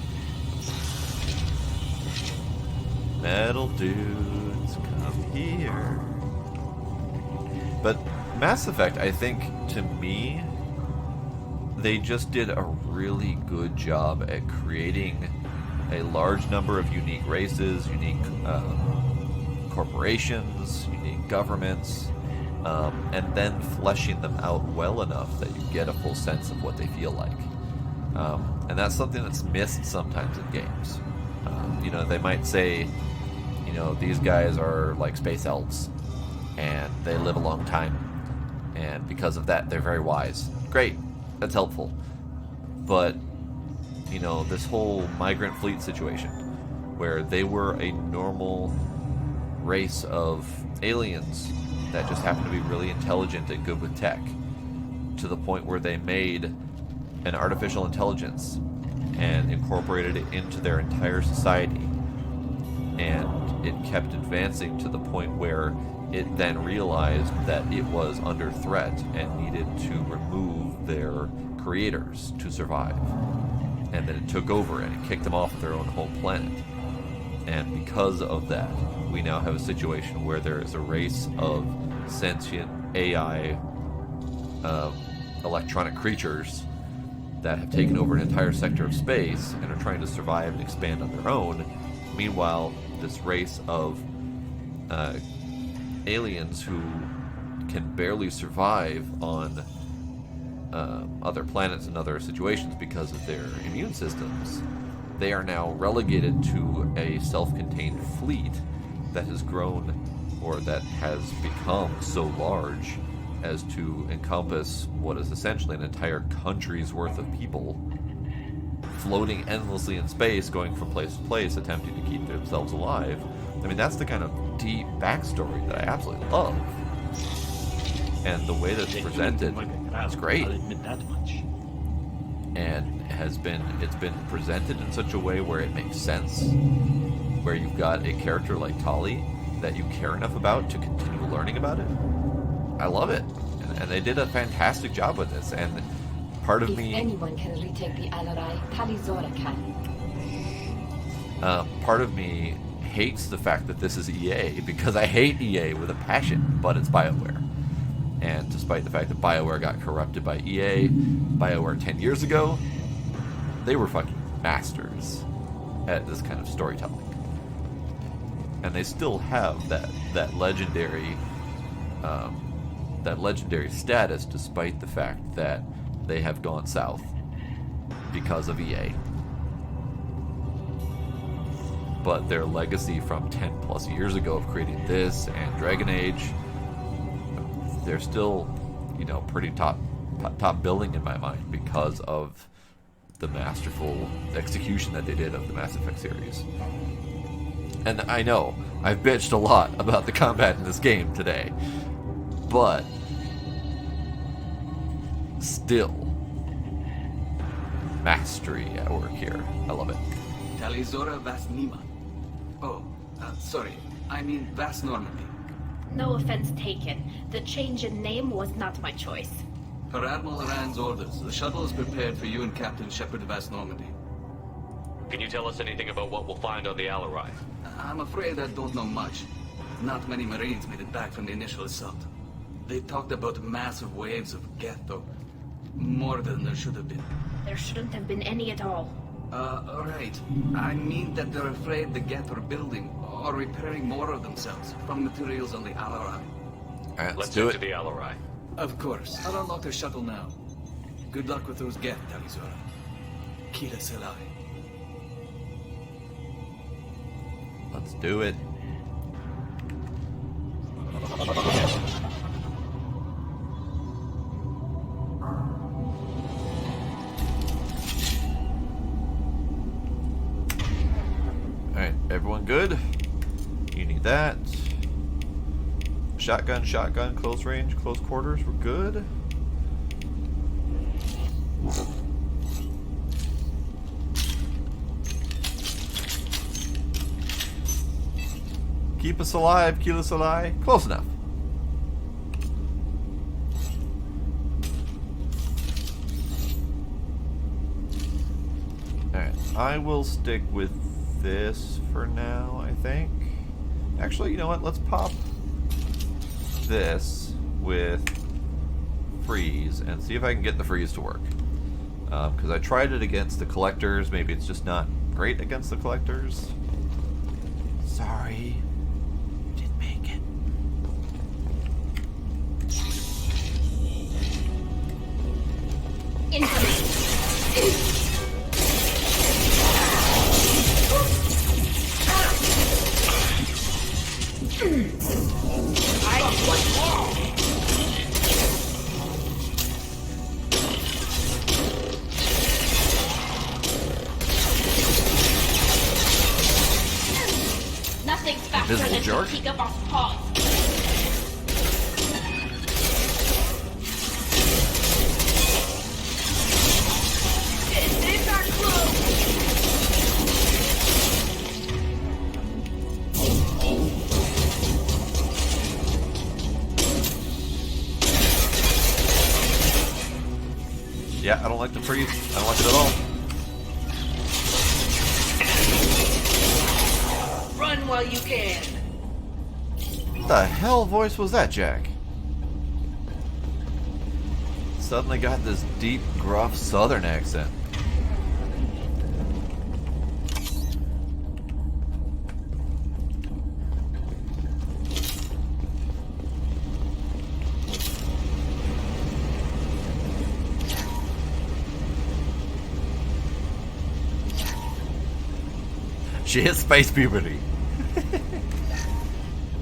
Metal dudes, come here. But Mass Effect, I think, to me, they just did a really good job at creating a large number of unique races, unique corporations, unique governments, and then fleshing them out well enough that you get a full sense of what they feel like. And that's something that's missed sometimes in games. You know, they might say, you know, these guys are like space elves, and they live a long time, and because of that, they're very wise. Great, that's helpful. But, you know, this whole migrant fleet situation, where they were a normal race of aliens that just happened to be really intelligent and good with tech, to the point where they made an artificial intelligence and incorporated it into their entire society. And it kept advancing to the point where it then realized that it was under threat and needed to remove their creators to survive. And then it took over and it kicked them off of their own home planet. And because of that, we now have a situation where there is a race of sentient AI electronic creatures that have taken over an entire sector of space and are trying to survive and expand on their own. Meanwhile, this race of aliens who can barely survive on other planets and other situations because of their immune systems, they are now relegated to a self-contained fleet that has grown, or that has become so large as to encompass what is essentially an entire country's worth of people floating endlessly in space, going from place to place, attempting to keep themselves alive. I mean, that's the kind of deep backstory that I absolutely love. And the way that it's presented is great. I'll admit that much. And it's been presented in such a way where it makes sense, where you've got a character like Tali that you care enough about to continue learning about it. I love it. And they did a fantastic job with this. And part of me... If anyone can retake the Alarai, Talizora can. Part of me hates the fact that this is EA, because I hate EA with a passion, but it's BioWare. And despite the fact that BioWare got corrupted by EA, BioWare 10 years ago, they were fucking masters at this kind of storytelling. And they still have that legendary status, despite the fact that they have gone south because of EA. But their legacy from 10 plus years ago of creating this and Dragon Age, they're still, pretty top billing in my mind because of the masterful execution that they did of the Mass Effect series. And I know, I've bitched a lot about the combat in this game today, but still, mastery at work here. I love it. Talizora Vasnima. Oh, sorry. I mean Vas Normandy. No offense taken. The change in name was not my choice. Per Admiral Rand's orders, the shuttle is prepared for you and Captain Shepard Vas Normandy. Can you tell us anything about what we'll find on the Alarai? I'm afraid I don't know much. Not many Marines made it back from the initial assault. They talked about massive waves of Geth, though. More than there should have been. There shouldn't have been any at all. Right. I mean that they're afraid the Geth are building or repairing more of themselves from materials on the Alarai. Alright, let's do it. To the Alarai. Of course. I'll unlock the shuttle now. Good luck with those Geth, Talizora. Kira Selai. Let's do it. Alright, everyone good? You need that. Shotgun, close range, close quarters, we're good. Keep us alive, kill us alive. Close enough. Alright, I will stick with this for now, I think. Actually, you know what? Let's pop this with freeze and see if I can get the freeze to work. Because I tried it against the collectors. Maybe it's just not great against the collectors. Sorry. Didn't make it. Nothing's faster than Tikka Boss paws. It's our clue. Yeah, I don't like the freeze. I don't like it at all. Run while you can. What the hell voice was that, Jack? Suddenly got this deep, gruff southern accent. She hit space puberty.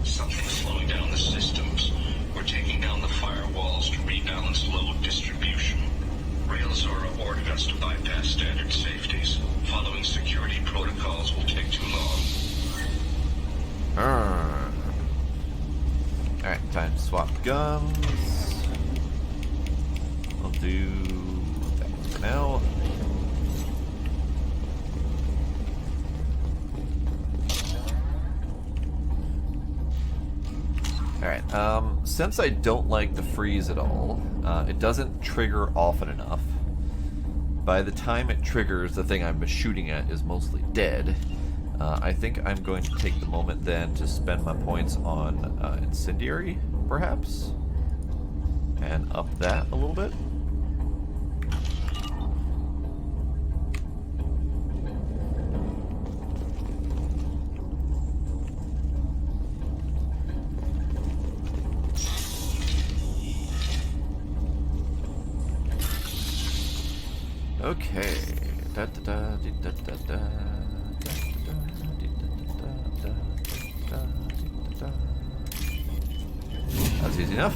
Something's slowing down the systems. We're taking down the firewalls to rebalance load distribution. Railzora ordered us to bypass standard safeties. Following security protocols will take too long. Alright, time to swap guns. I'll do that one for now. since I don't like the freeze at all, it doesn't trigger often enough. By the time it triggers, the thing I'm shooting at is mostly dead. I think I'm going to take the moment then to spend my points on Incendiary, perhaps? And up that a little bit. Okay. Da da da da da da da. That's easy enough.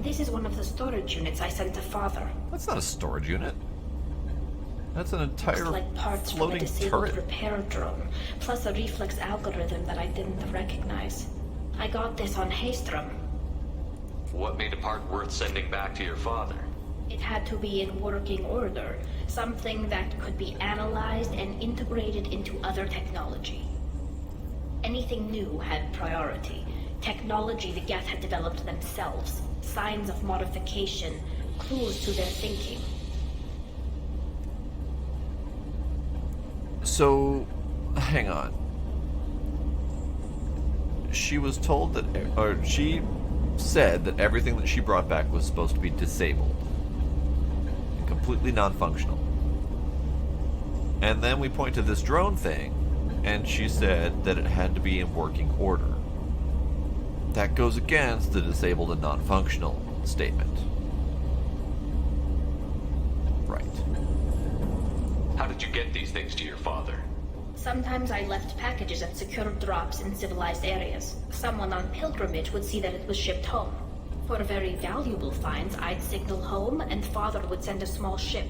This is one of the storage units I sent to Father. That's not a storage unit. That's an entire Looks like parts from a floating disabled turret. repair drone, plus a reflex algorithm that I didn't recognize. I got this on Haystrom. What made a part worth sending back to your father? It had to be in working order, something that could be analyzed and integrated into other technology. Anything new had priority. Technology the Geth had developed themselves, signs of modification, clues to their thinking. So, hang on. She was told that, or she said that everything that she brought back was supposed to be disabled. And completely non-functional. And then we point to this drone thing, and she said that it had to be in working order. That goes against the disabled and non-functional statement. Right. How did you get these things to your father? Sometimes I left packages at secure drops in civilized areas. Someone on pilgrimage would see that it was shipped home. For very valuable finds, I'd signal home, and Father would send a small ship.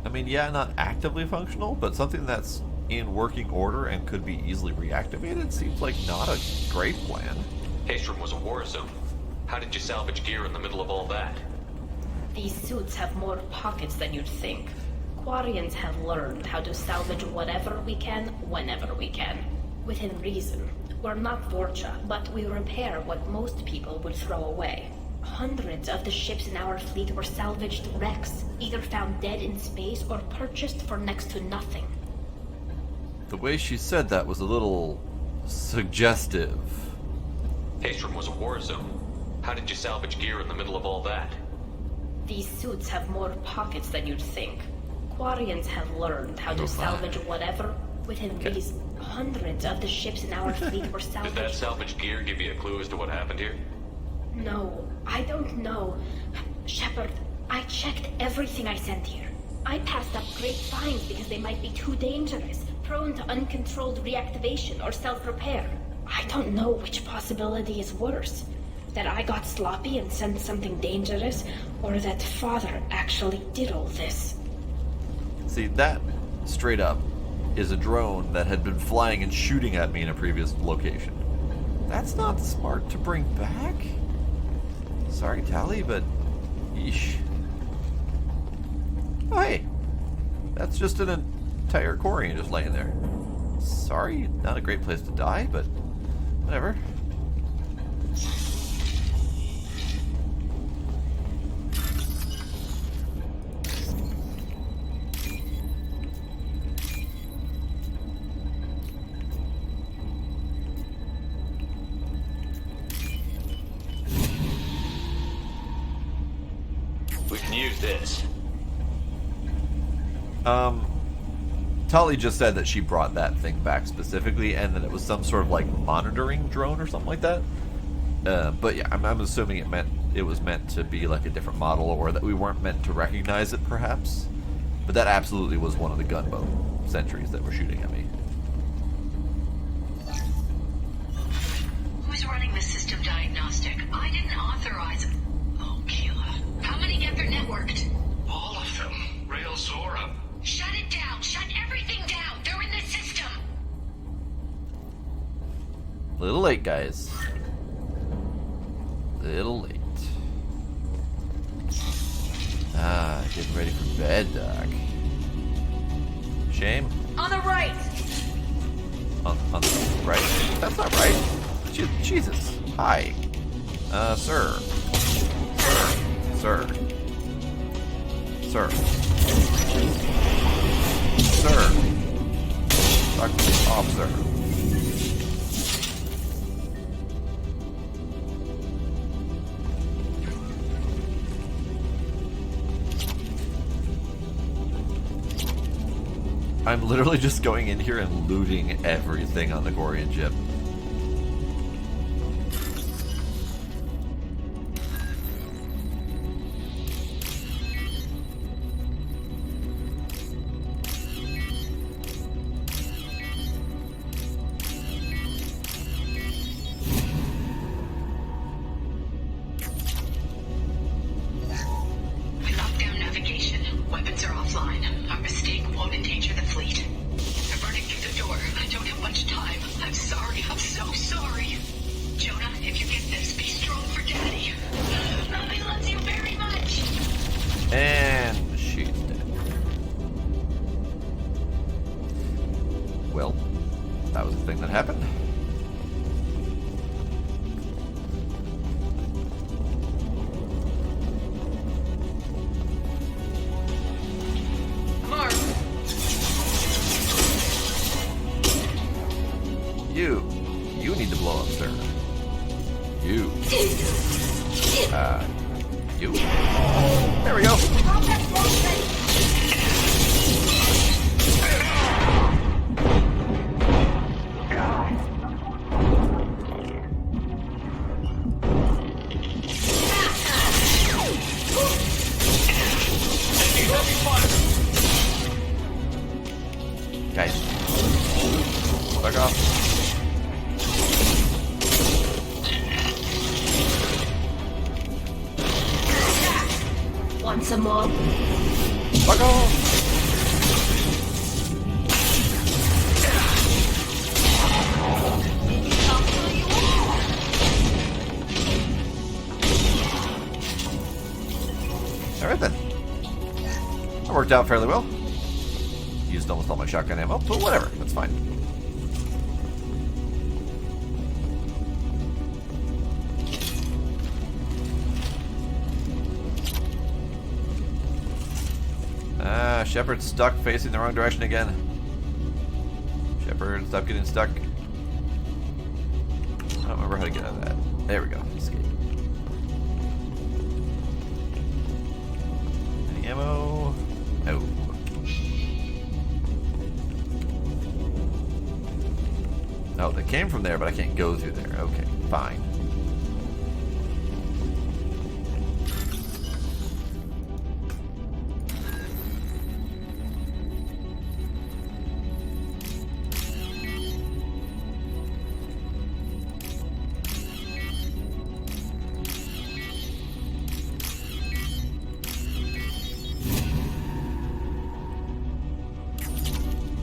I mean, yeah, not actively functional, but something that's in working order and could be easily reactivated seems like not a great plan. Haystrom was a war zone. How did you salvage gear in the middle of all that? These suits have more pockets than you'd think. Quarians have learned how to salvage whatever we can, whenever we can. Within reason. We're not Vorcha, but we repair what most people would throw away. Hundreds of the ships in our fleet were salvaged wrecks, either found dead in space or purchased for next to nothing. The way she said that was a little suggestive. Haystrom was a war zone. How did you salvage gear in the middle of all that? These suits have more pockets than you'd think. Quarians have learned how to salvage whatever within reason. Hundreds of the ships in our fleet were salvaged. Did that salvaged gear give you a clue as to what happened here? No, I don't know. Shepard, I checked everything I sent here. I passed up great finds because they might be too dangerous, prone to uncontrolled reactivation or self-repair. I don't know which possibility is worse. That I got sloppy and sent something dangerous, or that Father actually did all this. See, that, straight up, is a drone that had been flying and shooting at me in a previous location. That's not smart to bring back? Sorry, Tali, but... yeesh. Oh, hey! That's just an entire Quarian just laying there. Sorry, not a great place to die, but... whatever. We can use this. Tali just said that she brought that thing back specifically, and that it was some sort of like monitoring drone or something like that. But yeah, I'm assuming it was meant to be like a different model, or that we weren't meant to recognize it, perhaps. But that absolutely was one of the gunboat sentries that were shooting at me. Who's running the system diagnostic? I didn't authorize it. Oh, Keela. How many Geth are networked? All of them. Rail Zora. Shut it down. Shut everything down. They're in the system. Little late, guys. Little late. Getting ready for bed, Doc. Shame? On the right! On the right? That's not right. Jesus. Hi. Sir. Sir. Talk to the officer. I'm literally just going in here and looting everything on the Gorian ship. And she's dead. Well, that was a thing that happened. Mark! You need to blow up, sir. You. There we go. Guys, back off. Want some more? Back off. Alright then. That worked out fairly well. Used almost all my shotgun ammo, but whatever, that's fine. Shepard's stuck, facing the wrong direction again. Shepard, stop getting stuck. I don't remember how to get out of that. There we go. Escape. Any ammo? No. Oh, they came from there, but I can't go through there. Okay, fine.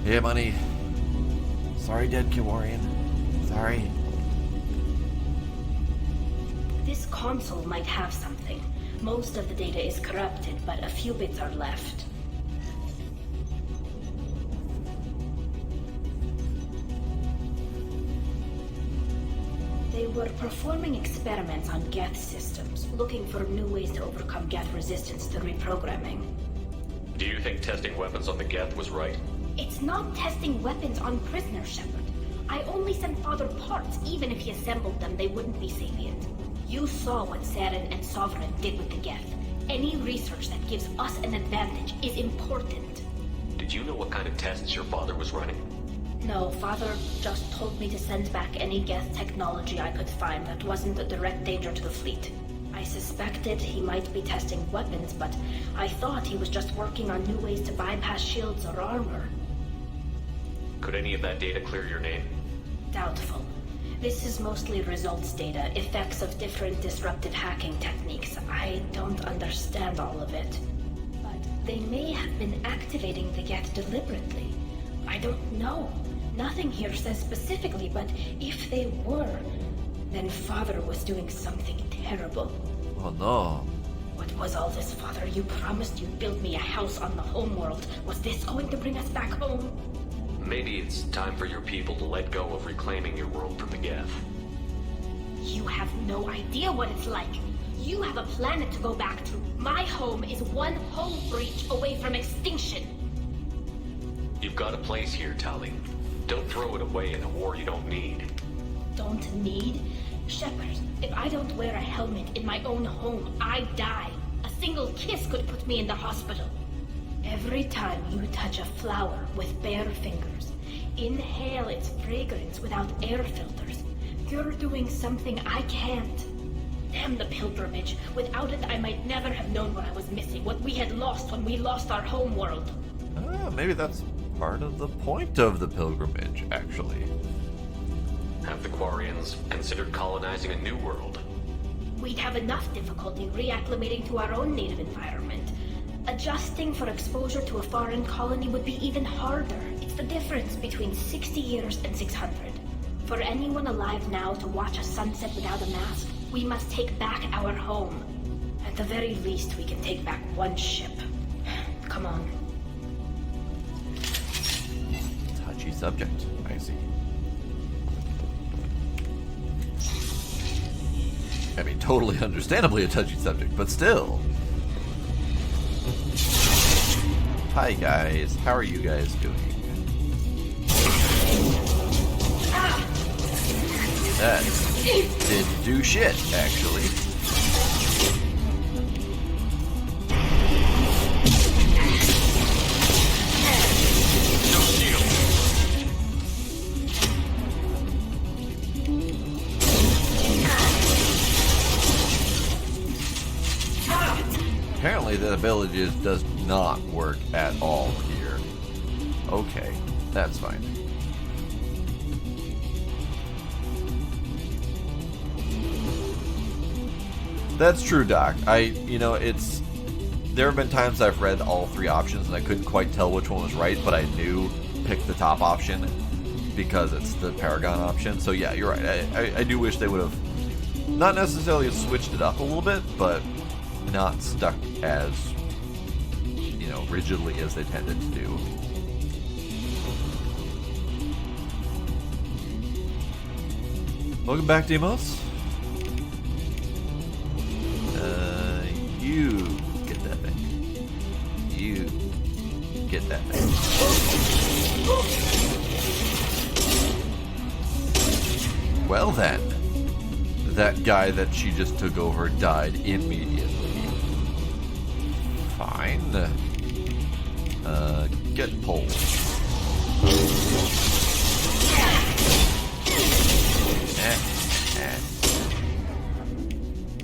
Yeah, money. Sorry, dead Kewarian. Sorry. This console might have something. Most of the data is corrupted, but a few bits are left. They were performing experiments on Geth systems, looking for new ways to overcome Geth resistance to reprogramming. Do you think testing weapons on the Geth was right? It's not testing weapons on prisoners, Shepard. I only sent Father parts. Even if he assembled them, they wouldn't be sapient. You saw what Saren and Sovereign did with the Geth. Any research that gives us an advantage is important. Did you know what kind of tests your father was running? No, Father just told me to send back any Geth technology I could find that wasn't a direct danger to the fleet. I suspected he might be testing weapons, but I thought he was just working on new ways to bypass shields or armor. Could any of that data clear your name? Doubtful. This is mostly results data, effects of different disruptive hacking techniques. I don't understand all of it. But they may have been activating the Geth deliberately. I don't know. Nothing here says specifically, but if they were, then Father was doing something terrible. Oh no. What was all this, Father? You promised you'd build me a house on the homeworld. Was this going to bring us back home? Maybe it's time for your people to let go of reclaiming your world from the Geth. You have no idea what it's like. You have a planet to go back to. My home is one home breach away from extinction. You've got a place here, Tali. Don't throw it away in a war you don't need. Don't need? Shepard, if I don't wear a helmet in my own home, I die. A single kiss could put me in the hospital. Every time you touch a flower with bare fingers, inhale its fragrance without air filters, you're doing something I can't. Damn the pilgrimage. Without it, I might never have known what I was missing, what we had lost when we lost our home world. Maybe that's part of the point of the pilgrimage, actually. Have the Quarians considered colonizing a new world? We'd have enough difficulty reacclimating to our own native environment. Adjusting for exposure to a foreign colony would be even harder. It's the difference between 60 years and 600. For anyone alive now to watch a sunset without a mask, we must take back our home. At the very least, we can take back one ship. Come on. Touchy subject, I see. I mean, totally understandably a touchy subject, but still. Hi guys, how are you guys doing? That didn't do shit, actually. Apparently that ability just does not work at all here. Okay, that's fine. That's true, Doc. There have been times I've read all three options and I couldn't quite tell which one was right, but I knew pick the top option because it's the Paragon option. So yeah, you're right. I do wish they would have not necessarily switched it up a little bit, but not stuck as, rigidly as they tended to do. Welcome back, Demos. You get that thing. You get that thing. Well then, that guy that she just took over died immediately. Fine. Get pulled.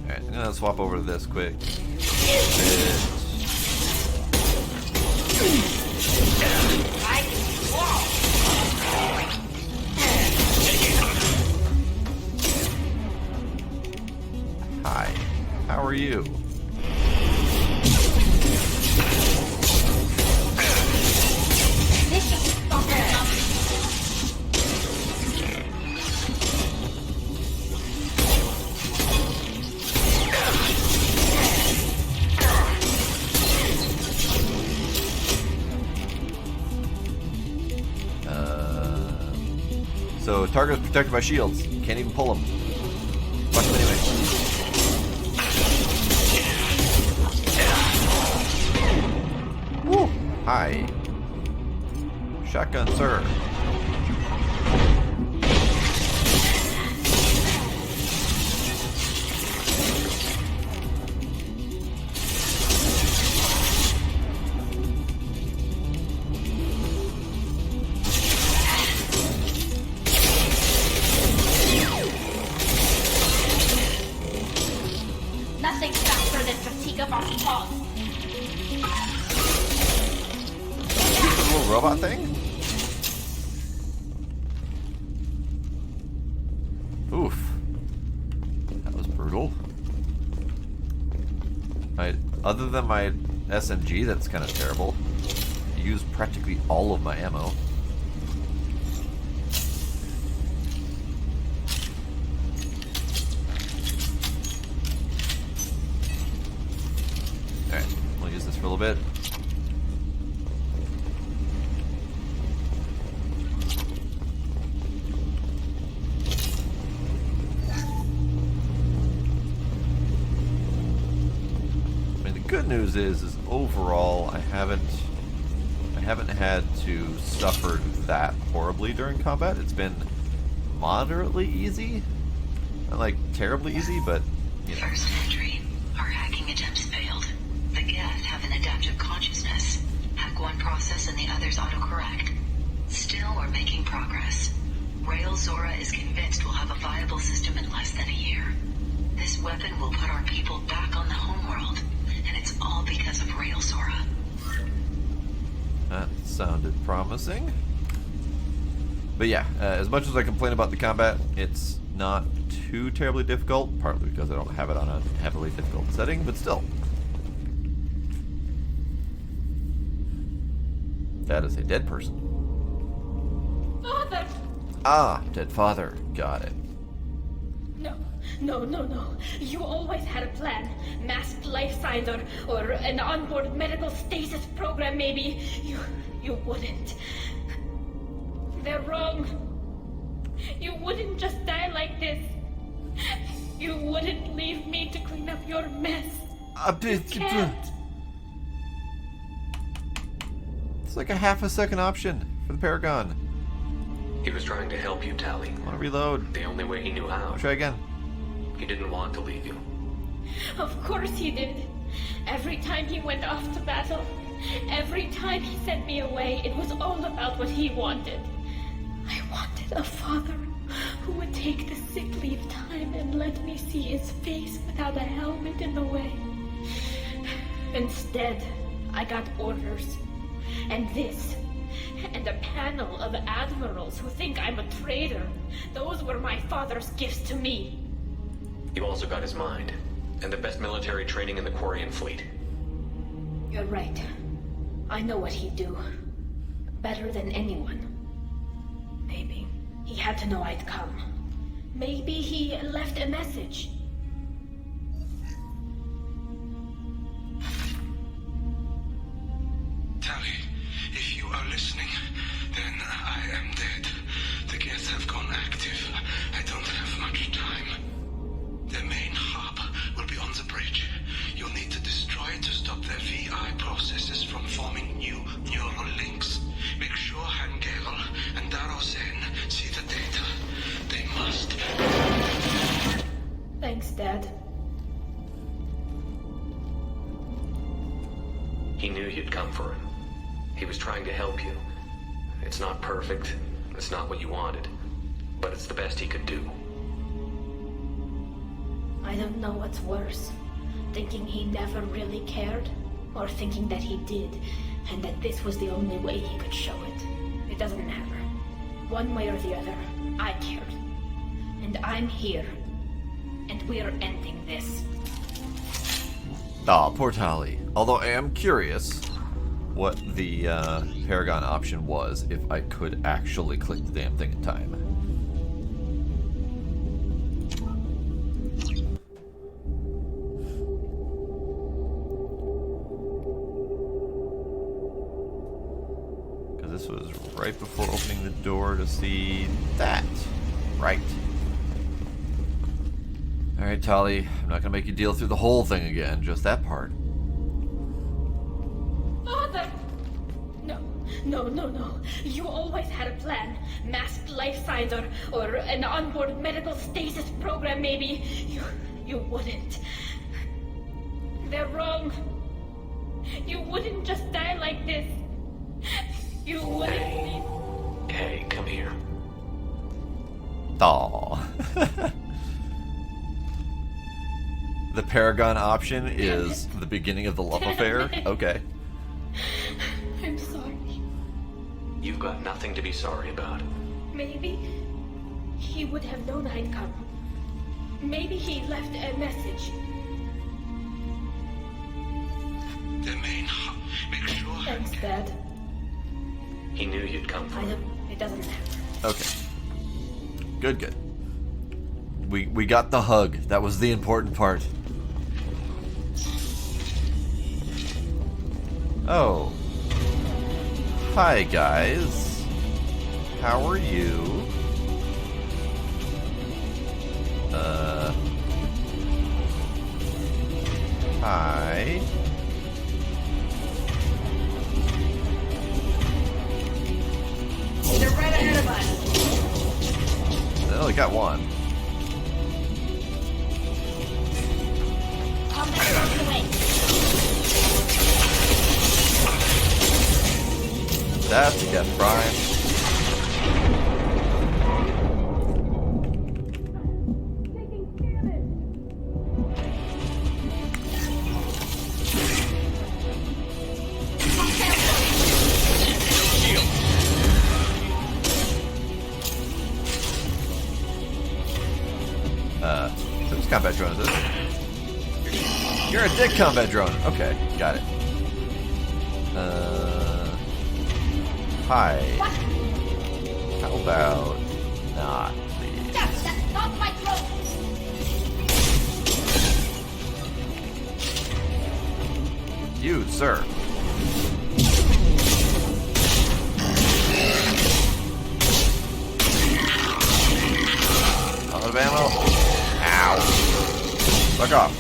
Alright, I'm gonna swap over to this quick. Hi, how are you? So target is protected by shields. Can't even pull them. Fuck them anyway. Woo! Hi. Shotgun, sir. Nothing faster than fatigue of our pulse. The little robot thing? Oof. That was brutal. Other than my SMG, that's kind of terrible. I used practically all of my ammo. bit. I mean, the good news is overall I haven't had to suffer that horribly during combat. It's been moderately easy. Not like terribly easy, but you know. First entry. Our hacking attempts failed. The Geth have an adaptive consciousness. Hack one process and the others autocorrect. Still, we're making progress. Rael Zora is convinced we'll have a viable system in less than a year. This weapon will put our people back on the homeworld, and it's all because of Rael Zora. That sounded promising. But yeah, as much as I complain about the combat, it's not too terribly difficult, partly because I don't have it on a heavily difficult setting, but still. That is a dead person. Father! Ah, dead father. Got it. No. You always had a plan. Masked life signs or an onboard medical stasis program, maybe. You wouldn't. They're wrong. You wouldn't just die like this. You wouldn't leave me to clean up your mess. You can't. It's like a half a second option for the Paragon. He was trying to help you, Tali. I want to reload. The only way he knew how. Try again. He didn't want to leave you. Of course he did. Every time he went off to battle, every time he sent me away, it was all about what he wanted. I wanted a father who would take the sick leave time and let me see his face without a helmet in the way. Instead, I got orders. And this. And a panel of admirals who think I'm a traitor. Those were my father's gifts to me. You also got his mind, and the best military training in the Quarian fleet. You're right. I know what he'd do. Better than anyone. Maybe he had to know I'd come. Maybe he left a message. Tali, if you are listening, then I am dead. The Geth have gone active. I don't have much time. The main hub will be on the bridge. You'll need to destroy it to stop their VI processes from forming new neural links. Make sure Hangerel and Darozen see the data. They must. Thanks, Dad. He knew you'd come for him. He was trying to help you. It's not perfect. It's not what you wanted. But it's the best he could do. I don't know what's worse. Thinking he never really cared, or thinking that he did, and that this was the only way he could show it. It doesn't matter. One way or the other, I cared. And I'm here. And we're ending this. Ah, poor Tali. Although I am curious what the Paragon option was if I could actually click the damn thing in time. Because this was right before opening the door to see that. Right. Alright, Tali. I'm not going to make you deal through the whole thing again, just that part. Father! No. You always had a plan. Masked life signs or an onboard medical stasis program, maybe. You wouldn't. They're wrong. You wouldn't just die like this. You wouldn't leave. Hey, come here. Aww. The Paragon option is the beginning of the love affair? Okay. I'm sorry. You've got nothing to be sorry about. Maybe he would have known I'd come. Maybe he left a message. The main hub. Make sure. Thanks, Dad. He knew you'd come for him. It doesn't matter. Okay. Good. We got the hug. That was the important part. Oh. Hi, guys. How are you? Hi. They're right ahead of us. They only got one. Combat across the way. That's a Geth Prime. Whose combat drone is this? You're a dick combat drone. Okay, got it. Hi. What? How about not, please? That's not my throat. You, sir. Out of ammo. Ow. Fuck off.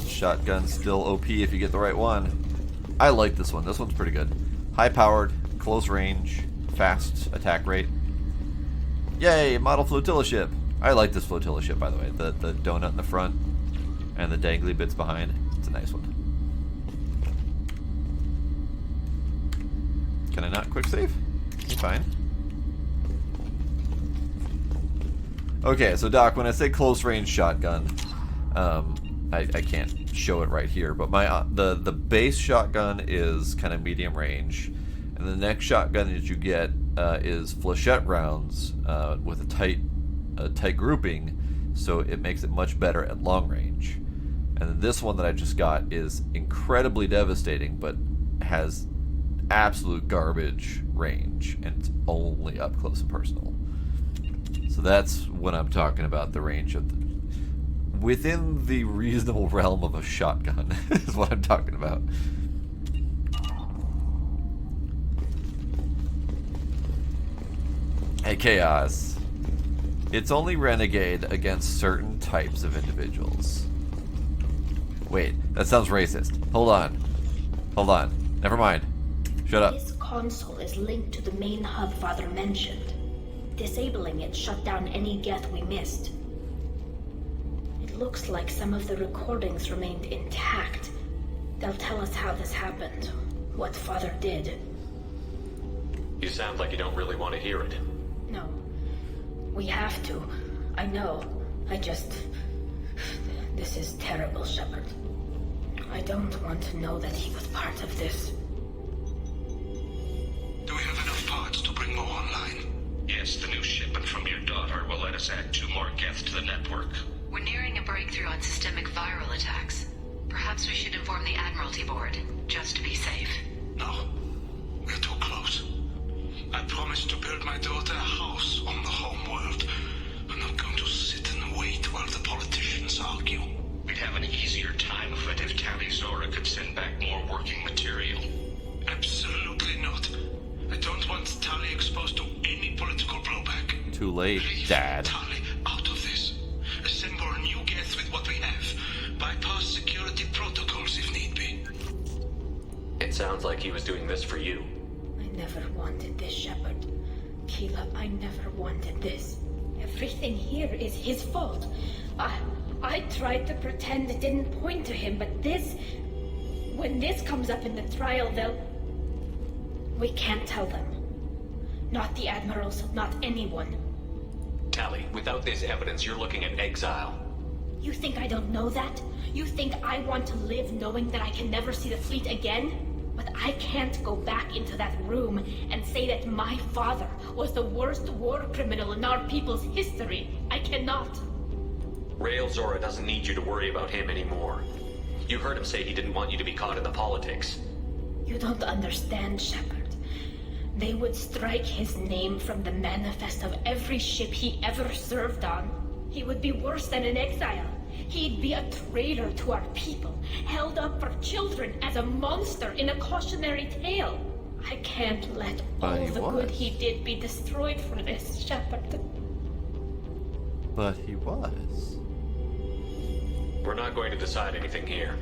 Shotgun still OP if you get the right one. I like this one. This one's pretty good. High powered, close range, fast attack rate. Yay, model flotilla ship. I like this flotilla ship, by the way. The donut in the front and the dangly bits behind. It's a nice one. Can I not quick save? Fine. Okay, so Doc, when I say close range shotgun, I can't show it right here, but my the base shotgun is kind of medium range, and the next shotgun that you get is flechette rounds with a tight grouping, so it makes it much better at long range. And then this one that I just got is incredibly devastating, but has absolute garbage range, and it's only up close and personal. So that's when I'm talking about the range of within the reasonable realm of a shotgun is what I'm talking about. Hey, Chaos. It's only Renegade against certain types of individuals. Wait, that sounds racist. Hold on. Hold on. Never mind. Shut up. This console is linked to the main hub Father mentioned. Disabling it shut down any Geth we missed. It looks like some of the recordings remained intact. They'll tell us how this happened, what Father did. You sound like you don't really want to hear it. No. We have to. I know. This is terrible, Shepard. I don't want to know that he was part of this. Do we have enough parts to bring more online? Yes, the new shipment from your daughter will let us add 2 more Geth to the network. We're nearing a breakthrough on systemic viral attacks. Perhaps we should inform the Admiralty Board, just to be safe. No. We're too close. I promised to build my daughter a house on the home world. I'm not going to sit and wait while the politicians argue. We'd have an easier time of it if Tali Zora could send back more working material. Absolutely not. I don't want Tali exposed to any political blowback. Too late, Dad. Tali out of this. Assemble a new Geth with what we have. Bypass security protocols if need be. It sounds like he was doing this for you. I never wanted this, Shepard. Keela, I never wanted this. Everything here is his fault. I tried to pretend it didn't point to him, but this... When this comes up in the trial, they'll... We can't tell them. Not the Admirals, not anyone. Tali, without this evidence, you're looking at exile. You think I don't know that? You think I want to live knowing that I can never see the fleet again? But I can't go back into that room and say that my father was the worst war criminal in our people's history. I cannot. Rael Zora doesn't need you to worry about him anymore. You heard him say he didn't want you to be caught in the politics. You don't understand, Shepard. They would strike his name from the manifest of every ship he ever served on. He would be worse than an exile. He'd be a traitor to our people, held up for children as a monster in a cautionary tale. I can't let all the good he did be destroyed for this, Shepard. But he was. We're not going to decide anything here.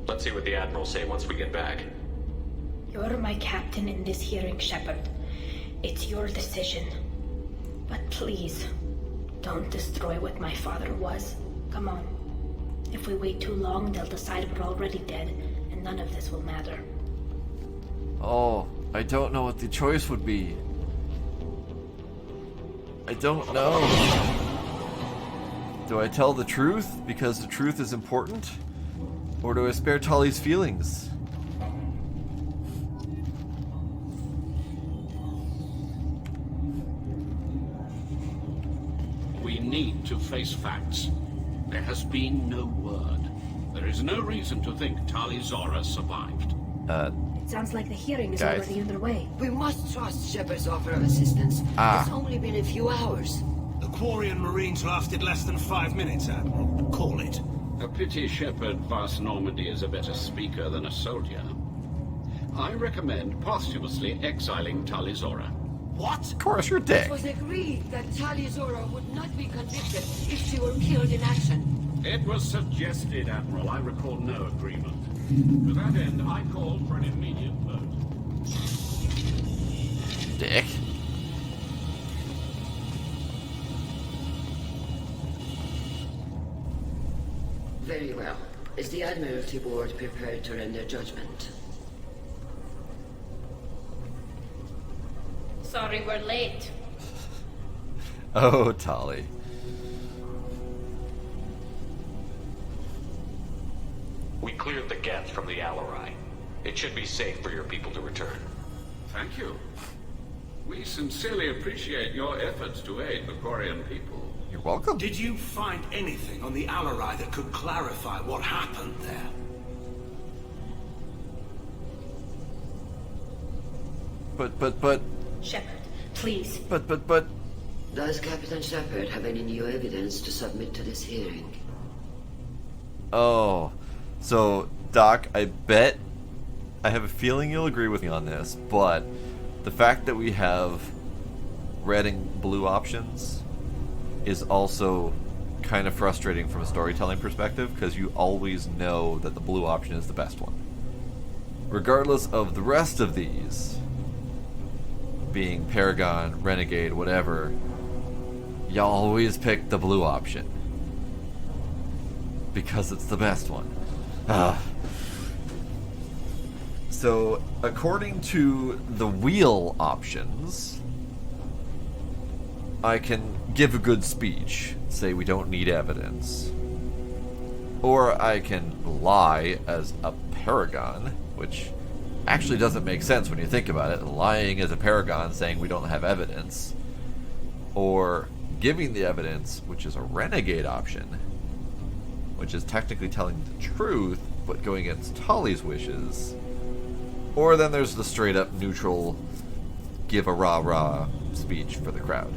Let's see what the Admirals say once we get back. You're my captain in this hearing, Shepard. It's your decision. But please, don't destroy what my father was. Come on. If we wait too long, they'll decide we're already dead, and none of this will matter. Oh, I don't know what the choice would be. I don't know. Do I tell the truth because the truth is important? Or do I spare Tali's feelings? We need to face facts. There has been no word. There is no reason to think Tali Zora survived. It sounds like the hearing is Guys. already underway. We must trust Shepard's offer of assistance. It's only been a few hours. The Quarian Marines lasted less than 5 minutes, Admiral. Call it. A pity Shepard Vast Normandy is a better speaker than a soldier. I recommend posthumously exiling Tali Zora. What? Of course, you're dick. It was agreed that Tali Zora would not be convicted if she were killed in action. It was suggested, Admiral. I recall no agreement. To that end, I called for an immediate vote. Dick. Very well. Is the Admiralty Board prepared to render judgment? Sorry we're late. Oh, Tali. We cleared the Geth from the Alarai. It should be safe for your people to return. Thank you. We sincerely appreciate your efforts to aid the Quarian people. You're welcome. Did you find anything on the Alarai that could clarify what happened there? But... Shepard, please. But... Does Captain Shepard have any new evidence to submit to this hearing? Oh. So, Doc, I have a feeling you'll agree with me on this, but the fact that we have red and blue options is also kind of frustrating from a storytelling perspective, because you always know that the blue option is the best one. Regardless of the rest of these, being Paragon, Renegade, whatever, you always pick the blue option. Because it's the best one. So, according to the wheel options, I can give a good speech, say we don't need evidence. Or I can lie as a Paragon, which actually doesn't make sense when you think about it. Lying as a Paragon saying we don't have evidence. Or giving the evidence, which is a Renegade option, which is technically telling the truth, but going against Tali's wishes. Or then there's the straight up neutral, give a rah-rah speech for the crowd.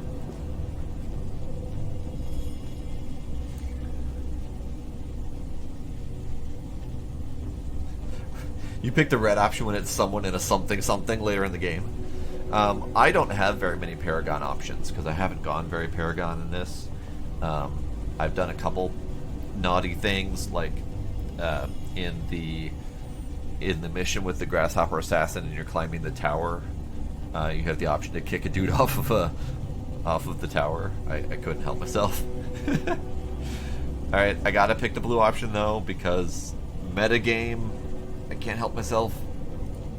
You pick the red option when it's someone in a something later in the game. I don't have very many Paragon options because I haven't gone very Paragon in this. I've done a couple naughty things, like in the mission with the Grasshopper Assassin, and you're climbing the tower. You have the option to kick a dude off of the tower. I couldn't help myself. All right, I gotta pick the blue option though because metagame. I can't help myself.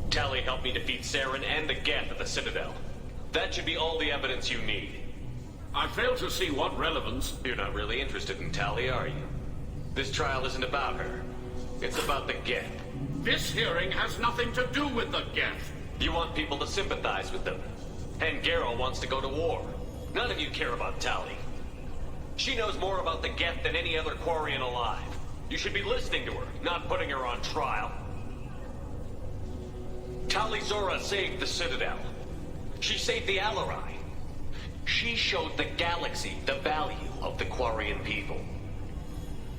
Tali helped me defeat Saren and the Geth at the Citadel. That should be all the evidence you need. I fail to see what relevance... You're not really interested in Tali, are you? This trial isn't about her. It's about the Geth. This hearing has nothing to do with the Geth. You want people to sympathize with them. And Geralt wants to go to war. None of you care about Tali. She knows more about the Geth than any other Quarian alive. You should be listening to her, not putting her on trial. Tali Zora saved the Citadel. She saved the Alarai. She showed the galaxy the value of the Quarian people.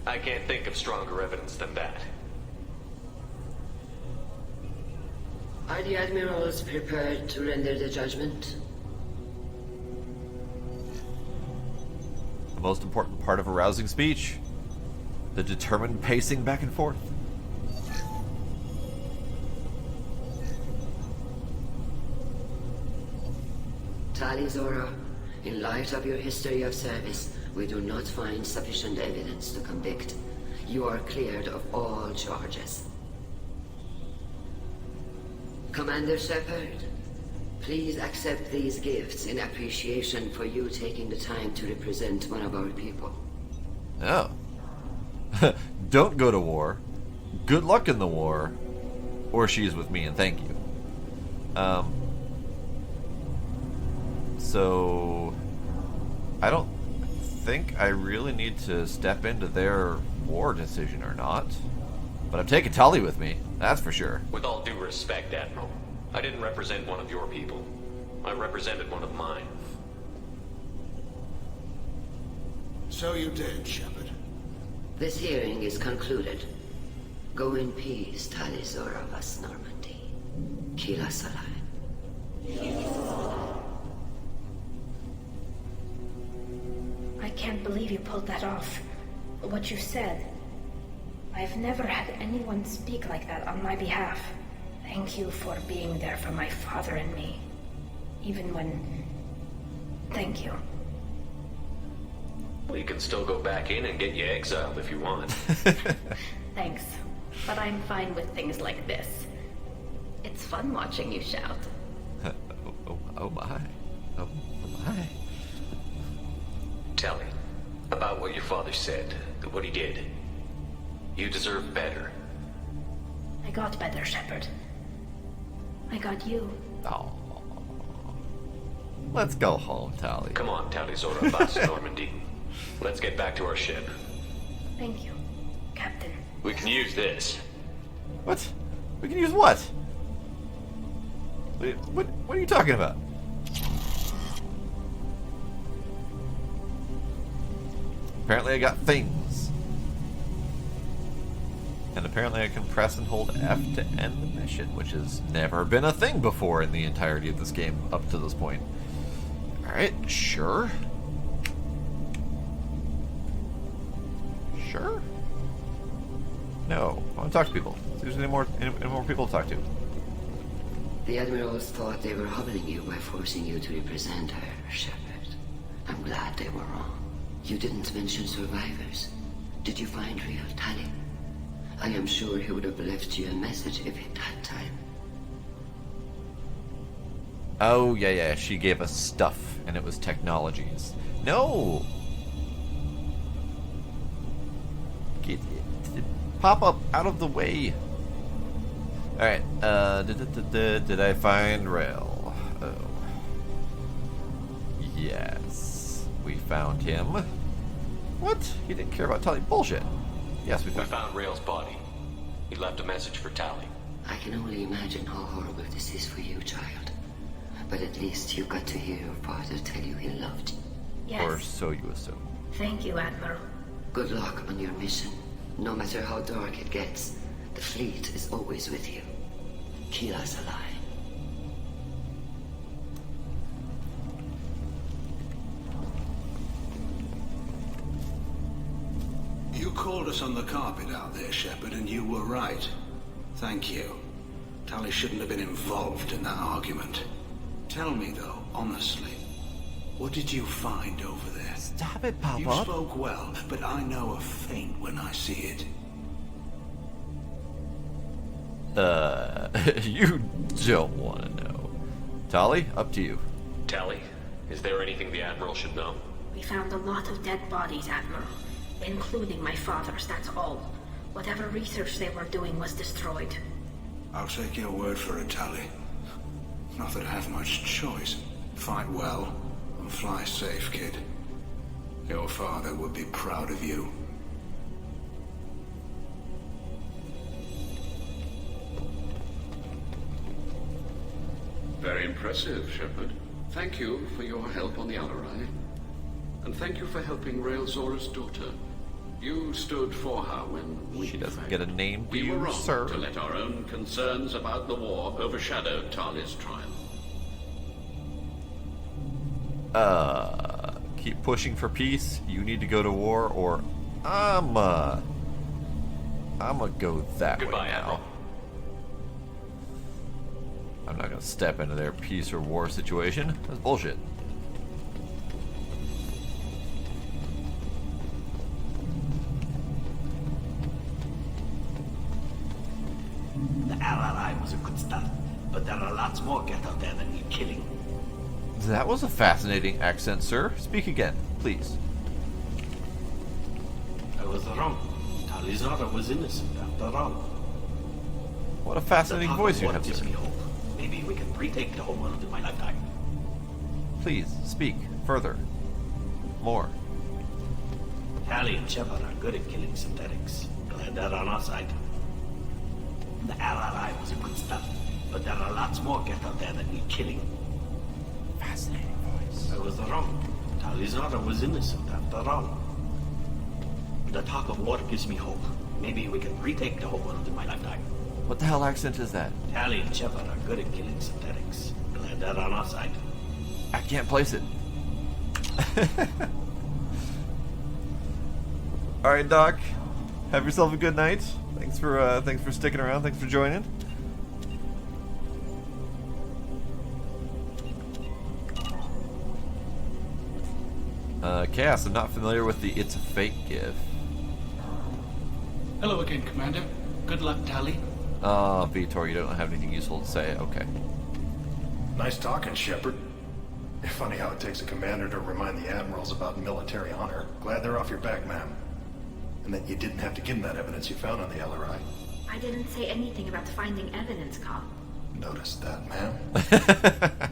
I can't think of stronger evidence than that. Are the admirals prepared to render the judgment? The most important part of a rousing speech. The determined pacing back and forth. Tali Zora, in light of your history of service, we do not find sufficient evidence to convict. You are cleared of all charges. Commander Shepard, please accept these gifts in appreciation for you taking the time to represent one of our people. Oh. Don't go to war. Good luck in the war. Or she's with me and thank you. So I don't think I really need to step into their war decision or not. But I'm taking Tali with me, that's for sure. With all due respect, Admiral, I didn't represent one of your people. I represented one of mine. So you did, Shepard. This hearing is concluded. Go in peace, Tali Zora Vas Normandy. Kila Salai. I can't believe you pulled that off. What you said. I've never had anyone speak like that on my behalf. Thank you for being there for my father and me. Even when... Thank you. Well, you can still go back in and get you exiled if you want. Thanks. But I'm fine with things like this. It's fun watching you shout. Oh my. Oh my. Tali, about what your father said, what he did. You deserve better. I got better, Shepard. I got you. Oh. Let's go home, Tali. Come on, Tali Zora Vas Normandy. Let's get back to our ship. Thank you, Captain. We can use this. What? We can use what? What are you talking about? Apparently I got things. And apparently I can press and hold F to end the mission, which has never been a thing before in the entirety of this game up to this point. Alright, sure. Sure? No, I want to talk to people. See if there's any more people to talk to. The admirals thought they were humbling you by forcing you to represent her, Shepard. I'm glad they were wrong. You didn't mention survivors. Did you find real Tali? I am sure he would have left you a message if he'd had time. Oh, yeah, she gave us stuff, and it was technologies. No! Get it. Pop up out of the way. Alright, did I find Rail? Oh. Yes. We found him. What? He didn't care about Tali. Bullshit. Yes, we found Rail's body. He left a message for Tali. I can only imagine how horrible this is for you, child. But at least you got to hear your father tell you he loved you. Yes. Or so you assume. Thank you, Admiral. Good luck on your mission. No matter how dark it gets, the fleet is always with you. Kila Salai. You called us on the carpet out there, Shepard, and you were right. Thank you. Tali shouldn't have been involved in that argument. Tell me, though, honestly, what did you find over there? Stop it, Papa. You spoke well, but I know a feint when I see it. You don't want to know. Tali, up to you. Tali, is there anything the Admiral should know? We found a lot of dead bodies, Admiral. Including my father's, that's all. Whatever research they were doing was destroyed. I'll take your word for it, Tali. Not that I have much choice. Fight well, and fly safe, kid. Your father would be proud of you. Very impressive, Shepard. Thank you for your help on the Alarai. And thank you for helping Rael Zora's daughter. You stood for her when we... She doesn't get a name, do we were you, wrong sir? to let our own concerns about the war overshadow Tali's trial. Keep pushing for peace. You need to go to war, or I'ma go that Goodbye, way now. Admiral. I'm not gonna step into their peace or war situation. That's bullshit. The Alarai was a good start, but there are lots more Geth out there that need killing. That was a fascinating accent, sir. Speak again, please. I was wrong. Tali Zora was innocent after all. What a fascinating The voice you What have, gives sir. me hope. Maybe we can retake the homeworld in my lifetime. Please, speak further. More. Tali and Shepard are good at killing synthetics. Glad they're on our side. The Alarai was a good start, but there are lots more Geth out there that need killing. Fascinating voice. I was wrong. Tali Zora was innocent after all. The talk of war gives me hope. Maybe we can retake the homeworld in my lifetime. What the hell accent is that? Tali and Shepard are good at killing synthetics. Glad they're on our side. I can't place it. All right, Doc. Have yourself a good night. Thanks for sticking around. Thanks for joining. Chaos, I'm not familiar with the "it's a fake" gif. Hello again, Commander. Good luck, Tali. Oh, Vitor, you don't have anything useful to say. Okay. Nice talking, Shepard. Funny how it takes a commander to remind the admirals about military honor. Glad they're off your back, ma'am. And that you didn't have to give them that evidence you found on the LRI. I didn't say anything about finding evidence, Carl. Noticed that, ma'am.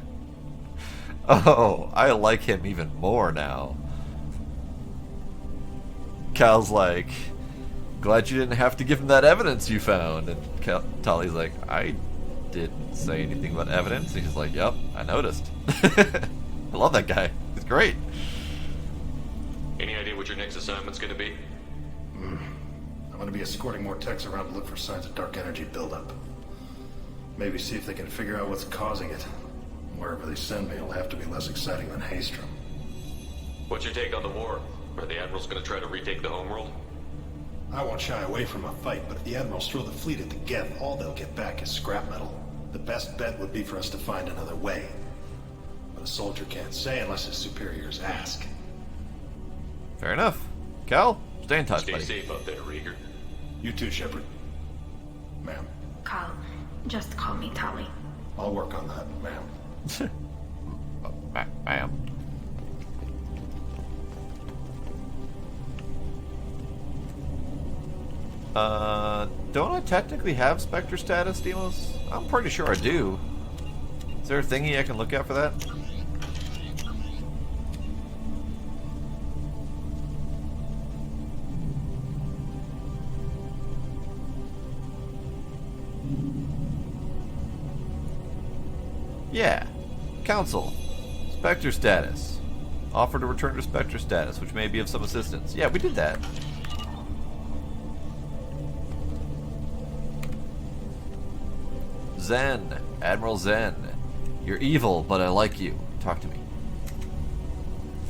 Oh, I like him even more now. Cal's like, glad you didn't have to give him that evidence you found. And Tali's like, I didn't say anything about evidence. And he's like, yep, I noticed. I love that guy. He's great. Any idea what your next assignment's gonna be? I'm going to be escorting more techs around to look for signs of dark energy buildup. Maybe see if they can figure out what's causing it. Wherever they send me, it'll have to be less exciting than Haystrom. What's your take on the war? Are the Admirals gonna try to retake the homeworld? I won't shy away from a fight, but if the Admirals throw the fleet at the Geth, all they'll get back is scrap metal. The best bet would be for us to find another way. But a soldier can't say unless his superiors ask. Fair enough. Cal, stay in touch, Stay buddy. safe out there, Rieger. You too, Shepard. Ma'am. Carl, just call me Tali. I'll work on that, ma'am. Ma'am. Don't I technically have Spectre status, Demos? I'm pretty sure I do. Is there a thingy I can look at for that? Yeah. Council. Spectre status. Offer to return to Spectre status, which may be of some assistance. Yeah, we did that. Zen. Admiral Zen. You're evil, but I like you. Talk to me.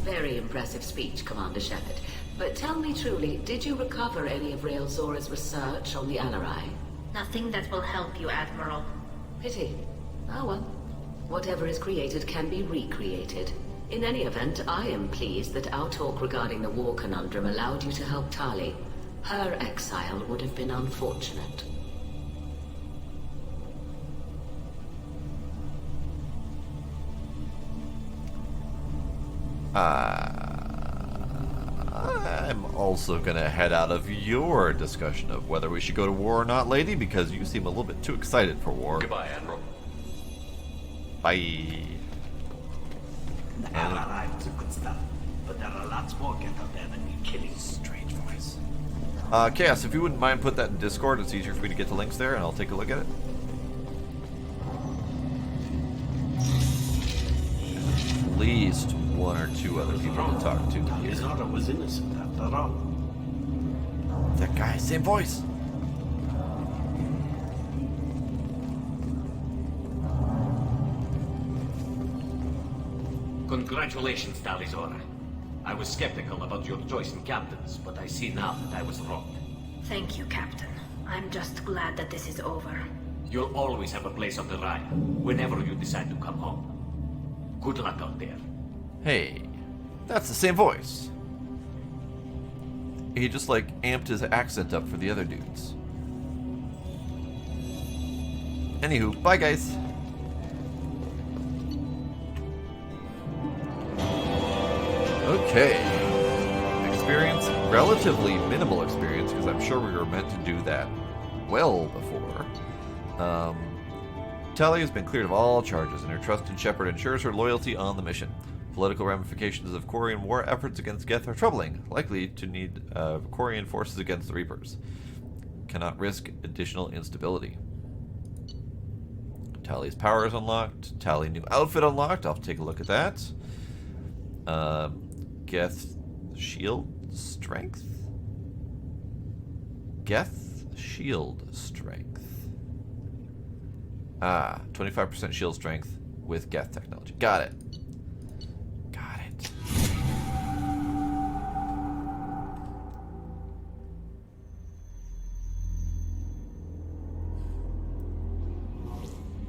Very impressive speech, Commander Shepard. But tell me truly, did you recover any of Rael Zora's research on the Alarai? Nothing that will help you, Admiral. Pity. Ah well. Whatever is created can be recreated. In any event, I am pleased that our talk regarding the war conundrum allowed you to help Tali. Her exile would have been unfortunate. I'm also gonna head out of your discussion of whether we should go to war or not, lady, because you seem a little bit too excited for war. Goodbye, Admiral. Bye. The Alarai was a good start, but there are lots more Geth out there that need killing. Strange voice. Chaos, if you wouldn't mind put that in Discord, it's easier for me to get the links there, and I'll take a look at it. few other people to talk to. Talizora was innocent after all. That guy, same voice. Congratulations, Talizora. I was skeptical about your choice in captains, but I see now that I was wrong. Thank you, Captain. I'm just glad that this is over. You'll always have a place on the Raya, whenever you decide to come home. Good luck out there. Hey, that's the same voice. He just like amped his accent up for the other dudes. Anywho, bye guys. Okay. Experience, relatively minimal experience, because I'm sure we were meant to do that well before. Tali has been cleared of all charges, and her trusted shepherd ensures her loyalty on the mission. Political ramifications of Quarian war efforts against Geth are troubling, likely to need Quarian forces against the Reapers. Cannot risk additional instability. Tali's power is unlocked. Tali new outfit unlocked. I'll take a look at that. Geth shield strength? Geth shield strength. 25% shield strength with Geth technology. Got it. Got it.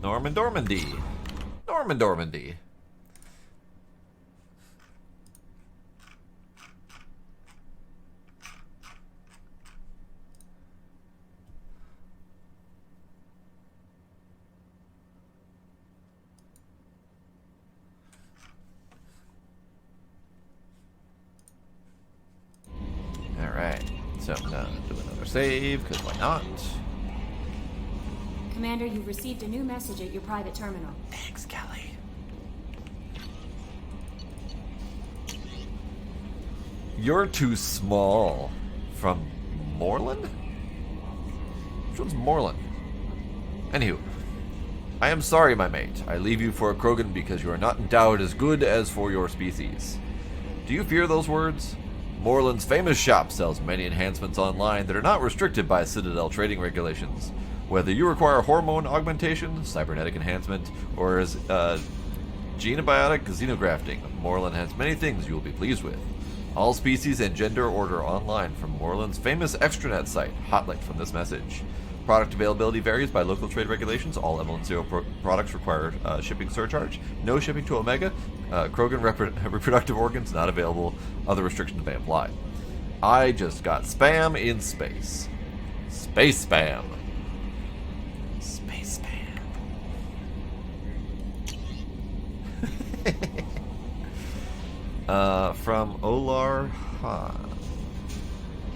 Norman Dormandy. Norman Dormandy. Alright, so I'm gonna do another save, because why not? Commander, you've received a new message at your private terminal. Thanks, Kelly. You're too small. From Morlun? Which one's Morlun? Anywho, I am sorry, my mate. I leave you for a Krogan because you are not endowed as good as for your species. Do you fear those words? Morlun's famous shop sells many enhancements online that are not restricted by Citadel trading regulations. Whether you require hormone augmentation, cybernetic enhancement, or as genobiotic xenografting, Morlun has many things you will be pleased with. All species and gender order online from Morlun's famous extranet site, hotlinked from this message. Product availability varies by local trade regulations. All ML0 products require shipping surcharge. No shipping to Omega. Krogan reproductive organs not available. Other restrictions may apply. I just got spam in space. Space spam. Space spam. From Olar Han.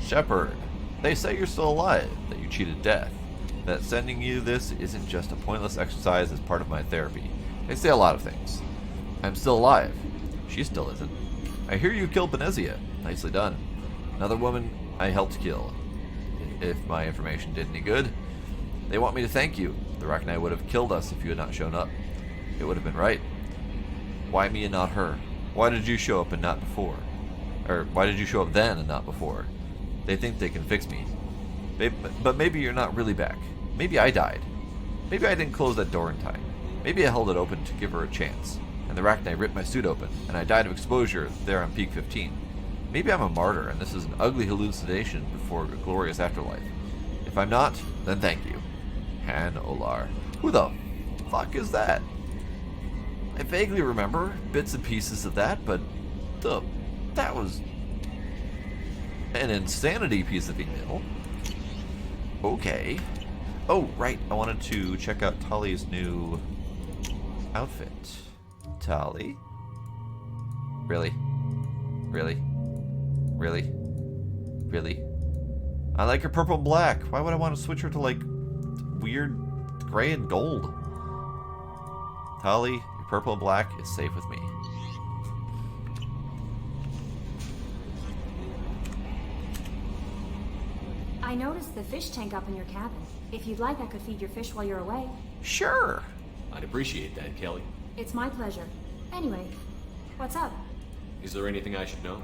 Shepherd. They say you're still alive, that you cheated death. That sending you this isn't just a pointless exercise as part of my therapy. They say a lot of things. I'm still alive. She still isn't. I hear you killed Benezia. Nicely done. Another woman I helped kill. If my information did any good. They want me to thank you. The Rachni would have killed us if you had not shown up. It would have been right. Why me and not her? Why did you show up and not before? Or why did you show up then and not before? They think they can fix me. But maybe you're not really back. Maybe I died. Maybe I didn't close that door in time. Maybe I held it open to give her a chance. And the Rachni ripped my suit open, and I died of exposure there on Peak 15. Maybe I'm a martyr, and this is an ugly hallucination before a glorious afterlife. If I'm not, then thank you. Han Olar. Who the fuck is that? I vaguely remember bits and pieces of that, but that was an insanity piece of email. Okay. Oh, right. I wanted to check out Tali's new outfit. Tali? Really? Really? Really? Really? I like her purple and black. Why would I want to switch her to, like, weird gray and gold? Tali, your purple and black is safe with me. I noticed the fish tank up in your cabin. If you'd like, I could feed your fish while you're away. Sure. I'd appreciate that, Kelly. It's my pleasure. Anyway, what's up? Is there anything I should know?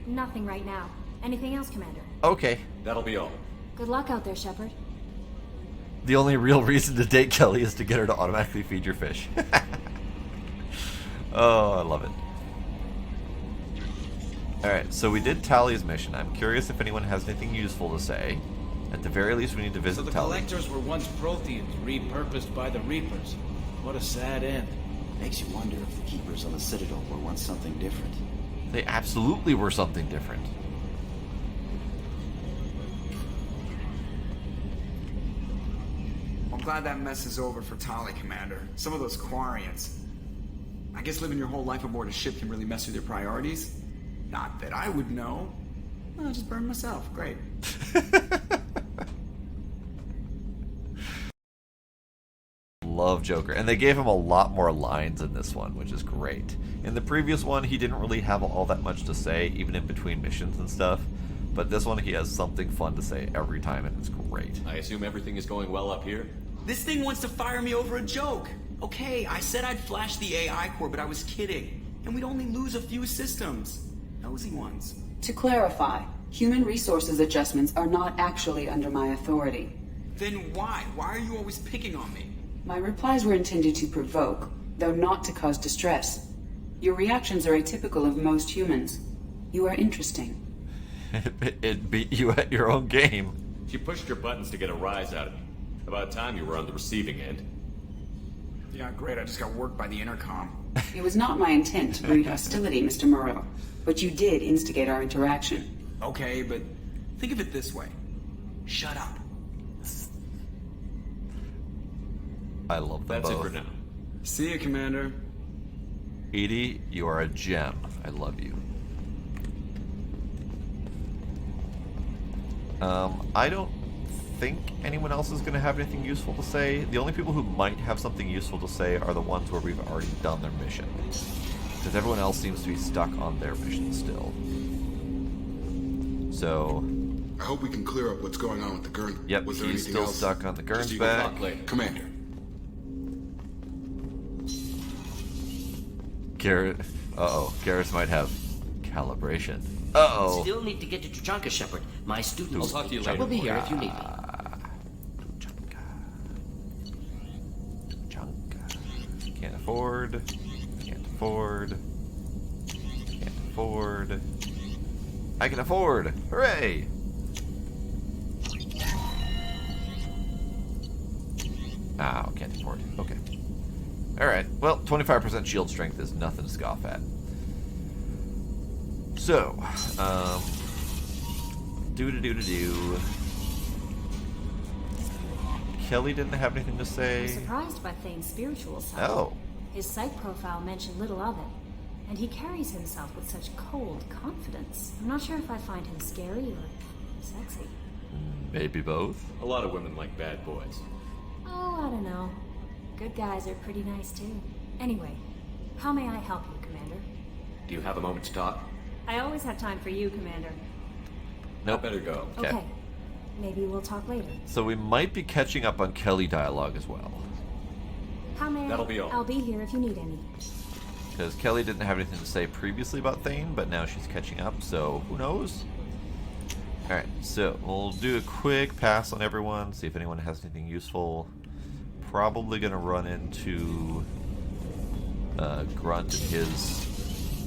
Nothing right now. Anything else, Commander? Okay. That'll be all. Good luck out there, Shepard. The only real reason to date Kelly is to get her to automatically feed your fish. Oh, I love it. Alright, so we did Tali's mission. I'm curious if anyone has anything useful to say. At the very least, we need to visit So the Tali. Collectors were once Protheans, repurposed by the Reapers. What a sad end. Makes you wonder if the Keepers on the Citadel were once something different. They absolutely were something different. I'm glad that mess is over for Tali, Commander. Some of those Quarians. I guess living your whole life aboard a ship can really mess with your priorities. Not that I would know. I'll just burn myself. Great. Love Joker. And they gave him a lot more lines in this one, which is great. In the previous one, he didn't really have all that much to say, even in between missions and stuff. But this one, he has something fun to say every time, and it's great. I assume everything is going well up here? This thing wants to fire me over a joke. Okay, I said I'd flash the AI core, but I was kidding. And we'd only lose a few systems. Nosy ones. To clarify, human resources adjustments are not actually under my authority. Then why? Why are you always picking on me? My replies were intended to provoke, though not to cause distress. Your reactions are atypical of most humans. You are interesting. It beat you at your own game. You pushed your buttons to get a rise out of me. About time you were on the receiving end. Yeah, great. I just got worked by the intercom. It was not my intent to breed hostility, Mr. Moreau, but you did instigate our interaction. Okay, but think of it this way. Shut up. I love them That's both. it for now. See you, Commander. Edie, you are a gem. I love you. I don't think anyone else is going to have anything useful to say. The only people who might have something useful to say are the ones where we've already done their mission. Because everyone else seems to be stuck on their mission still. So... I hope we can clear up what's going on with the Gurn. Yep, Was there he's anything still else? stuck on the Gurn's Just back. Commander. Garrett... Uh-oh. Garrus might have calibration. Uh-oh. Still need to get to Tuchanka, Shepard. My students. I'll talk to you I later. will be here if you need me. Can't afford. Can't afford. Can't afford. I can afford! Hooray! Oh, can't afford. Okay. Alright, well, 25% shield strength is nothing to scoff at. So, do. Kelly didn't have anything to I'm say. surprised by Thane's spiritual side. Oh. His psych profile mentioned little of it, and he carries himself with such cold confidence. I'm not sure if I find him scary or sexy. Maybe both. A lot of women like bad boys. Oh, I don't know. Good guys are pretty nice too. Anyway, how may I help you, Commander? Do you have a moment to talk? I always have time for you, Commander. Nope. I better go. Okay. Maybe we'll talk later. So we might be catching up on Kelly dialogue as well. How may That'll be all. I'll be here if you need any. Because Kelly didn't have anything to say previously about Thane, but now she's catching up, so who knows? Alright, so we'll do a quick pass on everyone, see if anyone has anything useful. Probably going to run into Grunt and his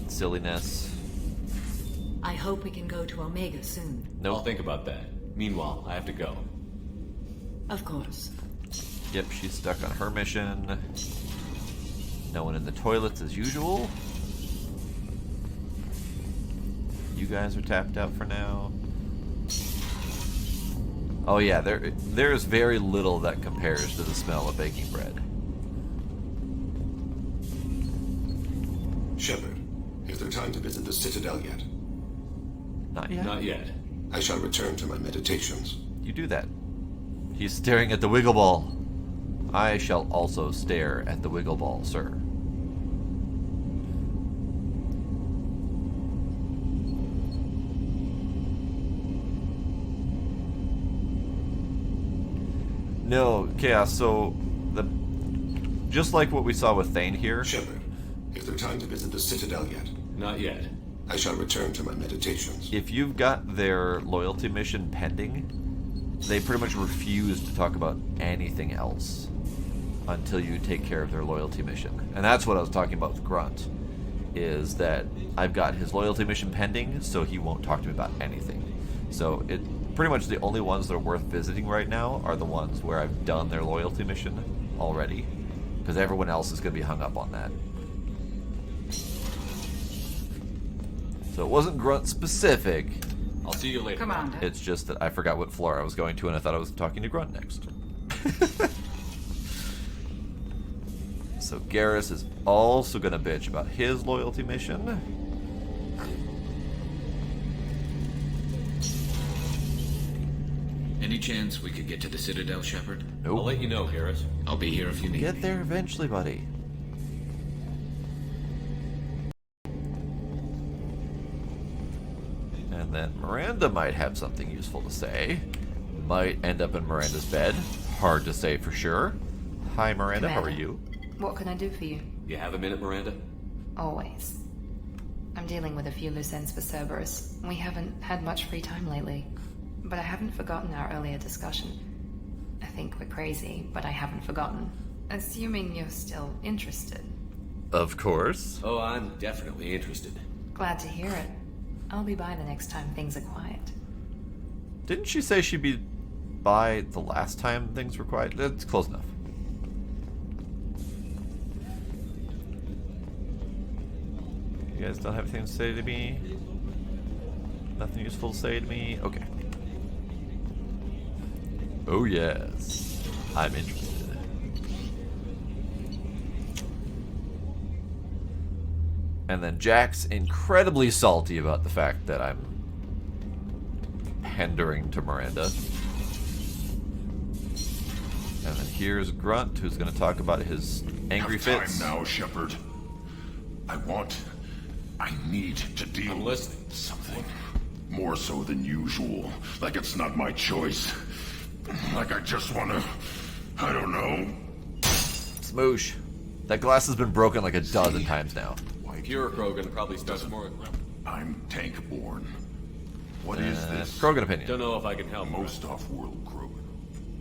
silliness. I hope we can go to Omega soon. I'll think about that. Meanwhile, I have to go. Of course. Yep, she's stuck on her mission. No one in the toilets as usual. You guys are tapped out for now. Oh yeah, there is very little that compares to the smell of baking bread. Shepard, is there time to visit the Citadel yet? Not yet. Not yet. I shall return to my meditations. You do that. He's staring at the Wiggle Ball. I shall also stare at the Wiggle Ball, sir. No, Chaos, so just like what we saw with Thane here. Shepard, is there time to visit the Citadel yet? Not yet. I shall return to my meditations. If you've got their loyalty mission pending, they pretty much refuse to talk about anything else until you take care of their loyalty mission. And that's what I was talking about with Grunt, is that I've got his loyalty mission pending, so he won't talk to me about anything. So it pretty much the only ones that are worth visiting right now are the ones where I've done their loyalty mission already, because everyone else is going to be hung up on that. So it wasn't Grunt specific. I'll see you later. Commander. It's just that I forgot what floor I was going to, and I thought I was talking to Grunt next. So Garrus is also going to bitch about his loyalty mission. Any chance we could get to the Citadel, Shepard? Nope. I'll let you know, Garrus. I'll be here if you need Get me. there eventually, buddy. And then Miranda might have something useful to say. Might end up in Miranda's bed. Hard to say for sure. Hi, Miranda. How are Commander. you? What can I do for you? You have a minute, Miranda? Always. I'm dealing with a few loose ends for Cerberus. We haven't had much free time lately. But I haven't forgotten our earlier discussion. I think we're crazy, but I haven't forgotten. Assuming you're still interested. Of course. Oh, I'm definitely interested. Glad to hear it. I'll be by the next time things are quiet. Didn't she say she'd be by the last time things were quiet? That's close enough. You guys don't have anything to say to me? Nothing useful to say to me? Okay. Oh yes, I'm interested. And then Jack's incredibly salty about the fact that I'm pandering to Miranda. And then here's Grunt, who's going to talk about his angry Enough fits. time now, Shepard. I need to deal I'm listening. with something more so than usual. Like it's not my choice. Like I just want to, I don't know. Smoosh. That glass has been broken like a dozen times now. Pure Krogan probably starts more. I'm tank-born. What is this? Krogan opinion. Don't know if I can help. Most off-world Krogan.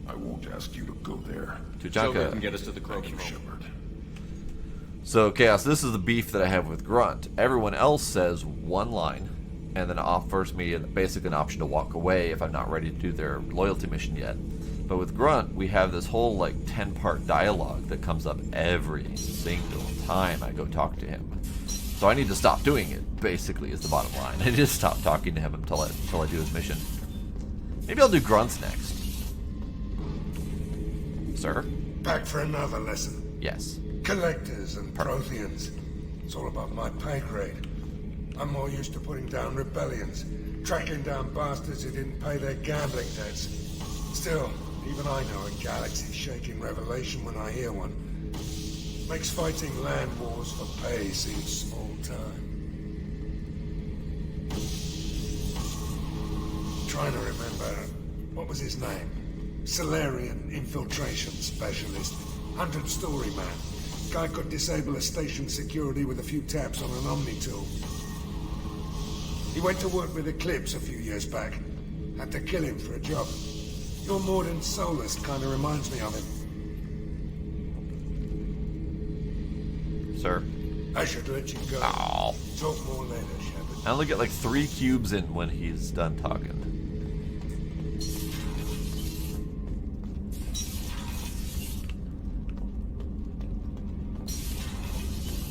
I won't ask you to go there. Joker can get us to the Krogan home. Shepard. So, Chaos, this is the beef that I have with Grunt. Everyone else says one line, and then offers me basically an option to walk away if I'm not ready to do their loyalty mission yet. But with Grunt, we have this whole, 10-part dialogue that comes up every single time I go talk to him. So I need to stop doing it, basically, is the bottom line. I need to stop talking to him until I do his mission. Maybe I'll do Grunts next. Sir? Back for another lesson. Yes. Collectors and Protheans. It's all above my pay grade. I'm more used to putting down rebellions, tracking down bastards who didn't pay their gambling debts. Still, even I know a galaxy-shaking revelation when I hear one. Makes fighting land wars for pay seem small time. Trying to remember, what was his name? Solarian infiltration specialist. 100-story man. Guy could disable a station security with a few taps on an Omni tool. He went to work with Eclipse a few years back. Had to kill him for a job. Your Mordin Solus kind of reminds me of him. Sir? I should let you go. Ow. Talk more later, Shepard. I only get 3 cubes in when he's done talking.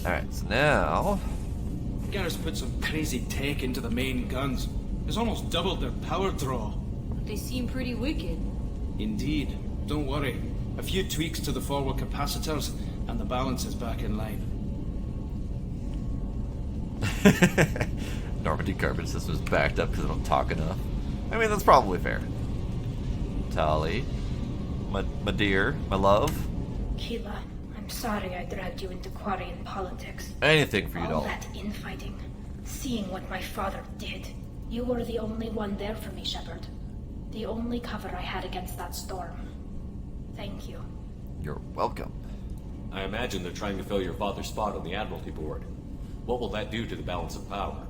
Alright, so now... Garrus put some crazy tech into the main guns. It's almost doubled their power draw. They seem pretty wicked. Indeed. Don't worry. A few tweaks to the forward capacitors, and the balance is back in line. Normandy Carbon System's backed up because I don't talk enough. I mean, that's probably fair. Tali. My dear. My love. Keela, I'm sorry I dragged you into Quarian politics. Anything for you, All doll. that infighting. Seeing what my father did. You were the only one there for me, Shepard. The only cover I had against that storm. Thank you. You're welcome. I imagine they're trying to fill your father's spot on the Admiralty Board. What will that do to the balance of power?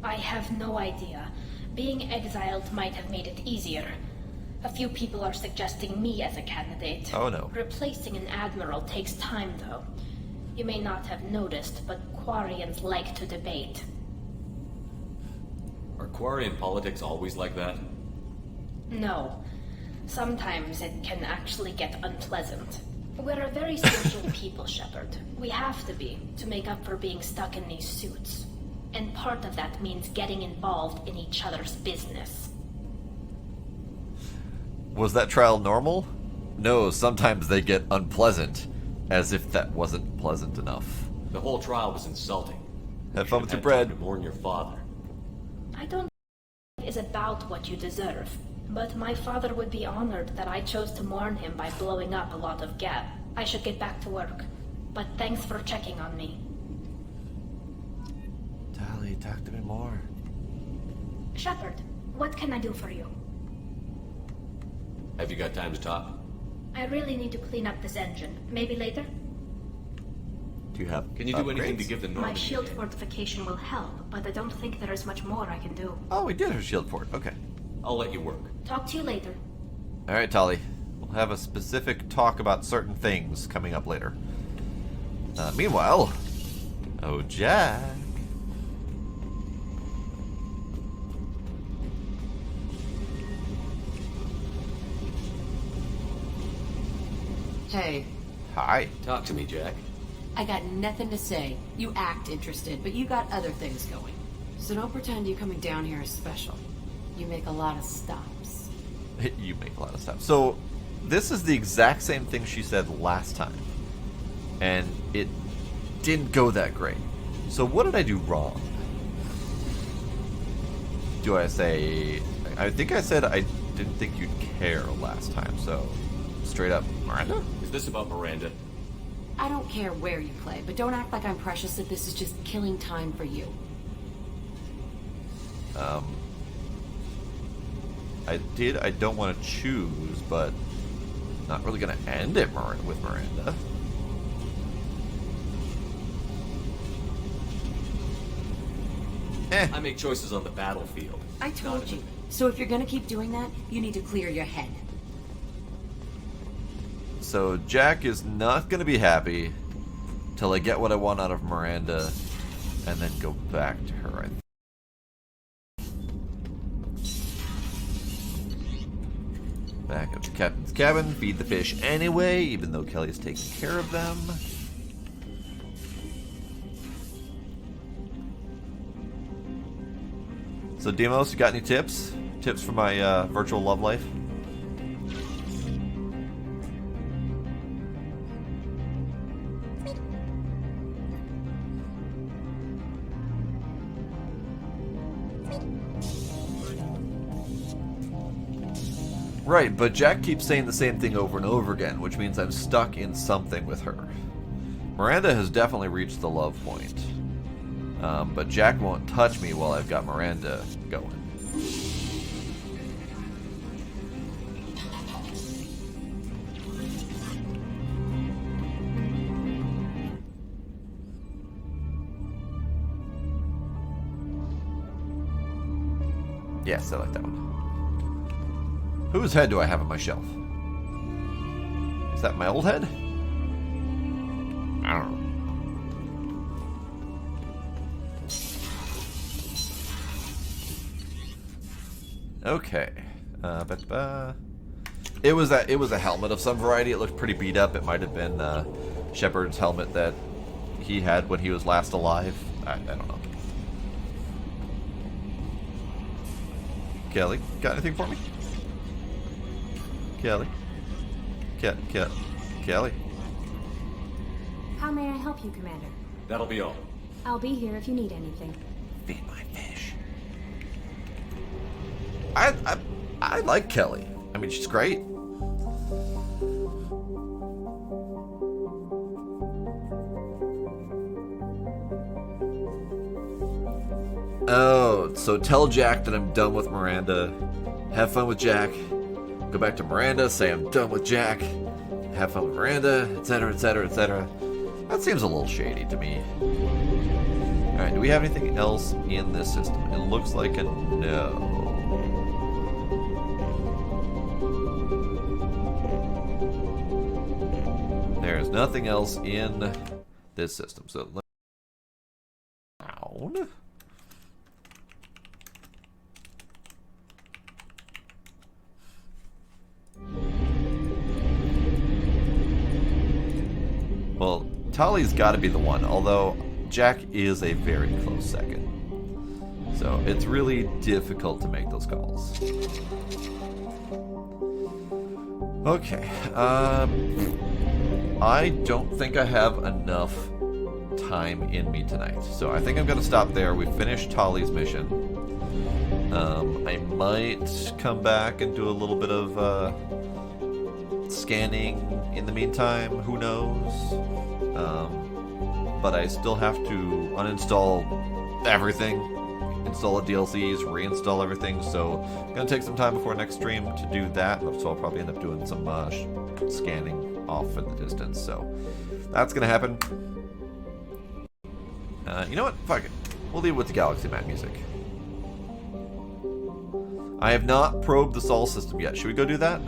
I have no idea. Being exiled might have made it easier. A few people are suggesting me as a candidate. Oh no. Replacing an admiral takes time, though. You may not have noticed, but Quarians like to debate. Are Quarian politics always like that? No. Sometimes it can actually get unpleasant. We're a very social people, Shepard. We have to be, to make up for being stuck in these suits. And part of that means getting involved in each other's business. Was that trial normal? No, sometimes they get unpleasant. As if that wasn't pleasant enough. The whole trial was insulting. Have fun with your Had bread. time to mourn your father. I don't think it is about what you deserve, but my father would be honored that I chose to mourn him by blowing up a lot of Geth. I should get back to work, but thanks for checking on me. Tali, talk to me more. Shepard, what can I do for you? Have you got time to talk? I really need to clean up this engine. Maybe later? Do you have Can you do anything to give the My Normandy shield game? fortification will help, but I don't think there is much more I can do. Oh, we did have a shield fort. Okay. I'll let you work. Talk to you later. Alright, Tali. We'll have a specific talk about certain things coming up later. Meanwhile... Oh, Jack. Hey, Hi. Talk to me, Jack. I got nothing to say. You act interested, but you got other things going. So don't pretend you coming down here is special. You make a lot of stops. You make a lot of stuff. So, this is the exact same thing she said last time. And it didn't go that great. So what did I do wrong? Do I say... I think I said I didn't think you'd care last time, so... Straight up, Miranda? Is this about Miranda? I don't care where you play, but don't act like I'm precious if this is just killing time for you. I don't want to choose, but... Not really going to end it with Miranda. I make choices on the battlefield. I told you. So if you're gonna keep doing that, you need to clear your head. So Jack is not going to be happy till I get what I want out of Miranda and then go back to her, I think. Back up to Captain's cabin, feed the fish anyway, even though Kelly's taking care of them. So Demos, you got any tips? Tips for my virtual love life? Right, but Jack keeps saying the same thing over and over again, which means I'm stuck in something with her. Miranda has definitely reached the love point. But Jack won't touch me while I've got Miranda going. Yes, I like that one. Whose head do I have on my shelf? Is that my old head? I don't know. Okay. It was a helmet of some variety. It looked pretty beat up. It might have been Shepard's helmet that he had when he was last alive. I don't know. Kelly, got anything for me? Kelly. Kelly. How may I help you, Commander? That'll be all. I'll be here if you need anything. Feed my fish. I like Kelly. I mean, she's great. Oh, so tell Jack that I'm done with Miranda. Have fun with Jack. Go back to Miranda, say I'm done with Jack. Have fun with Miranda, etc., etc., etc. That seems a little shady to me. Alright, do we have anything else in this system? It looks like a no. There's nothing else in this system. So let's down. Well, Tali's got to be the one, although Jack is a very close second. So it's really difficult to make those calls. Okay. I don't think I have enough time in me tonight. So I think I'm going to stop there. We finished Tali's mission. I might come back and do a little bit of scanning in the meantime. Who knows? But I still have to uninstall everything, install the DLCs, reinstall everything. So I'm going to take some time before next stream to do that. So I'll probably end up doing some scanning off in the distance. So that's going to happen. You know what? Fuck it. We'll leave it with the Galaxy Map music. I have not probed the Sol system yet. Should we go do that?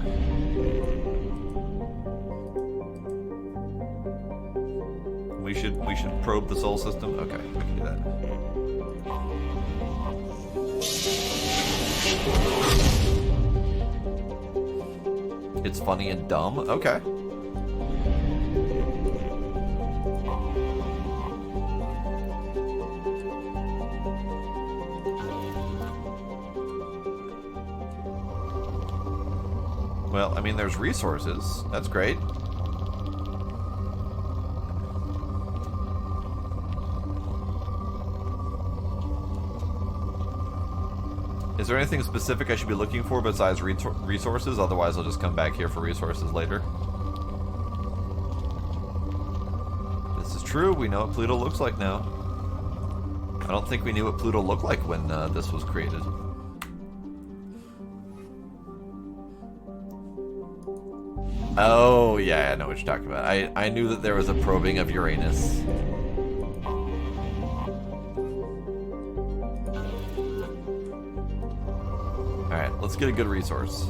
We should probe the Sol system? Okay, we can do that. It's funny and dumb? Okay. Well, I mean, there's resources. That's great. Is there anything specific I should be looking for besides resources? Otherwise, I'll just come back here for resources later. This is true. We know what Pluto looks like now. I don't think we knew what Pluto looked like when this was created. Oh, yeah, I know what you're talking about. I knew that there was a probing of Uranus. Alright, let's get a good resource.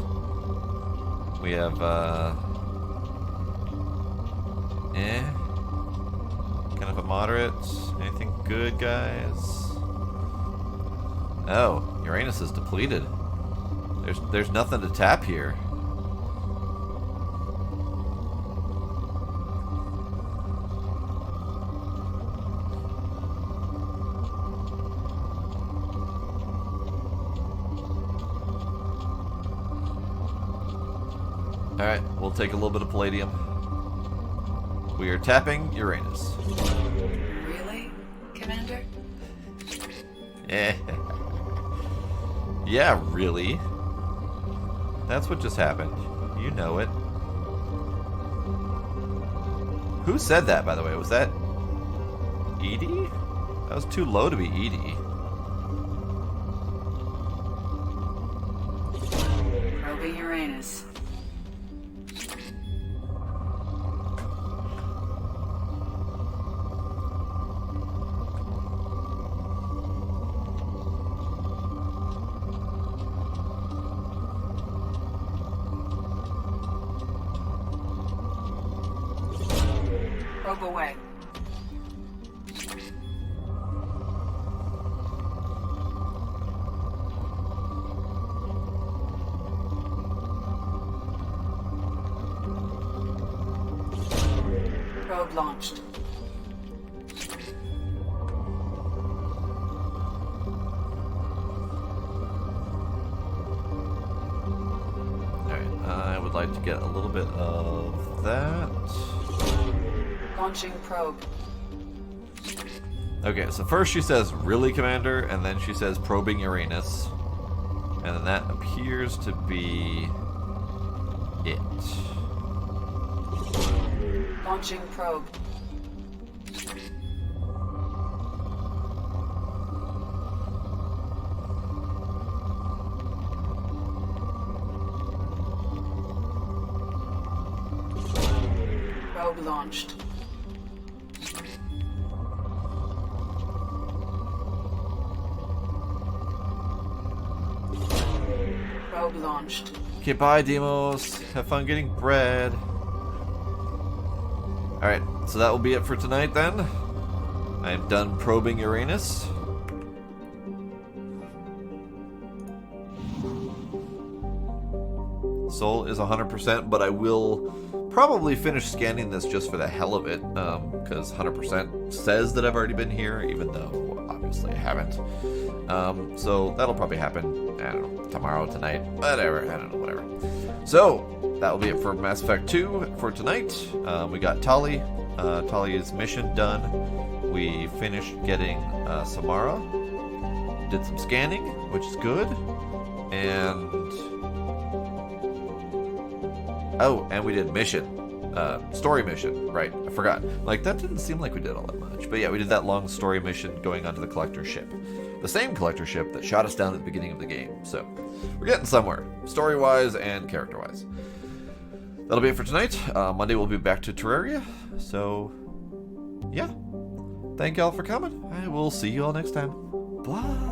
We have, kind of a moderate. Anything good, guys? Oh, Uranus is depleted. There's nothing to tap here. Alright, we'll take a little bit of palladium. We are tapping Uranus. Really, Commander? Yeah. Yeah, really. That's what just happened. You know it. Who said that, by the way? Was that Edie? That was too low to be Edie. Probing Uranus. Probe away. Probe launched. Alright, I would like to get a little bit of that. Launching probe. Okay, so first she says, really, Commander? And then she says, probing Uranus. And then that appears to be it. Launching probe. Probe launched. Probe launched. Okay, bye, Demos. Have fun getting bread. Alright, so that will be it for tonight then. I am done probing Uranus. Soul is 100%, but I will probably finish scanning this just for the hell of it, because 100% says that I've already been here, even though obviously I haven't. So that'll probably happen, I don't know, tomorrow, tonight, whatever, I don't know, whatever. So, that will be it for Mass Effect 2 for tonight. We got Tali. Tali's mission done. We finished getting Samara. Did some scanning, which is good. And... oh, and we did mission. Story mission, right, I forgot. Like, that didn't seem like we did all that much. But yeah, we did that long story mission going onto the Collector ship. The same Collector ship that shot us down at the beginning of the game. So, we're getting somewhere, story-wise and character-wise. That'll be it for tonight. Monday we'll be back to Terraria. So, yeah. Thank y'all for coming. I will see you all next time. Bye.